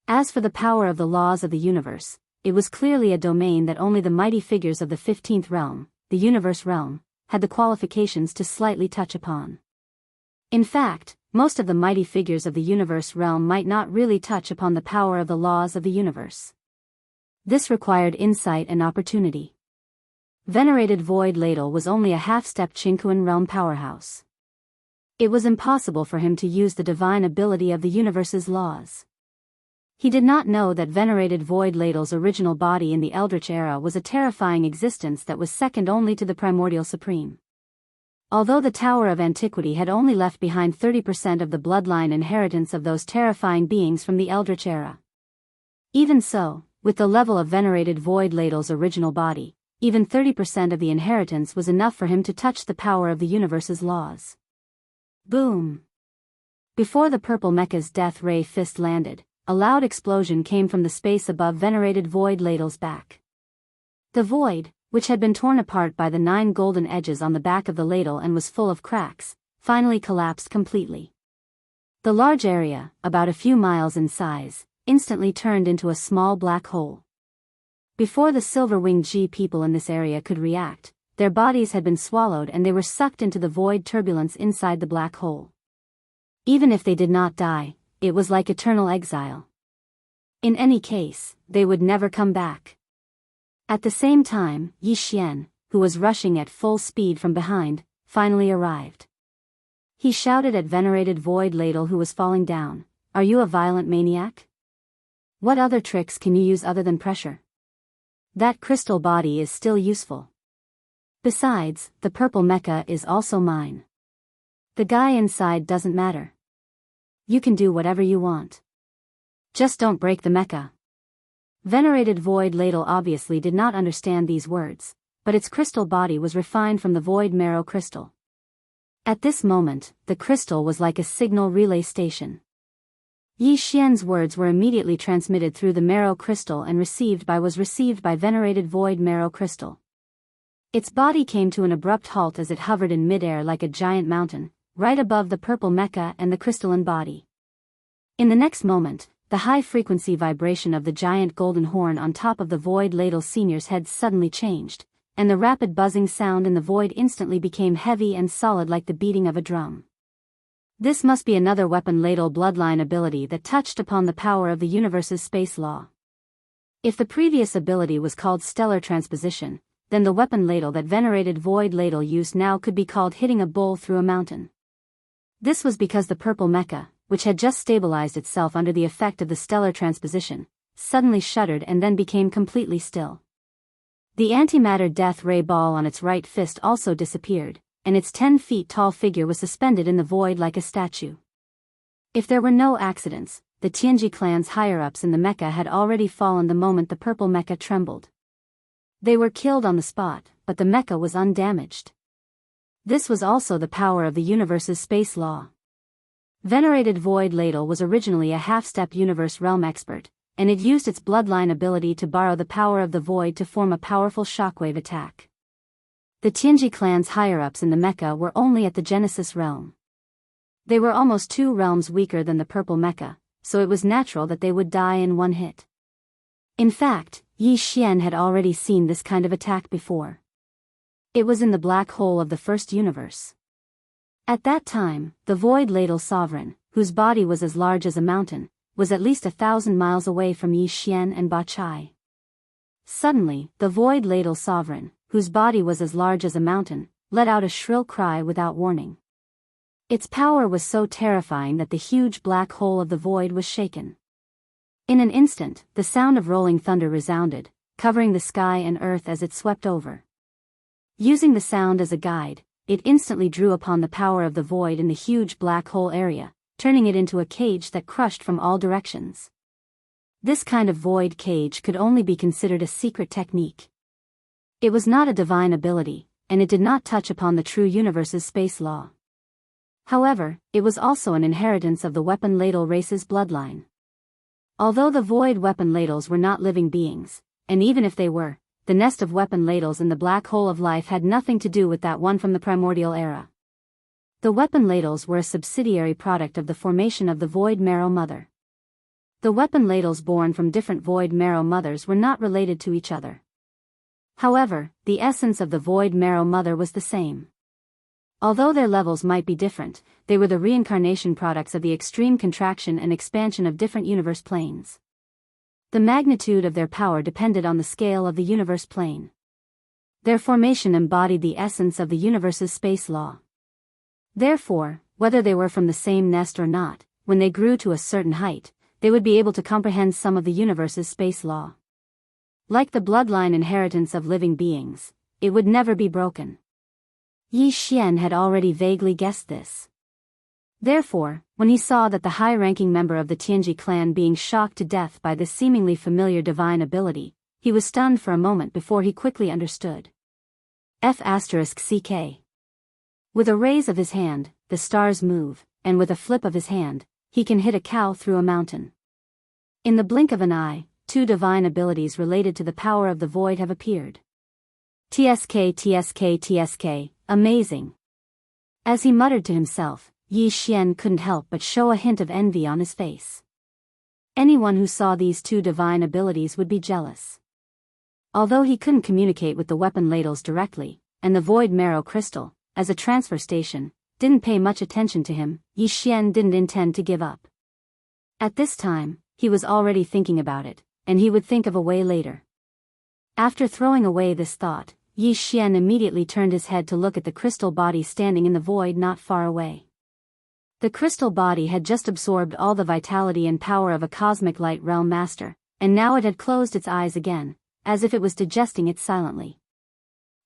As for the power of the laws of the universe, it was clearly a domain that only the mighty figures of the 15th realm, the universe realm, had the qualifications to slightly touch upon. In fact, most of the mighty figures of the universe realm might not really touch upon the power of the laws of the universe. This required insight and opportunity. Venerated Void Ladle was only a half-step Qinkuan realm powerhouse. It was impossible for him to use the divine ability of the universe's laws. He did not know that venerated Void Ladle's original body in the Eldritch era was a terrifying existence that was second only to the Primordial Supreme. Although the Tower of Antiquity had only left behind 30% of the bloodline inheritance of those terrifying beings from the Eldritch era. Even so, with the level of venerated Void Ladle's original body, even 30% of the inheritance was enough for him to touch the power of the universe's laws. Boom! Before the purple mecha's death ray fist landed, a loud explosion came from the space above venerated Void Ladle's back. The void, which had been torn apart by the 9 golden edges on the back of the ladle and was full of cracks, finally collapsed completely. The large area, about a few miles in size, instantly turned into a small black hole. Before the silver-winged G people in this area could react, their bodies had been swallowed and they were sucked into the void turbulence inside the black hole. Even if they did not die, it was like eternal exile. In any case, they would never come back. At the same time, Yi Xian, who was rushing at full speed from behind, finally arrived. He shouted at venerated Void Ladle who was falling down, "Are you a violent maniac? What other tricks can you use other than pressure? That crystal body is still useful. Besides, the purple mecha is also mine. The guy inside doesn't matter. You can do whatever you want. Just don't break the mecha." Venerated Void Ladle obviously did not understand these words, but its crystal body was refined from the void marrow crystal. At this moment, the crystal was like a signal relay station. Yi Xian's words were immediately transmitted through the marrow crystal and received by venerated void marrow crystal. Its body came to an abrupt halt as it hovered in midair like a giant mountain, right above the purple mecha and the crystalline body. In the next moment, the high-frequency vibration of the giant golden horn on top of the Void Ladle Senior's head suddenly changed, and the rapid buzzing sound in the void instantly became heavy and solid like the beating of a drum. This must be another Weapon Ladle bloodline ability that touched upon the power of the universe's space law. If the previous ability was called Stellar Transposition, then the Weapon Ladle that venerated Void Ladle used now could be called Hitting a Bull Through a Mountain. This was because the purple mecha, which had just stabilized itself under the effect of the Stellar Transposition, suddenly shuddered and then became completely still. The antimatter death ray ball on its right fist also disappeared, and its 10 feet tall figure was suspended in the void like a statue. If there were no accidents, the Tianji clan's higher-ups in the mecha had already fallen the moment the purple mecha trembled. They were killed on the spot, but the mecha was undamaged. This was also the power of the universe's space law. Venerated Void Ladle was originally a half-step universe realm expert, and it used its bloodline ability to borrow the power of the void to form a powerful shockwave attack. The Tianji clan's higher-ups in the mecha were only at the Genesis realm. They were almost 2 realms weaker than the purple mecha, so it was natural that they would die in one hit. In fact, Yi Xian had already seen this kind of attack before. It was in the black hole of the first universe. At that time, the Void Ladle Sovereign, whose body was as large as a mountain, was at least 1,000 miles away from Yi Xian and Ba Chai. Suddenly, the Void Ladle Sovereign, whose body was as large as a mountain, let out a shrill cry without warning. Its power was so terrifying that the huge black hole of the void was shaken. In an instant, the sound of rolling thunder resounded, covering the sky and earth as it swept over. Using the sound as a guide, it instantly drew upon the power of the void in the huge black hole area, turning it into a cage that crushed from all directions. This kind of void cage could only be considered a secret technique. It was not a divine ability, and it did not touch upon the true universe's space law. However, it was also an inheritance of the Weapon Ladle race's bloodline. Although the void weapon ladles were not living beings, and even if they were, the nest of weapon ladles in the black hole of life had nothing to do with that one from the primordial era. The weapon ladles were a subsidiary product of the formation of the Void Marrow Mother. The weapon ladles born from different Void Marrow Mothers were not related to each other. However, the essence of the Void Marrow Mother was the same. Although their levels might be different, they were the reincarnation products of the extreme contraction and expansion of different universe planes. The magnitude of their power depended on the scale of the universe plane. Their formation embodied the essence of the universe's space law. Therefore, whether they were from the same nest or not, when they grew to a certain height, they would be able to comprehend some of the universe's space law. Like the bloodline inheritance of living beings, it would never be broken. Yi Xian had already vaguely guessed this. Therefore, when he saw that the high-ranking member of the Tianji clan being shocked to death by this seemingly familiar divine ability, he was stunned for a moment before he quickly understood. F***CK. With a raise of his hand, the stars move, and with a flip of his hand, he can hit a cow through a mountain. In the blink of an eye, 2 divine abilities related to the power of the void have appeared. TSK, amazing. As he muttered to himself, Yi Xian couldn't help but show a hint of envy on his face. Anyone who saw these 2 divine abilities would be jealous. Although he couldn't communicate with the weapon ladles directly, and the Void Marrow Crystal, as a transfer station, didn't pay much attention to him, Yi Xian didn't intend to give up. At this time, he was already thinking about it, and he would think of a way later. After throwing away this thought, Yi Xian immediately turned his head to look at the crystal body standing in the void not far away. The crystal body had just absorbed all the vitality and power of a cosmic light realm master, and now it had closed its eyes again, as if it was digesting it silently.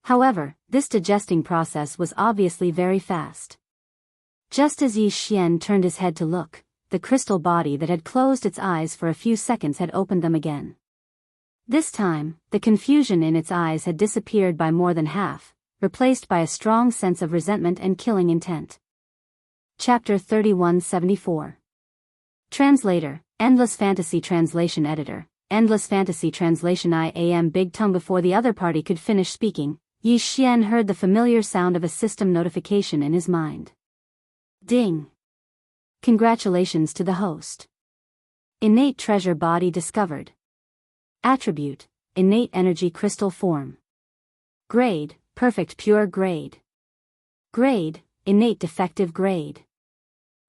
However, this digesting process was obviously very fast. Just as Yi Xian turned his head to look, the crystal body that had closed its eyes for a few seconds had opened them again. This time, the confusion in its eyes had disappeared by more than half, replaced by a strong sense of resentment and killing intent. Chapter 3174. Translator, Endless Fantasy Translation Editor, Endless Fantasy Translation. I am Big Tongue. Before the other party could finish speaking, Yi Xian heard the familiar sound of a system notification in his mind. Ding! Congratulations to the host. Innate treasure body discovered. Attribute: innate energy crystal form. Grade: perfect pure grade. Grade: innate defective grade.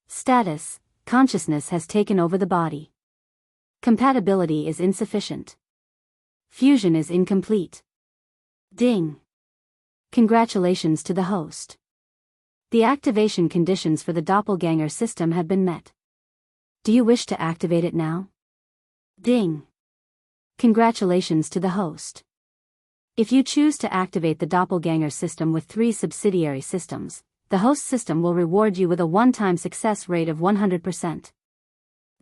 Status: consciousness has taken over the body. Compatibility is insufficient. Fusion is incomplete. Ding! Congratulations to the host. The activation conditions for the doppelganger system have been met. Do you wish to activate it now? Ding! Congratulations to the host. If you choose to activate the doppelganger system with 3 subsidiary systems, the host system will reward you with a one-time success rate of 100%.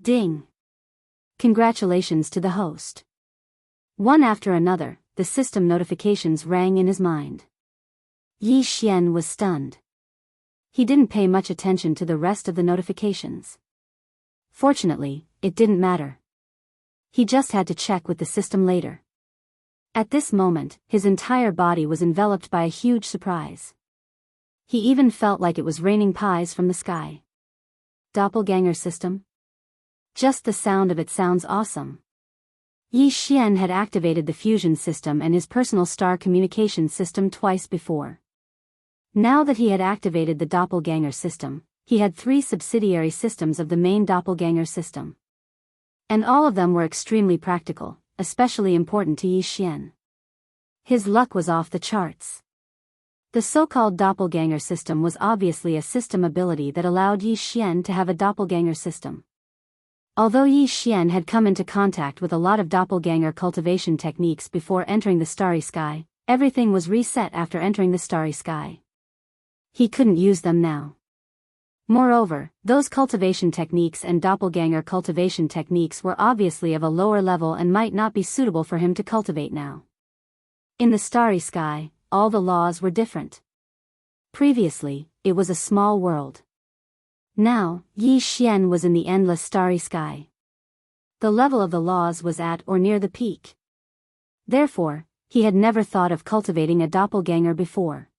Ding! Congratulations to the host. One after another, the system notifications rang in his mind. Yi Xian was stunned. He didn't pay much attention to the rest of the notifications. Fortunately, it didn't matter. He just had to check with the system later. At this moment, his entire body was enveloped by a huge surprise. He even felt like it was raining pies from the sky. Doppelganger system? Just the sound of it sounds awesome. Yi Xian had activated the fusion system and his personal star communication system twice before. Now that he had activated the doppelganger system, he had 3 subsidiary systems of the main doppelganger system. And all of them were extremely practical, especially important to Yi Xian. His luck was off the charts. The so-called doppelganger system was obviously a system ability that allowed Yi Xian to have a doppelganger system. Although Yi Xian had come into contact with a lot of doppelganger cultivation techniques before entering the starry sky, everything was reset after entering the starry sky. He couldn't use them now. Moreover, those cultivation techniques and doppelganger cultivation techniques were obviously of a lower level and might not be suitable for him to cultivate now. In the starry sky, all the laws were different. Previously, it was a small world. Now, Yi Xian was in the endless starry sky. The level of the laws was at or near the peak. Therefore, he had never thought of cultivating a doppelganger before.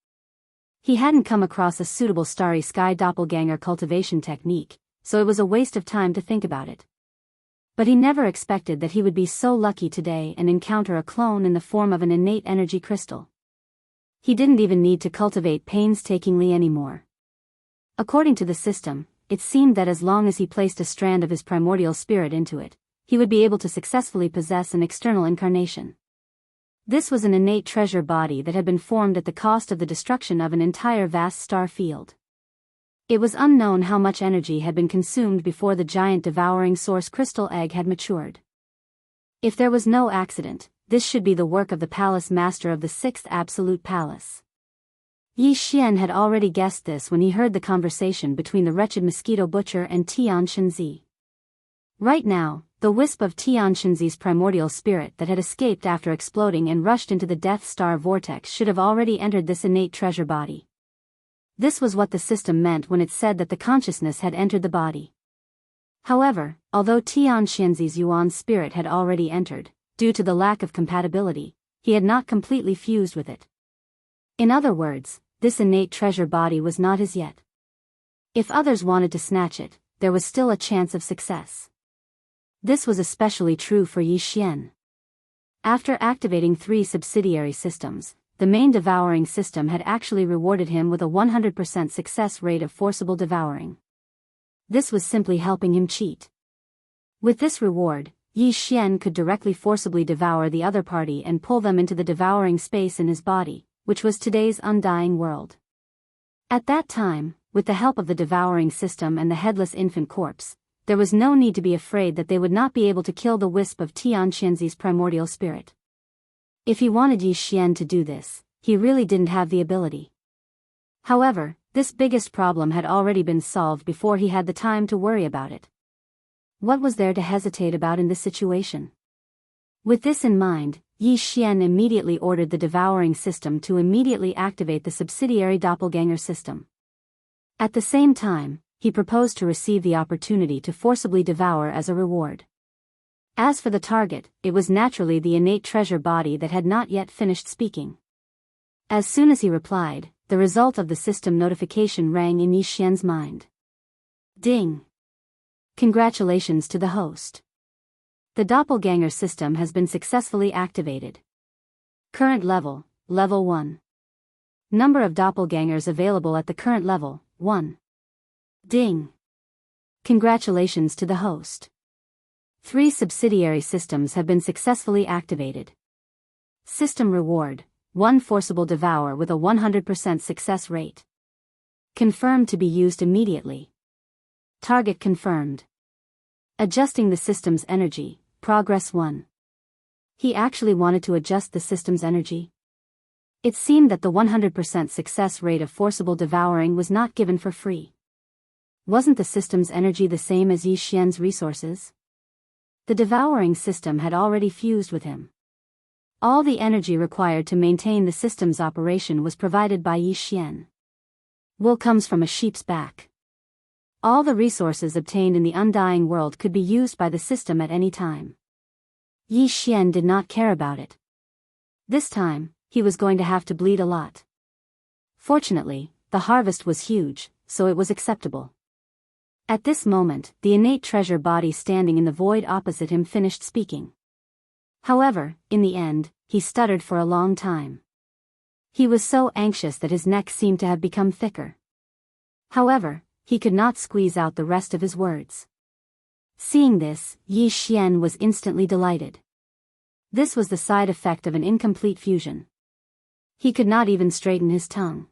He hadn't come across a suitable starry sky doppelganger cultivation technique, so it was a waste of time to think about it. But he never expected that he would be so lucky today and encounter a clone in the form of an innate energy crystal. He didn't even need to cultivate painstakingly anymore. According to the system, it seemed that as long as he placed a strand of his primordial spirit into it, he would be able to successfully possess an external incarnation. This was an innate treasure body that had been formed at the cost of the destruction of an entire vast star field. It was unknown how much energy had been consumed before the giant devouring source crystal egg had matured. If there was no accident, this should be the work of the palace master of the 6th absolute palace. Yi Xian had already guessed this when he heard the conversation between the wretched mosquito butcher and Tian Shenzi. Right now, the wisp of Tian Shenzi's primordial spirit that had escaped after exploding and rushed into the Death Star vortex should have already entered this innate treasure body. This was what the system meant when it said that the consciousness had entered the body. However, although Tian Shenzi's Yuan spirit had already entered, due to the lack of compatibility, he had not completely fused with it. In other words, this innate treasure body was not his yet. If others wanted to snatch it, there was still a chance of success. This was especially true for Yi Xian. After activating 3 subsidiary systems, the main devouring system had actually rewarded him with a 100% success rate of forcible devouring. This was simply helping him cheat. With this reward, Yi Xian could directly forcibly devour the other party and pull them into the devouring space in his body, which was today's undying world. At that time, with the help of the devouring system and the headless infant corpse, there was no need to be afraid that they would not be able to kill the wisp of Tian Shenzi's primordial spirit. If he wanted Yi Xian to do this, he really didn't have the ability. However, this biggest problem had already been solved before he had the time to worry about it. What was there to hesitate about in this situation? With this in mind, Yi Xian immediately ordered the devouring system to immediately activate the subsidiary doppelganger system. At the same time, he proposed to receive the opportunity to forcibly devour as a reward. As for the target, it was naturally the innate treasure body that had not yet finished speaking. As soon as he replied, the result of the system notification rang in Yi Xian's mind. Ding! Congratulations to the host. The doppelganger system has been successfully activated. Current level, level 1. Number of doppelgangers available at the current level, 1. Ding! Congratulations to the host. 3 subsidiary systems have been successfully activated. System reward, 1 forcible devour with a 100% success rate. Confirmed to be used immediately. Target confirmed. Adjusting the system's energy, progress 1. He actually wanted to adjust the system's energy. It seemed that the 100% success rate of forcible devouring was not given for free. Wasn't the system's energy the same as Yi Xian's resources? The devouring system had already fused with him. All the energy required to maintain the system's operation was provided by Yi Xian. Wool comes from a sheep's back. All the resources obtained in the undying world could be used by the system at any time. Yi Xian did not care about it. This time, he was going to have to bleed a lot. Fortunately, the harvest was huge, so it was acceptable. At this moment, the innate treasure body standing in the void opposite him finished speaking. However, in the end, he stuttered for a long time. He was so anxious that his neck seemed to have become thicker. However, he could not squeeze out the rest of his words. Seeing this, Yi Xian was instantly delighted. This was the side effect of an incomplete fusion. He could not even straighten his tongue.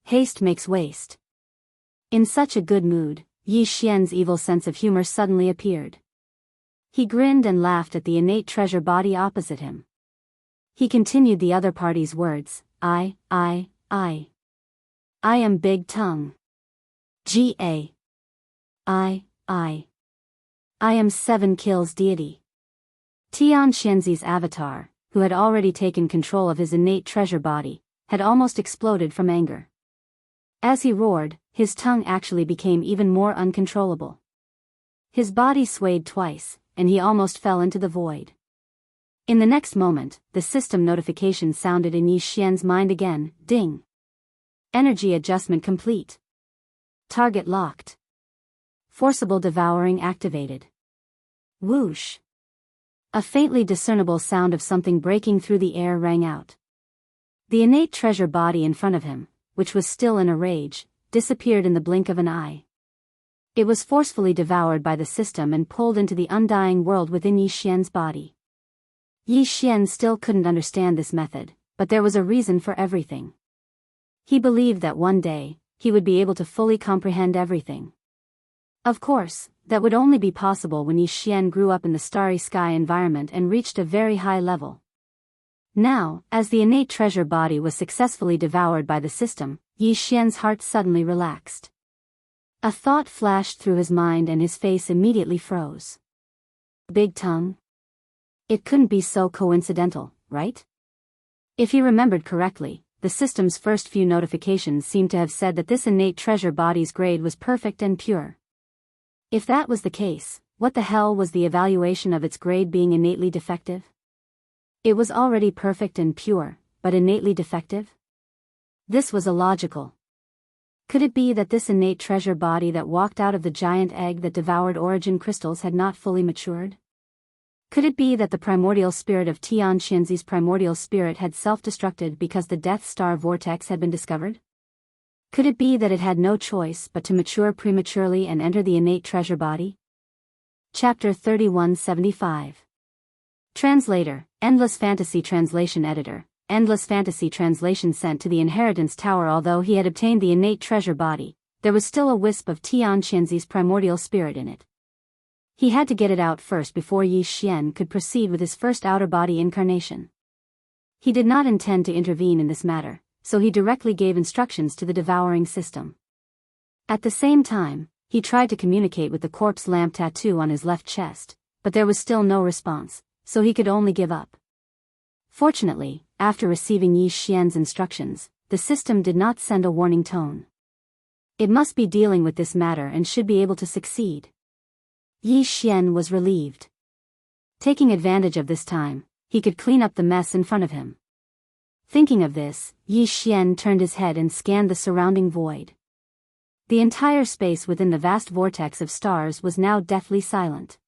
Haste makes waste. In such a good mood, Yi Xian's evil sense of humor suddenly appeared. He grinned and laughed at the innate treasure body opposite him. He continued the other party's words, I am Big Tongue. I am 7 kills deity. Tianxianzi's avatar, who had already taken control of his innate treasure body, had almost exploded from anger. As he roared, his tongue actually became even more uncontrollable. His body swayed twice, and he almost fell into the void. In the next moment, the system notification sounded in Yi Xian's mind again, ding. Energy adjustment complete. Target locked. Forcible devouring activated. Whoosh. A faintly discernible sound of something breaking through the air rang out. The innate treasure body in front of him, which was still in a rage, disappeared in the blink of an eye. It was forcefully devoured by the system and pulled into the undying world within Yi Xian's body. Yi Xian still couldn't understand this method, but there was a reason for everything. He believed that one day, he would be able to fully comprehend everything. Of course, that would only be possible when Yi Xian grew up in the starry sky environment and reached a very high level. Now, as the innate treasure body was successfully devoured by the system, Yi Xian's heart suddenly relaxed. A thought flashed through his mind and his face immediately froze. Big Tongue? It couldn't be so coincidental, right? If he remembered correctly, the system's first few notifications seemed to have said that this innate treasure body's grade was perfect and pure. If that was the case, what the hell was the evaluation of its grade being innately defective? It was already perfect and pure, but innately defective? This was illogical. Could it be that this innate treasure body that walked out of the giant egg that devoured origin crystals had not fully matured? Could it be that the primordial spirit of Tianxianzi's primordial spirit had self-destructed because the Death Star vortex had been discovered? Could it be that it had no choice but to mature prematurely and enter the innate treasure body? Chapter 3175. Translator, Endless Fantasy Translation Editor. Endless Fantasy Translation sent to the Inheritance Tower. Although he had obtained the innate treasure body, there was still a wisp of Tianxianzi's primordial spirit in it. He had to get it out first before Yi Xian could proceed with his first outer body incarnation. He did not intend to intervene in this matter, so he directly gave instructions to the devouring system. At the same time, he tried to communicate with the corpse lamp tattoo on his left chest, but there was still no response, so he could only give up. Fortunately, after receiving Yi Xian's instructions, the system did not send a warning tone. It must be dealing with this matter and should be able to succeed. Yi Xian was relieved. Taking advantage of this time, he could clean up the mess in front of him. Thinking of this, Yi Xian turned his head and scanned the surrounding void. The entire space within the vast vortex of stars was now deathly silent.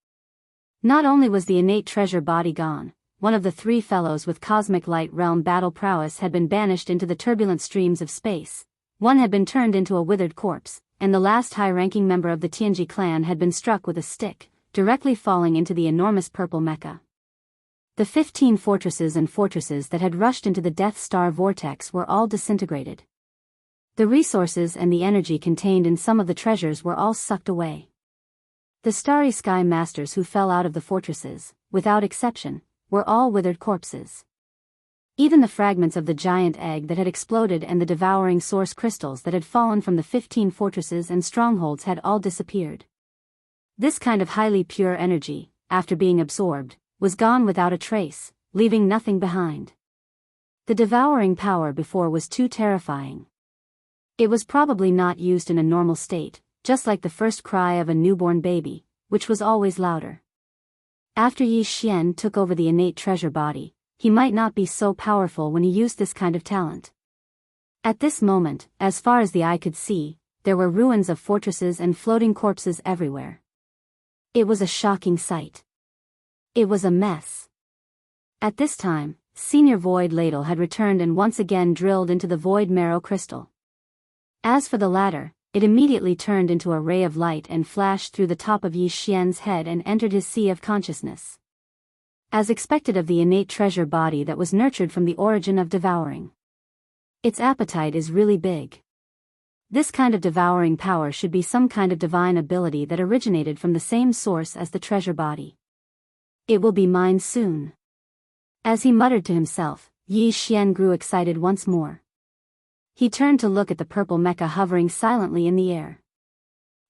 Not only was the innate treasure body gone, one of the three fellows with cosmic light realm battle prowess had been banished into the turbulent streams of space, one had been turned into a withered corpse, and the last high-ranking member of the Tianji clan had been struck with a stick, directly falling into the enormous purple mecha. The 15 fortresses that had rushed into the Death Star vortex were all disintegrated. The resources and the energy contained in some of the treasures were all sucked away. The starry sky masters who fell out of the fortresses, without exception, were all withered corpses. Even the fragments of the giant egg that had exploded and the devouring source crystals that had fallen from the 15 fortresses and strongholds had all disappeared. This kind of highly pure energy, after being absorbed, was gone without a trace, leaving nothing behind. The devouring power before was too terrifying. It was probably not used in a normal state, just like the first cry of a newborn baby, which was always louder. After Yi Xian took over the innate treasure body, he might not be so powerful when he used this kind of talent. At this moment, as far as the eye could see, there were ruins of fortresses and floating corpses everywhere. It was a shocking sight. It was a mess. At this time, Senior Void Ladle had returned and once again drilled into the void marrow crystal. As for the latter, it immediately turned into a ray of light and flashed through the top of Yi Xian's head and entered his sea of consciousness. As expected of the innate treasure body that was nurtured from the origin of devouring. Its appetite is really big. This kind of devouring power should be some kind of divine ability that originated from the same source as the treasure body. It will be mine soon. As he muttered to himself, Yi Xian grew excited once more. He turned to look at the purple mecha hovering silently in the air.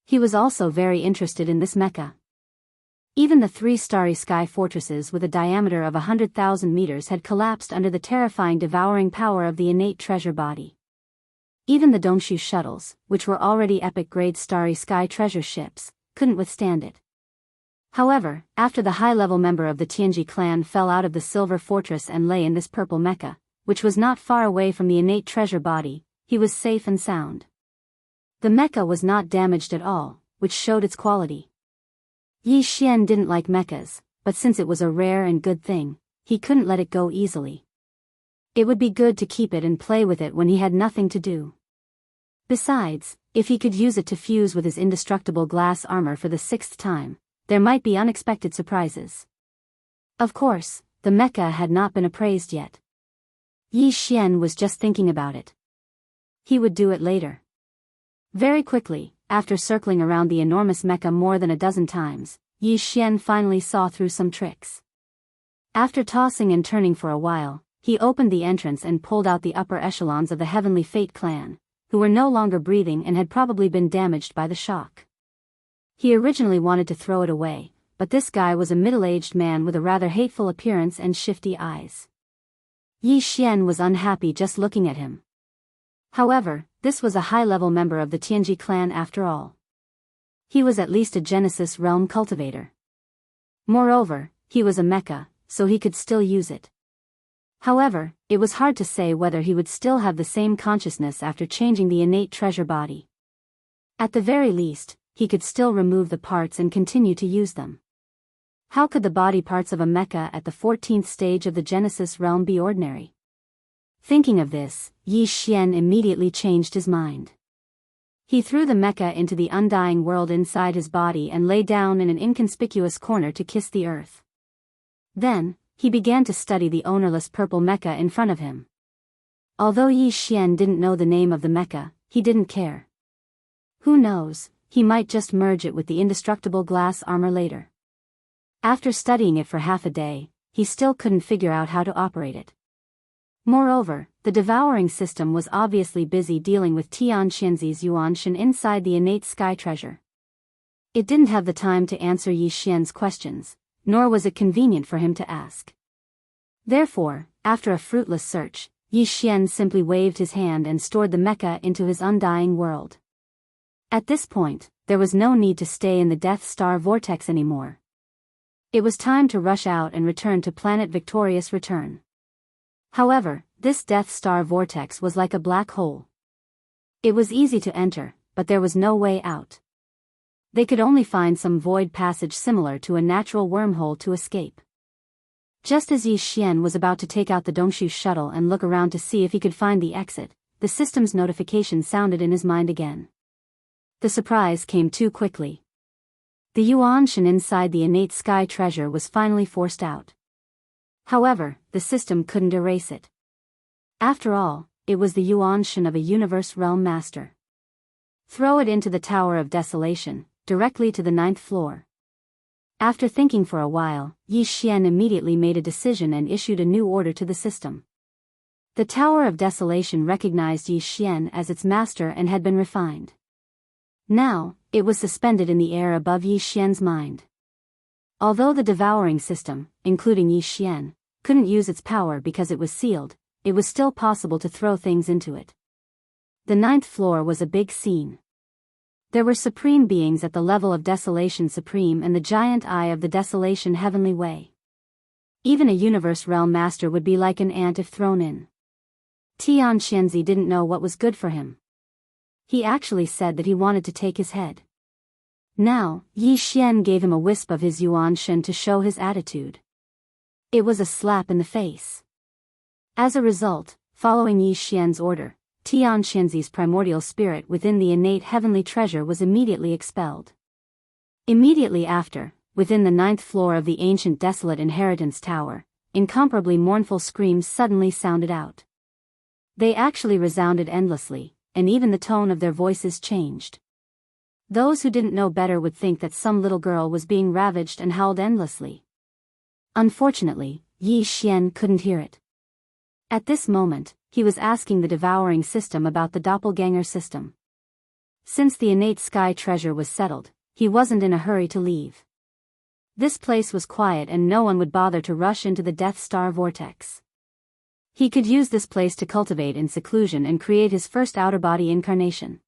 He was also very interested in this mecha. Even the 3 starry sky fortresses with a diameter of 100,000 meters had collapsed under the terrifying devouring power of the innate treasure body. Even the Dongshu shuttles, which were already epic-grade starry sky treasure ships, couldn't withstand it. However, after the high-level member of the Tianji clan fell out of the silver fortress and lay in this purple mecha, which was not far away from the innate treasure body, he was safe and sound. The mecha was not damaged at all, which showed its quality. Yi Xian didn't like mechas, but since it was a rare and good thing, he couldn't let it go easily. It would be good to keep it and play with it when he had nothing to do. Besides, if he could use it to fuse with his indestructible glass armor for the 6th time, there might be unexpected surprises. Of course, the mecha had not been appraised yet. Yi Xian was just thinking about it. He would do it later. Very quickly, after circling around the enormous mecha more than a dozen times, Yi Xian finally saw through some tricks. After tossing and turning for a while, he opened the entrance and pulled out the upper echelons of the Heavenly Fate clan, who were no longer breathing and had probably been damaged by the shock. He originally wanted to throw it away, but this guy was a middle-aged man with a rather hateful appearance and shifty eyes. Yi Xian was unhappy just looking at him. However, this was a high-level member of the Tianji clan after all. He was at least a Genesis realm cultivator. Moreover, he was a mecha, so he could still use it. However, it was hard to say whether he would still have the same consciousness after changing the innate treasure body. At the very least, he could still remove the parts and continue to use them. How could the body parts of a mecha at the 14th stage of the Genesis realm be ordinary? Thinking of this, Yi Xian immediately changed his mind. He threw the mecha into the undying world inside his body and lay down in an inconspicuous corner to kiss the earth. Then, he began to study the ownerless purple mecha in front of him. Although Yi Xian didn't know the name of the mecha, he didn't care. Who knows, he might just merge it with the indestructible glass armor later. After studying it for half a day, he still couldn't figure out how to operate it. Moreover, the devouring system was obviously busy dealing with Tian Xianzi's Yuanshan inside the innate sky treasure. It didn't have the time to answer Yi Xian's questions, nor was it convenient for him to ask. Therefore, after a fruitless search, Yi Xian simply waved his hand and stored the mecha into his undying world. At this point, there was no need to stay in the Death Star vortex anymore. It was time to rush out and return to Planet Victorious Return. However, This Death Star vortex was like a black hole. It was easy to enter, but there was no way out. They could only find some void passage similar to a natural wormhole to escape. Just as Yi Xian was about to take out the Dongshu shuttle and look around to see if he could find the exit, the system's notification sounded in his mind again. The surprise came too quickly. The Yuanshan inside the innate sky treasure was finally forced out. However, the system couldn't erase it. After all, it was the Yuanshan of a universe realm master. Throw it into the Tower of Desolation, directly to the 9th floor. After thinking for a while, Yi Xian immediately made a decision and issued a new order to the system. The Tower of Desolation recognized Yi Xian as its master and had been refined. Now, it was suspended in the air above Yi Xian's mind. Although the devouring system, including Yi Xian, couldn't use its power because it was sealed, it was still possible to throw things into it. The 9th floor was a big scene. There were supreme beings at the level of Desolation Supreme and the giant eye of the Desolation Heavenly Way. Even a universe realm master would be like an ant if thrown in. Tian Xianzi didn't know what was good for him. He actually said that he wanted to take his head. Now, Yi Xian gave him a wisp of his Yuanshan to show his attitude. It was a slap in the face. As a result, following Yi Xian's order, Tian Xianzi's primordial spirit within the innate heavenly treasure was immediately expelled. Immediately after, within the 9th floor of the ancient desolate inheritance tower, incomparably mournful screams suddenly sounded out. They actually resounded endlessly, and even the tone of their voices changed. Those who didn't know better would think that some little girl was being ravaged and howled endlessly. Unfortunately, Yi Xian couldn't hear it. At this moment, he was asking the devouring system about the doppelganger system. Since the innate sky treasure was settled, he wasn't in a hurry to leave. This place was quiet and no one would bother to rush into the Death Star vortex. He could use this place to cultivate in seclusion and create his first outer body incarnation.